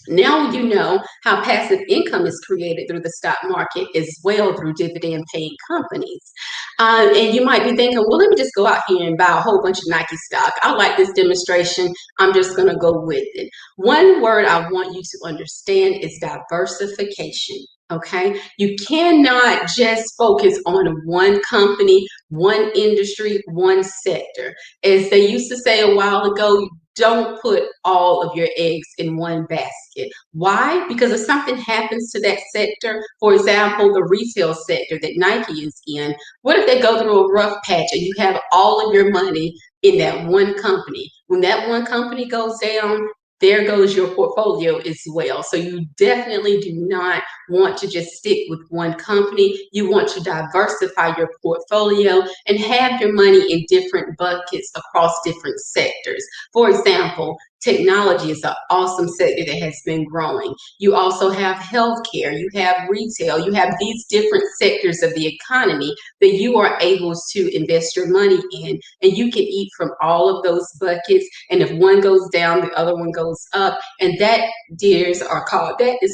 Now you know how passive income is created through the stock market as well through dividend paying companies. And you might be thinking, well, let me just go out here and buy a whole bunch of Nike stock. I like this demonstration. I'm just going to go with it. One word I want you to understand is diversification. Okay, you cannot just focus on one company, one industry, one sector. As they used to say a while ago, don't put all of your eggs in one basket. Why? Because if something happens to that sector, for example, the retail sector that Nike is in, what if they go through a rough patch and you have all of your money in that one company? When that one company goes down, there goes your portfolio as well. So you definitely do not want to just stick with one company. You want to diversify your portfolio and have your money in different buckets across different sectors. For example, technology is an awesome sector that has been growing. You also have healthcare, you have retail, you have these different sectors of the economy that you are able to invest your money in, and you can eat from all of those buckets. And if one goes down, the other one goes up, and that is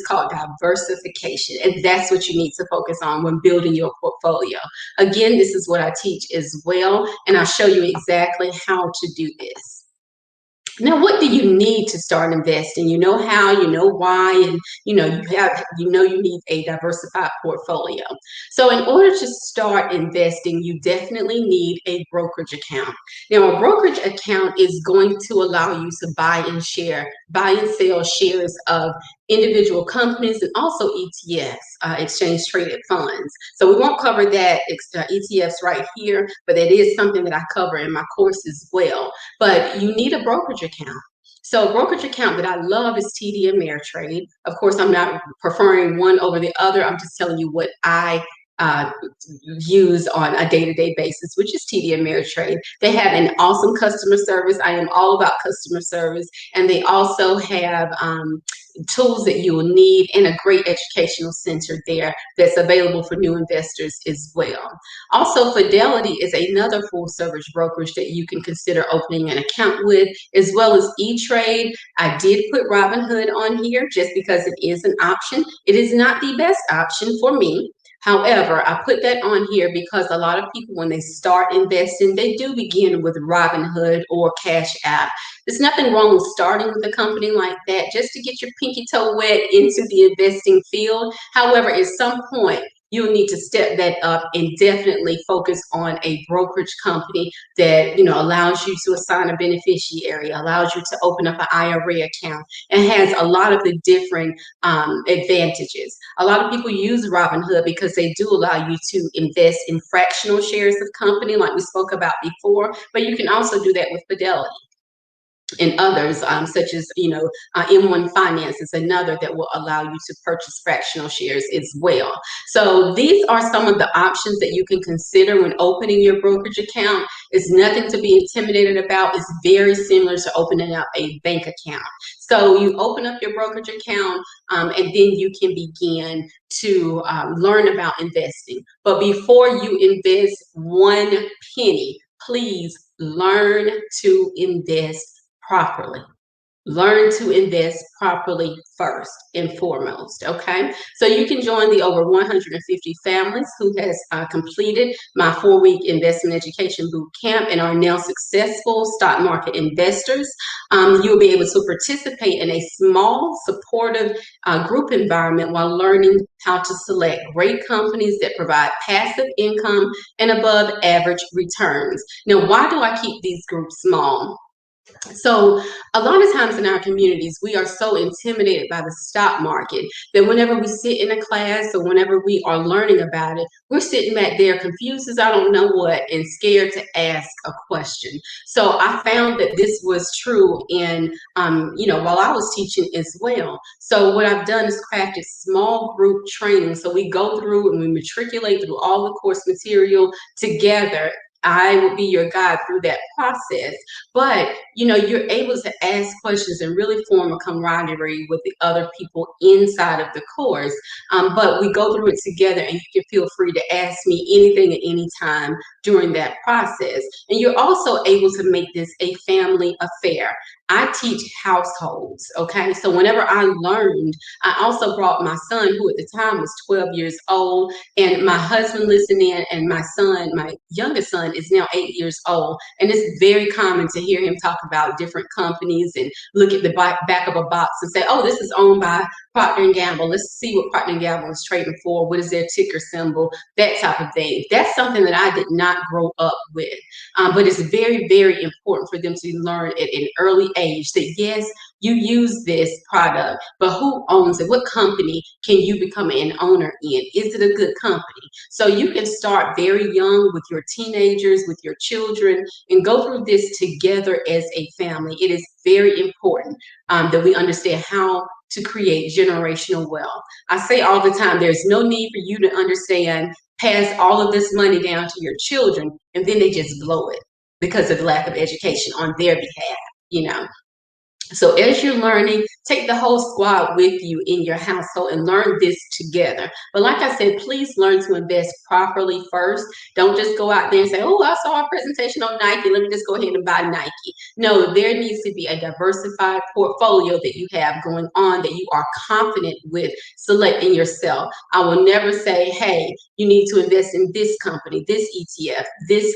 called diversification. And that's what you need to focus on when building your portfolio. Again, this is what I teach as well, and I'll show you exactly how to do this. Now, what do you need to start investing? You know how, you know why, and you need a diversified portfolio. So in order to start investing, you definitely need a brokerage account. Now, a brokerage account is going to allow you to buy and sell shares of individual companies and also ETFs, exchange traded funds. So we won't cover that ETFs right here, but that is something that I cover in my course as well. But you need a brokerage account. So a brokerage account that I love is TD Ameritrade. Of course, I'm not preferring one over the other. I'm just telling you what I use on a day-to-day basis, which is TD Ameritrade. They have an awesome customer service. I am all about customer service. And they also have tools that you will need and a great educational center there that's available for new investors as well. Also, Fidelity is another full service brokerage that you can consider opening an account with, as well as E-Trade. I did put Robinhood on here just because it is an option. It is not the best option for me. However, I put that on here because a lot of people, when they start investing, they do begin with Robinhood or Cash App. There's nothing wrong with starting with a company like that just to get your pinky toe wet into the investing field. However, at some point, you'll need to step that up and definitely focus on a brokerage company that, allows you to assign a beneficiary, allows you to open up an IRA account, and has a lot of the different advantages. A lot of people use Robinhood because they do allow you to invest in fractional shares of company like we spoke about before, but you can also do that with Fidelity. And others, such as, M1 Finance is another that will allow you to purchase fractional shares as well. So these are some of the options that you can consider when opening your brokerage account. It's nothing to be intimidated about. It's very similar to opening up a bank account. So you open up your brokerage account and then you can begin to learn about investing. But before you invest one penny, please learn to invest properly. Learn to invest properly first and foremost, okay? So you can join the over 150 families who has completed my 4-week investment education boot camp and are now successful stock market investors. You'll be able to participate in a small, supportive group environment while learning how to select great companies that provide passive income and above average returns. Now, why do I keep these groups small? So a lot of times in our communities, we are so intimidated by the stock market that whenever we sit in a class or whenever we are learning about it, we're sitting back there confused as I don't know what and scared to ask a question. So I found that this was true in, while I was teaching as well. So what I've done is crafted small group training. So we go through and we matriculate through all the course material together. I will be your guide through that process. But, you're able to ask questions and really form a camaraderie with the other people inside of the course. But we go through it together and you can feel free to ask me anything at any time during that process. And you're also able to make this a family affair. I teach households, okay? So whenever I learned, I also brought my son, who at the time was 12 years old, and my husband listened in, and my son, my youngest son, is now 8 years old. And it's very common to hear him talk about different companies and look at the back of a box and say, oh, this is owned by Procter & Gamble. Let's see what Procter & Gamble is trading for. What is their ticker symbol? That type of thing. That's something that I did not grow up with. But it's very, very important for them to learn at an early age that, yes, you use this product, but who owns it? What company can you become an owner in? Is it a good company? So you can start very young with your teenagers, with your children, and go through this together as a family. It is very important that we understand how to create generational wealth. I say all the time, there's no need for you to understand, pass all of this money down to your children, and then they just blow it because of lack of education on their behalf, So as you're learning, take the whole squad with you in your household and learn this together. But like I said, please learn to invest properly first. Don't just go out there and say, oh, I saw a presentation on Nike. Let me just go ahead and buy Nike. No, there needs to be a diversified portfolio that you have going on that you are confident with selecting yourself. I will never say, hey, you need to invest in this company, this ETF, this,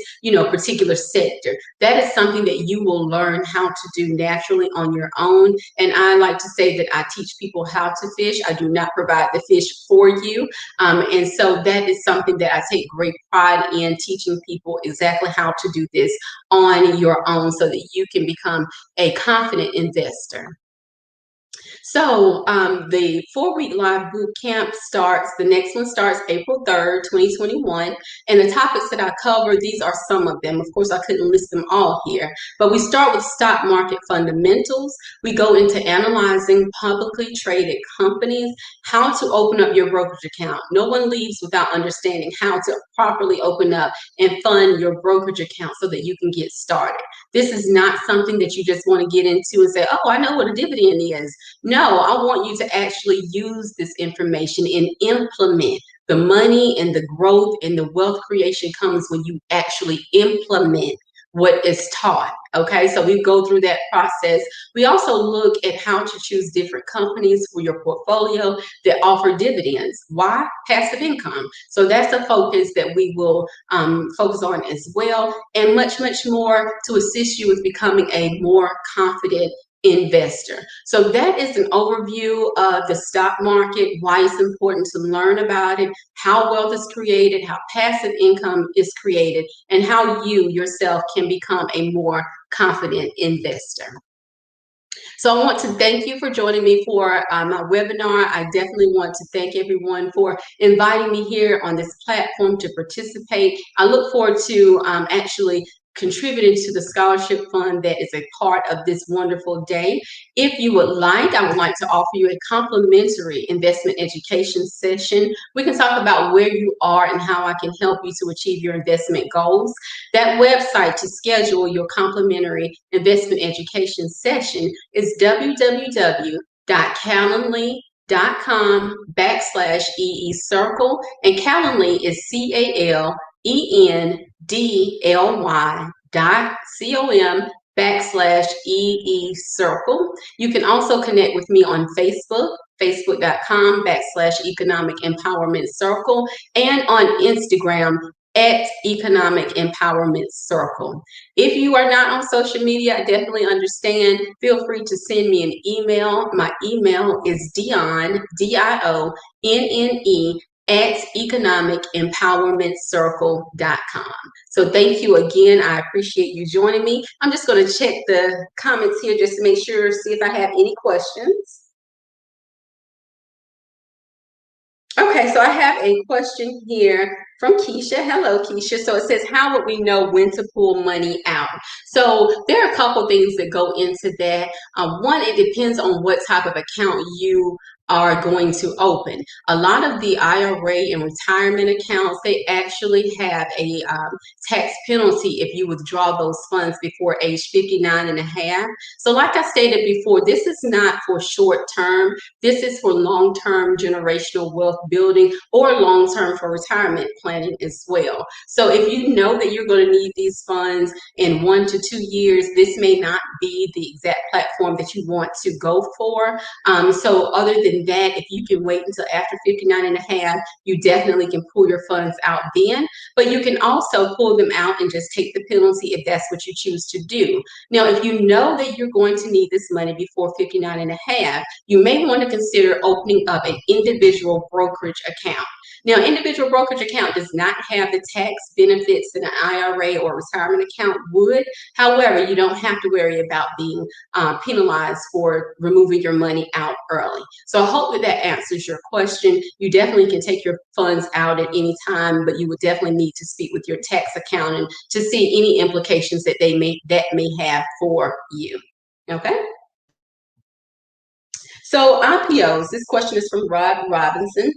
particular sector. That is something that you will learn how to do naturally on your own. And I like to say that I teach people how to fish. I do not provide the fish for you. And so that is something that I take great pride in, teaching people exactly how to do this on your own so that you can become a confident investor. So the 4-week live boot camp starts, the next one starts April 3rd, 2021. And the topics that I cover, these are some of them. Of course, I couldn't list them all here, but we start with stock market fundamentals. We go into analyzing publicly traded companies, how to open up your brokerage account. No one leaves without understanding how to properly open up and fund your brokerage account so that you can get started. This is not something that you just want to get into and say, oh, I know what a dividend is. No, I want you to actually use this information and implement. The money and the growth and the wealth creation comes when you actually implement what is taught. Okay, so we go through that process. We also look at how to choose different companies for your portfolio that offer dividends. Why? Passive income. So that's a focus that we will focus on as well, and much, much more to assist you with becoming a more confident investor. So that is an overview of the stock market, why it's important to learn about it, how wealth is created, how passive income is created, and how you yourself can become a more confident investor. So I want to thank you for joining me for my webinar. I definitely want to thank everyone for inviting me here on this platform to participate. I look forward to actually contributing to the scholarship fund that is a part of this wonderful day. If you would like, I would like to offer you a complimentary investment education session. We can talk about where you are and how I can help you to achieve your investment goals. That website to schedule your complimentary investment education session is www.calendly.com/EE-Circle, and Calendly is CALENDLY.com/EE-Circle. You can also connect with me on Facebook, facebook.com/Economic Empowerment Circle, and on Instagram at Economic Empowerment Circle. If you are not on social media, I definitely understand. Feel free to send me an email. My email is Dionne, DIONNE, at economicempowermentcircle.com. So thank you again. I appreciate you joining me. I'm just going to check the comments here just to make sure, see if I have any questions. Okay, so I have a question here from Keisha. Hello, Keisha. So it says, how would we know when to pull money out? So there are a couple things that go into that. One, it depends on what type of account you are going to open. A lot of the IRA and retirement accounts, they actually have a tax penalty if you withdraw those funds before age 59 and a half. So like I stated before, this is not for short term. This is for long-term generational wealth building or long-term for retirement planning as well. So if you know that you're going to need these funds in 1 to 2 years, this may not be the exact platform that you want to go for. So other than that, if you can wait until after 59 and a half, you definitely can pull your funds out then. But you can also pull them out and just take the penalty if that's what you choose to do. Now, if you know that you're going to need this money before 59 and a half, you may want to consider opening up an individual brokerage account. Now, individual brokerage account does not have the tax benefits that an IRA or retirement account would. However, you don't have to worry about being penalized for removing your money out early. So I hope that that answers your question. You definitely can take your funds out at any time, but you would definitely need to speak with your tax accountant to see any implications that may have for you. Okay. So IPOs, this question is from Rod Robinson.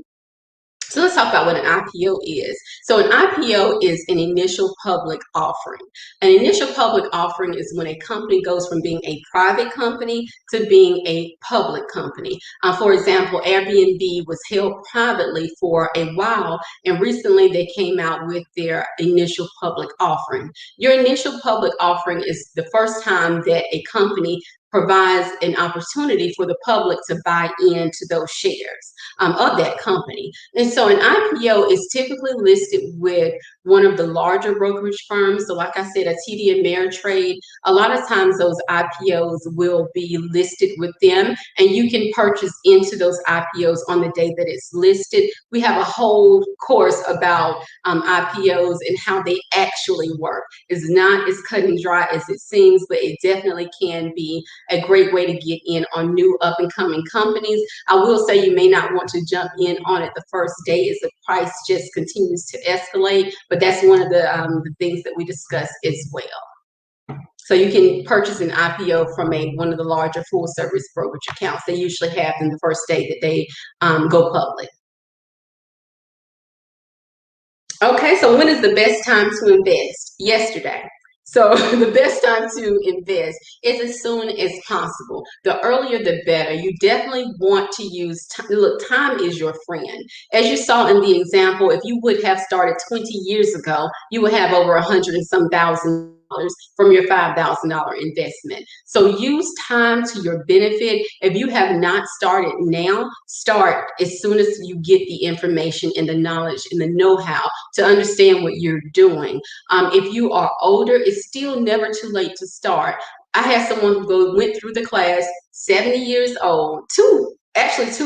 So let's talk about what an IPO is. So an IPO is an initial public offering. An initial public offering is when a company goes from being a private company to being a public company. For example, Airbnb was held privately for a while, and recently they came out with their initial public offering. Your initial public offering is the first time that a company provides an opportunity for the public to buy into those shares of that company. And so an IPO is typically listed with one of the larger brokerage firms. So like I said, a TD Ameritrade, a lot of times those IPOs will be listed with them, and you can purchase into those IPOs on the day that it's listed. We have a whole course about IPOs and how they actually work. It's not as cut and dry as it seems, but it definitely can be a great way to get in on new up and coming companies. I will say you may not want to jump in on it the first day as the price just continues to escalate, but that's one of the things that we discuss as well. So you can purchase an IPO from one of the larger full service brokerage accounts. They usually have them the first day that they go public. Okay, so when is the best time to invest? Yesterday. So the best time to invest is as soon as possible. The earlier, the better. You definitely want to use time. Look, time is your friend. As you saw in the example, if you would have started 20 years ago, you would have over 100 and some thousand from your $5,000 investment. So use time to your benefit. If you have not started now, start as soon as you get the information and the knowledge and the know-how to understand what you're doing. If you are older, it's still never too late to start. I had someone who went through the class, 70 years old, two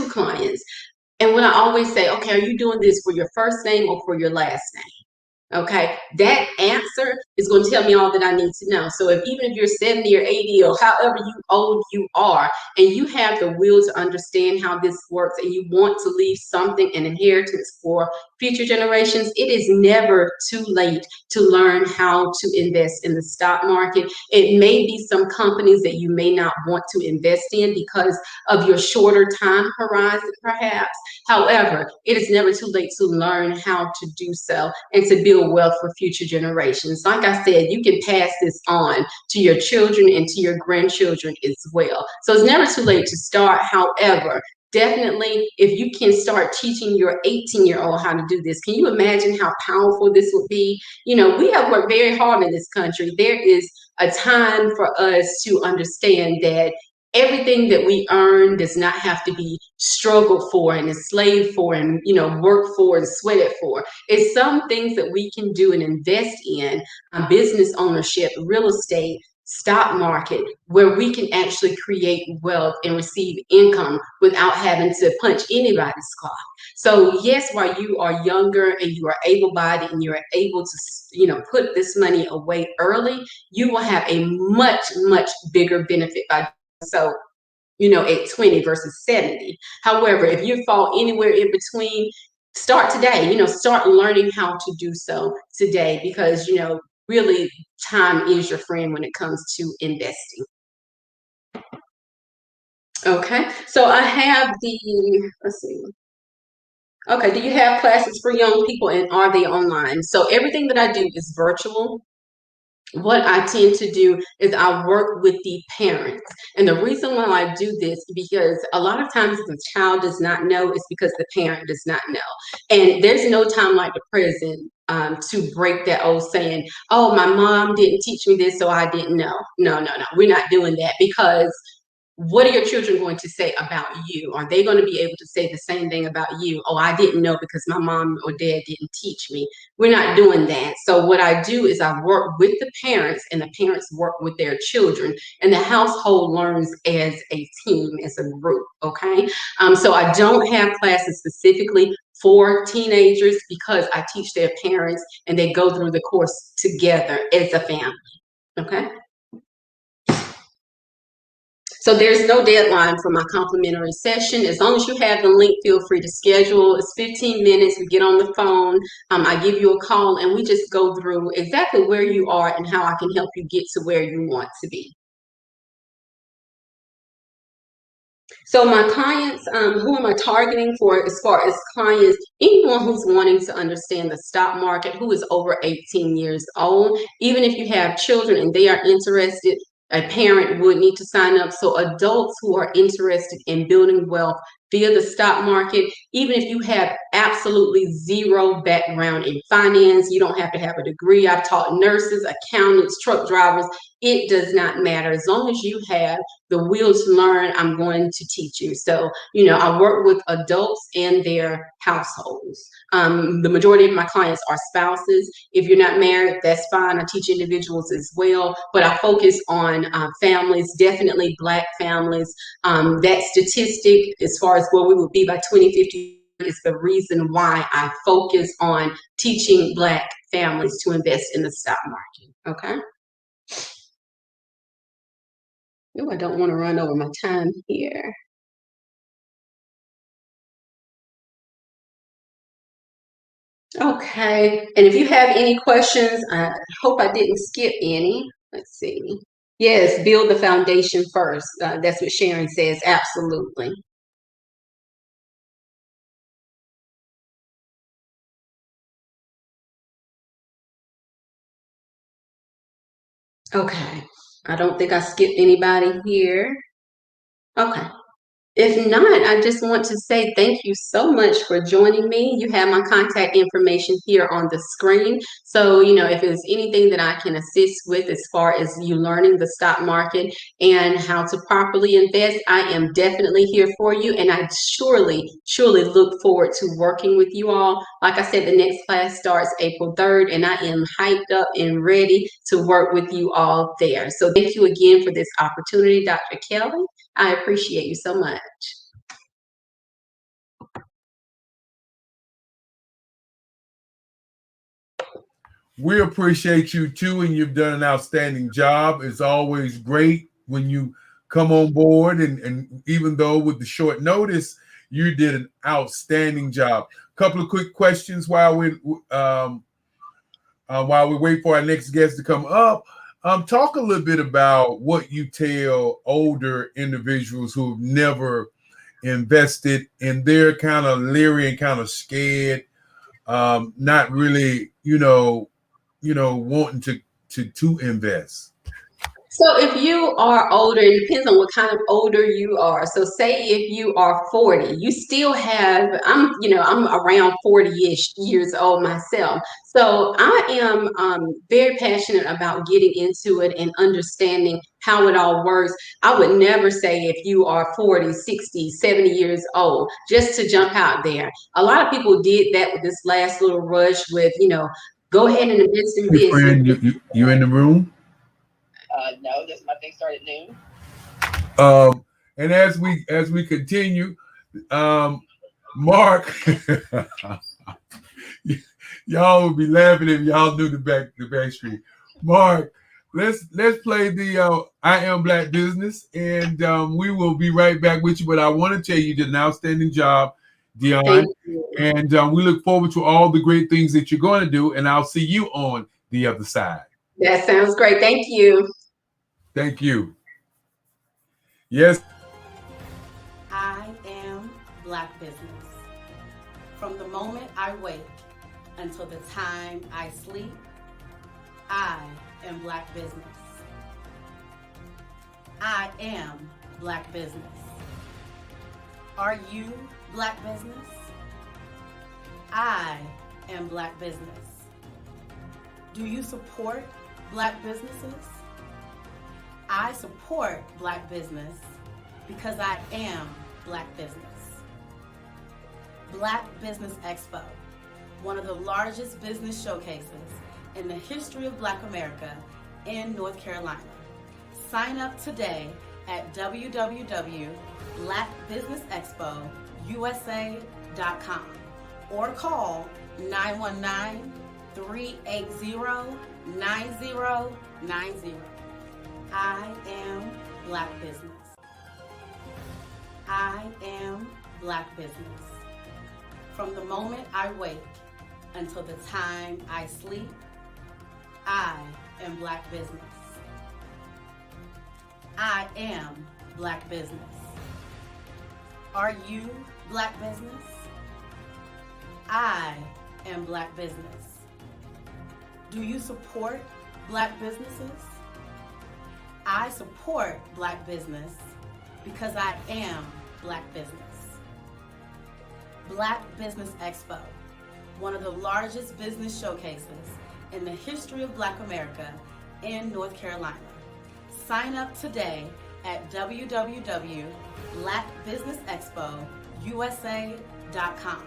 clients. And when I always say, okay, are you doing this for your first name or for your last name? Okay, that answer is going to tell me all that I need to know. So even if you're 70 or 80 or however old you are, and you have the will to understand how this works and you want to leave something, an inheritance for future generations, it is never too late to learn how to invest in the stock market. It may be some companies that you may not want to invest in because of your shorter time horizon, perhaps. However, it is never too late to learn how to do so and to build wealth for future generations. Like I said, you can pass this on to your children and to your grandchildren as well. So it's never too late to start. However, definitely, if you can start teaching your 18-year-old how to do this, can you imagine how powerful this would be? You know, we have worked very hard in this country. There is a time for us to understand that everything that we earn does not have to be struggled for and enslaved for and, work for and sweated for. It's some things that we can do and invest in, business ownership, real estate, stock market, where we can actually create wealth and receive income without having to punch anybody's clock. So yes, while you are younger and you are able-bodied and you are able to, put this money away early, you will have a much, much bigger benefit by so, at 20 versus 70. However, if you fall anywhere in between, start today, start learning how to do so today because, really time is your friend when it comes to investing. Okay, so I have let's see. Okay, do you have classes for young people and are they online? So everything that I do is virtual. What I tend to do is I work with the parents. And the reason why I do this is because a lot of times the child does not know is because the parent does not know. And there's no time like the present to break that old saying, oh, my mom didn't teach me this, so I didn't know. No, we're not doing that because what are your children going to say about you? Are they going to be able to say the same thing about you? Oh, I didn't know because my mom or dad didn't teach me. We're not doing that. So what I do is I work with the parents and the parents work with their children and the household learns as a team, as a group, okay? So I don't have classes specifically for teenagers because I teach their parents and they go through the course together as a family, okay? So there's no deadline for my complimentary session. As long as you have the link, feel free to schedule. It's 15 minutes. We get on the phone. I give you a call and we just go through exactly where you are and how I can help you get to where you want to be. So my clients, who am I targeting for as far as clients? Anyone who's wanting to understand the stock market, who is over 18 years old. Even if you have children and they are interested, a parent would need to sign up. So adults who are interested in building wealth via the stock market, even if you have absolutely zero background in finance, you don't have to have a degree. I've taught nurses, accountants, truck drivers. It does not matter. As long as you have the will to learn, I'm going to teach you. So, I work with adults and their households. The majority of my clients are spouses. If you're not married, that's fine. I teach individuals as well, but I focus on families, definitely Black families. That statistic, as far as where we will be by 2050, is the reason why I focus on teaching Black families to invest in the stock market. Okay. Oh, I don't want to run over my time here. Okay, and if you have any questions, I hope I didn't skip any. Let's see. Yes, build the foundation first. That's what Sharon says. Absolutely. Okay, I don't think I skipped anybody here. Okay. If not, I just want to say thank you so much for joining me. You have my contact information here on the screen. So, if there's anything that I can assist with as far as you learning the stock market and how to properly invest, I am definitely here for you. And I surely look forward to working with you all. Like I said, the next class starts April 3rd, and I am hyped up and ready to work with you all there. So thank you again for this opportunity, Dr. Kelly. I appreciate you so much. We appreciate you too, and you've done an outstanding job. It's always great when you come on board, and even though with the short notice, you did an outstanding job. A couple of quick questions while we wait for our next guest to come up. Talk a little bit about what you tell older individuals who've never invested, and they're kind of leery and kind of scared, not really, wanting to invest. So if you are older, it depends on what kind of older you are. So say if you are 40, you still have, I'm around 40-ish years old myself. So I am very passionate about getting into it and understanding how it all works. I would never say if you are 40, 60, 70 years old, just to jump out there. A lot of people did that with this last little rush with, go ahead and invest in Hey, business. friend, you in the room? No, this my thing started at noon. And as we continue, Mark, y'all would be laughing if y'all knew the backstreet. Mark, let's play the I Am Black Business, and we will be right back with you. But I want to tell you did an outstanding job, Dion, and we look forward to all the great things that you're going to do. And I'll see you on the other side. That sounds great. Thank you. Thank you. Yes. I am Black business. From the moment I wake until the time I sleep, I am Black business. I am Black business. Are you Black business? I am Black business. Do you support Black businesses? I support Black business because I am Black business. Black Business Expo, one of the largest business showcases in the history of Black America in North Carolina. Sign up today at www.blackbusinessexpousa.com or call 919-380-9090. I am Black business. I am Black business. From the moment I wake until the time I sleep, I am Black business. I am Black business. Are you Black business? I am Black business. Do you support Black businesses? I support Black business because I am Black business. Black Business Expo, one of the largest business showcases in the history of Black America in North Carolina. Sign up today at www.blackbusinessexpousa.com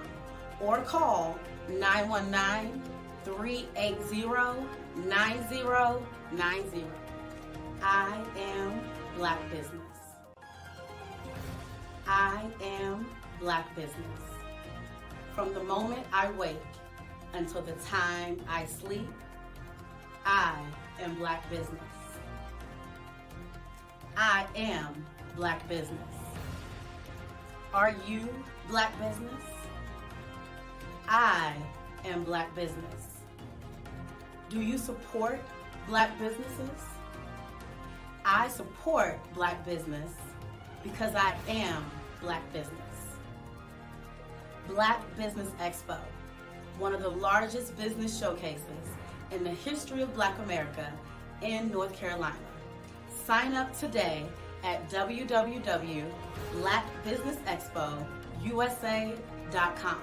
or call 919-380-9090. I am Black business. I am Black business. From the moment I wake until the time I sleep, I am Black business. I am Black business. Are you Black business? I am Black business. Do you support Black businesses? I support Black business because I am Black business. Black Business Expo, one of the largest business showcases in the history of Black America in North Carolina. Sign up today at www.blackbusinessexpousa.com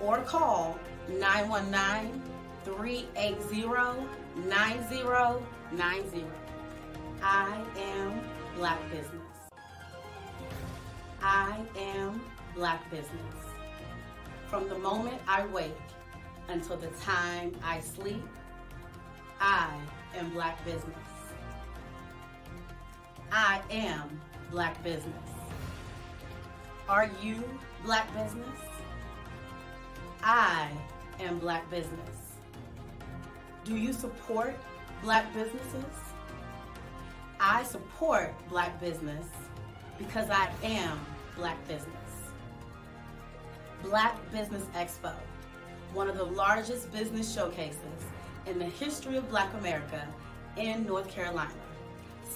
or call 919-380-9090. I am Black business. I am Black business. From the moment I wake until the time I sleep, I am Black business. I am Black business. Are you Black business? I am Black business. Do you support Black businesses? I support Black business because I am Black business. Black Business Expo, one of the largest business showcases in the history of Black America in North Carolina.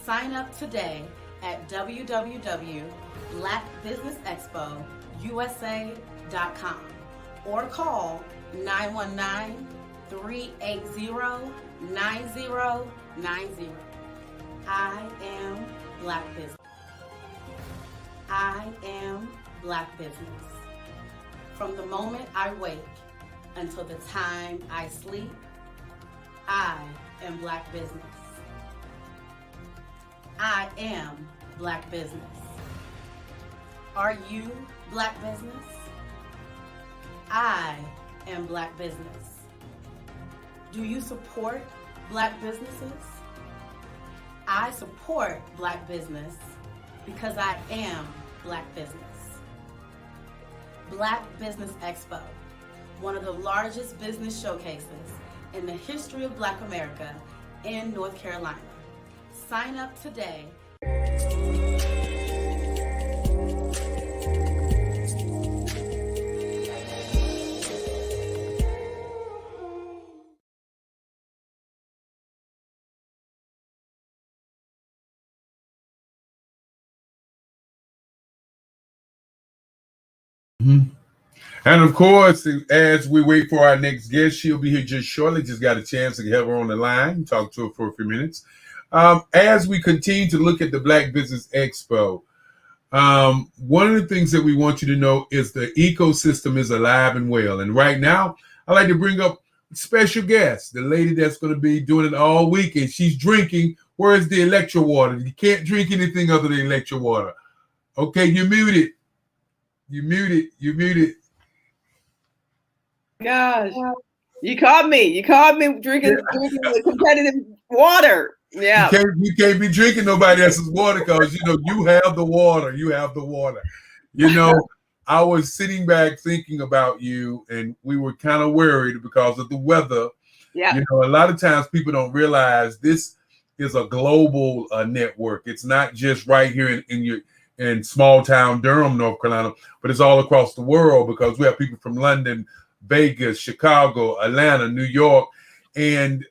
Sign up today at www.blackbusinessexpousa.com or call 919-380-9090. I am Black business. I am Black business. From the moment I wake until the time I sleep, I am Black business. I am Black business. Are you Black business? I am Black business. Do you support Black businesses? I support Black business because I am Black business. Black Business Expo, one of the largest business showcases in the history of Black America in North Carolina. Sign up today. And of course, as we wait for our next guest, she'll be here just shortly. Just got a chance to have her on the line, talk to her for a few minutes. As we continue to look at the Black Business Expo, one of the things that we want you to know is the ecosystem is alive and well. And right now, I'd like to bring up a special guest, the lady that's going to be doing it all week, and she's drinking. Where's the electro water? You can't drink anything other than electro water. Okay, you're muted. You're muted. You're muted. Gosh, you caught me. You caught me drinking the competitive water. Yeah. You can't be drinking nobody else's water because, you have the water. You have the water. I was sitting back thinking about you, and we were kind of worried because of the weather. Yeah. A lot of times people don't realize this is a global network. It's not just right here in small town Durham, North Carolina, but it's all across the world because we have people from London, Vegas, Chicago, Atlanta, New York. And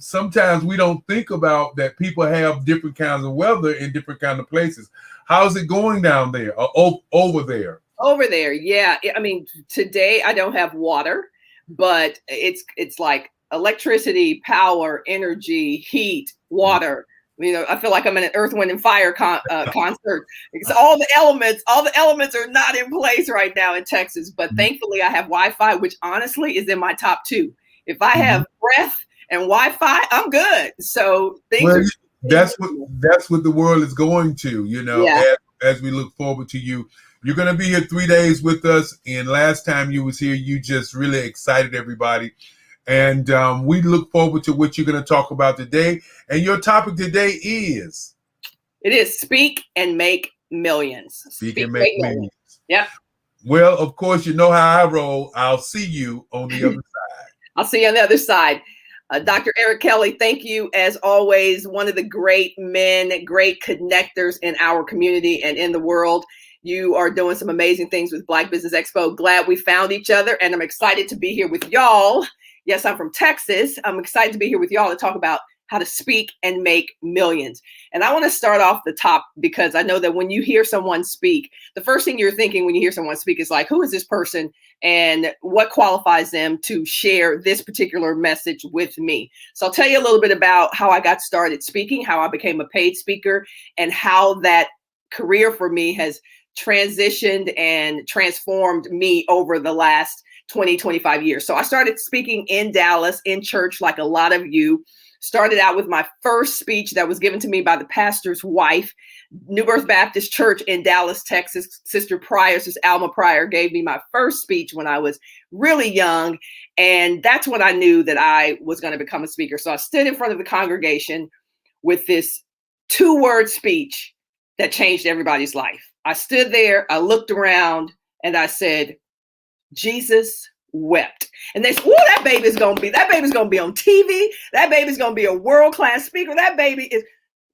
sometimes we don't think about that people have different kinds of weather in different kinds of places. How's it going down there? Over there? Over there, yeah. I mean, today I don't have water, but it's like electricity, power, energy, heat, water. You know, I feel like I'm in an Earth, Wind, and Fire concert. Because all the elements are not in place right now in Texas. But thankfully, I have Wi-Fi, which honestly is in my top 2. If I have breath and Wi-Fi, I'm good. So that's what the world is going to. You know, as we look forward to you. You're going to be here 3 days with us. And last time you was here, you just really excited everybody. And we look forward to what you're going to talk about today. And your topic today is? It is Speak and Make Millions. Speak and Make Millions. Yep. Well, of course, you know how I roll. I'll see you on the other side. I'll see you on the other side. Dr. Eric Kelly, thank you as always. One of the great men, great connectors in our community and in the world. You are doing some amazing things with Black Business Expo. Glad we found each other, and I'm excited to be here with y'all. Yes, I'm from Texas. I'm excited to be here with y'all to talk about how to speak and make millions. And I want to start off the top because I know that when you hear someone speak, the first thing you're thinking when you hear someone speak is like, who is this person and what qualifies them to share this particular message with me? So I'll tell you a little bit about how I got started speaking, how I became a paid speaker, and how that career for me has transitioned and transformed me over the last 20, 25 years. So I started speaking in Dallas in church, like a lot of you. Started out with my first speech that was given to me by the pastor's wife. New Birth Baptist Church in Dallas, Texas. Sister Pryor, Sister Alma Pryor, gave me my first speech when I was really young. And that's when I knew that I was going to become a speaker. So I stood in front of the congregation with this 2-word speech that changed everybody's life. I stood there, I looked around, and I said, Jesus wept. And they said, "Ooh, that baby's gonna be on TV. That baby's gonna be a world-class speaker. That baby is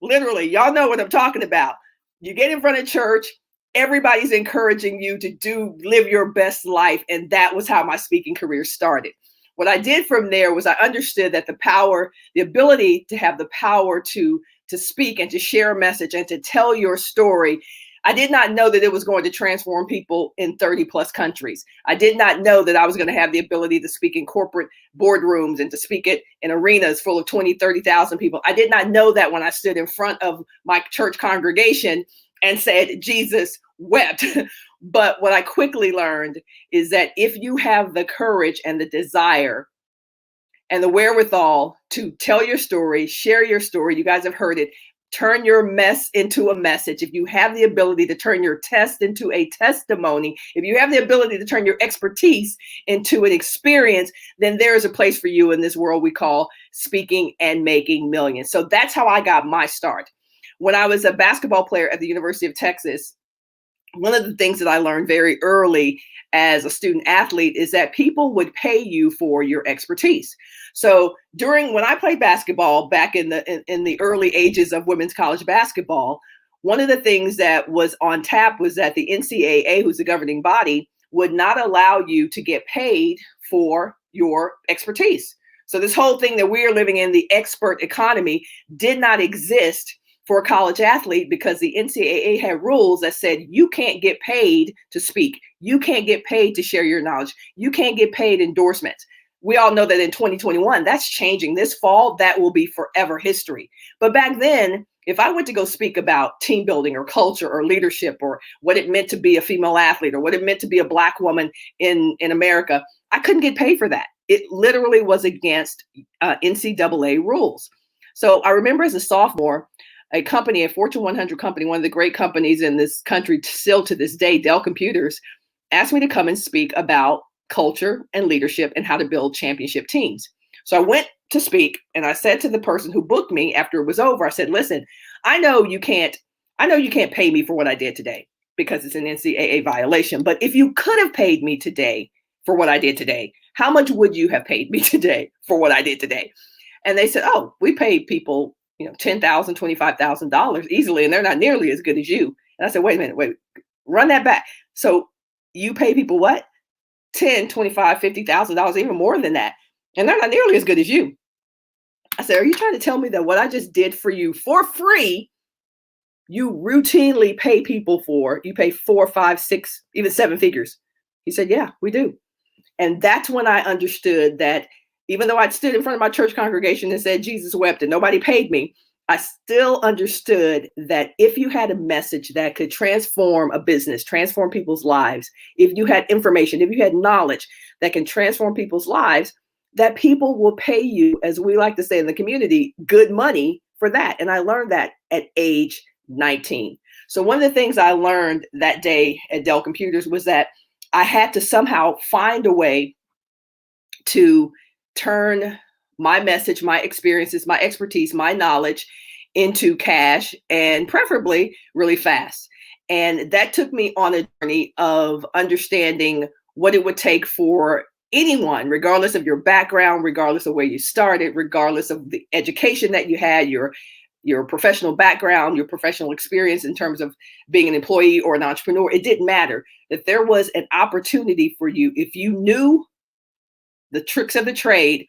literally," y'all know what I'm talking about. You get in front of church, everybody's encouraging you to live your best life. And that was how my speaking career started. What I did from there was I understood that the ability to have the power to speak and to share a message and to tell your story. I did not know that it was going to transform people in 30 plus countries. I did not know that I was going to have the ability to speak in corporate boardrooms and to speak it in arenas full of 20, 30,000 people. I did not know that when I stood in front of my church congregation and said, Jesus wept. But what I quickly learned is that if you have the courage and the desire and the wherewithal to tell your story, share your story, you guys have heard it, turn your mess into a message. If you have the ability to turn your test into a testimony, if you have the ability to turn your expertise into an experience, then there is a place for you in this world we call speaking and making millions. So that's how I got my start. When I was a basketball player at the University of Texas, one of the things that I learned very early as a student athlete is that people would pay you for your expertise. So when I played basketball back in the early ages of women's college basketball, one of the things that was on tap was that the NCAA, who's the governing body, would not allow you to get paid for your expertise. So this whole thing that we're living in, the expert economy, did not exist for a college athlete because the NCAA had rules that said you can't get paid to speak. You can't get paid to share your knowledge. You can't get paid endorsements. We all know that in 2021, that's changing. This fall, that will be forever history. But back then, if I went to go speak about team building or culture or leadership or what it meant to be a female athlete or what it meant to be a Black woman in America, I couldn't get paid for that. It literally was against NCAA rules. So I remember as a sophomore, a company, a Fortune 100 company, one of the great companies in this country still to this day, Dell Computers, asked me to come and speak about culture and leadership and how to build championship teams. So I went to speak and I said to the person who booked me after it was over, I said, listen, I know you can't pay me for what I did today because it's an NCAA violation. But if you could have paid me today for what I did today, how much would you have paid me today for what I did today? And they said, oh, we paid people $10,000, $25,000 easily, and they're not nearly as good as you. And I said, wait a minute, run that back. So you pay people what? $10,000, $25,000, $50,000, even more than that. And they're not nearly as good as you. I said, are you trying to tell me that what I just did for you for free you routinely pay people for? You pay 4, 5, 6, even 7 figures. He said, yeah, we do. And that's when I understood that even though I'd stood in front of my church congregation and said, Jesus wept, and nobody paid me, I still understood that if you had a message that could transform a business, transform people's lives, if you had information, if you had knowledge that can transform people's lives, that people will pay you, as we like to say in the community, good money for that. And I learned that at age 19. So one of the things I learned that day at Dell Computers was that I had to somehow find a way to turn my message, my experiences, my expertise, my knowledge into cash, and preferably really fast. And that took me on a journey of understanding what it would take for anyone, regardless of your background, regardless of where you started, regardless of the education that you had, your professional background, your professional experience in terms of being an employee or an entrepreneur. It didn't matter, that there was an opportunity for you, if you knew the tricks of the trade,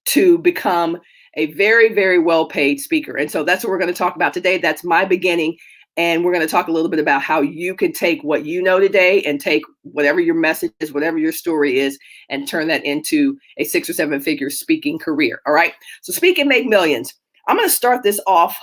to become a very, very well-paid speaker. And so that's what we're going to talk about today. That's my beginning. And we're going to talk a little bit about how you can take what you know today and take whatever your message is, whatever your story is, and turn that into a 6 or 7 figure speaking career. All right. So Speak and Make Millions. I'm going to start this off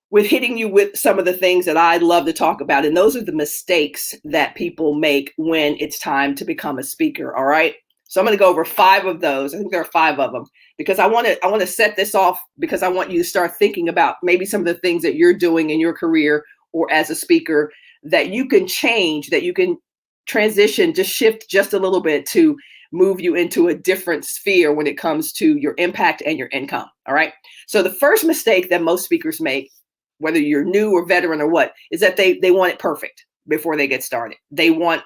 with hitting you with some of the things that I love to talk about. And those are the mistakes that people make when it's time to become a speaker. All right. So I'm going to go over 5 of those. I think there are 5 of them, because I want to set this off, because I want you to start thinking about maybe some of the things that you're doing in your career or as a speaker that you can change, that you can transition, just shift just a little bit to move you into a different sphere when it comes to your impact and your income. All right. So the first mistake that most speakers make, whether you're new or veteran or what, is that they want it perfect before they get started. They want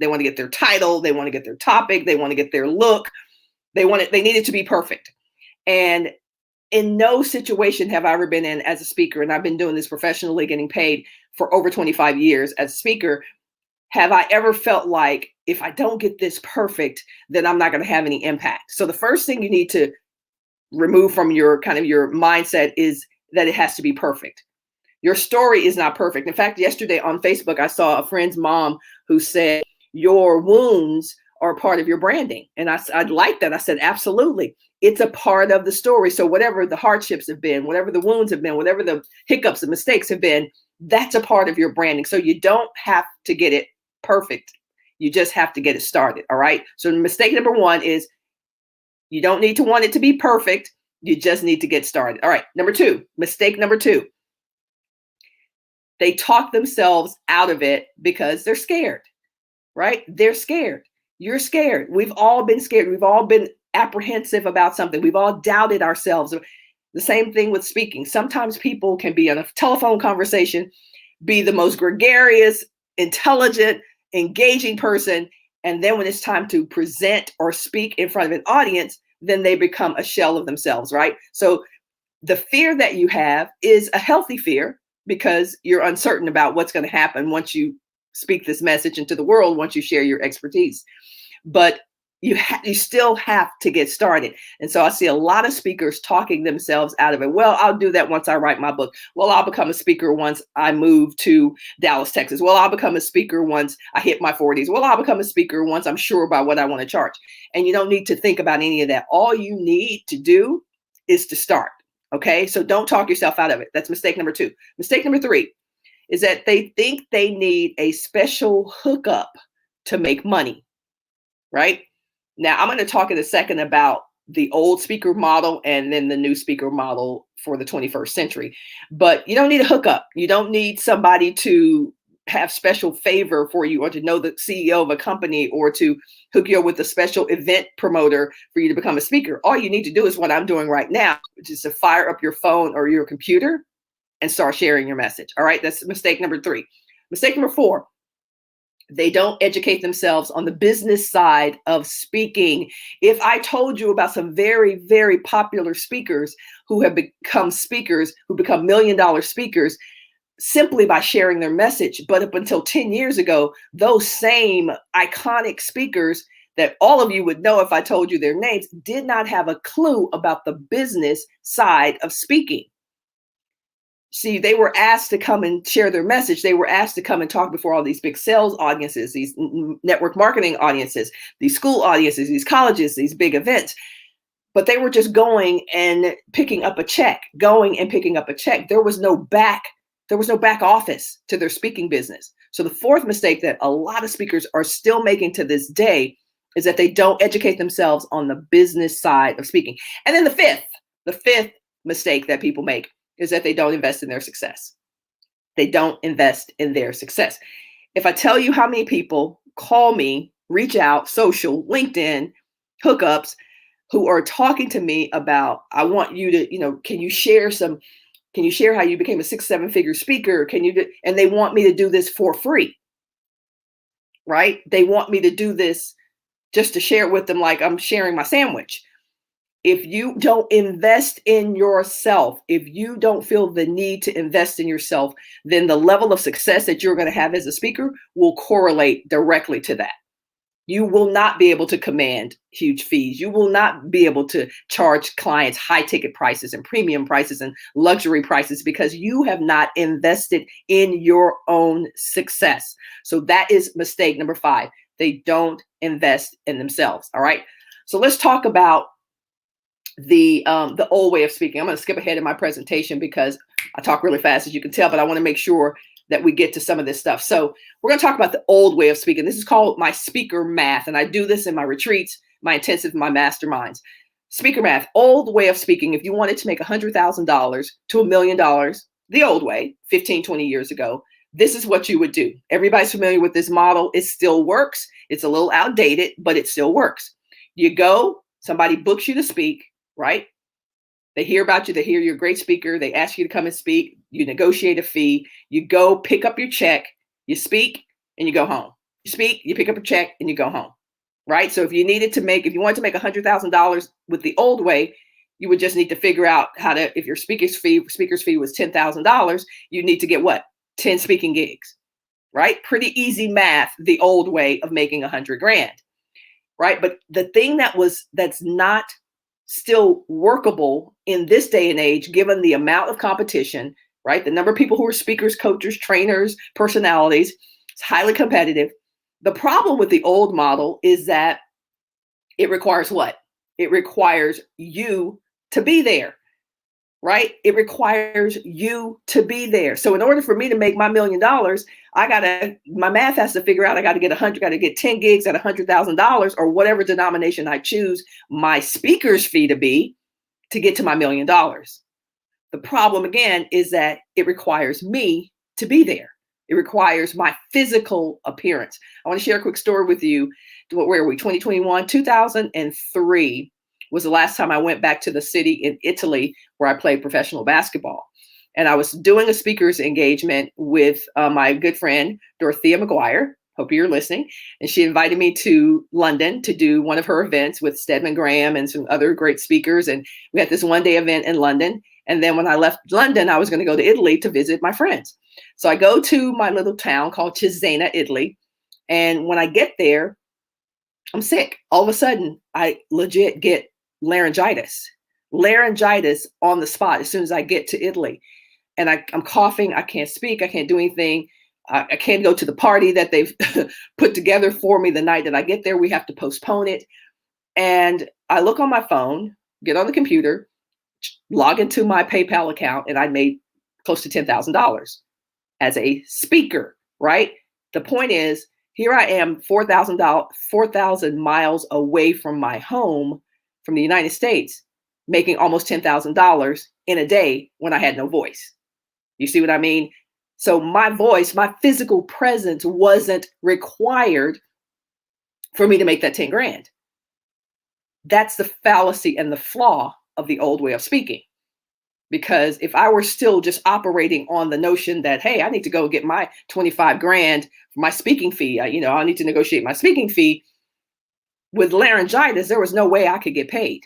to get their title, they want to get their topic, they want to get their look, they need it to be perfect. And in no situation have I ever been in as a speaker, and I've been doing this professionally, getting paid for over 25 years as a speaker, have I ever felt like if I don't get this perfect, then I'm not going to have any impact. So the first thing you need to remove from your mindset is that it has to be perfect. Your story is not perfect. In fact, yesterday on Facebook, I saw a friend's mom who said, your wounds are part of your branding. And I like that. I said, absolutely. It's a part of the story. So whatever the hardships have been, whatever the wounds have been, whatever the hiccups and mistakes have been, that's a part of your branding. So you don't have to get it perfect. You just have to get it started. All right. So mistake number 1 is you don't need to want it to be perfect. You just need to get started. All right. Mistake number 2. They talk themselves out of it because they're scared. Right? They're scared. You're scared. We've all been scared. We've all been apprehensive about something. We've all doubted ourselves. The same thing with speaking. Sometimes people can be on a telephone conversation, be the most gregarious, intelligent, engaging person. And then when it's time to present or speak in front of an audience, then they become a shell of themselves, right? So the fear that you have is a healthy fear, because you're uncertain about what's going to happen once you speak this message into the world, once you share your expertise. But you still have to get started. And so I see a lot of speakers talking themselves out of it. Well, I'll do that once I write my book. Well, I'll become a speaker once I move to Dallas, Texas. Well, I'll become a speaker once I hit my 40s. Well, I'll become a speaker once I'm sure about what I want to charge. And you don't need to think about any of that. All you need to do is to start. Okay. So don't talk yourself out of it. That's mistake number 2. Mistake number 3 is that they think they need a special hookup to make money, right? Now, I'm going to talk in a second about the old speaker model and then the new speaker model for the 21st century. But you don't need a hookup. You don't need somebody to have special favor for you, or to know the CEO of a company, or to hook you up with a special event promoter for you to become a speaker. All you need to do is what I'm doing right now, which is to fire up your phone or your computer and start sharing your message. All right. That's mistake number 3. Mistake number 4. They don't educate themselves on the business side of speaking. If I told you about some very, very popular speakers who have become speakers, who become $1 million speakers simply by sharing their message, but up until 10 years ago, those same iconic speakers that all of you would know if I told you their names did not have a clue about the business side of speaking. See, they were asked to come and share their message. They were asked to come and talk before all these big sales audiences, these network marketing audiences, these school audiences, these colleges, these big events. But they were just going and picking up a check, There was no back office to their speaking business. So the fourth mistake that a lot of speakers are still making to this day is that they don't educate themselves on the business side of speaking. And then the fifth mistake that people make is that they don't invest in their success. They don't invest in their success. If I tell you how many people call me, reach out, social, LinkedIn, hookups, who are talking to me about, I want you to, can you share how you became a 6-7 figure speaker? And they want me to do this for free, right? They want me to do this just to share with them like I'm sharing my sandwich. If you don't invest in yourself, if you don't feel the need to invest in yourself, then the level of success that you're going to have as a speaker will correlate directly to that. You will not be able to command huge fees. You will not be able to charge clients high ticket prices and premium prices and luxury prices because you have not invested in your own success. So that is mistake number 5. They don't invest in themselves. All right. So let's talk about the old way of speaking. I'm going to skip ahead in my presentation because I talk really fast, as you can tell, but I want to make sure that we get to some of this stuff. So we're going to talk about the old way of speaking. This is called my speaker math. And I do this in my retreats, my intensive, my masterminds. Speaker math, old way of speaking. If you wanted to make $100,000 to $1 million, the old way, 15, 20 years ago, this is what you would do. Everybody's familiar with this model. It still works. It's a little outdated, but it still works. You go, somebody books you to speak, right? They hear about you. They hear you're a great speaker. They ask you to come and speak. You negotiate a fee. You go pick up your check. You speak and you go home. You speak, you pick up a check and you go home, right? So if you wanted to make $100,000 with the old way, you would just need to figure out how to, if your speaker's fee was $10,000, you need to get what? 10 speaking gigs, right? Pretty easy math, the old way of making $100,000, right? But the thing that's not still workable in this day and age, given the amount of competition, right? The number of people who are speakers, coaches, trainers, personalities, it's highly competitive. The problem with the old model is that it requires what? It requires you to be there, right? It requires you to be there. So in order for me to make my $1 million, my math has to figure out, I got to get 10 gigs at $100,000 or whatever denomination I choose my speaker's fee to be to get to my $1 million. The problem again is that it requires me to be there. It requires my physical appearance. I want to share a quick story with you. Where are we? 2021, 2003 was the last time I went back to the city in Italy where I played professional basketball. And I was doing a speaker's engagement with my good friend, Dorothea McGuire. Hope you're listening. And she invited me to London to do one of her events with Stedman Graham and some other great speakers. And we had this one-day event in London. And then when I left London, I was going to go to Italy to visit my friends. So I go to my little town called Cesena, Italy. And when I get there, I'm sick. All of a sudden, I legit get laryngitis on the spot as soon as I get to Italy. And I'm coughing. I can't speak. I can't do anything. I can't go to the party that they've put together for me the night that I get there. We have to postpone it. And I look on my phone, get on the computer, log into my PayPal account, and I made close to $10,000 as a speaker, right? The point is, here I am 4,000 miles away from my home, from the United States, making almost $10,000 in a day when I had no voice. You see what I mean? So my voice, my physical presence wasn't required for me to make that 10 grand. That's the fallacy and the flaw of the old way of speaking. Because if I were still just operating on the notion that, hey, I need to go get my 25 grand for my speaking fee, I need to negotiate my speaking fee. With laryngitis, there was no way I could get paid.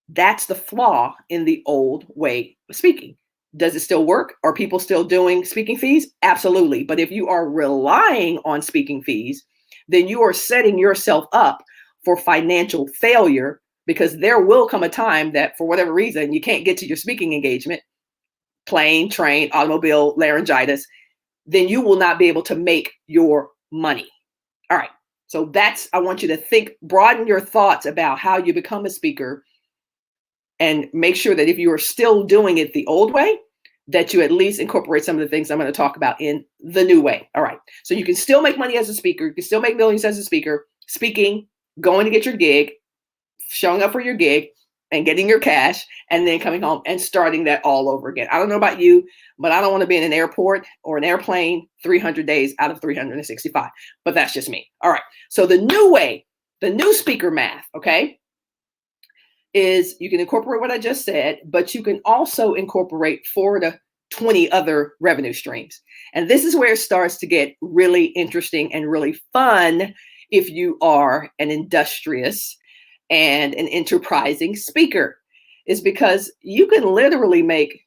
That's the flaw in the old way of speaking. Does it still work? Are people still doing speaking fees? Absolutely. But if you are relying on speaking fees, then you are setting yourself up for financial failure, because there will come a time that for whatever reason, you can't get to your speaking engagement plane, train, automobile, laryngitis, then you will not be able to make your money. All right. So I want you to broaden your thoughts about how you become a speaker, and make sure that if you are still doing it the old way, that you at least incorporate some of the things I'm going to talk about in the new way. All right. So you can still make money as a speaker. You can still make millions as a speaker, speaking, going to get your gig, showing up for your gig and getting your cash, and then coming home and starting that all over again. I don't know about you, but I don't want to be in an airport or an airplane 300 days out of 365, but that's just me. All right. So the new way, the new speaker math, okay, is you can incorporate what I just said, but you can also incorporate 4 to 20 other revenue streams. And this is where it starts to get really interesting and really fun if you are an industrious and an enterprising speaker, is because you can literally make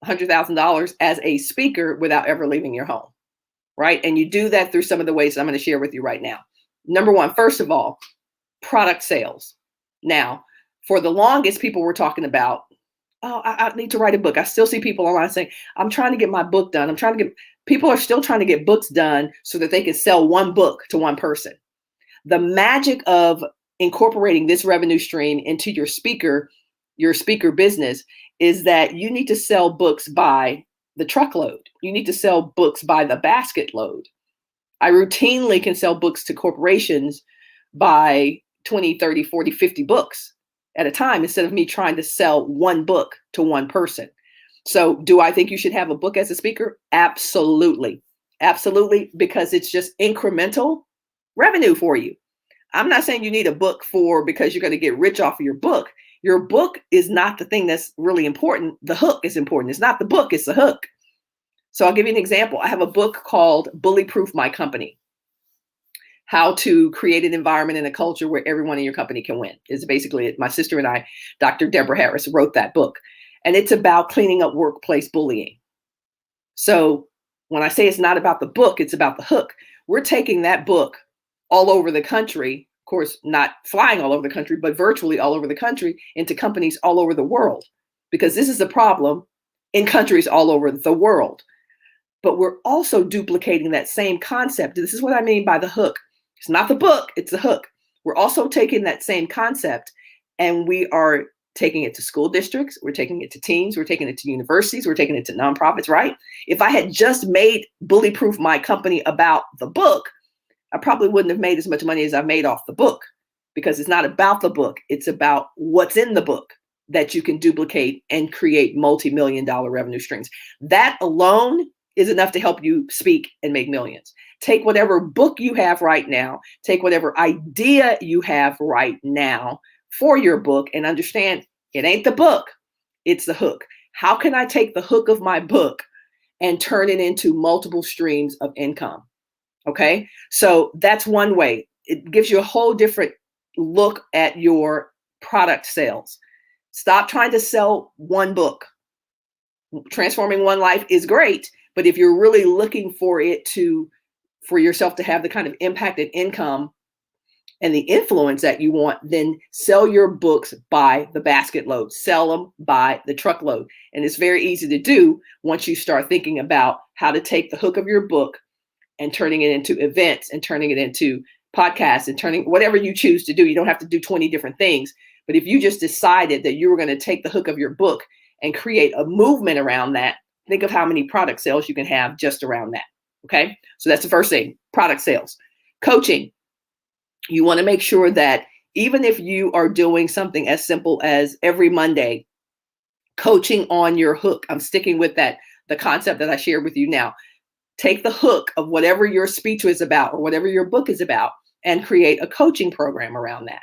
$100,000 as a speaker without ever leaving your home, right? And you do that through some of the ways I'm going to share with you right now. Number one, first of all, product sales. Now, for the longest, people were talking about, oh, I need to write a book. I still see people online saying, I'm trying to get my book done. People are still trying to get books done so that they can sell one book to one person. The magic of incorporating this revenue stream into your speaker business is that you need to sell books by the truckload. You need to sell books by the basket load. I routinely can sell books to corporations by 20, 30, 40, 50 books at a time, instead of me trying to sell one book to one person. So do I think you should have a book as a speaker? Absolutely. Absolutely. Because it's just incremental revenue for you. I'm not saying you need a book because you're going to get rich off of your book. Your book is not the thing that's really important. The hook is important. It's not the book, it's the hook. So I'll give you an example. I have a book called Bullyproof My Company. How to create an environment and a culture where everyone in your company can win is basically it. My sister and I, Dr. Deborah Harris, wrote that book. And it's about cleaning up workplace bullying. So when I say it's not about the book, it's about the hook. We're taking that book all over the country, of course, not flying all over the country, but virtually all over the country, into companies all over the world, because this is a problem in countries all over the world. But we're also duplicating that same concept. This is what I mean by the hook. It's not the book, it's the hook. We're also taking that same concept and we are taking it to school districts. We're taking it to teams. We're taking it to universities. We're taking it to nonprofits, right? If I had just made Bullyproof My Company about the book, I probably wouldn't have made as much money as I made off the book, because it's not about the book. It's about what's in the book that you can duplicate and create multi-million-dollar revenue streams. That alone is enough to help you speak and make millions. Take whatever book you have right now, take whatever idea you have right now for your book, and understand it ain't the book, it's the hook. How can I take the hook of my book and turn it into multiple streams of income? Okay, so that's one way. It gives you a whole different look at your product sales. Stop trying to sell one book. Transforming One Life is great, but if you're really looking for yourself to have the kind of impact and income and the influence that you want, then sell your books by the basket load, sell them by the truckload. And it's very easy to do once you start thinking about how to take the hook of your book and turning it into events and turning it into podcasts and turning whatever you choose to do. You don't have to do 20 different things. But if you just decided that you were going to take the hook of your book and create a movement around that, think of how many product sales you can have just around that. Okay, so that's the first thing, product sales. Coaching. You want to make sure that even if you are doing something as simple as every Monday, coaching on your hook, I'm sticking with that, the concept that I shared with you now. Take the hook of whatever your speech is about or whatever your book is about and create a coaching program around that,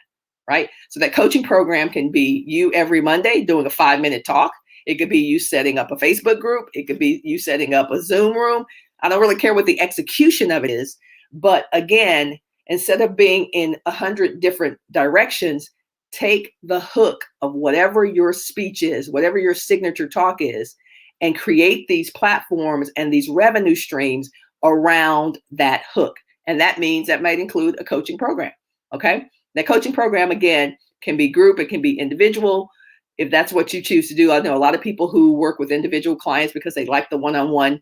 right? So that coaching program can be you every Monday doing a 5-minute talk. It could be you setting up a Facebook group. It could be you setting up a Zoom room. I don't really care what the execution of it is, but again, instead of being in 100 different directions, take the hook of whatever your speech is, whatever your signature talk is, and create these platforms and these revenue streams around that hook. And that means that might include a coaching program. Okay. That coaching program, again, can be group, it can be individual. if that's what you choose to do. I know a lot of people who work with individual clients because they like the one-on-one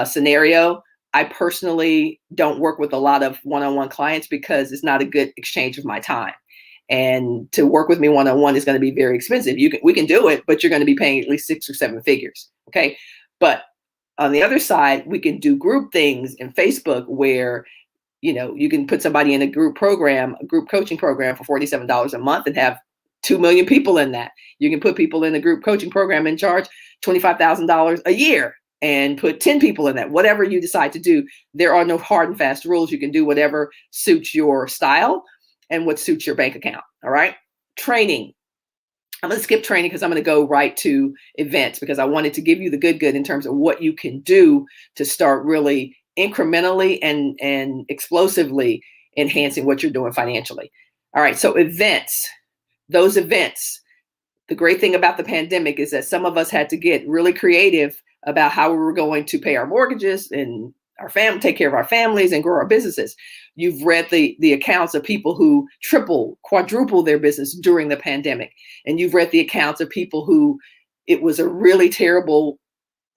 scenario. I personally don't work with a lot of one-on-one clients because it's not a good exchange of my time. And to work with me one-on-one is going to be very expensive. We can do it, but you're going to be paying at least 6 or 7 figures. Okay. But on the other side, we can do group things in Facebook where, you know, you can put somebody in a group program, a group coaching program for $47 a month and have 2 million people in that. You can put people in a group coaching program and charge $25,000 a year and put 10 people in that. Whatever you decide to do, there are no hard and fast rules. You can do whatever suits your style and what suits your bank account. All right. Training. I'm going to skip training because I'm going to go right to events because I wanted to give you the good in terms of what you can do to start really incrementally and explosively enhancing what you're doing financially. All right. So events, those events, the great thing about the pandemic is that some of us had to get really creative about how we were going to pay our mortgages and our family, take care of our families and grow our businesses. You've read the accounts of people who triple, quadruple their business during the pandemic. And you've read the accounts of people who it was a really terrible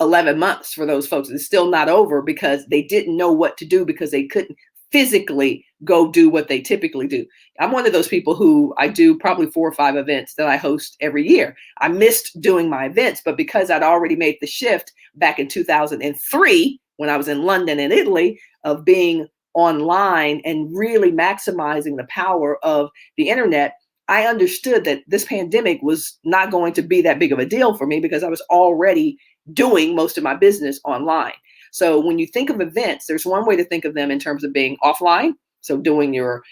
11 months for those folks. It's still not over because they didn't know what to do because they couldn't physically go do what they typically do. I'm one of those people who I do probably 4 or 5 events that I host every year. I missed doing my events, but because I'd already made the shift back in 2003, when I was in London and Italy, of being online and really maximizing the power of the internet, I understood that this pandemic was not going to be that big of a deal for me because I was already doing most of my business online. So when you think of events, there's one way to think of them in terms of being offline. So doing your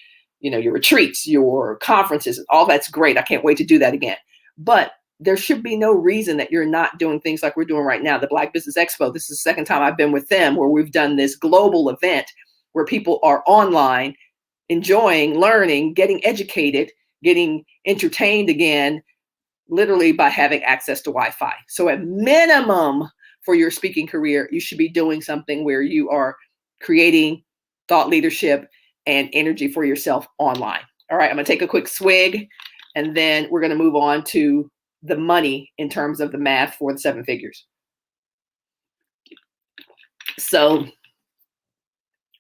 retreats, your conferences, all that's great. I can't wait to do that again. But there should be no reason that you're not doing things like we're doing right now. The Black Business Expo, this is the second time I've been with them where we've done this global event where people are online, enjoying, learning, getting educated, getting entertained again, literally by having access to Wi-Fi. So at minimum for your speaking career, you should be doing something where you are creating thought leadership and energy for yourself online. All right, I'm gonna take a quick swig and then we're gonna move on to the money in terms of the math for the 7 figures. So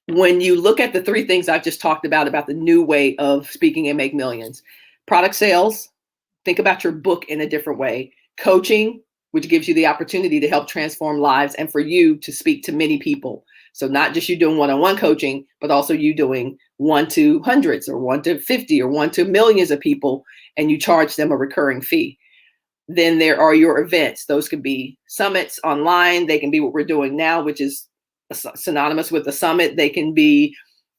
when you look at the 3 things I've just talked about the new way of speaking and make millions, product sales, think about your book in a different way, coaching, which gives you the opportunity to help transform lives and for you to speak to many people. So not just you doing one-on-one coaching, but also you doing 1 to hundreds or 1 to 50 or 1 to millions of people, and you charge them a recurring fee. Then there are your events. Those can be summits online. They can be what we're doing now, which is synonymous with the summit. They can be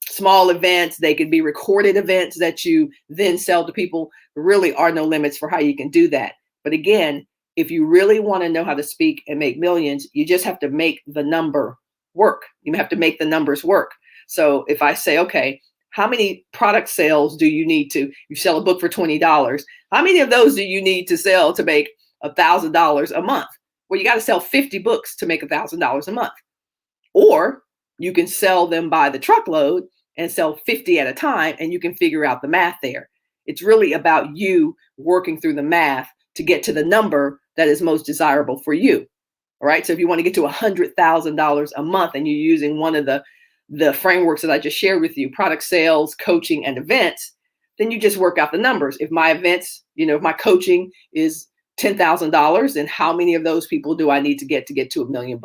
small events. They can be recorded events that you then sell to people. There really are no limits for how you can do that. But again, if you really want to know how to speak and make millions, you just have to make the number work. You have to make the numbers work. So if I say, okay, how many product sales do you need to, you sell a book for $20. How many of those do you need to sell to make $1,000 a month? Well, you got to sell 50 books to make $1,000 a month. Or you can sell them by the truckload and sell 50 at a time, and you can figure out the math there. It's really about you working through the math to get to the number that is most desirable for you. All right. So if you want to get to $100,000 a month and you're using one of the frameworks that I just shared with you, product sales, coaching, and events, then you just work out the numbers. If my events, if my coaching is $10,000, then how many of those people do I need to get to $1 million?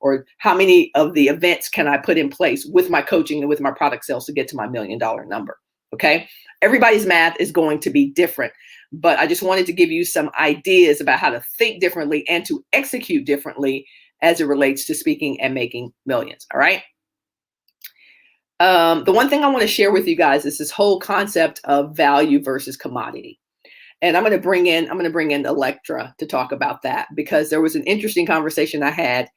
Or how many of the events can I put in place with my coaching and with my product sales to get to my $1 million number? Okay. Everybody's math is going to be different, but I just wanted to give you some ideas about how to think differently and to execute differently as it relates to speaking and making millions. All right. The one thing I want to share with you guys is this whole concept of value versus commodity. And I'm going to bring in Electra to talk about that, because there was an interesting conversation I had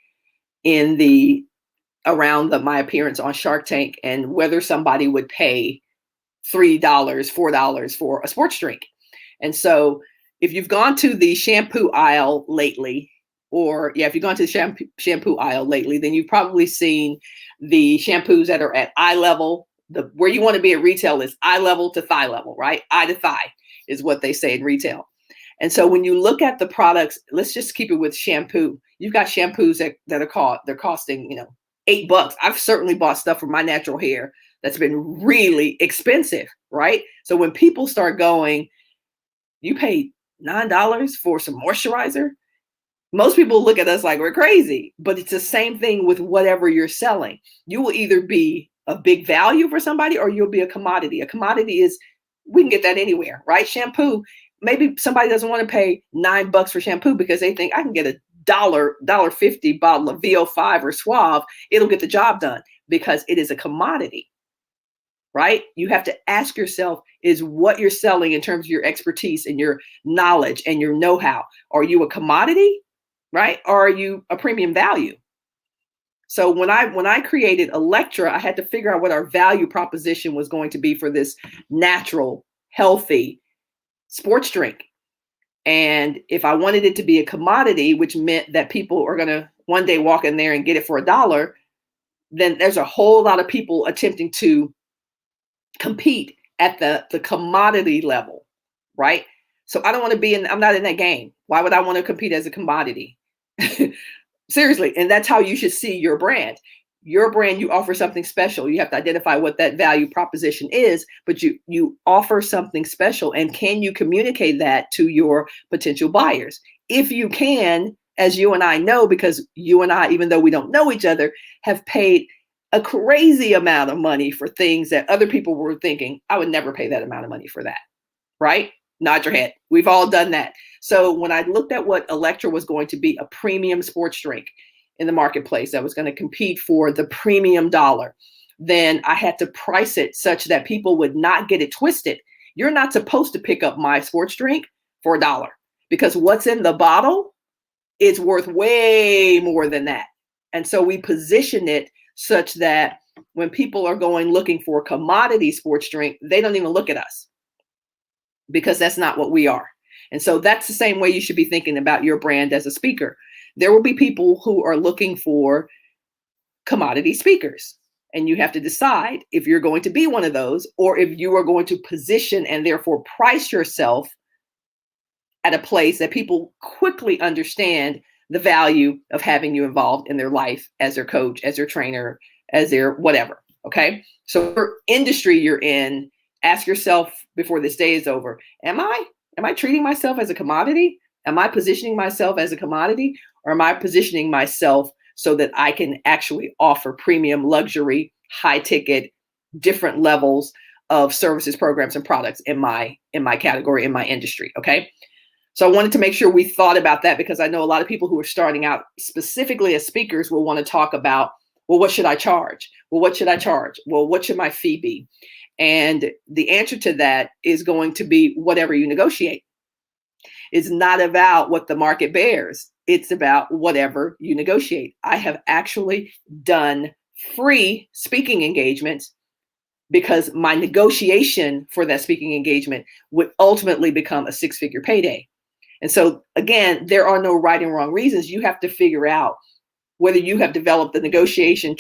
around my appearance on Shark Tank and whether somebody would pay $3, $4 for a sports drink. And so if you've gone to the shampoo aisle lately, if you've gone to the shampoo aisle lately, then you've probably seen the shampoos that are at eye level. Where you want to be at retail is eye level to thigh level, right? Eye to thigh is what they say in retail. And so when you look at the products, let's just keep it with shampoo. You've got shampoos that they're costing, $8. I've certainly bought stuff for my natural hair that's been really expensive, right? So when people start going, you paid $9 for some moisturizer, most people look at us like we're crazy, but it's the same thing with whatever you're selling. You will either be a big value for somebody or you'll be a commodity. A commodity is, we can get that anywhere, right? Shampoo, maybe somebody doesn't want to pay $9 for shampoo because they think I can get a $1.50 bottle of VO5 or Suave. It'll get the job done because it is a commodity, right? You have to ask yourself, is what you're selling in terms of your expertise and your knowledge and your know-how, are you a commodity? Right? Or are you a premium value? So when I created Electra, I had to figure out what our value proposition was going to be for this natural, healthy sports drink. And if I wanted it to be a commodity, which meant that people are going to one day walk in there and get it for $1, then there's a whole lot of people attempting to compete at the commodity level, right? So I don't want to be I'm not in that game. Why would I want to compete as a commodity? Seriously. And that's how you should see your brand. Your brand, you offer something special. You have to identify what that value proposition is, but you offer something special. And can you communicate that to your potential buyers? If you can, as you and I know, because you and I, even though we don't know each other, have paid a crazy amount of money for things that other people were thinking, I would never pay that amount of money for that, right? Nod your head. We've all done that. So when I looked at what Electra was going to be, a premium sports drink in the marketplace that was going to compete for the premium dollar, then I had to price it such that people would not get it twisted. You're not supposed to pick up my sports drink for $1 because what's in the bottle is worth way more than that. And so we position it such that when people are going looking for a commodity sports drink, they don't even look at us, because that's not what we are. And so that's the same way you should be thinking about your brand as a speaker. There will be people who are looking for commodity speakers, and you have to decide if you're going to be one of those or if you are going to position and therefore price yourself at a place that people quickly understand the value of having you involved in their life as their coach, as their trainer, as their whatever. Okay. So for industry you're in, ask yourself before this day is over, am I treating myself as a commodity? Am I positioning myself as a commodity, or am I positioning myself so that I can actually offer premium, luxury, high ticket, different levels of services, programs, and products in my category, in my industry? Okay. So I wanted to make sure we thought about that, because I know a lot of people who are starting out specifically as speakers will want to talk about, well, what should I charge? Well, what should I charge? Well, what should my fee be? And the answer to that is going to be whatever you negotiate. It's not about what the market bears. It's about whatever you negotiate. I have actually done free speaking engagements because my negotiation for that speaking engagement would ultimately become a six-figure payday. And so again, there are no right and wrong reasons. You have to figure out whether you have developed the negotiation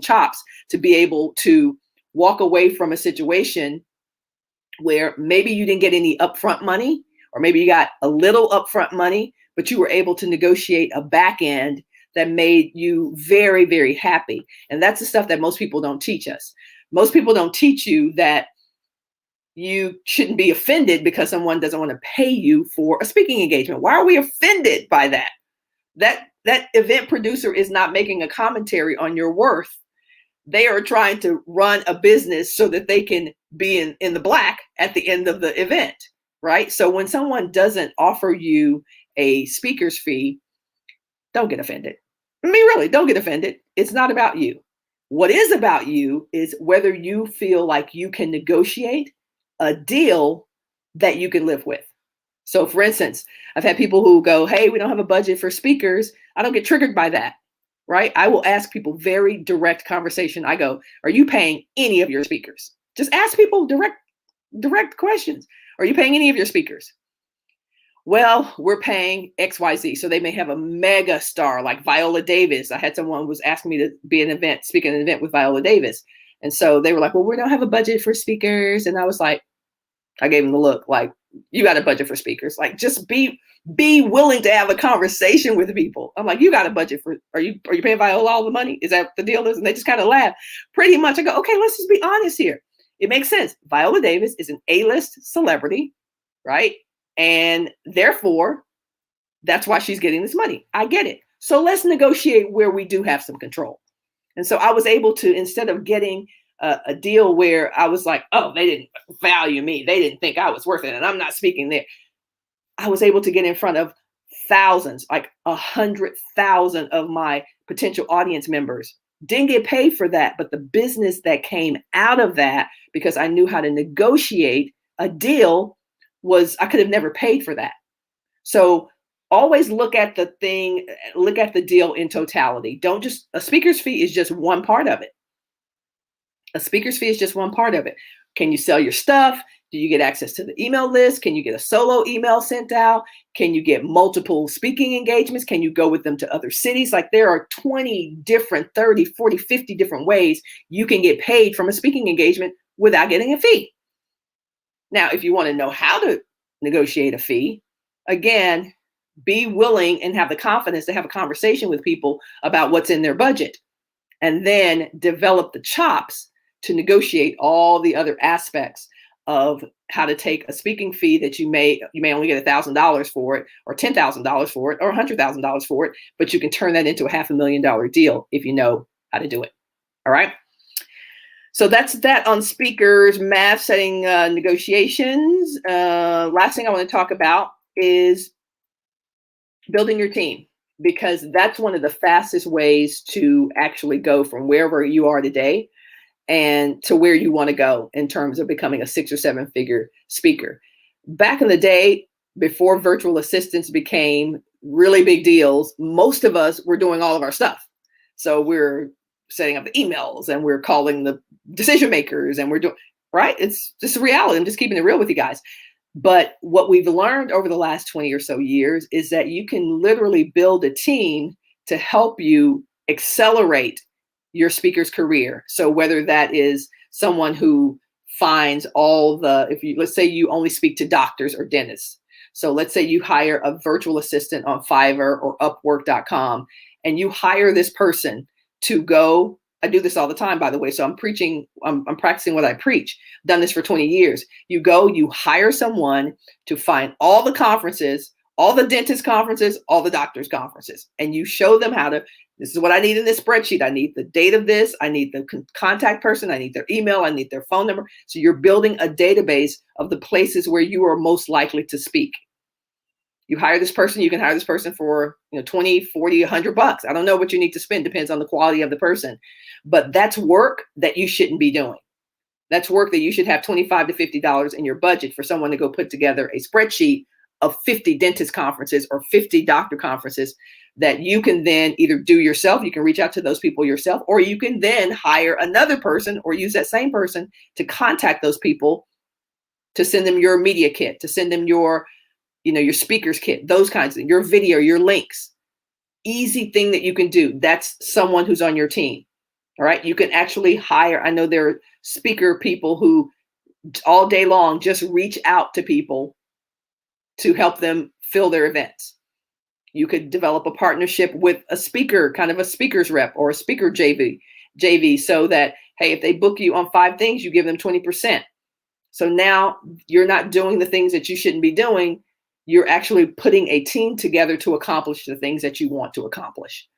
chops to be able to walk away from a situation where maybe you didn't get any upfront money, or maybe you got a little upfront money, but you were able to negotiate a back end that made you very, very happy. And that's the stuff that most people don't teach us. Most people don't teach you that you shouldn't be offended because someone doesn't want to pay you for a speaking engagement. Why are we offended by that? That event producer is not making a commentary on your worth. They are trying to run a business so that they can be in the black at the end of the event, right? So when someone doesn't offer you a speaker's fee, don't get offended. I mean, really, don't get offended. It's not about you. What is about you is whether you feel like you can negotiate a deal that you can live with. So for instance, I've had people who go, hey, we don't have a budget for speakers. I don't get triggered by that, right? I will ask people very direct conversation. I go, are you paying any of your speakers? Just ask people direct questions. Are you paying any of your speakers? Well, we're paying XYZ. So they may have a mega star like Viola Davis. I had someone who was asking me to speak at an event with Viola Davis. And so they were like, well, we don't have a budget for speakers. And I was like, I gave them the look like, you got a budget for speakers. Like, just be willing to have a conversation with people. I'm like, you got a budget for, are you paying Viola all the money? Is that the deal is? And they just kind of laugh. Pretty much I go, okay, let's just be honest here. It makes sense. Viola Davis is an A-list celebrity, right? And therefore, that's why she's getting this money. I get it. So let's negotiate where we do have some control. And so I was able to, instead of getting a deal where I was like, oh, they didn't value me, they didn't think I was worth it, and I'm not speaking there. I was able to get in front of thousands, like 100,000 of my potential audience members. Didn't get paid for that, but the business that came out of that, because I knew how to negotiate a deal, was I could have never paid for that. So always look at the thing, look at the deal in totality. Don't just, a speaker's fee is just one part of it. A speaker's fee is just one part of it. Can you sell your stuff? Do you get access to the email list? Can you get a solo email sent out? Can you get multiple speaking engagements? Can you go with them to other cities? Like, there are 20 different, 30, 40, 50 different ways you can get paid from a speaking engagement without getting a fee. Now, if you want to know how to negotiate a fee, again, be willing and have the confidence to have a conversation with people about what's in their budget, and then develop the chops to negotiate all the other aspects of how to take a speaking fee that you may only get $1,000 for it, or $10,000 for it, or $100,000 for it, but you can turn that into a $500,000 deal if you know how to do it. All right. So that's that on speakers, math, setting negotiations. Last thing I want to talk about is building your team, because that's one of the fastest ways to actually go from wherever you are today and to where you want to go in terms of becoming a 6 or 7 figure speaker. Back in the day, before virtual assistants became really big deals, most of us were doing all of our stuff. So we're setting up the emails, and we're calling the decision makers, and we're doing, right? It's just a reality. I'm just keeping it real with you guys. But what we've learned over the last 20 or so years is that you can literally build a team to help you accelerate your speaker's career. So whether that is someone who finds all the, let's say you only speak to doctors or dentists. So let's say you hire a virtual assistant on Fiverr or Upwork.com, and you hire this person to go. I do this all the time, by the way. So I'm practicing what I preach. Done this for 20 years. You go, you hire someone to find all the conferences, all the dentist conferences, all the doctors conferences, and you show them how to, this is what I need in this spreadsheet. I need the date of this. I need the contact person. I need their email. I need their phone number. So you're building a database of the places where you are most likely to speak. You hire this person, you can hire this person for 20, 40, $100. I don't know what you need to spend, depends on the quality of the person. But that's work that you shouldn't be doing. That's work that you should have $25 to $50 in your budget for someone to go put together a spreadsheet of 50 dentist conferences or 50 doctor conferences that you can then either do yourself, you can reach out to those people yourself, or you can then hire another person or use that same person to contact those people, to send them your media kit, to send them your speaker's kit, those kinds of things, your video, your links. Easy thing that you can do. That's someone who's on your team. All right. You can actually hire, I know there are speaker people who all day long just reach out to people to help them fill their events. You could develop a partnership with a speaker, kind of a speaker's rep or a speaker JV, so that, hey, if they book you on 5 things, you give them 20%. So now you're not doing the things that you shouldn't be doing. You're actually putting a team together to accomplish the things that you want to accomplish.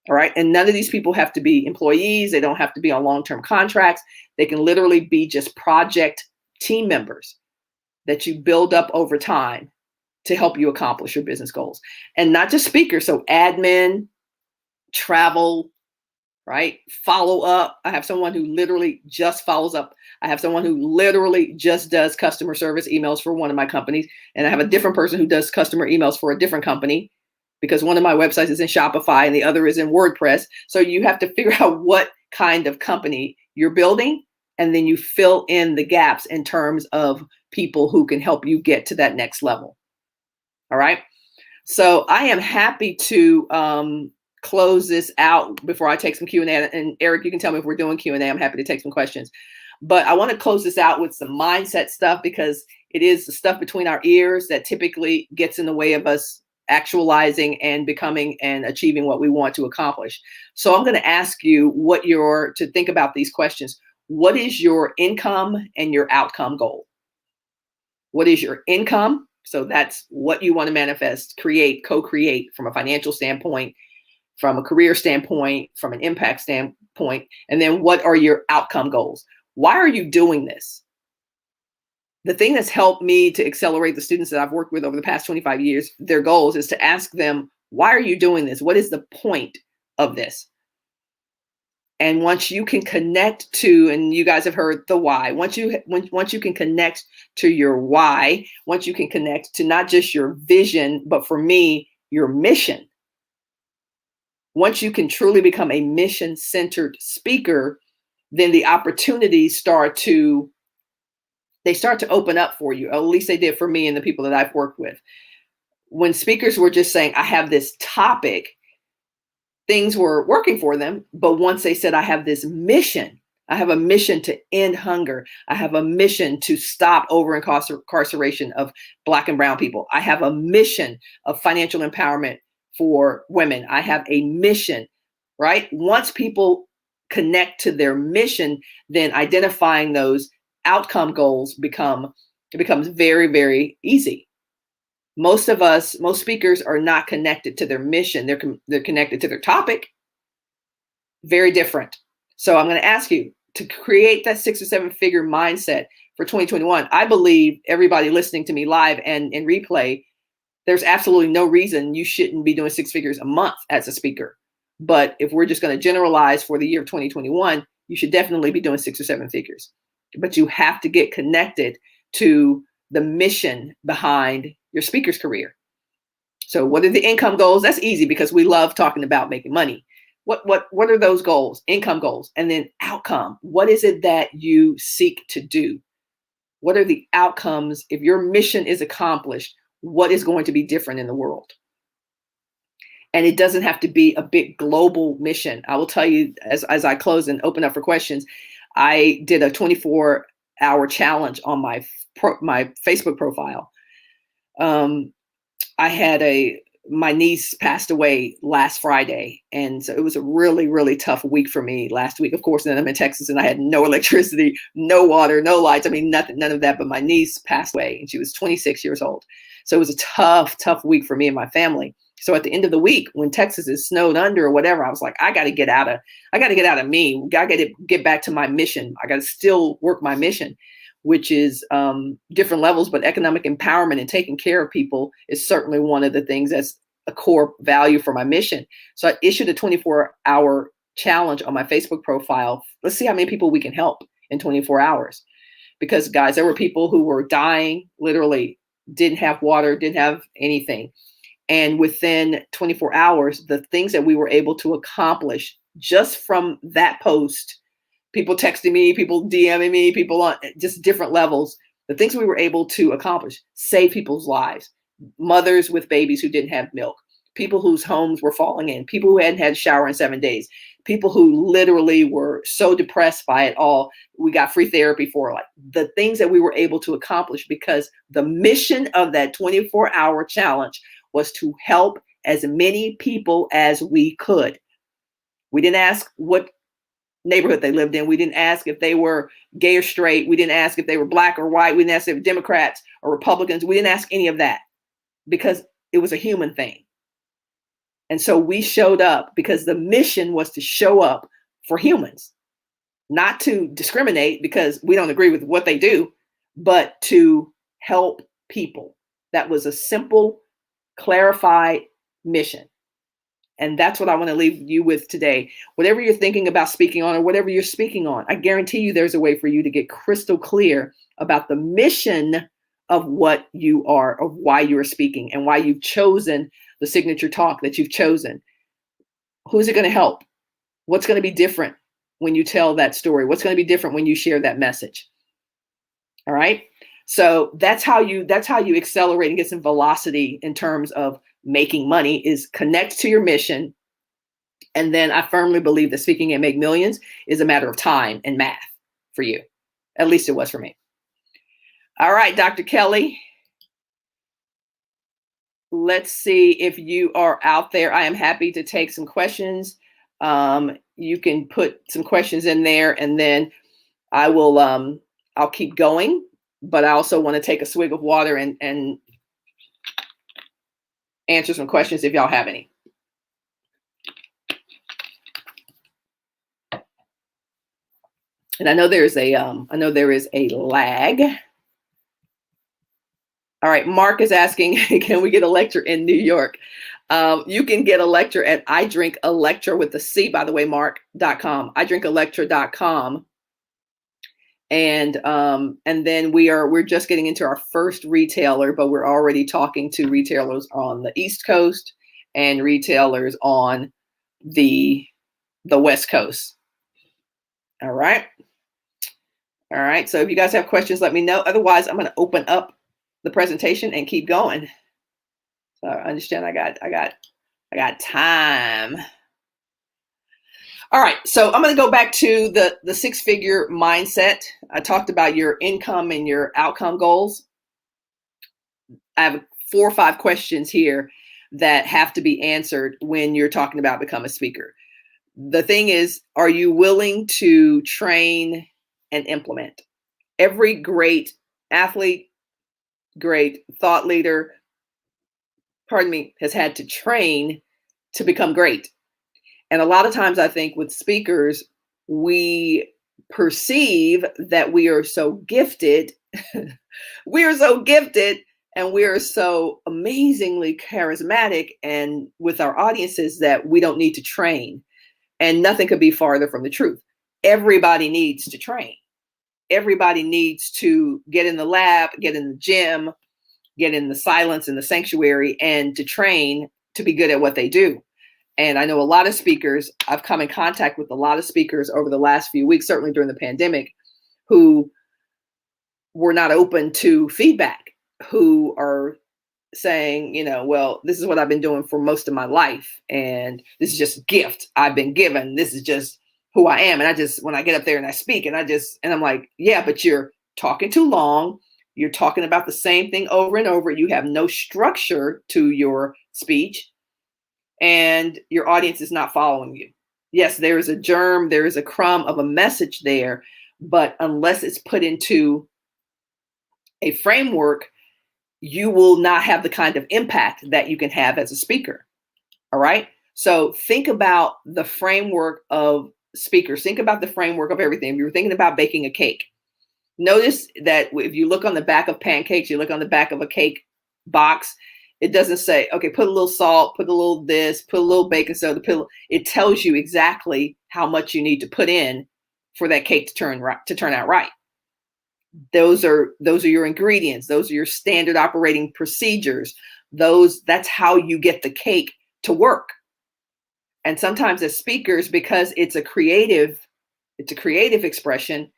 All right. And none of these people have to be employees. They don't have to be on long-term contracts. They can literally be just project team members that you build up over time to help you accomplish your business goals. And not just speakers. So admin, travel, right? Follow up. I have someone who literally just follows up. I have someone who literally just does customer service emails for one of my companies. And I have a different person who does customer emails for a different company, because one of my websites is in Shopify and the other is in WordPress. So you have to figure out what kind of company you're building, and then you fill in the gaps in terms of people who can help you get to that next level. All right. So I am happy to close this out before I take some Q&A. And Eric, you can tell me if we're doing Q&A. I'm happy to take some questions. But I want to close this out with some mindset stuff, because It is the stuff between our ears that typically gets in the way of us actualizing and becoming and achieving what we want to accomplish. So I'm going to ask you to think about these questions. What is your income and your outcome goal? What is your income? So that's what you want to manifest, create, co-create from a financial standpoint, from a career standpoint, from an impact standpoint. And then what are your outcome goals? Why are you doing this? The thing that's helped me to accelerate the students that I've worked with over the past 25 years, their goals is to ask them, why are you doing this? What is the point of this? And once you can connect to, and you guys have heard the why, once you can connect to your why, once you can connect to not just your vision, but for me, your mission. Once you can truly become a mission-centered speaker, then the opportunities start to open up for you. At least they did for me and the people that I've worked with. When speakers were just saying, I have this topic, things were working for them. But once they said, I have this mission, I have a mission to end hunger. I have a mission to stop over-incarceration of Black and brown people. I have a mission of financial empowerment for women. I have a mission, right? Once people connect to their mission, then identifying those outcome goals becomes very, very easy. Most speakers are not connected to their mission. They're connected to their topic. Very different. So I'm going to ask you to create that 6 or 7 figure mindset for 2021. I believe everybody listening to me live and in replay, there's absolutely no reason you shouldn't be doing 6 figures a month as a speaker. But if we're just going to generalize for the year of 2021, you should definitely be doing 6 or 7 figures. But you have to get connected to the mission behind your speaker's career. So what are the income goals? That's easy because we love talking about making money. What are those goals? Income goals. And then outcome. What is it that you seek to do? What are the outcomes? If your mission is accomplished, what is going to be different in the world? And it doesn't have to be a big global mission. I will tell you as I close and open up for questions, I did a 24-hour challenge on my Facebook profile. I had my niece passed away last Friday. And so it was a really, really tough week for me last week. Of course, then I'm in Texas and I had no electricity, no water, no lights. I mean, nothing, none of that. But my niece passed away and she was 26 years old. So it was a tough, tough week for me and my family. So at the end of the week, when Texas is snowed under or whatever, I was like, I got to get out of me. I got to get back to my mission. I got to still work my mission, which is different levels, but economic empowerment and taking care of people is certainly one of the things that's a core value for my mission. So I issued a 24-hour challenge on my Facebook profile. Let's see how many people we can help in 24 hours. Because guys, there were people who were dying, literally didn't have water, didn't have anything. And within 24 hours, the things that we were able to accomplish just from that post, people texting me, people DMing me, people on just different levels, the things we were able to accomplish, save people's lives, mothers with babies who didn't have milk, people whose homes were falling in, people who hadn't had a shower in 7 days, people who literally were so depressed by it all. We got free therapy for, like, the things that we were able to accomplish because the mission of that 24-hour challenge was to help as many people as we could. We didn't ask what neighborhood they lived in. We didn't ask if they were gay or straight. We didn't ask if they were Black or white. We didn't ask if they were Democrats or Republicans. We didn't ask any of that because it was a human thing. And so we showed up because the mission was to show up for humans, not to discriminate because we don't agree with what they do, but to help people. That was a simple, clarified mission. And that's what I want to leave you with today. Whatever you're thinking about speaking on or whatever you're speaking on, I guarantee you there's a way for you to get crystal clear about the mission of what you are, of why you are speaking and why you've chosen the signature talk that you've chosen. Who's it going to help? What's going to be different when you tell that story? What's going to be different when you share that message? All right. So that's how you accelerate and get some velocity in terms of making money, is connect to your mission. And then I firmly believe that Speaking and Make Millions is a matter of time and math for you. At least it was for me. All right, Dr. Kelly. Let's see if you are out there. I am happy to take some questions. You can put some questions in there, and then I will. I'll keep going, but I also want to take a swig of water and answer some questions if y'all have any. And I know there is a lag. All right, Mark is asking, can we get a lecture in New York? You can get a lecture at I Drink a Lecture with the C, by the way, Mark.com, idrinkalecture.com. And then we're just getting into our first retailer, but we're already talking to retailers on the East Coast and retailers on the West Coast. All right. All right. So if you guys have questions, let me know. Otherwise, I'm going to open up the presentation and keep going. So I understand I got time. All right, so I'm going to go back to the 6-figure mindset. I talked about your income and your outcome goals. I have 4 or 5 questions here that have to be answered when you're talking about become a speaker. The thing is, are you willing to train and implement? Every great athlete, great thought leader, has had to train to become great. And a lot of times I think with speakers, we perceive that we are so gifted. We are so gifted and we are so amazingly charismatic and with our audiences that we don't need to train. And nothing could be farther from the truth. Everybody needs to train. Everybody needs to get in the lab, get in the gym, get in the silence in the sanctuary, and to train to be good at what they do. And I know a lot of speakers, I've come in contact with a lot of speakers over the last few weeks, certainly during the pandemic, who were not open to feedback, who are saying, well, this is what I've been doing for most of my life. And this is just a gift I've been given. This is just who I am. And when I get up there and I speak and I'm like, yeah, but you're talking too long. You're talking about the same thing over and over. You have no structure to your speech and your audience is not following you. Yes, there is a germ, there is a crumb of a message there, but unless it's put into a framework, you will not have the kind of impact that you can have as a speaker. All right. So think about the framework of speakers. Think about the framework of everything. If you were thinking about baking a cake, notice that if you look on the back of pancakes, you look on the back of a cake box, it doesn't say, okay, put a little salt, put a little this, put a little baking soda, it tells you exactly how much you need to put in for that cake to turn out right. Those are your ingredients. Those are your standard operating procedures. That's how you get the cake to work. And sometimes as speakers, because it's a creative expression,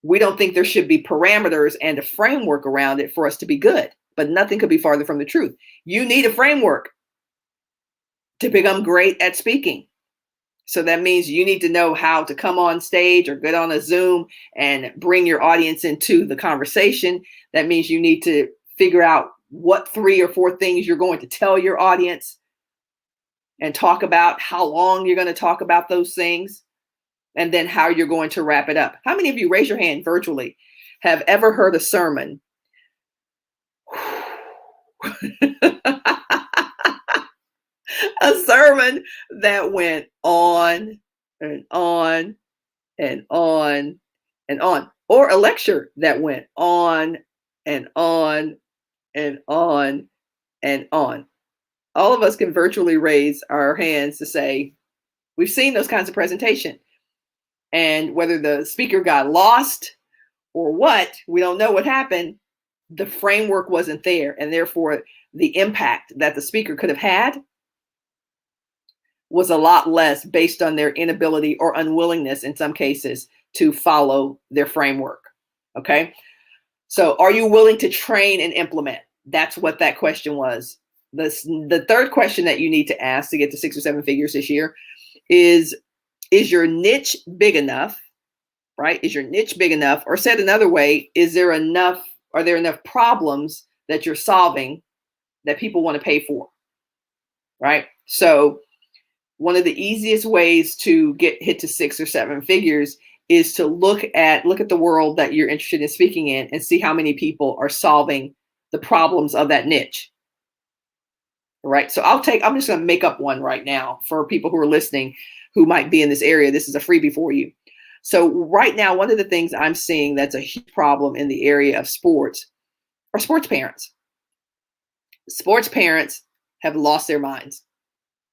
we don't think there should be parameters and a framework around it for us to be good, but nothing could be farther from the truth. You need a framework to become great at speaking. So that means you need to know how to come on stage or get on a Zoom and bring your audience into the conversation. That means you need to figure out what 3 or 4 things you're going to tell your audience and talk about, how long you're going to talk about those things, and then how you're going to wrap it up. How many of you, raise your hand virtually, have ever heard a sermon? A sermon that went on and on and on and on, or a lecture that went on and on and on and on. All of us can virtually raise our hands to say, we've seen those kinds of presentation. And whether the speaker got lost or what, we don't know what happened. The framework wasn't there. And therefore, the impact that the speaker could have had was a lot less based on their inability or unwillingness in some cases to follow their framework. Okay. So are you willing to train and implement? That's what that question was. The third question that you need to ask to get to 6 or 7 figures this year is your niche big enough, right? Is your niche big enough? Or said another way, is there enough are there enough problems that you're solving that people want to pay for? Right? So one of the easiest ways to get hit to 6 or 7 figures is to look at the world that you're interested in speaking in and see how many people are solving the problems of that niche. Right? So I'm just going to make up one right now for people who are listening who might be in this area. This is a freebie for you. So right now, one of the things I'm seeing that's a huge problem in the area of sports are sports parents. Sports parents have lost their minds.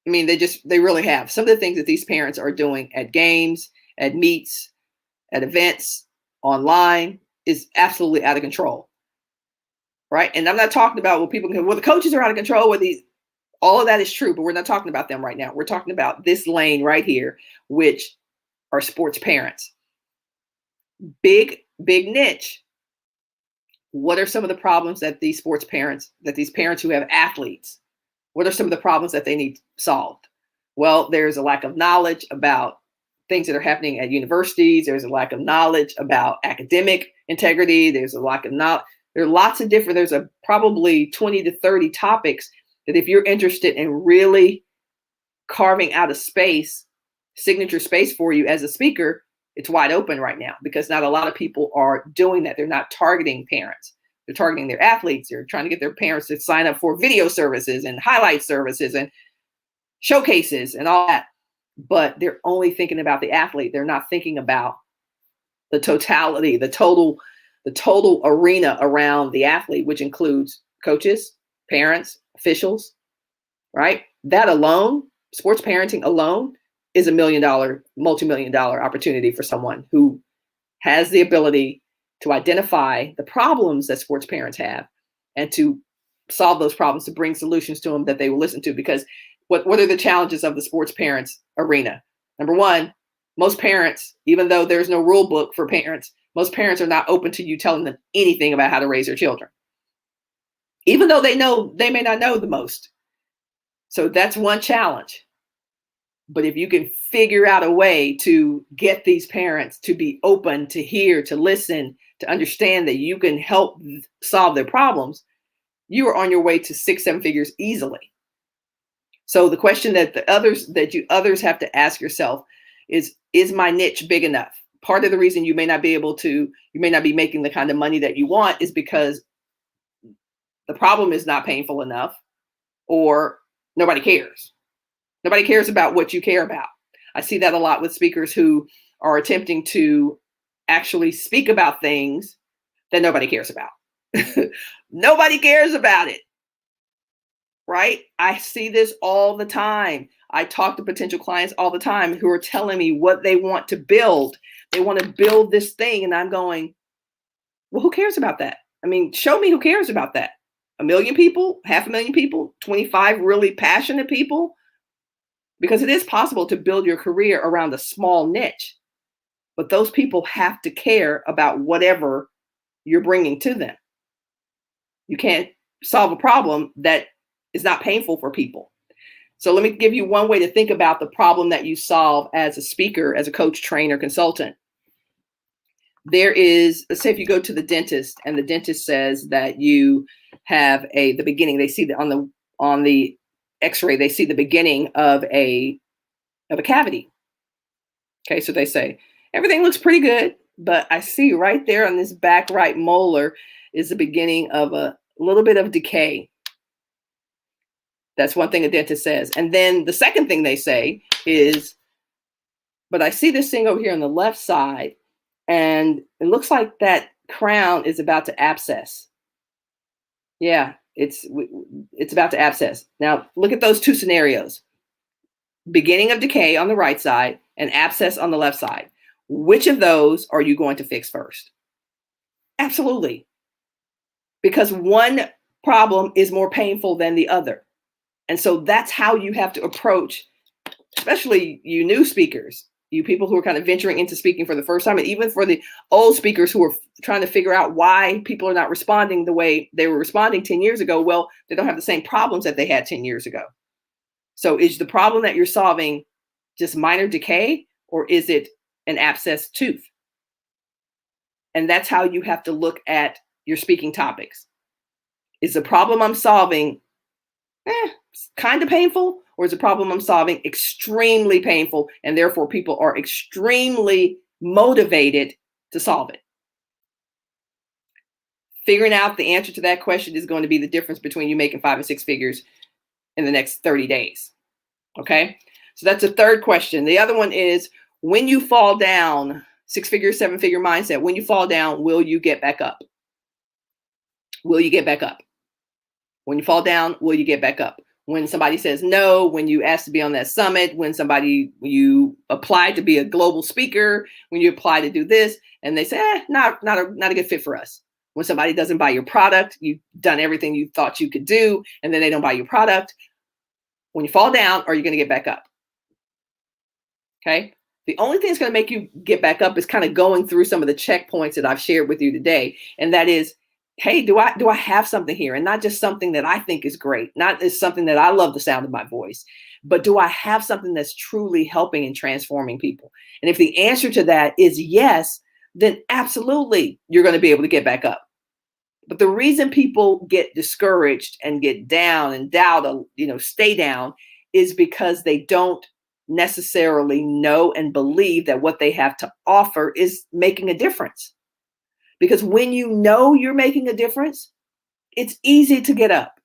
I mean, they really have. Some of the things that these parents are doing at games, at meets, at events, online is absolutely out of control. Right? And I'm not talking about the coaches are out of control, all of that is true, but we're not talking about them right now. We're talking about this lane right here, which are sports parents. Big niche. What are some of the problems that these parents who have athletes, what are some of the problems that they need solved? Well, there's a lack of knowledge about things that are happening at universities. There's a lack of knowledge about academic integrity. There's a lack of knowledge. There are lots of there's probably 20 to 30 topics that if you're interested in really carving out a signature space for you as a speaker, it's wide open right now because not a lot of people are doing that. They're not targeting parents. They're targeting their athletes. They're trying to get their parents to sign up for video services and highlight services and showcases and all that. But they're only thinking about the athlete. They're not thinking about the totality, the total arena around the athlete, which includes coaches, parents, officials, right? That alone, sports parenting alone, is $1 million, multi-million-dollar opportunity for someone who has the ability to identify the problems that sports parents have and to solve those problems, to bring solutions to them that they will listen to. Because what are the challenges of the sports parents arena? Number one, most parents, even though there's no rule book for parents, most parents are not open to you telling them anything about how to raise their children, even though they may not know the most. So that's one challenge. But if you can figure out a way to get these parents to be open, to hear, to listen, to understand that you can help solve their problems, you are on your way to 6, 7 figures easily. So the question that others have to ask yourself is my niche big enough? Part of the reason you may not be making the kind of money that you want is because the problem is not painful enough, or nobody cares. Nobody cares about what you care about. I see that a lot with speakers who are attempting to actually speak about things that nobody cares about. Nobody cares about it, right? I see this all the time. I talk to potential clients all the time who are telling me what they want to build. They want to build this thing. And I'm going, well, who cares about that? I mean, show me who cares about that. 1 million people, 500,000 people, 25 really passionate people. Because it is possible to build your career around a small niche, but those people have to care about whatever you're bringing to them. You can't solve a problem that is not painful for people. So let me give you one way to think about the problem that you solve as a speaker, as a coach, trainer, consultant. There is, let's say if you go to the dentist and the dentist says that you have the beginning, they see that on the X-ray, they see the beginning of a cavity. Okay, so they say, everything looks pretty good, but I see right there on this back right molar is the beginning of a little bit of decay. That's one thing a dentist says. And then the second thing they say is, but I see this thing over here on the left side, and it looks like that crown is about to abscess. Yeah. It's about to abscess. Now, look at those two scenarios. Beginning of decay on the right side and abscess on the left side. Which of those are you going to fix first? Absolutely. Because one problem is more painful than the other. And so that's how you have to approach, especially you new speakers, you people who are kind of venturing into speaking for the first time, and even for the old speakers who are trying to figure out why people are not responding the way they were responding 10 years ago. Well, they don't have the same problems that they had 10 years ago. So is the problem that you're solving just minor decay, or is it an abscessed tooth? And that's how you have to look at your speaking topics? Is the problem I'm solving kind of painful, or is the problem I'm solving extremely painful, and therefore people are extremely motivated to solve it? Figuring out the answer to that question is going to be the difference between you making 5 and 6 figures in the next 30 days. Okay, so that's a third question. The other one is, when you fall down, 6-figure, 7-figure mindset, when you fall down, will you get back up? Will you get back up? When you fall down, will you get back up? When somebody says no, when you ask to be on that summit, when you apply to be a global speaker, when you apply to do this, and they say, not a good fit for us. When somebody doesn't buy your product, you've done everything you thought you could do, and then they don't buy your product. When you fall down, are you going to get back up? Okay. The only thing that's going to make you get back up is kind of going through some of the checkpoints that I've shared with you today. And that is, hey, do I have something here? And not just something that I think is great, not just something that I love the sound of my voice, but do I have something that's truly helping and transforming people? And if the answer to that is yes, then absolutely you're going to be able to get back up. But the reason people get discouraged and get down and doubt, stay down, is because they don't necessarily know and believe that what they have to offer is making a difference. Because when you know you're making a difference, it's easy to get up.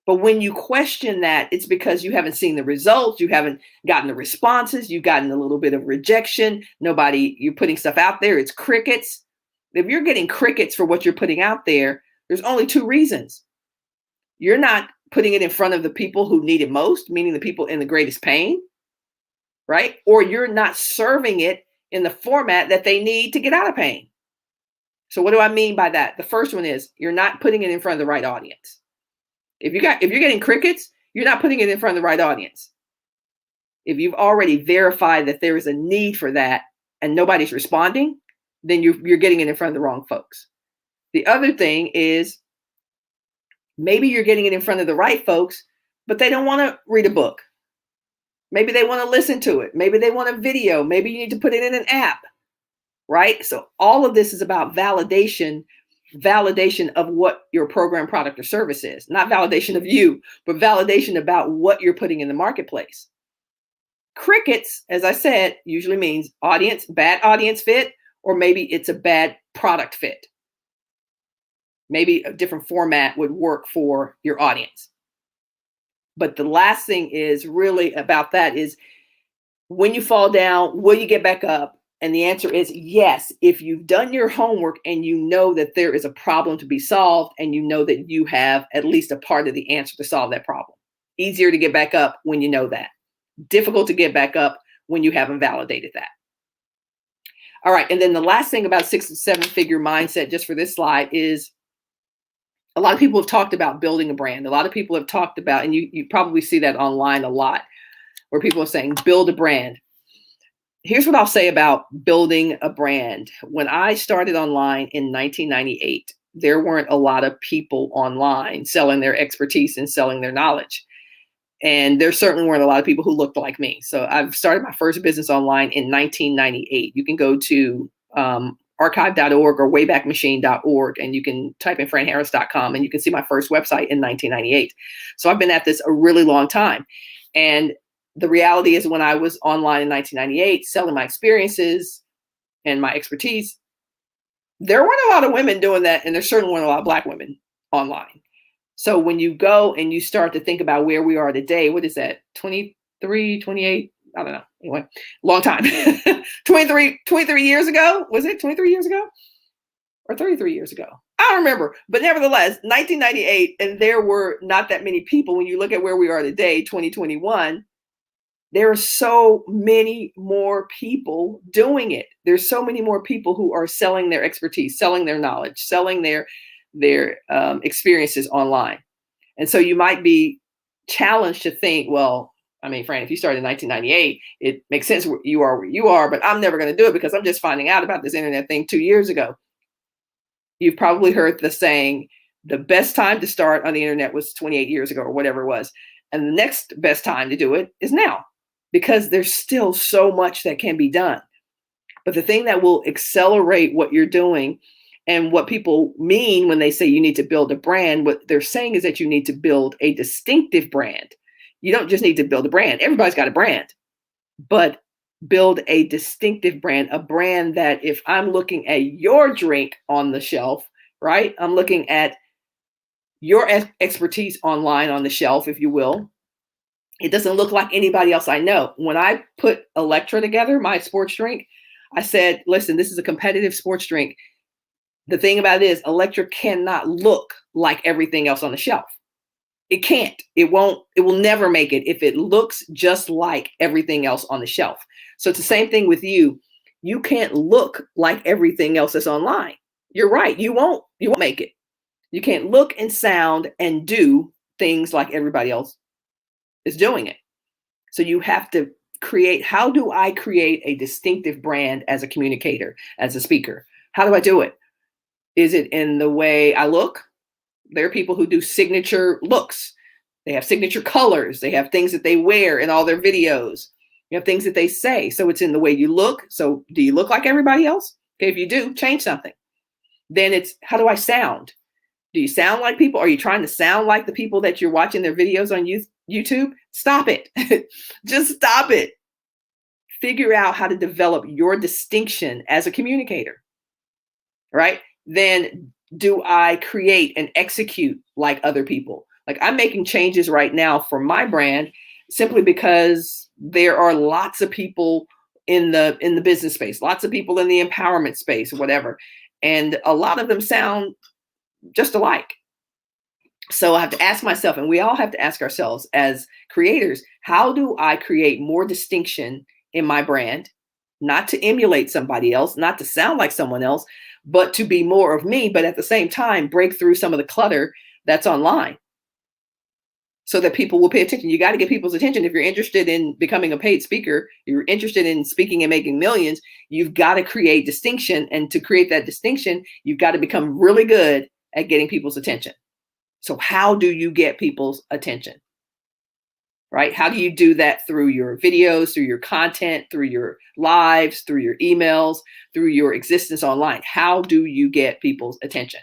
But when you question that, it's because you haven't seen the results, you haven't gotten the responses, you've gotten a little bit of rejection. You're putting stuff out there, it's crickets. If you're getting crickets for what you're putting out there, there's only 2 reasons. You're not putting it in front of the people who need it most, meaning the people in the greatest pain, right? Or you're not serving it in the format that they need to get out of pain. So what do I mean by that? The first one is you're not putting it in front of the right audience. If you're getting crickets, you're not putting it in front of the right audience. If you've already verified that there is a need for that and nobody's responding, then you're getting it in front of the wrong folks. The other thing is maybe you're getting it in front of the right folks, but they don't want to read a book. Maybe they want to listen to it. Maybe they want a video. Maybe you need to put it in an app, right? So all of this is about validation of what your program, product, or service is. Not validation of you, but validation about what you're putting in the marketplace. Crickets, as I said, usually means bad audience fit, or maybe it's a bad product fit. Maybe a different format would work for your audience. But the last thing is really about that is, when you fall down, will you get back up? And the answer is yes, if you've done your homework and you know that there is a problem to be solved, and you know that you have at least a part of the answer to solve that problem. Easier to get back up when you know that. Difficult to get back up when you haven't validated that. All right, and then the last thing about 6 and 7-figure mindset, just for this slide, is a lot of people have talked about building a brand. A lot of people have talked about, and you probably see that online a lot, where people are saying, build a brand. Here's what I'll say about building a brand. When I started online in 1998, there weren't a lot of people online selling their expertise and selling their knowledge. And there certainly weren't a lot of people who looked like me. So I've started my first business online in 1998. You can go to archive.org or waybackmachine.org, and you can type in franharris.com, and you can see my first website in 1998. So I've been at this a really long time. And the reality is, when I was online in 1998, selling my experiences and my expertise, there weren't a lot of women doing that. And there certainly weren't a lot of Black women online. So when you go and you start to think about where we are today, what is that? 23, 28? I don't know. Anyway, long time. 23 years ago? Was it 23 years ago? Or 33 years ago? I don't remember. But nevertheless, 1998, and there were not that many people. When you look at where we are today, 2021, there are so many more people doing it. There's so many more people who are selling their expertise, selling their knowledge, selling their experiences online. And so you might be challenged to think, well, I mean, Fran, if you started in 1998, it makes sense you are where you are, but I'm never going to do it because I'm just finding out about this internet thing 2 years ago. You've probably heard the saying, the best time to start on the internet was 28 years ago or whatever it was. And the next best time to do it is now, because there's still so much that can be done. But the thing that will accelerate what you're doing And what people mean when they say you need to build a brand, what they're saying is that you need to build a distinctive brand. You don't just need to build a brand. Everybody's got a brand, but build a distinctive brand, a brand that if I'm looking at your drink on the shelf, right? I'm looking at your expertise online on the shelf, if you will. It doesn't look like anybody else I know. When I put Electra together, my sports drink, I said, listen, this is a competitive sports drink. The thing about it is Electra cannot look like everything else on the shelf. It can't. It won't. It will never make it if it looks just like everything else on the shelf. So it's the same thing with you. You can't look like everything else that's online. You're right. You won't make it. You can't look and sound and do things like everybody else is doing it. So you have to create, how do I create a distinctive brand as a communicator, as a speaker? How do I do it? Is it in the way I look? There are people who do signature looks. They have signature colors. They have things that they wear in all their videos. You have things that they say. So it's in the way you look. So do you look like everybody else? Okay, if you do, change something. Then it's, how do I sound? Do you sound like people? Are you trying to sound like the people that you're watching their videos on YouTube? Stop it. Just stop it. Figure out how to develop your distinction as a communicator, right? Then do I create and execute like other people? Like I'm making changes right now for my brand simply because there are lots of people in the business space, lots of people in the empowerment space, whatever. And a lot of them sound just alike. So I have to ask myself, and we all have to ask ourselves as creators, how do I create more distinction in my brand? Not to emulate somebody else, not to sound like someone else, but to be more of me, but at the same time, break through some of the clutter that's online so that people will pay attention. You got to get people's attention. If you're interested in becoming a paid speaker, you're interested in speaking and making millions, you've got to create distinction. And to create that distinction, you've got to become really good at getting people's attention. So how do you get people's attention? Right? How do you do that? Through your videos, through your content, through your lives, through your emails, through your existence online. How do you get people's attention?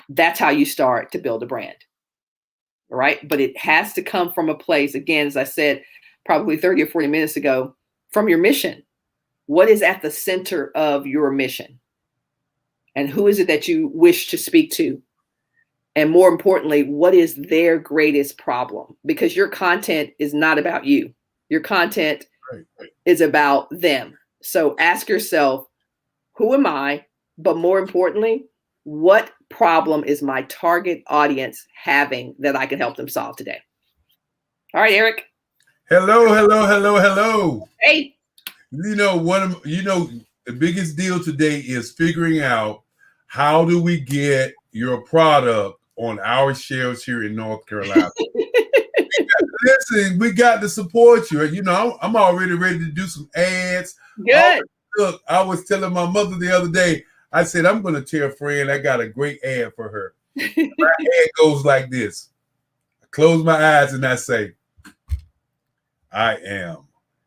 That's how you start to build a brand. Right? But it has to come from a place, again, as I said, probably 30 or 40 minutes ago, from your mission. What is at the center of your mission? And who is it that you wish to speak to? And more importantly, what is their greatest problem? Because your content is not about you. Your content is about them. So ask yourself, who am I? But more importantly, what problem is my target audience having that I can help them solve today? All right, Eric. Hello. Hey. The biggest deal today is figuring out how do we get your product on our shelves here in North Carolina. Listen, we got to support you. I'm already ready to do some ads. Good. Look, I was telling my mother the other day, I said, I'm going to tell Fran I got a great ad for her. My ad goes like this. I close my eyes and I say, I am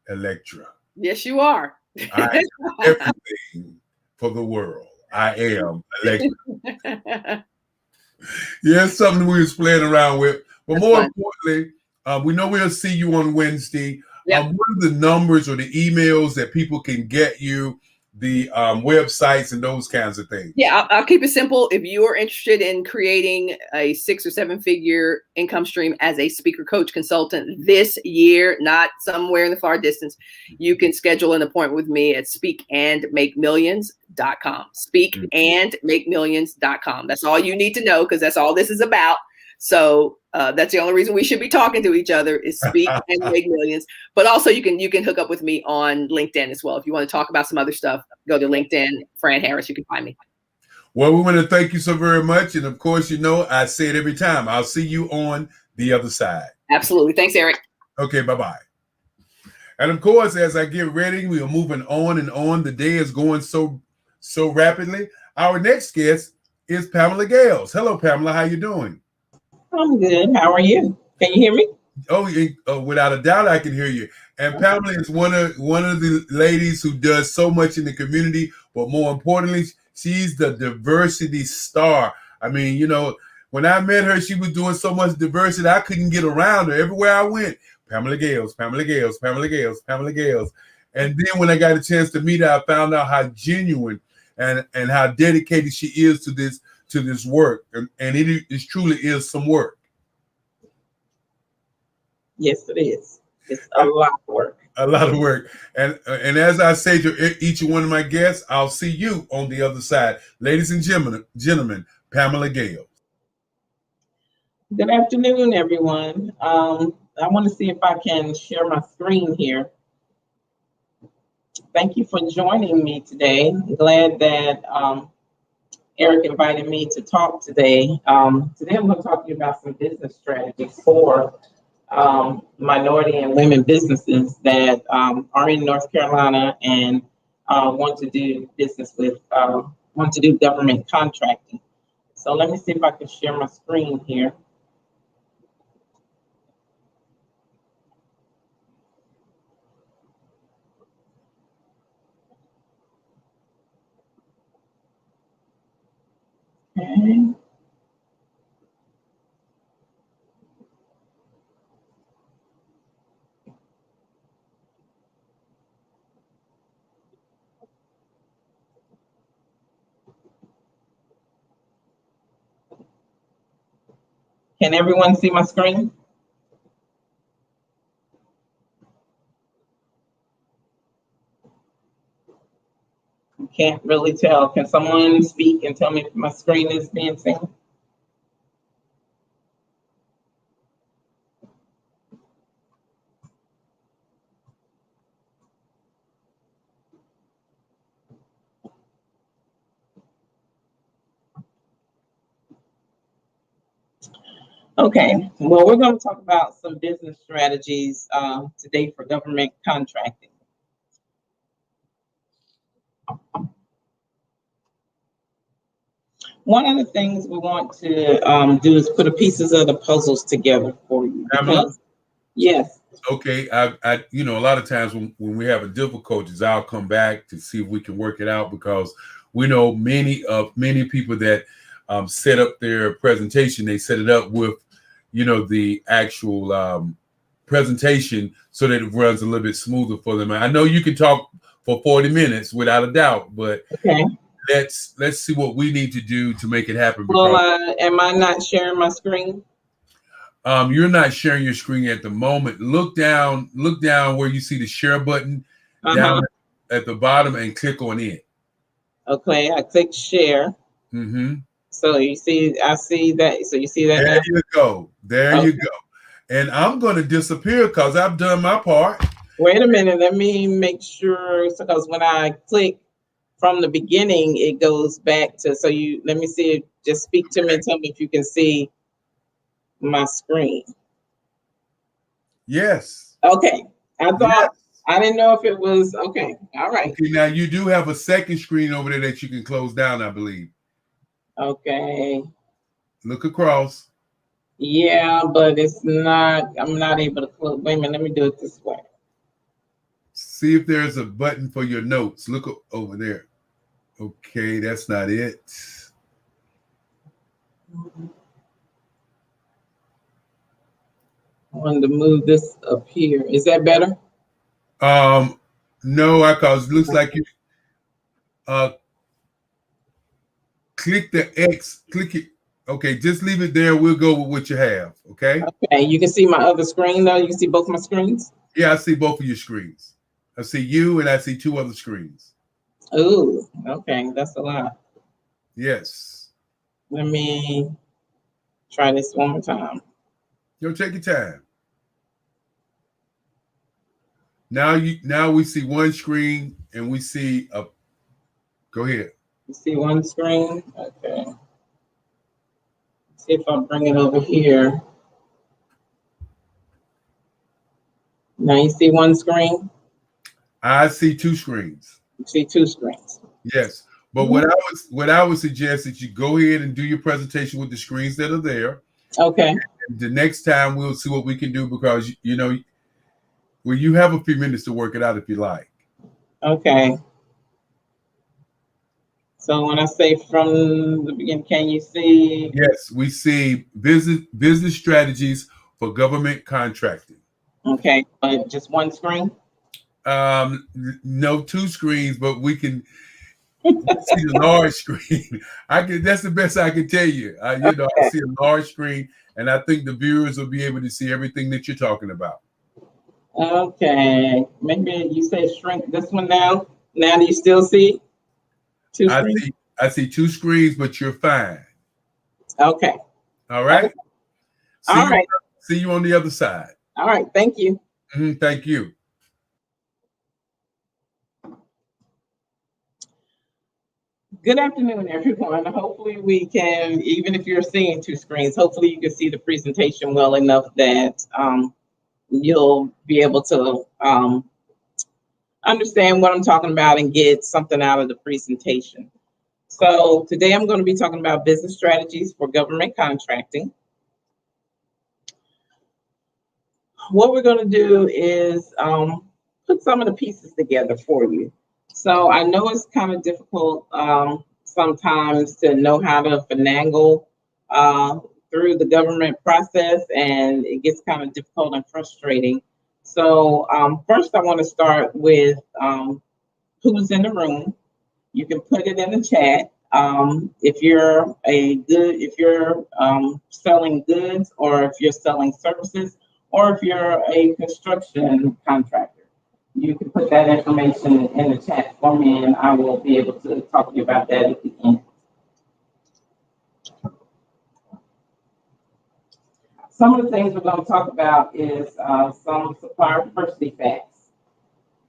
Electra. Yes, you are. I am everything for the world. I am Electra. Yeah, it's something we was playing around with. But more importantly, we know we'll see you on Wednesday. Yep. What are the numbers or the emails that people can get you, the websites and those kinds of things? Yeah, I'll keep it simple. If you are interested in creating a 6 or 7 figure income stream as a speaker, coach, consultant this year, not somewhere in the far distance, you can schedule an appointment with me at speakandmakemillions.com. Speakandmakemillions.com. That's all you need to know, because that's all this is about. So that's the only reason we should be talking to each other is Speak and Make Millions. But also you can hook up with me on LinkedIn as well. If you want to talk about some other stuff, go to LinkedIn, Fran Harris, you can find me. Well, we want to thank you so very much. And of course, I say it every time, I'll see you on the other side. Absolutely. Thanks, Eric. Okay, bye-bye. And of course, as I get ready, we are moving on and on. The day is going so rapidly. Our next guest is Pamela Gales. Hello, Pamela. How you doing? I'm good. How are you? Can you hear me? Oh, without a doubt, I can hear you. And Pamela is one of the ladies who does so much in the community, but more importantly, She's the diversity star. I mean, you know, when I met her, she was doing so much diversity, I couldn't get around her. Everywhere I went, Pamela Gales, Pamela Gales, Pamela Gales, Pamela Gales. And then when I got a chance to meet her, I found out how genuine and how dedicated she is to this work. And it truly is some work. Yes, it is. It's a lot of work. A lot of work. And as I say to each one of my guests, I'll see you on the other side. Ladies and gentlemen, Pamela Gales. Good afternoon, everyone. I want to see if I can share my screen here. Thank you for joining me today. I'm glad that Eric invited me to talk today. Today I'm going to talk to you about some business strategies for minority and women businesses that are in North Carolina and want to do business with, want to do government contracting. So let me see if I can share my screen here. Okay. Can everyone see my screen? I can't really tell. Can someone speak and tell me if my screen is being seen? Okay, well, we're going to talk about some business strategies today for government contracting. One of the things we want to do is put the pieces of the puzzles together for you. Yes. Okay, I you know, a lot of times when we have a difficulties, I'll come back to see if we can work it out, because we know many people that set up their presentation, they set it up with, you know, the actual presentation so that it runs a little bit smoother for them. I know you can talk for 40 minutes without a doubt, but okay, let's see what we need to do to make it happen. Well, am I not sharing my screen? You're not sharing your screen at the moment. Look down where you see the share button down at the bottom and click on it. Okay, I click share. Mm-hmm. So you see, I see that. So you see that. There you go. There you go. And I'm going to disappear because I've done my part. Wait a minute. Let me make sure. Because when I click from the beginning, it goes back to. So you let me see. Just speak to me and tell me if you can see my screen. Yes. Okay. I thought I didn't know if it was okay. All right. Okay. Now you do have a second screen over there that you can close down, I believe. Okay. Look across. Yeah, but it's not. I'm not able to close. Wait a minute. Let me do it this way. See if there's a button for your notes. Look over there. Okay, that's not it. I wanted to move this up here. Is that better? No, because it looks like you click the X, click it. Okay, just leave it there. We'll go with what you have. Okay. Okay, you can see my other screen though. You can see both my screens. Yeah, I see both of your screens. I see you and I see two other screens. Oh, okay, that's a lot. Yes. Let me try this one more time. Yo, take your time. Now we see one screen and we see a. Go ahead. You see one screen. Okay. See if I bring it over here. Now you see one screen. I see two screens. You see two screens. Yes, but what I would suggest that you go ahead and do your presentation with the screens that are there. Okay. And the next time we'll see what we can do, because you know, well, you have a few minutes to work it out if you like. Okay. So when I say from the beginning, can you see? Yes, we see business strategies for government contracting. Okay, but just one screen? No, two screens, but we can see the large screen. That's the best I can tell you. I see a large screen, and I think the viewers will be able to see everything that you're talking about. Okay, maybe you say shrink this one down. Now do you still see two screens? I see two screens, but you're fine. Okay. All right. Okay. See you on the other side. All right. Thank you. Thank you. Good afternoon, everyone. Hopefully we can, even if you're seeing two screens, hopefully you can see the presentation well enough that you'll be able to understand what I'm talking about and get something out of the presentation. So today I'm going to be talking about business strategies for government contracting. What we're going to do is put some of the pieces together for you. So I know it's kind of difficult sometimes to know how to finagle through the government process, and it gets kind of difficult and frustrating. So first I want to start with who's in the room. You can put it in the chat. If you're selling goods, or if you're selling services, or if you're a construction contractor, you can put that information in the chat for me, and I will be able to talk to you about that at the end. Some of the things we're going to talk about is some supplier diversity facts,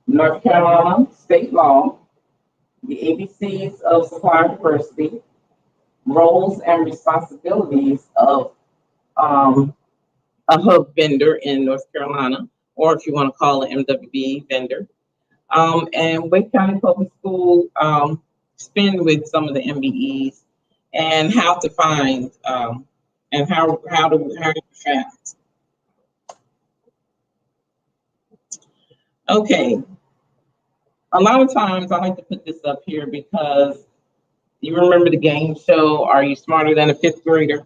North Carolina state law, the ABCs of supplier diversity, roles and responsibilities of a hub vendor in North Carolina, or if you want to call it MWBE vendor, and Wake County Public School spend with some of the MBEs, and how to find and how to find. Okay. A lot of times I like to put this up here because you remember the game show, Are You Smarter Than a Fifth Grader?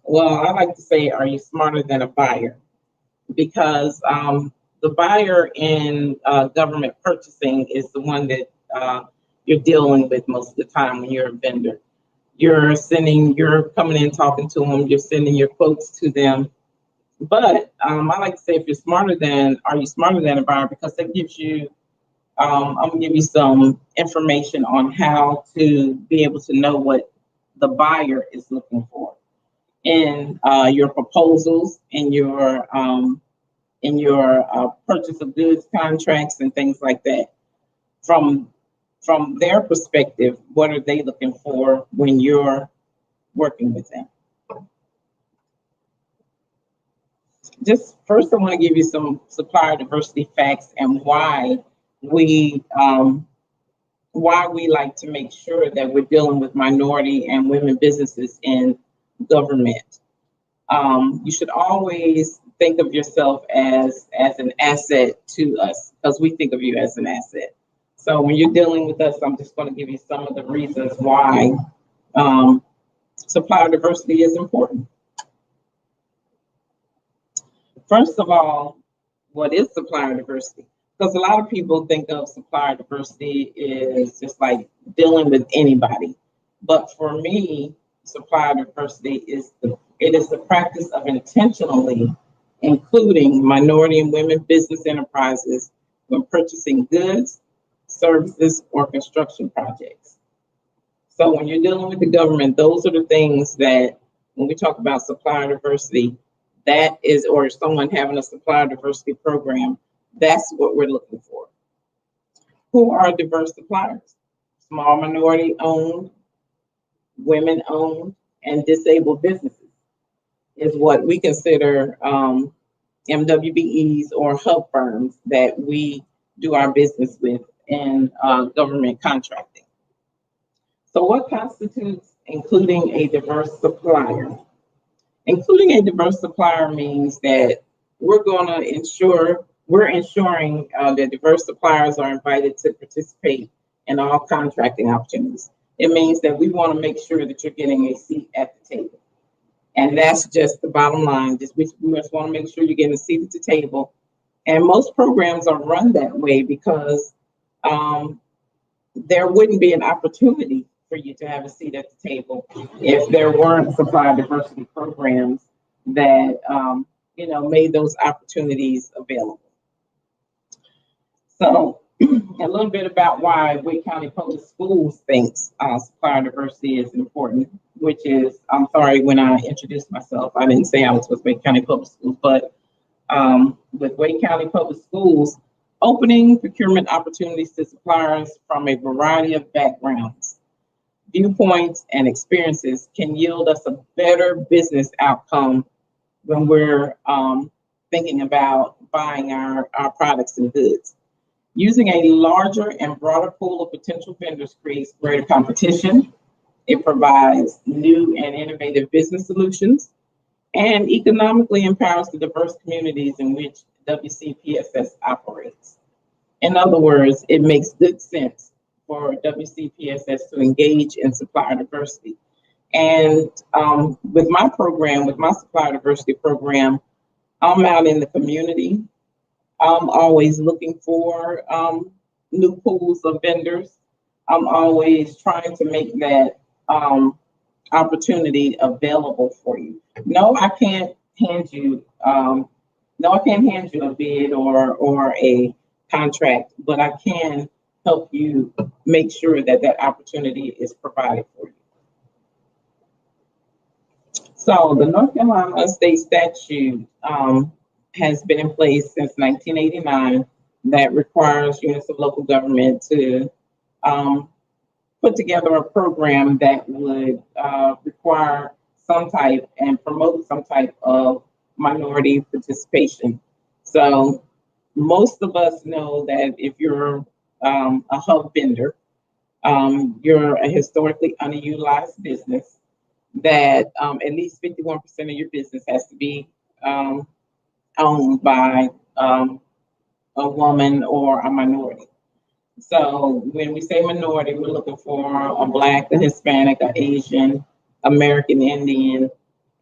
Well, I like to say, are you smarter than a buyer? Because the buyer in government purchasing is the one that you're dealing with most of the time when you're a vendor. You're coming in talking to them, you're sending your quotes to them. But I like to say, are you smarter than a buyer? Because that gives you, I'm gonna give you some information on how to be able to know what the buyer is looking for in your proposals, in your purchase of goods contracts and things like that. From their perspective, what are they looking for when you're working with them? Just first, I want to give you some supplier diversity facts and why we like to make sure that we're dealing with minority and women businesses in government. You should always think of yourself as an asset to us, because we think of you as an asset. So when you're dealing with us, I'm just going to give you some of the reasons why supplier diversity is important. First of all, what is supplier diversity? Because a lot of people think of supplier diversity is just like dealing with anybody. But for me, supplier diversity is the practice of intentionally including minority and women business enterprises when purchasing goods, services, or construction projects. So when you're dealing with the government, those are the things that when we talk about supplier diversity, that is, or someone having a supplier diversity program, that's what we're looking for. Who are diverse suppliers? Small minority owned, women owned, and disabled businesses is what we consider MWBEs or hub firms that we do our business with in government contracting. So what constitutes including a diverse supplier? Including a diverse supplier means that we're ensuring that diverse suppliers are invited to participate in all contracting opportunities. It means that we want to make sure that you're getting a seat at the table. And that's just the bottom line. We just want to make sure you're getting a seat at the table. And most programs are run that way because there wouldn't be an opportunity for you to have a seat at the table if there weren't supplier diversity programs that made those opportunities available. So a little bit about why Wake County Public Schools thinks supplier diversity is important, which is, I'm sorry, when I introduced myself, I didn't say I was with Wake County Public Schools, but with Wake County Public Schools, opening procurement opportunities to suppliers from a variety of backgrounds, viewpoints, and experiences can yield us a better business outcome when we're thinking about buying our products and goods. Using a larger and broader pool of potential vendors creates greater competition. It provides new and innovative business solutions and economically empowers the diverse communities in which WCPSS operates. In other words, it makes good sense for WCPSS to engage in supplier diversity. And with my program, with my supplier diversity program, I'm out in the community. I'm always looking for new pools of vendors. I'm always trying to make that opportunity available for you. No, I can't hand you a bid or a contract, but I can help you make sure that that opportunity is provided for you. So the North Carolina state statute has been in place since 1989 that requires units of local government to put together a program that would require some type and promote some type of minority participation. So most of us know that if you're a hub vendor, you're a historically underutilized business, that at least 51% of your business has to be owned by a woman or a minority. So when we say minority, we're looking for a Black, a Hispanic, a Asian, American Indian.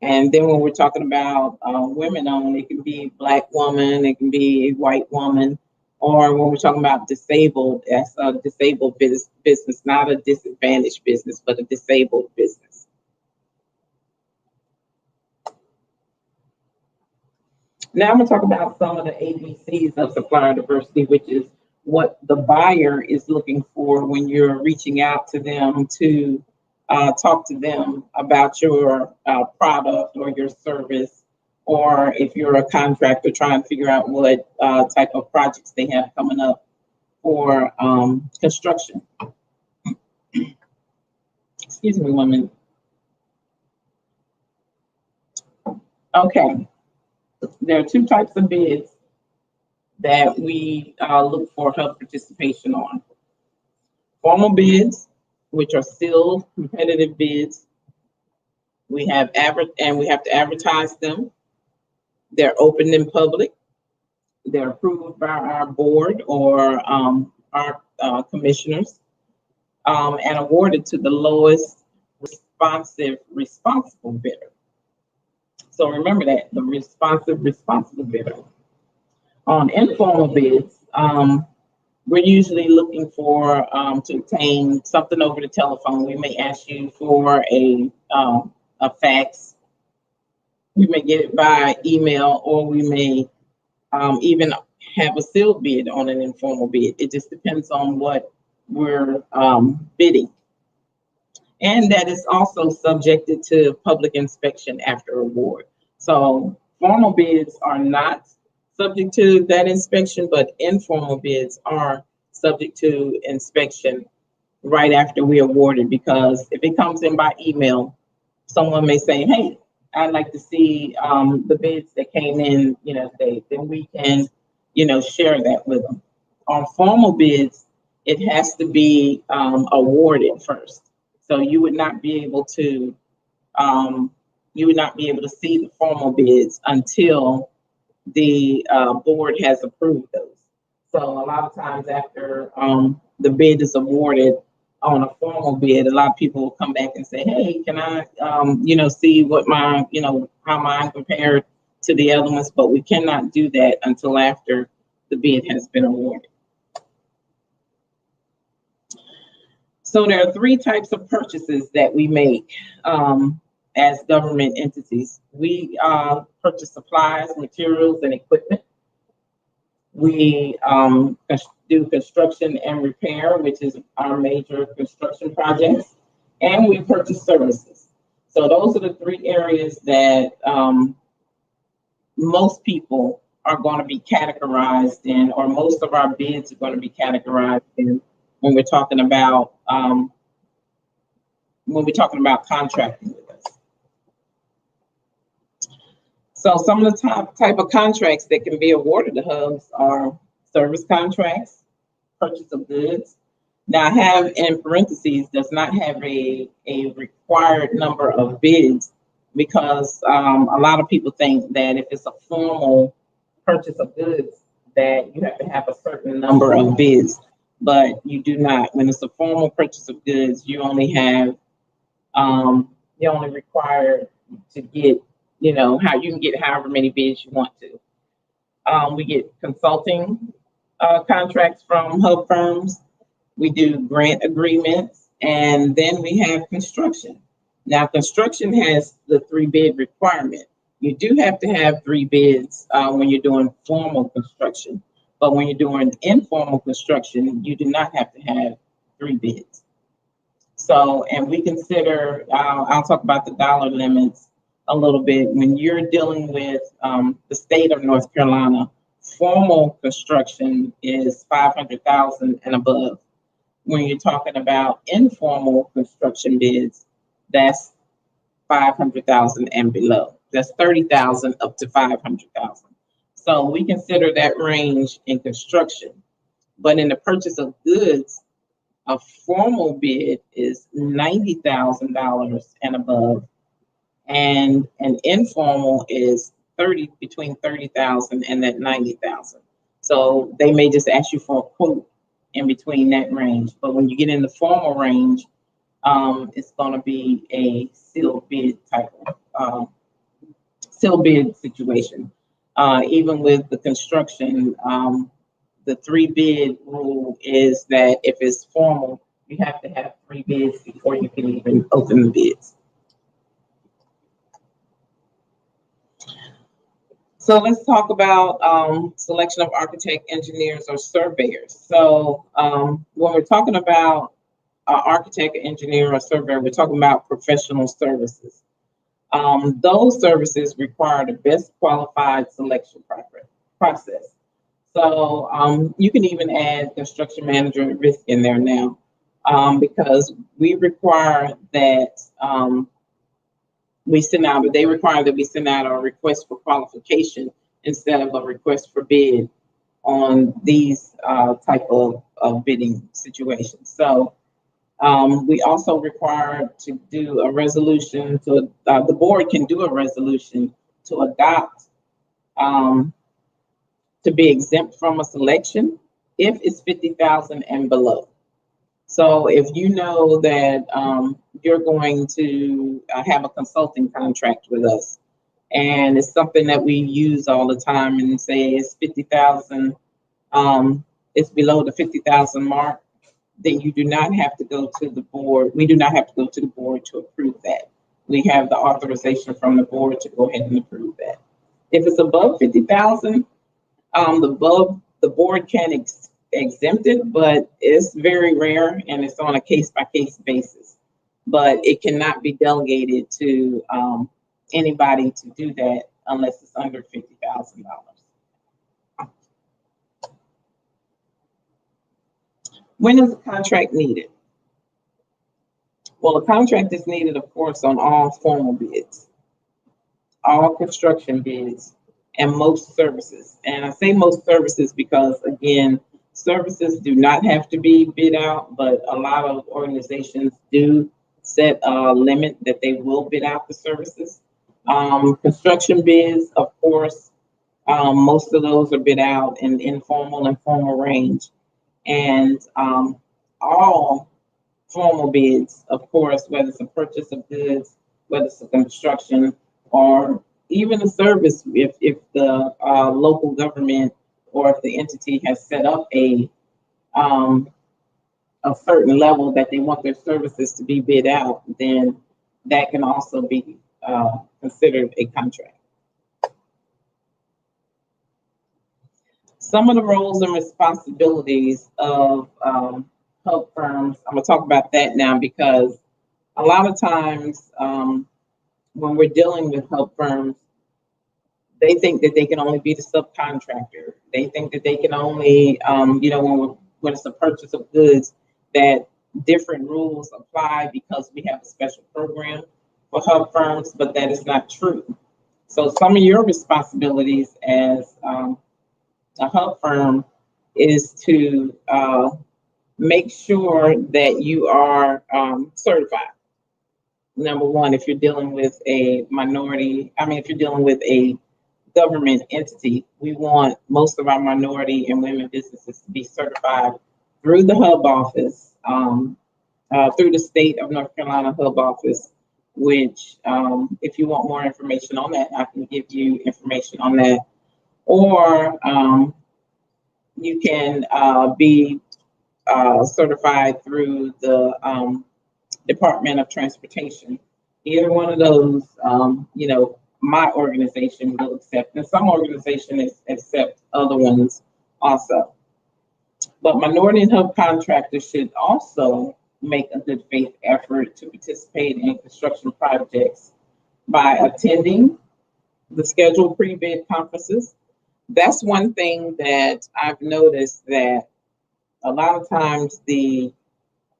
And then when we're talking about women owned, it can be a Black woman, it can be a white woman, or when we're talking about disabled, that's a disabled business, not a disadvantaged business, but a disabled business. Now I'm going to talk about some of the ABCs of supplier diversity, which is what the buyer is looking for when you're reaching out to them to talk to them about your product or your service, or if you're a contractor trying to figure out what type of projects they have coming up for construction. Excuse me 1 minute. Okay. There are two types of bids that we look for hub participation on. Formal bids, which are sealed competitive bids. We have to advertise them. They're open in public. They're approved by our board or our commissioners, and awarded to the lowest responsible bidder. So remember that, the responsible bidder. On informal bids, we're usually looking for to obtain something over the telephone. We may ask you for a fax. We may get it by email, or we may even have a sealed bid on an informal bid. It just depends on what we're bidding. And that is also subjected to public inspection after award. So formal bids are not subject to that inspection, but informal bids are subject to inspection right after we award it, because if it comes in by email, someone may say, hey, I'd like to see the bids that came in, today, then we can, share that with them. On formal bids, it has to be awarded first. So you would not be able to see the formal bids until the board has approved those. So a lot of times after the bid is awarded, on a formal bid, a lot of people will come back and say, hey, can I, see what my, how mine compared to the other ones, but we cannot do that until after the bid has been awarded. So there are three types of purchases that we make as government entities. We purchase supplies, materials, and equipment. We do construction and repair, which is our major construction projects, and we purchase services. So those are the three areas that most people are going to be categorized in, or most of our bids are going to be categorized in when we're talking about contracting with us. So some of the type of contracts that can be awarded to hubs are service contracts, purchase of goods. Now I have in parentheses does not have a required number of bids, because a lot of people think that if it's a formal purchase of goods that you have to have a certain number of bids, but you do not. When it's a formal purchase of goods, you only have you're only required to get, how you can get however many bids you want to. We get consulting contracts from hub firms. We do grant agreements, and then we have construction. Now, construction has the 3 bid requirement. You do have to have 3 bids when you're doing formal construction, but when you're doing informal construction, you do not have to have 3 bids. So, and we consider, I'll talk about the dollar limits a little bit. When you're dealing with the state of North Carolina, formal construction is $500,000 and above. When you're talking about informal construction bids, that's $500,000 and below. That's $30,000 up to $500,000. So we consider that range in construction. But in the purchase of goods, a formal bid is $90,000 and above, and an informal is between $30,000 and that $90,000. So they may just ask you for a quote in between that range. But when you get in the formal range, it's going to be a sealed bid type of sealed bid situation. Even with the construction, the 3 bid rule is that if it's formal, you have to have 3 bids before you can even open the bids. So let's talk about selection of architect, engineers, or surveyors. So when we're talking about architect, engineer, or surveyor, we're talking about professional services. Those services require the best qualified selection process. So you can even add construction manager and risk in there now, because we require that they require that we send out a request for qualification instead of a request for bid on these type of bidding situations. So we also require to do a resolution to, the board can do a resolution to adopt, to be exempt from a selection if it's 50,000 and below. So if you know that you're going to have a consulting contract with us, and it's something that we use all the time, and say it's 50,000, it's below the 50,000 mark, then you do not have to go to the board. We do not have to go to the board to approve that. We have the authorization from the board to go ahead and approve that. If it's above 50,000, the board can exempt it, but it's very rare and it's on a case-by-case basis. But it cannot be delegated to anybody to do that unless it's under $50,000. When is a contract needed? Well, a contract is needed, of course, on all formal bids, all construction bids, and most services. And I say most services because, again, services do not have to be bid out, but a lot of organizations do set a limit that they will bid out the services. Construction bids, of course, most of those are bid out in informal and formal range. And all formal bids, of course, whether it's a purchase of goods, whether it's a construction, or even a service, if the local government or if the entity has set up a certain level that they want their services to be bid out, then that can also be considered a contract. Some of the roles and responsibilities of hub firms, I'm gonna talk about that now, because a lot of times when we're dealing with hub firms, they think that they can only be the subcontractor. They think that they can only, when it's a purchase of goods, that different rules apply because we have a special program for hub firms, but that is not true. So some of your responsibilities as a hub firm is to make sure that you are certified. Number one, if you're dealing with a if you're dealing with a government entity, we want most of our minority and women businesses to be certified through the hub office, through the state of North Carolina hub office, which if you want more information on that, I can give you information on that. Or you can be certified through the Department of Transportation. Either one of those, my organization will accept, and some organizations accept other ones also. But minority and hub contractors should also make a good faith effort to participate in construction projects by attending the scheduled pre-bid conferences. That's one thing that I've noticed, that a lot of times the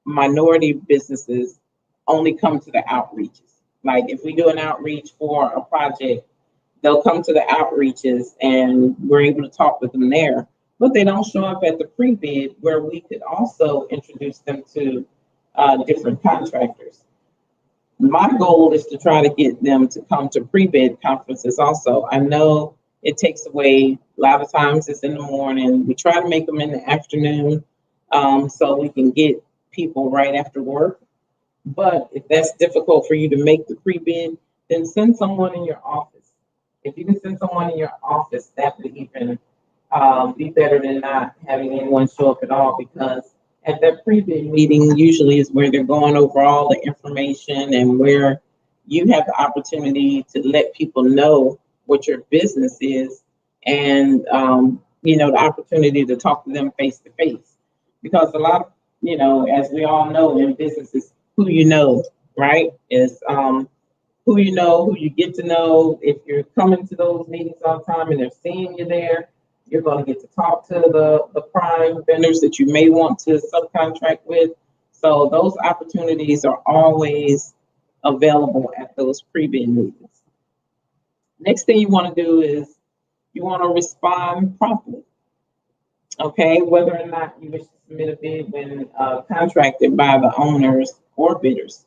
minority businesses only come to the outreaches. Like if we do an outreach for a project, they'll come to the outreaches and we're able to talk with them there, but they don't show up at the pre-bid, where we could also introduce them to different contractors. My goal is to try to get them to come to pre-bid conferences also. I know it takes away, a lot of times it's in the morning. We try to make them in the afternoon so we can get people right after work. But if that's difficult for you to make the pre-bid, then send someone in your office. If you can send someone in your office, that would even be better than not having anyone show up at all, because at that pre-bid meeting usually is where they're going over all the information and where you have the opportunity to let people know what your business is, and the opportunity to talk to them face to face. Because a lot of, as we all know in business, is who you know, right? Is who you know, who you get to know. If you're coming to those meetings all the time and they're seeing you there, you're going to get to talk to the prime vendors that you may want to subcontract with. So those opportunities are always available at those pre-bid meetings. Next thing you want to do is you want to respond promptly. Okay, whether or not you wish to submit a bid when contracted by the owners or bidders,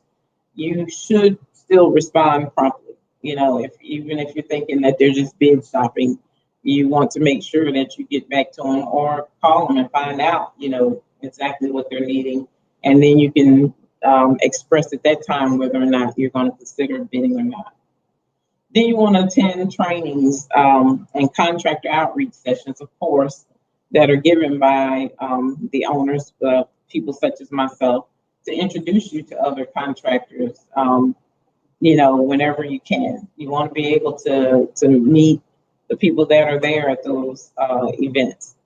you should still respond promptly. Even if you're thinking that they're just bid shopping, you want to make sure that you get back to them or call them and find out, exactly what they're needing. And then you can express at that time whether or not you're going to consider bidding or not. Then you want to attend trainings and contractor outreach sessions, of course, that are given by the owners, people such as myself, to introduce you to other contractors, whenever you can. You want to be able to meet the people that are there at those events.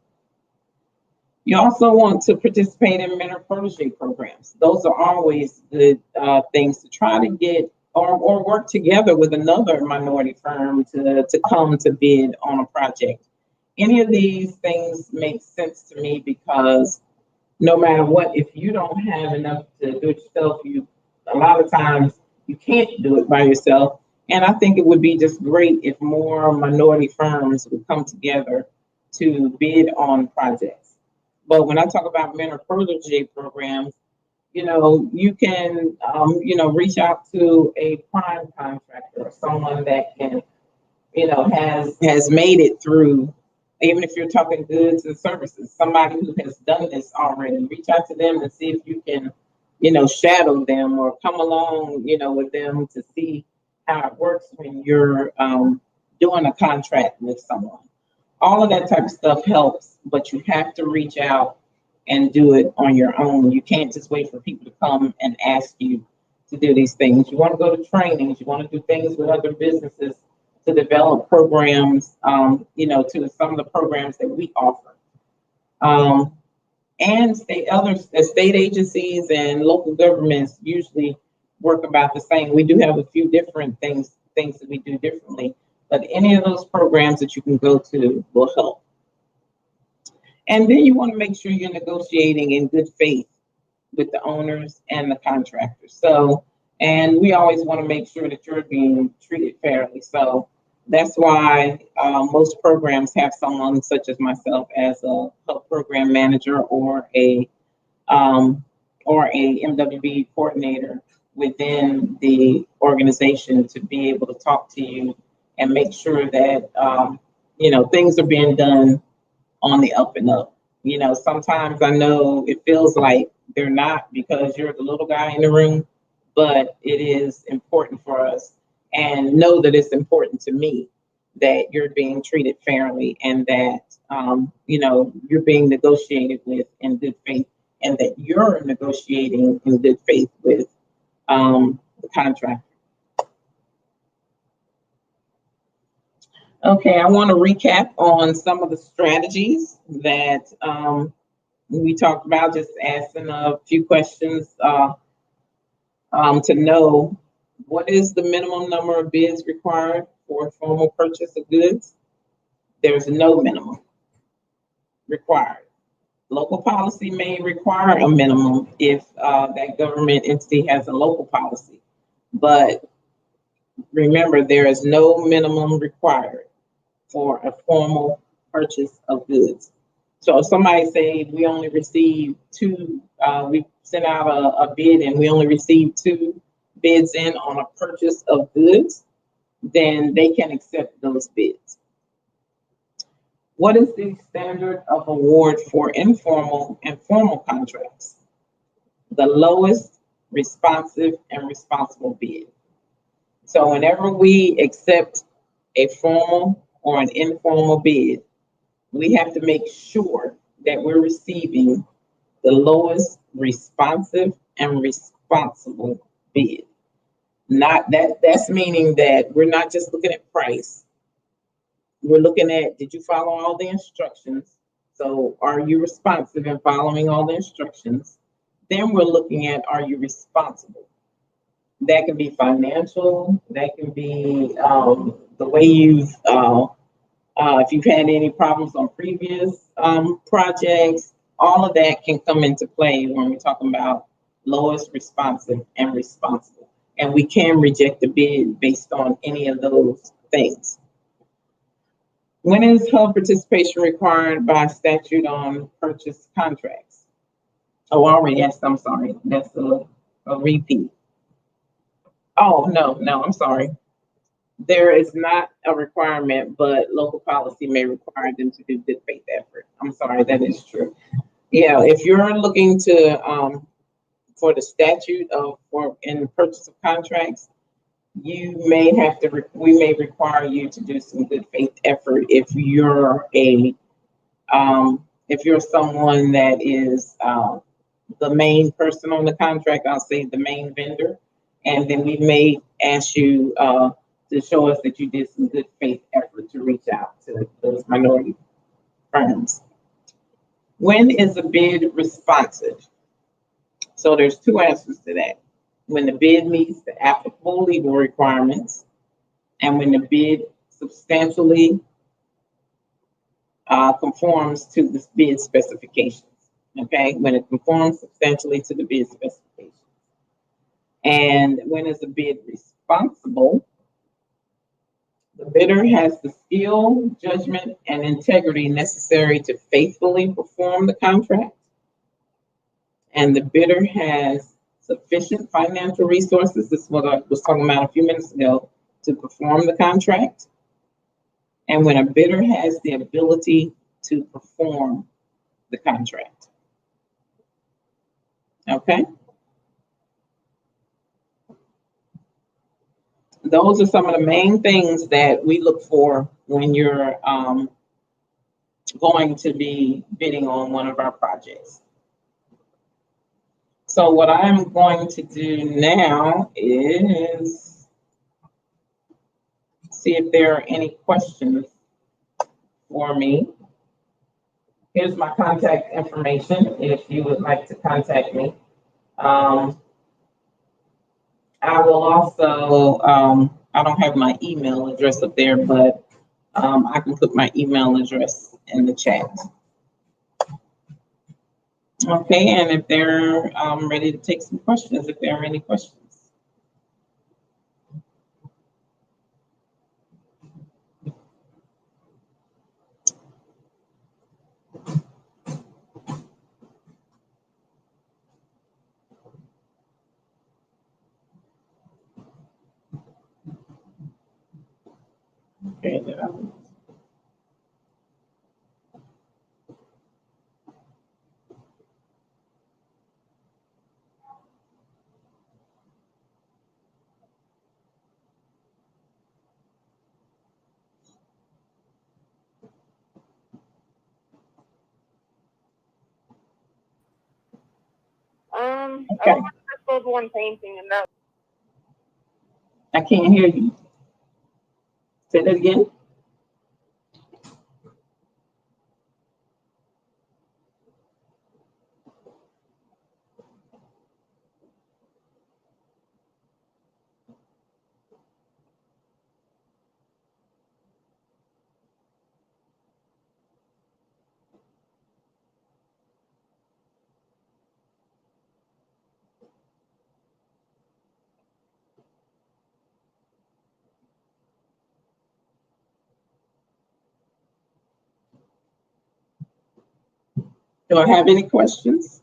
You also want to participate in mentor protege programs. Those are always good things to try to get or work together with another minority firm to come to bid on a project. Any of these things make sense to me, because no matter what, if you don't have enough to do it yourself, a lot of times you can't do it by yourself. And I think it would be just great if more minority firms would come together to bid on projects. But when I talk about mentor protege programs, you can, reach out to a prime contractor or someone that can, has made it through. Even if you're talking goods and services, somebody who has done this already, reach out to them and see if you can shadow them or come along, with them to see how it works when you're doing a contract with someone. All of that type of stuff helps, but you have to reach out and do it on your own. You can't just wait for people to come and ask you to do these things. You want to go to trainings, you want to do things with other businesses to develop programs, to some of the programs that we offer. And state agencies and local governments usually work about the same. We do have a few different things that we do differently, but any of those programs that you can go to will help. And then you want to make sure you're negotiating in good faith with the owners and the contractors. So, and we always want to make sure that you're being treated fairly. So that's why most programs have someone such as myself as a health program manager or a MWB coordinator within the organization to be able to talk to you and make sure that things are being done on the up and up. Sometimes I know it feels like they're not because you're the little guy in the room, but it is important for us, and know that it's important to me that you're being treated fairly and that you're being negotiated with in good faith, and that you're negotiating in good faith with the contractor. Okay, I want to recap on some of the strategies that we talked about, just asking a few questions to know what is the minimum number of bids required for a formal purchase of goods. There's no minimum required. Local policy may require a minimum if that government entity has a local policy, but remember, there is no minimum required for a formal purchase of goods. So if somebody say we only received two, we sent out a bid and we only received 2 bids in on a purchase of goods, then they can accept those bids. What is the standard of award for informal and formal contracts? The lowest responsive and responsible bid. So whenever we accept a formal or an informal bid, we have to make sure that we're receiving the lowest responsive and responsible bid. That's meaning that we're not just looking at price. We're looking at, did you follow all the instructions? So are you responsive and following all the instructions? Then we're looking at, are you responsible? That can be financial, that can be the way you've, if you've had any problems on previous projects, all of that can come into play when we're talking about lowest responsive and responsible. And we can reject the bid based on any of those things. When is health participation required by statute on purchase contracts? Oh, I already asked, I'm sorry, that's a repeat. Oh, no, I'm sorry. There is not a requirement, but local policy may require them to do good faith effort. I'm sorry, that is true. Yeah, if you're looking to for the statute in the purchase of contracts, you may have to. We may require you to do some good faith effort if you're someone that is the main person on the contract. I'll say the main vendor, and then we may ask you to show us that you did some good faith effort to reach out to those minority firms. When is a bid responsive? So there's 2 answers to that. When the bid meets the applicable legal requirements, and when the bid substantially conforms to the bid specifications. Okay, when it conforms substantially to the bid specifications. And when is a bid responsible? The bidder has the skill, judgment, and integrity necessary to faithfully perform the contract. And the bidder has sufficient financial resources, this is what I was talking about a few minutes ago, to perform the contract. And when a bidder has the ability to perform the contract. Okay? those are some of the main things that we look for when you're going to be bidding on one of our projects. So what I'm going to do now is see if there are any questions for me. Here's my contact information if you would like to contact me. I will also, I don't have my email address up there, but I can put my email address in the chat. Okay, and if they're ready to take some questions, if there are any questions. Okay, okay. One painting and that. I can't hear you. Say that again. Do I have any questions?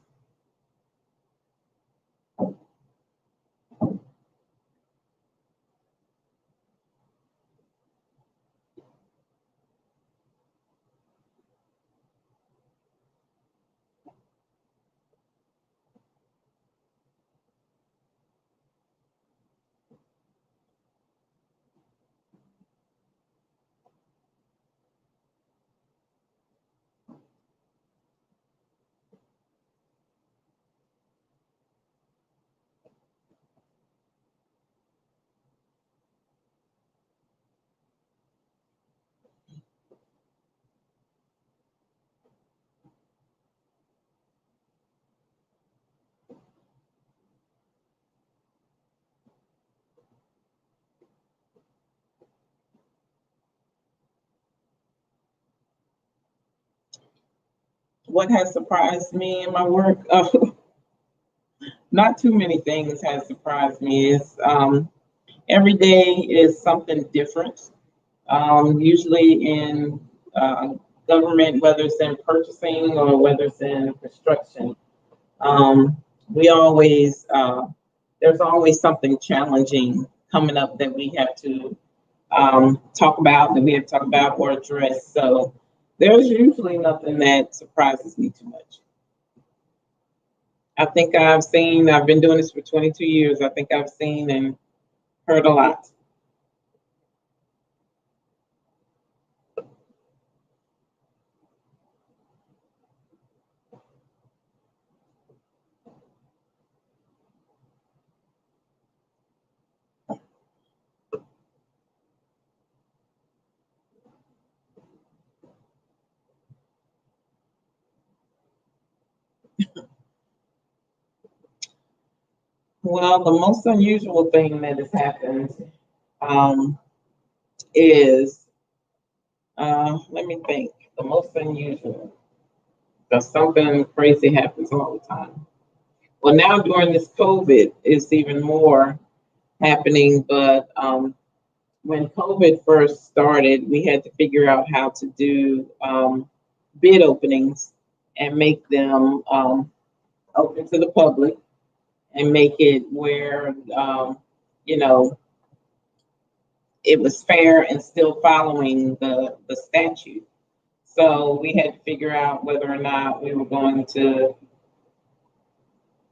What has surprised me in my work? Not too many things has surprised me. It's every day is something different. Usually in government, whether it's in purchasing or whether it's in construction, we always there's always something challenging coming up that we have to talk about, or address. So there's usually nothing that surprises me too much. I think I've been doing this for 22 years. I think I've seen and heard a lot. Well, the most unusual thing that has happened is, let me think, the most unusual, because something crazy happens all the time. Well, now during this COVID, it's even more happening, but when COVID first started, we had to figure out how to do bid openings and make them open to the public and make it where, you know, it was fair and still following the statute. So we had to figure out whether or not we were going to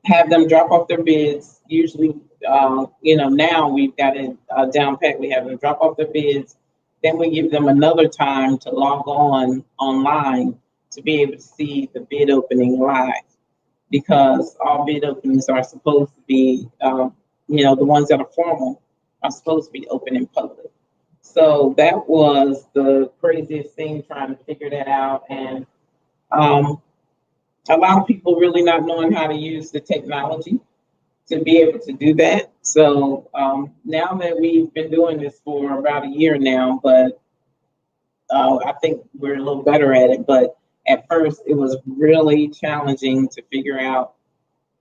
have them drop off their bids. Usually now we've got it down pat. We have them drop off their bids. Then we give them another time to log on online to be able to see the bid opening live, because all bid openings are supposed to be, the ones that are formal are supposed to be open in public. So that was the craziest thing, trying to figure that out. And a lot of people really not knowing how to use the technology to be able to do that. So now that we've been doing this for about a year now, but I think we're a little better at it. But at first, it was really challenging to figure out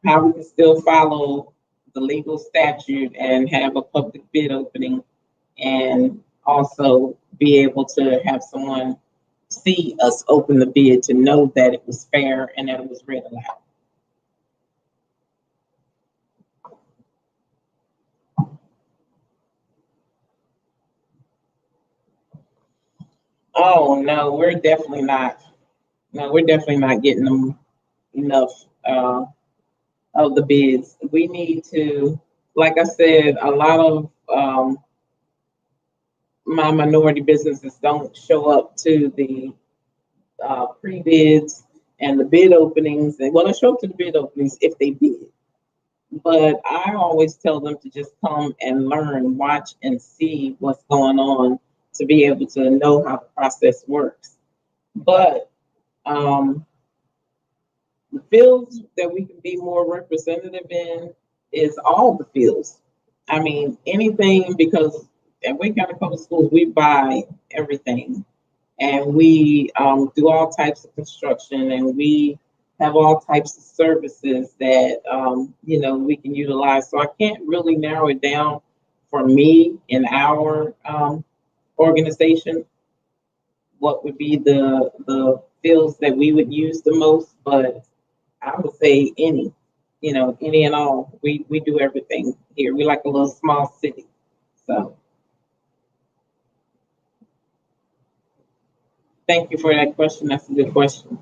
how we can still follow the legal statute and have a public bid opening, and also be able to have someone see us open the bid to know that it was fair and that it was read aloud. Oh no, we're definitely not. No, we're definitely not getting them enough of the bids. We need to, like I said, a lot of my minority businesses don't show up to the pre-bids and the bid openings. And well, they show up to the bid openings if they bid. But I always tell them to just come and learn, watch, and see what's going on to be able to know how the process works. But the fields that we can be more representative in is all the fields. I mean, anything, because at Wake County Public Schools, we buy everything. And we do all types of construction, and we have all types of services that, we can utilize. So I can't really narrow it down for me in our organization, what would be the fields that we would use the most, but I would say any and all. We do everything here. We like a little small city. So thank you for that question. That's a good question.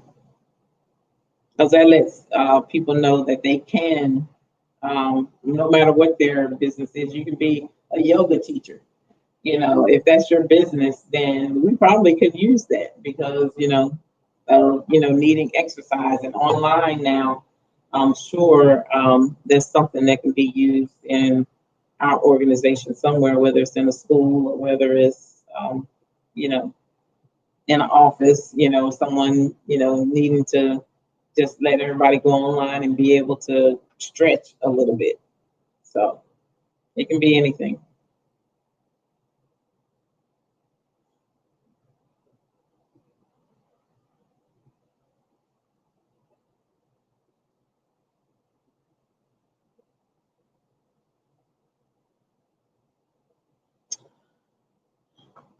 Because that lets people know that they can, no matter what their business is, you can be a yoga teacher. If that's your business, then we probably could use that, because, needing exercise and online now, I'm sure there's something that can be used in our organization somewhere, whether it's in a school or whether it's, in an office, someone, needing to just let everybody go online and be able to stretch a little bit. So it can be anything.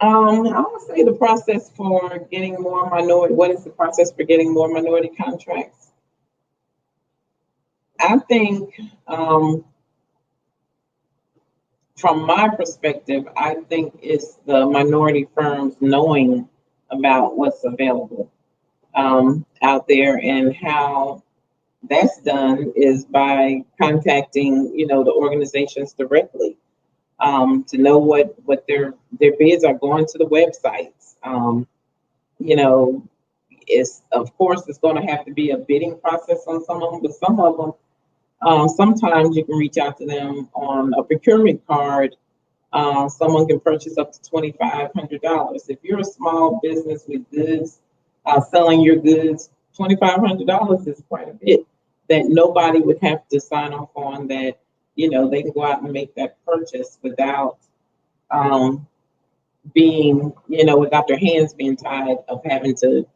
I would say the process for getting more minority, what is the process for getting more minority contracts? I think, from my perspective, I think it's the minority firms knowing about what's available out there, and how that's done is by contacting, the organizations directly. To know what their bids are, going to the websites. Of course it's going to have to be a bidding process on some of them, but some of them, sometimes you can reach out to them on a procurement card. Someone can purchase up to $2,500. If you're a small business with goods, selling your goods, $2,500 is quite a bit that nobody would have to sign off on, that they can go out and make that purchase without being, without their hands being tied of having to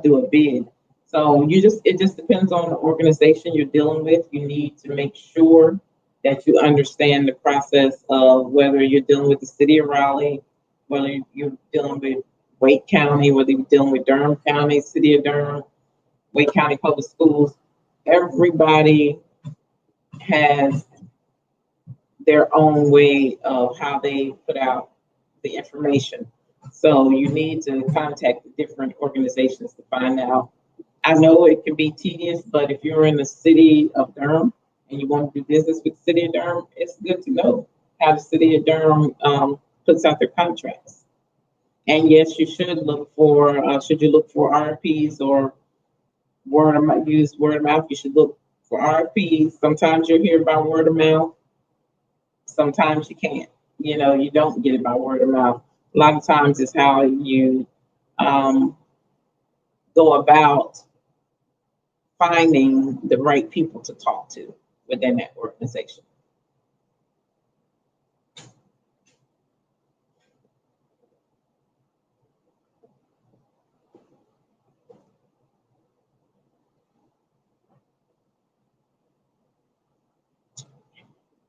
do a bid. So it just depends on the organization you're dealing with. You need to make sure that you understand the process of whether you're dealing with the city of Raleigh, whether you're dealing with Wake County, whether you're dealing with Durham County, City of Durham, Wake County Public Schools. Everybody has their own way of how they put out the information. So you need to contact the different organizations to find out. I know it can be tedious, but if you're in the city of Durham and you want to do business with the city of Durham, it's good to know how the city of Durham puts out their contracts. And yes, you should look for, should you look for RFPs or use word of mouth, you should look for RFPs. Sometimes you'll hear about word of mouth. Sometimes you can't. You know, you don't get it by word of mouth. A lot of times it's how you go about finding the right people to talk to within that organization.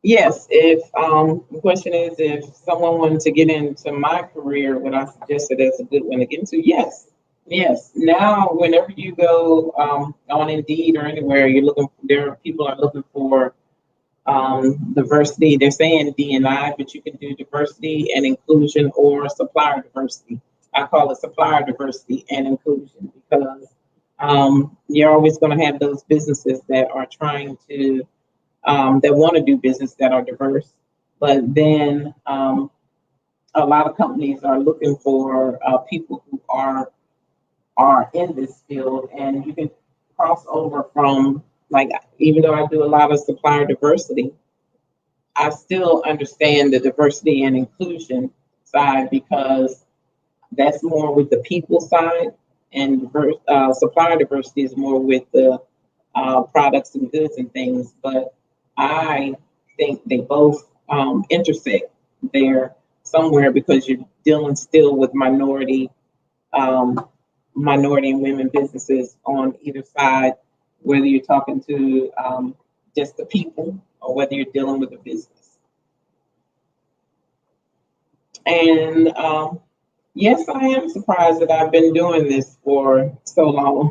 Yes, if the question is if someone wanted to get into my career, would I suggest it as a good one to get into? Yes, yes. Now, whenever you go on Indeed or anywhere, you're looking. People are looking for diversity. They're saying D&I, but you can do diversity and inclusion or supplier diversity. I call it supplier diversity and inclusion because you're always going to have those businesses that are trying to that want to do business that are diverse, but then a lot of companies are looking for people who are in this field, and you can cross over from, like, even though I do a lot of supplier diversity, I still understand the diversity and inclusion side because that's more with the people side, and supplier diversity is more with the products and goods and things. But I think they both intersect there somewhere because you're dealing still with minority and women businesses on either side, whether you're talking to just the people or whether you're dealing with a business. And yes, I am surprised that I've been doing this for so long.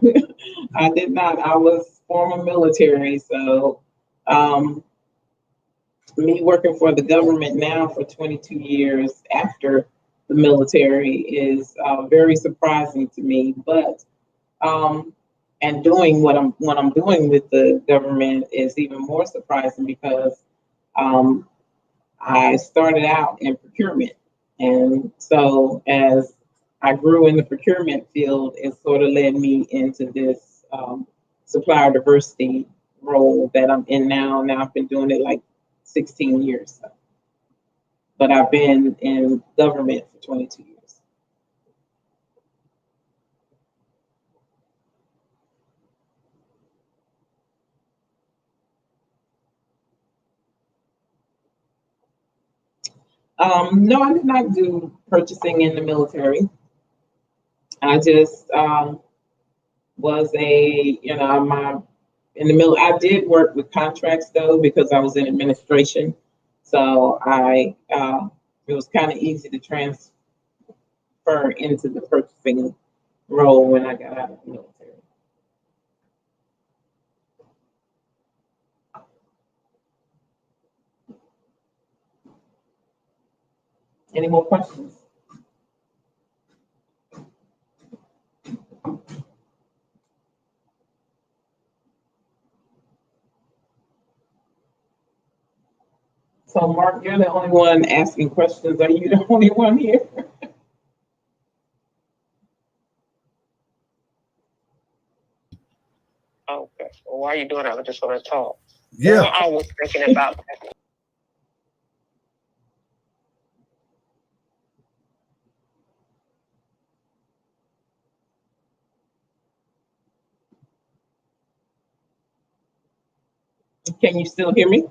I was former military, so me working for the government now for 22 years after the military is very surprising to me. But and doing what I'm doing with the government is even more surprising because I started out in procurement, and so as I grew in the procurement field, it sort of led me into this supplier diversity role that I'm in now. Now I've been doing it like 16 years, but I've been in government for 22 years. No, I did not do purchasing in the military. I just was in the middle. I did work with contracts though because I was in administration, so it was kind of easy to transfer into the purchasing role when I got out of the military. Any more questions? So Mark, you're the only one asking questions. Are you the only one here? Okay. Well, why are you doing that? I just want to talk. Yeah. I was thinking about that. Can you still hear me?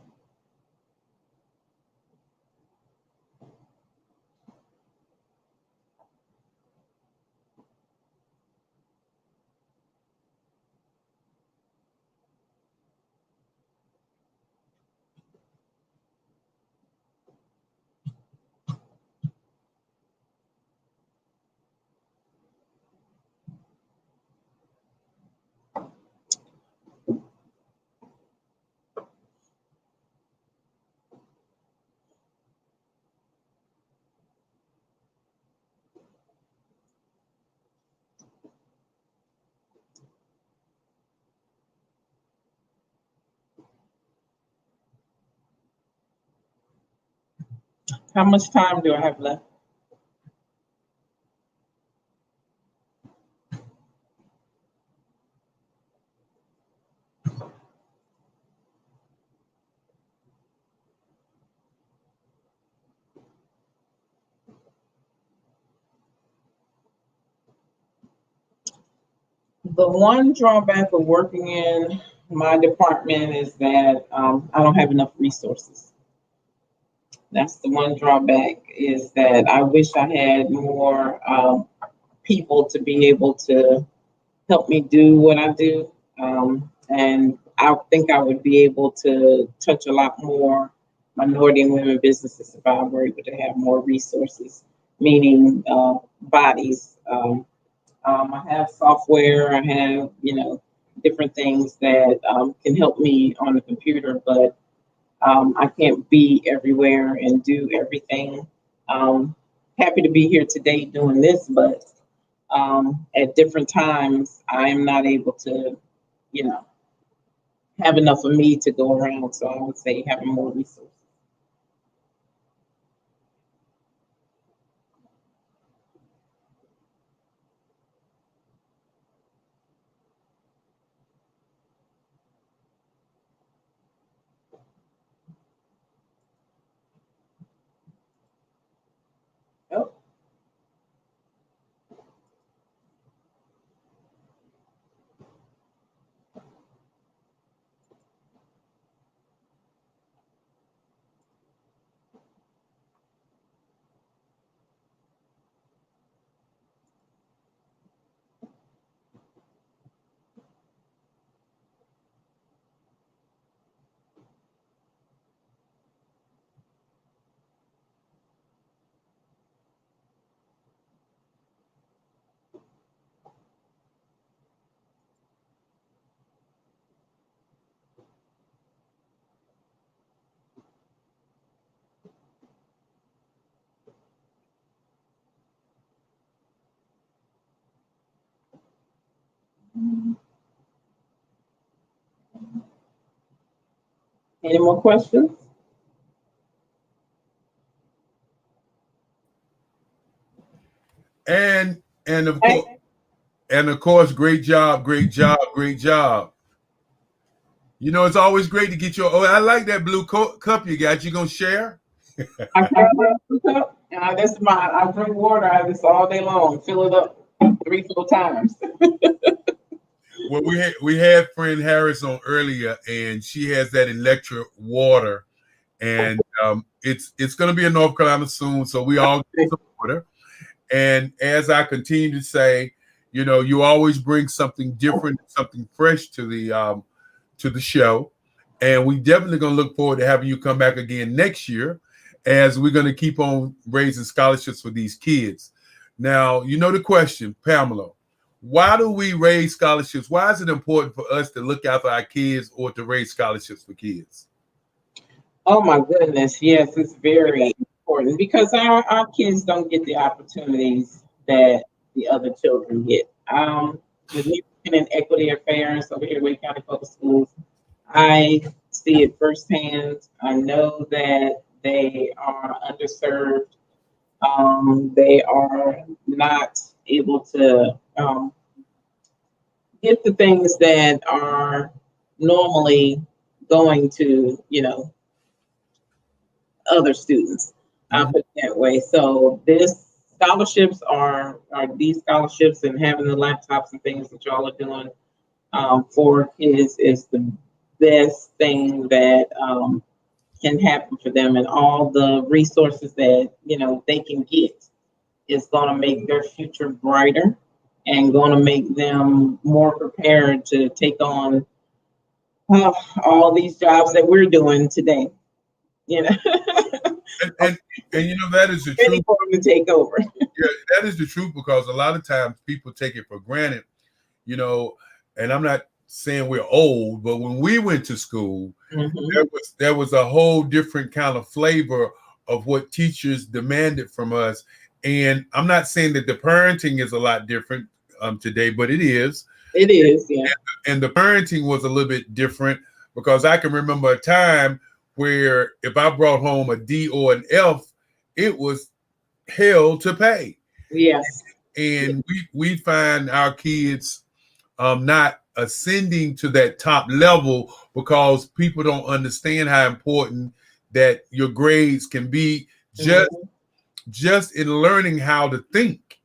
How much time do I have left? The one drawback of working in my department is that I don't have enough resources. That's the one drawback, is that I wish I had more people to be able to help me do what I do. And I think I would be able to touch a lot more minority and women businesses if I were able to have more resources, meaning bodies. I have software, I have, different things that can help me on the computer, but I can't be everywhere and do everything. Happy to be here today doing this, but at different times, I am not able to, have enough of me to go around. So I would say having more resources. Oh. Any more questions? And of course, great job. It's always great to get your. Oh, I like that blue cup you got. You gonna share? I got a blue cup. That's mine. I drink water out of this all day long. Fill it up 3-4 times. Well, we had friend Harris on earlier, and she has that electric water, and it's going to be in North Carolina soon, so we all get some water. And as I continue to say, you always bring something different, something fresh to the show, and we definitely going to look forward to having you come back again next year, as we're going to keep on raising scholarships for these kids. Now, the question, Pamela. Why do we raise scholarships? Why is it important for us to look after our kids or to raise scholarships for kids? Oh my goodness, yes, it's very important because our kids don't get the opportunities that the other children get. With me working in equity affairs over here at Wake County Public Schools, I see it firsthand. I know that they are underserved. They are not able to get the things that are normally going to, other students. I'll put it that way. So these scholarships and having the laptops and things that y'all are doing for kids is the best thing that can happen for them, and all the resources that they can get is going to make their future brighter and going to make them more prepared to take on all these jobs that we're doing today. And that is the truth. For them to take over. Yeah, that is the truth, because a lot of times people take it for granted, and I'm not saying we're old, but when we went to school, there was a whole different kind of flavor of what teachers demanded from us. And I'm not saying that the parenting is a lot different today, but it is. It is, yeah. And the parenting was a little bit different, because I can remember a time where if I brought home a D or an F, it was hell to pay. Yes. And we find our kids not ascending to that top level because people don't understand how important that your grades can be just in learning how to think,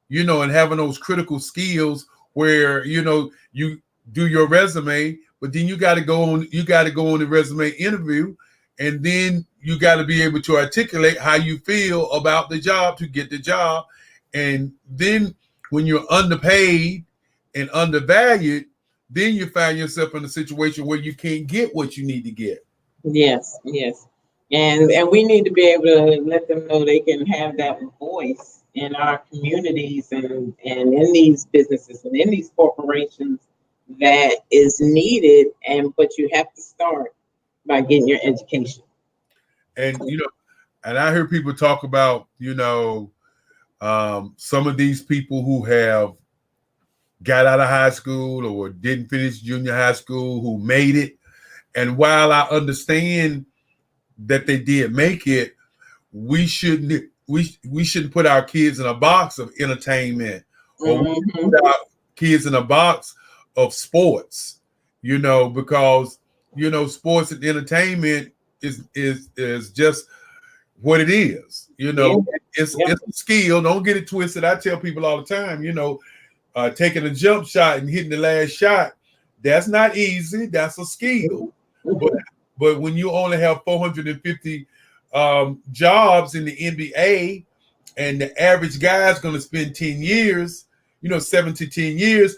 you know, and having those critical skills where, you know, you do your resume, but then you got to go on the resume interview, and then you got to be able to articulate how you feel about the job to get the job. And then when you're underpaid and undervalued, then you find yourself in a situation where you can't get what you need to get. Yes, yes. And we need to be able to let them know they can have that voice in our communities and in these businesses and in these corporations that is needed. But you have to start by getting your education. And, you know, and I hear people talk about, you know, some of these people who have got out of high school or didn't finish junior high school who made it. And while I understand that they did make it, we shouldn't put our kids in a box of entertainment, or we put our kids in a box of sports, you know, because, you know, sports and entertainment is just what it is. You know, it's a skill. Don't get it twisted. I tell people all the time, you know, taking a jump shot and hitting the last shot, that's not easy. That's a skill. But when you only have 450 jobs in the NBA, and the average guy is going to spend 10 years, you know, 7 to 10 years,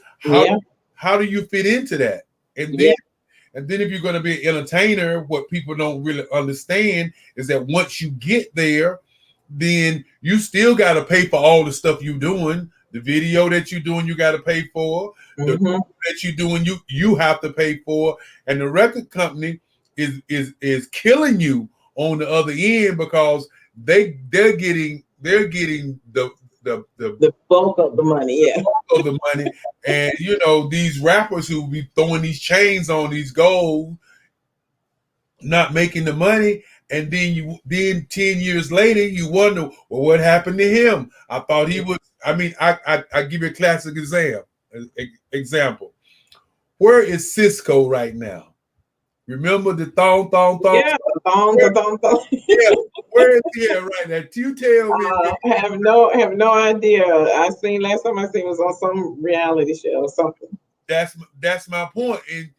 how do you fit into that? And then if you're going to be an entertainer, what people don't really understand is that once you get there, then you still got to pay for all the stuff you're doing. The video that you're doing, you got to pay for. The that you're doing, you have to pay for. And the record company is killing you on the other end because they're getting the bulk of the money, bulk of the money. And you know, these rappers who be throwing these chains on these goals, not making the money, and then 10 years later you wonder, well, what happened to him? I thought he was. I mean, I give you a classic example. Where is Cisco right now? Remember the thong? Yeah, thong. Yeah, where is he at right now? You tell me. I have no idea. Last time I seen was on some reality show or something. That's my point, and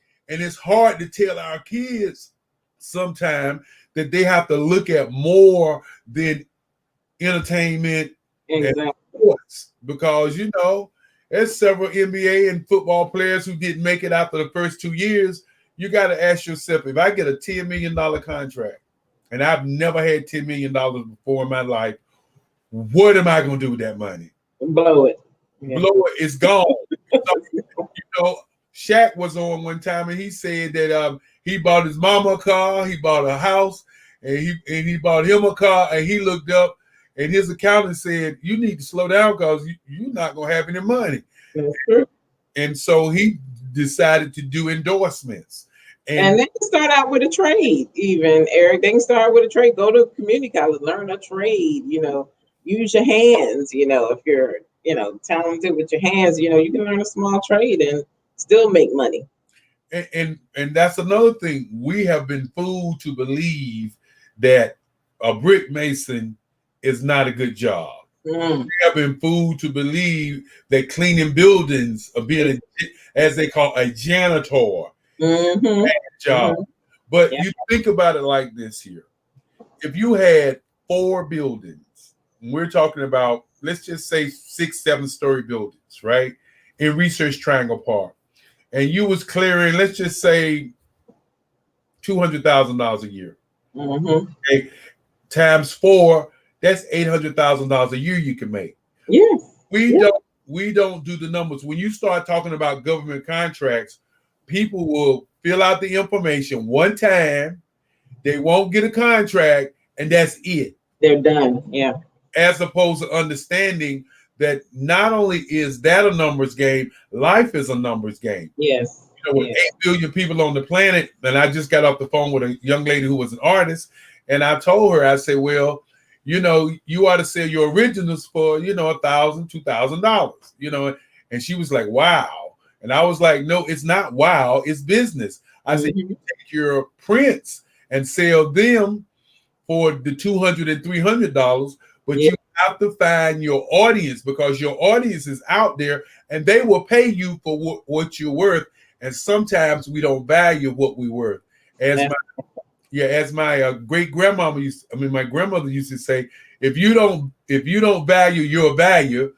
it's hard to tell our kids sometimes that they have to look at more than entertainment and sports, because you know there's several NBA and football players who didn't make it after the first 2 years. You got to ask yourself, if I get a $10 million contract, and I've never had $10 million before in my life, what am I going to do with that money? Blow it. Yeah. Blow it. It's gone. So, you know, Shaq was on one time, and he said that he bought his mama a car, he bought a house, and he bought him a car, and he looked up, and his accountant said, you need to slow down because you're not going to have any money. And so he decided to do endorsements. And they can start out with a trade, even, Eric. They can start with a trade. Go to community college, learn a trade, you know, use your hands, you know, if you're, you know, talented with your hands, you know, you can learn a small trade and still make money. And that's another thing. We have been fooled to believe that a brick mason is not a good job. We have been fooled to believe that cleaning buildings or being, as they call, a janitor job. But you think about it like this here. If you had 4 buildings, we're talking about, let's just say 6-7 story buildings, right? In Research Triangle Park. And you was clearing, let's just say $200,000 a year. Okay? Times 4, that's $800,000 a year you can make. We don't do the numbers. When you start talking about government contracts, people will fill out the information one time, they won't get a contract, and that's it. They're done. Yeah. As opposed to understanding that not only is that a numbers game, life is a numbers game. Yes. You know, with 8 billion people on the planet, and I just got off the phone with a young lady who was an artist, and I told her, I said, well, you know, you ought to sell your originals for, you know, $1,000, $2,000, you know. And she was like, wow. And I was like, no, it's not wow, it's business. I said, you take your prints and sell them for the $200 and $300, but you have to find your audience, because your audience is out there and they will pay you for what you're worth. And sometimes we don't value what we're worth. As my great grandmama my grandmother used to say, if you don't value your value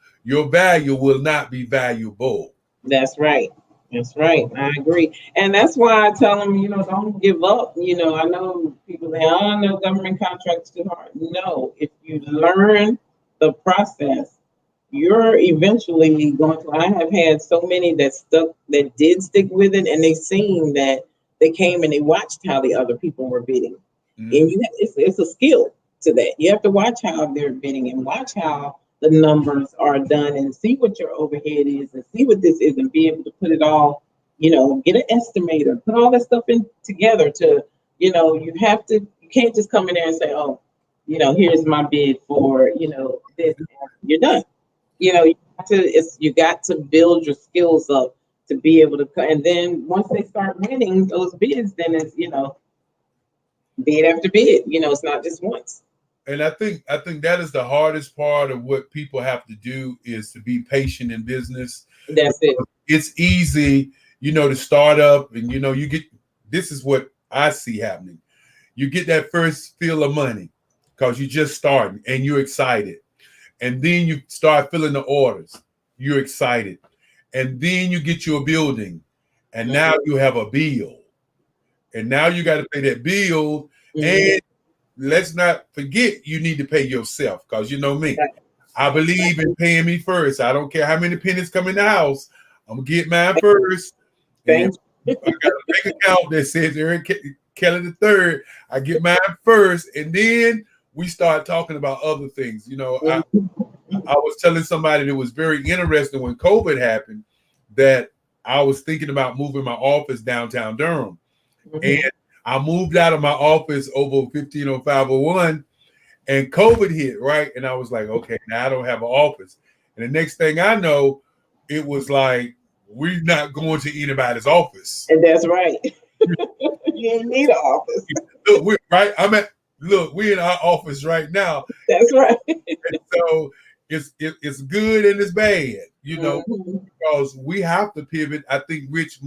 will not be valuable. That's right. That's right. I agree. And that's why I tell them, you know, don't give up. You know, I know people say, oh, no, government contracts too hard. No, if you learn the process, you're eventually going to. I have had so many that did stick with it, and they seen that they came and they watched how the other people were bidding. And it's a skill to that. You have to watch how they're bidding and watch how the numbers are done and see what your overhead is and see what this is and be able to put it all, you know, get an estimator, put all that stuff in together to, you know, you can't just come in there and say, oh, you know, here's my bid for, you know, this, you're done. You know, you got to build your skills up to be able to, and then once they start winning those bids, then it's, you know, bid after bid, you know, it's not just once. And I think that is the hardest part of what people have to do, is to be patient in business. That's it. It's easy, you know, to start up and, you know, this is what I see happening. You get that first fill of money because you're just starting and you're excited. And then you start filling the orders. You're excited. And then you get your building. And now you have a bill. And now you got to pay that bill. And let's not forget, you need to pay yourself, because you know me. I believe in paying me first. I don't care how many pennies come in the house. I'm going to get mine first. And I got a bank account that says Eric Kelly III. I get mine first. And then we start talking about other things. You know, I was telling somebody that was very interesting when COVID happened, that I was thinking about moving my office downtown Durham. And I moved out of my office over 15051, and COVID hit, right? And I was like, okay, now I don't have an office. And the next thing I know, it was like, we're not going to anybody's office. And that's right. You ain't need an office. Look, we're in our office right now. That's right. And so it's good and it's bad, you know, because we have to pivot. I think Richard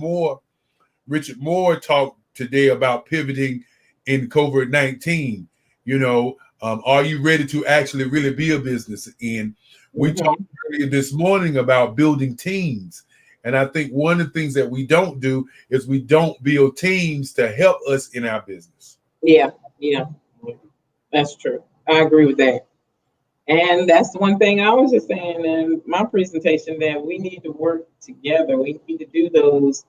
Moore talked today about pivoting in COVID-19. You know, are you ready to actually really be a business? And we talked earlier this morning about building teams. And I think one of the things that we don't do is we don't build teams to help us in our business. Yeah, that's true. I agree with that. And that's one thing I was just saying in my presentation, that we need to work together. We need to do those,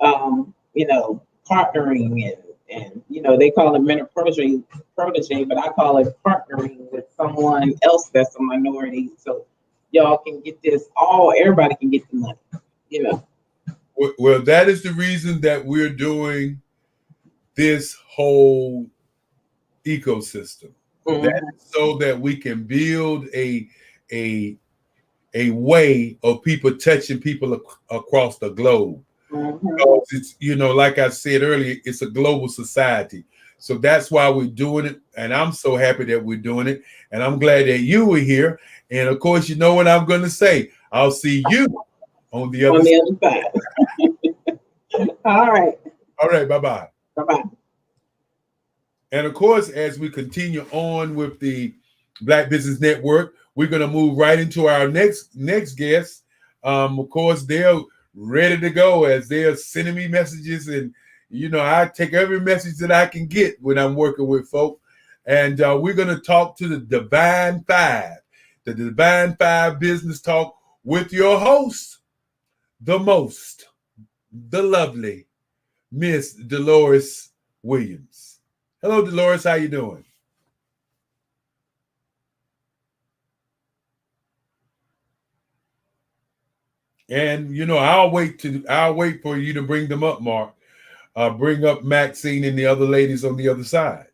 you know, partnering and you know, they call it mentor protege, but I call it partnering with someone else that's a minority, so y'all can get everybody can get the money, you know. Well, that is the reason that we're doing this whole ecosystem. That is so that we can build a way of people touching people across the globe. Because it's, you know, like I said earlier, it's a global society. So that's why we're doing it. And I'm so happy that we're doing it. And I'm glad that you were here. And of course, you know what I'm going to say. I'll see you on the other side. All right. All right. Bye-bye. Bye-bye. And of course, as we continue on with the Black Business Network, we're going to move right into our next guest. Of course, they're ready to go as they're sending me messages, and you know, I take every message that I can get when I'm working with folk. And we're going to talk to the Divine Five Business Talk with your host, the lovely Miss Dolores Williams. Hello, Dolores. How you doing? And you know, I'll wait for you to bring them up, Mark. Bring up Maxine and the other ladies on the other side.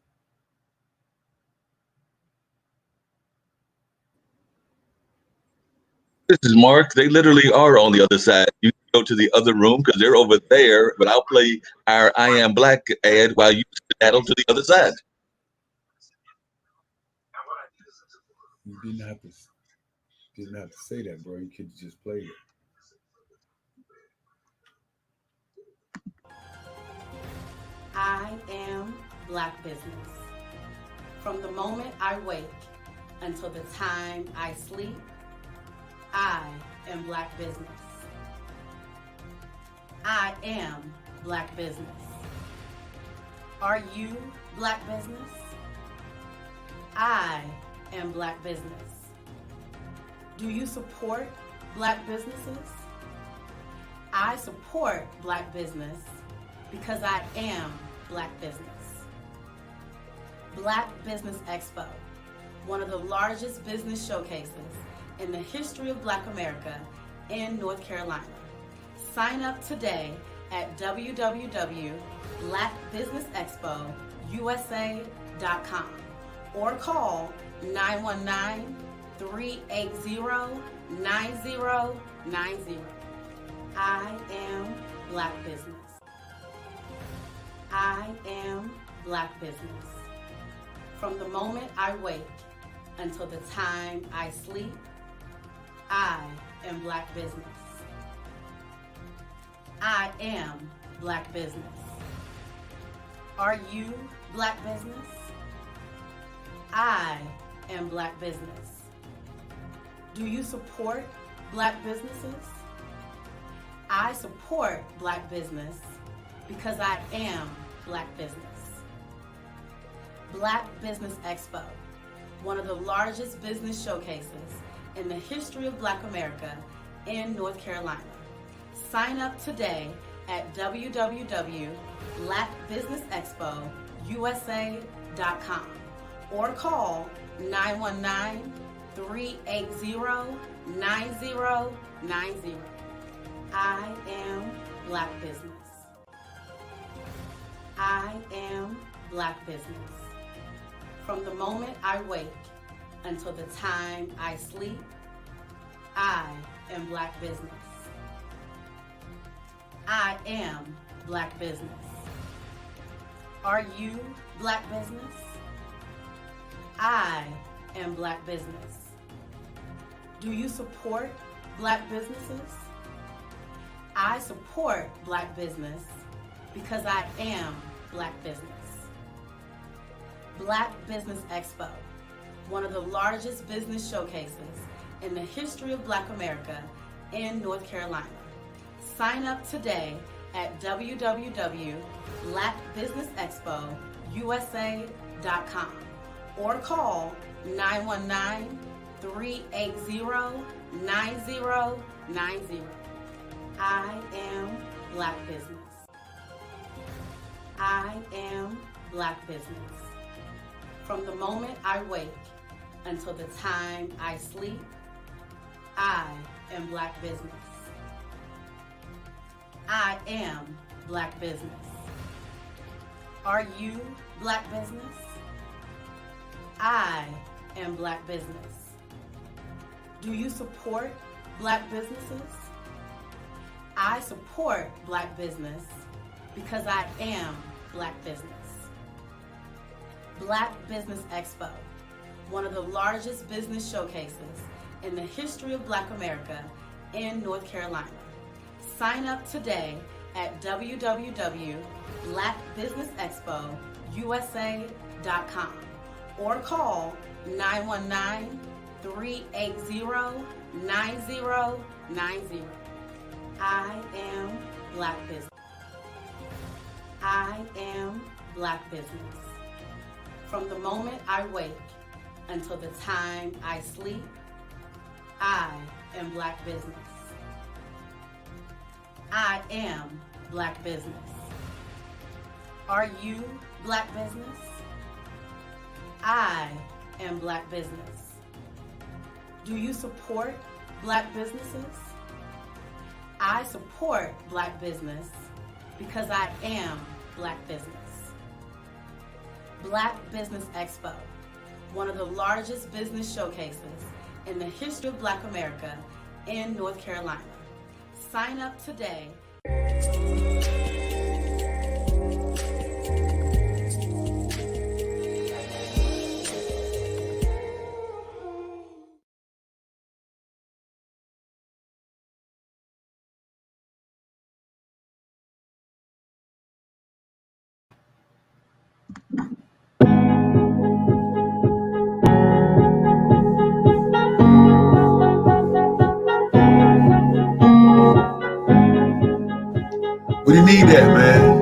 This is Mark. They literally are on the other side. You can go to the other room because they're over there, but I'll play our I Am Black ad while you skedaddle to the other side. You didn't have to say that, bro. You could just play it. I am Black business. From the moment I wake until the time I sleep, I am Black business. I am Black business. Are you Black business? I am Black business. Do you support Black businesses? I support Black business because I am Black business. Black Business Expo, one of the largest business showcases in the history of Black America in North Carolina. Sign up today at www.blackbusinessexpousa.com or call 919-380-9090. I am Black business. I am Black business. From the moment I wake until the time I sleep, I am Black business. I am Black business. Are you Black business? I am Black business. Do you support Black businesses? I support Black business because I am Black business. Black Business Expo, one of the largest business showcases in the history of Black America in North Carolina. Sign up today at www.blackbusinessexpousa.com or call 919-380-9090. I am Black business. I am Black business. From the moment I wake until the time I sleep, I am Black business. I am Black business. Are you Black business? I am Black business. Do you support Black businesses? I support Black business because I am Black business. Black Business Expo, one of the largest business showcases in the history of Black America in North Carolina. Sign up today at www.blackbusinessexpousa.com or call 919-380-9090. I am Black business. I am Black business. From the moment I wake until the time I sleep, I am Black business. I am Black business. Are you Black business? I am Black business. Do you support Black businesses? I support Black business because I am Black business. Black Business Expo, one of the largest business showcases in the history of Black America in North Carolina. Sign up today at www.blackbusinessexpousa.com or call 919-380-9090. I am Black business. I am Black business. From the moment I wake until the time I sleep, I am Black business. I am Black business. Are you Black business? I am Black business. Do you support Black businesses? I support Black business because I am Black business. Black Business Expo, one of the largest business showcases in the history of Black America in North Carolina. Sign up today. We need that, man.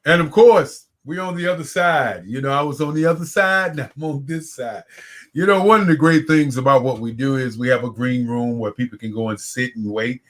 And of course, we on the other side. You know, I was on the other side, now I'm on this side. You know, one of the great things about what we do is we have a green room where people can go and sit and wait.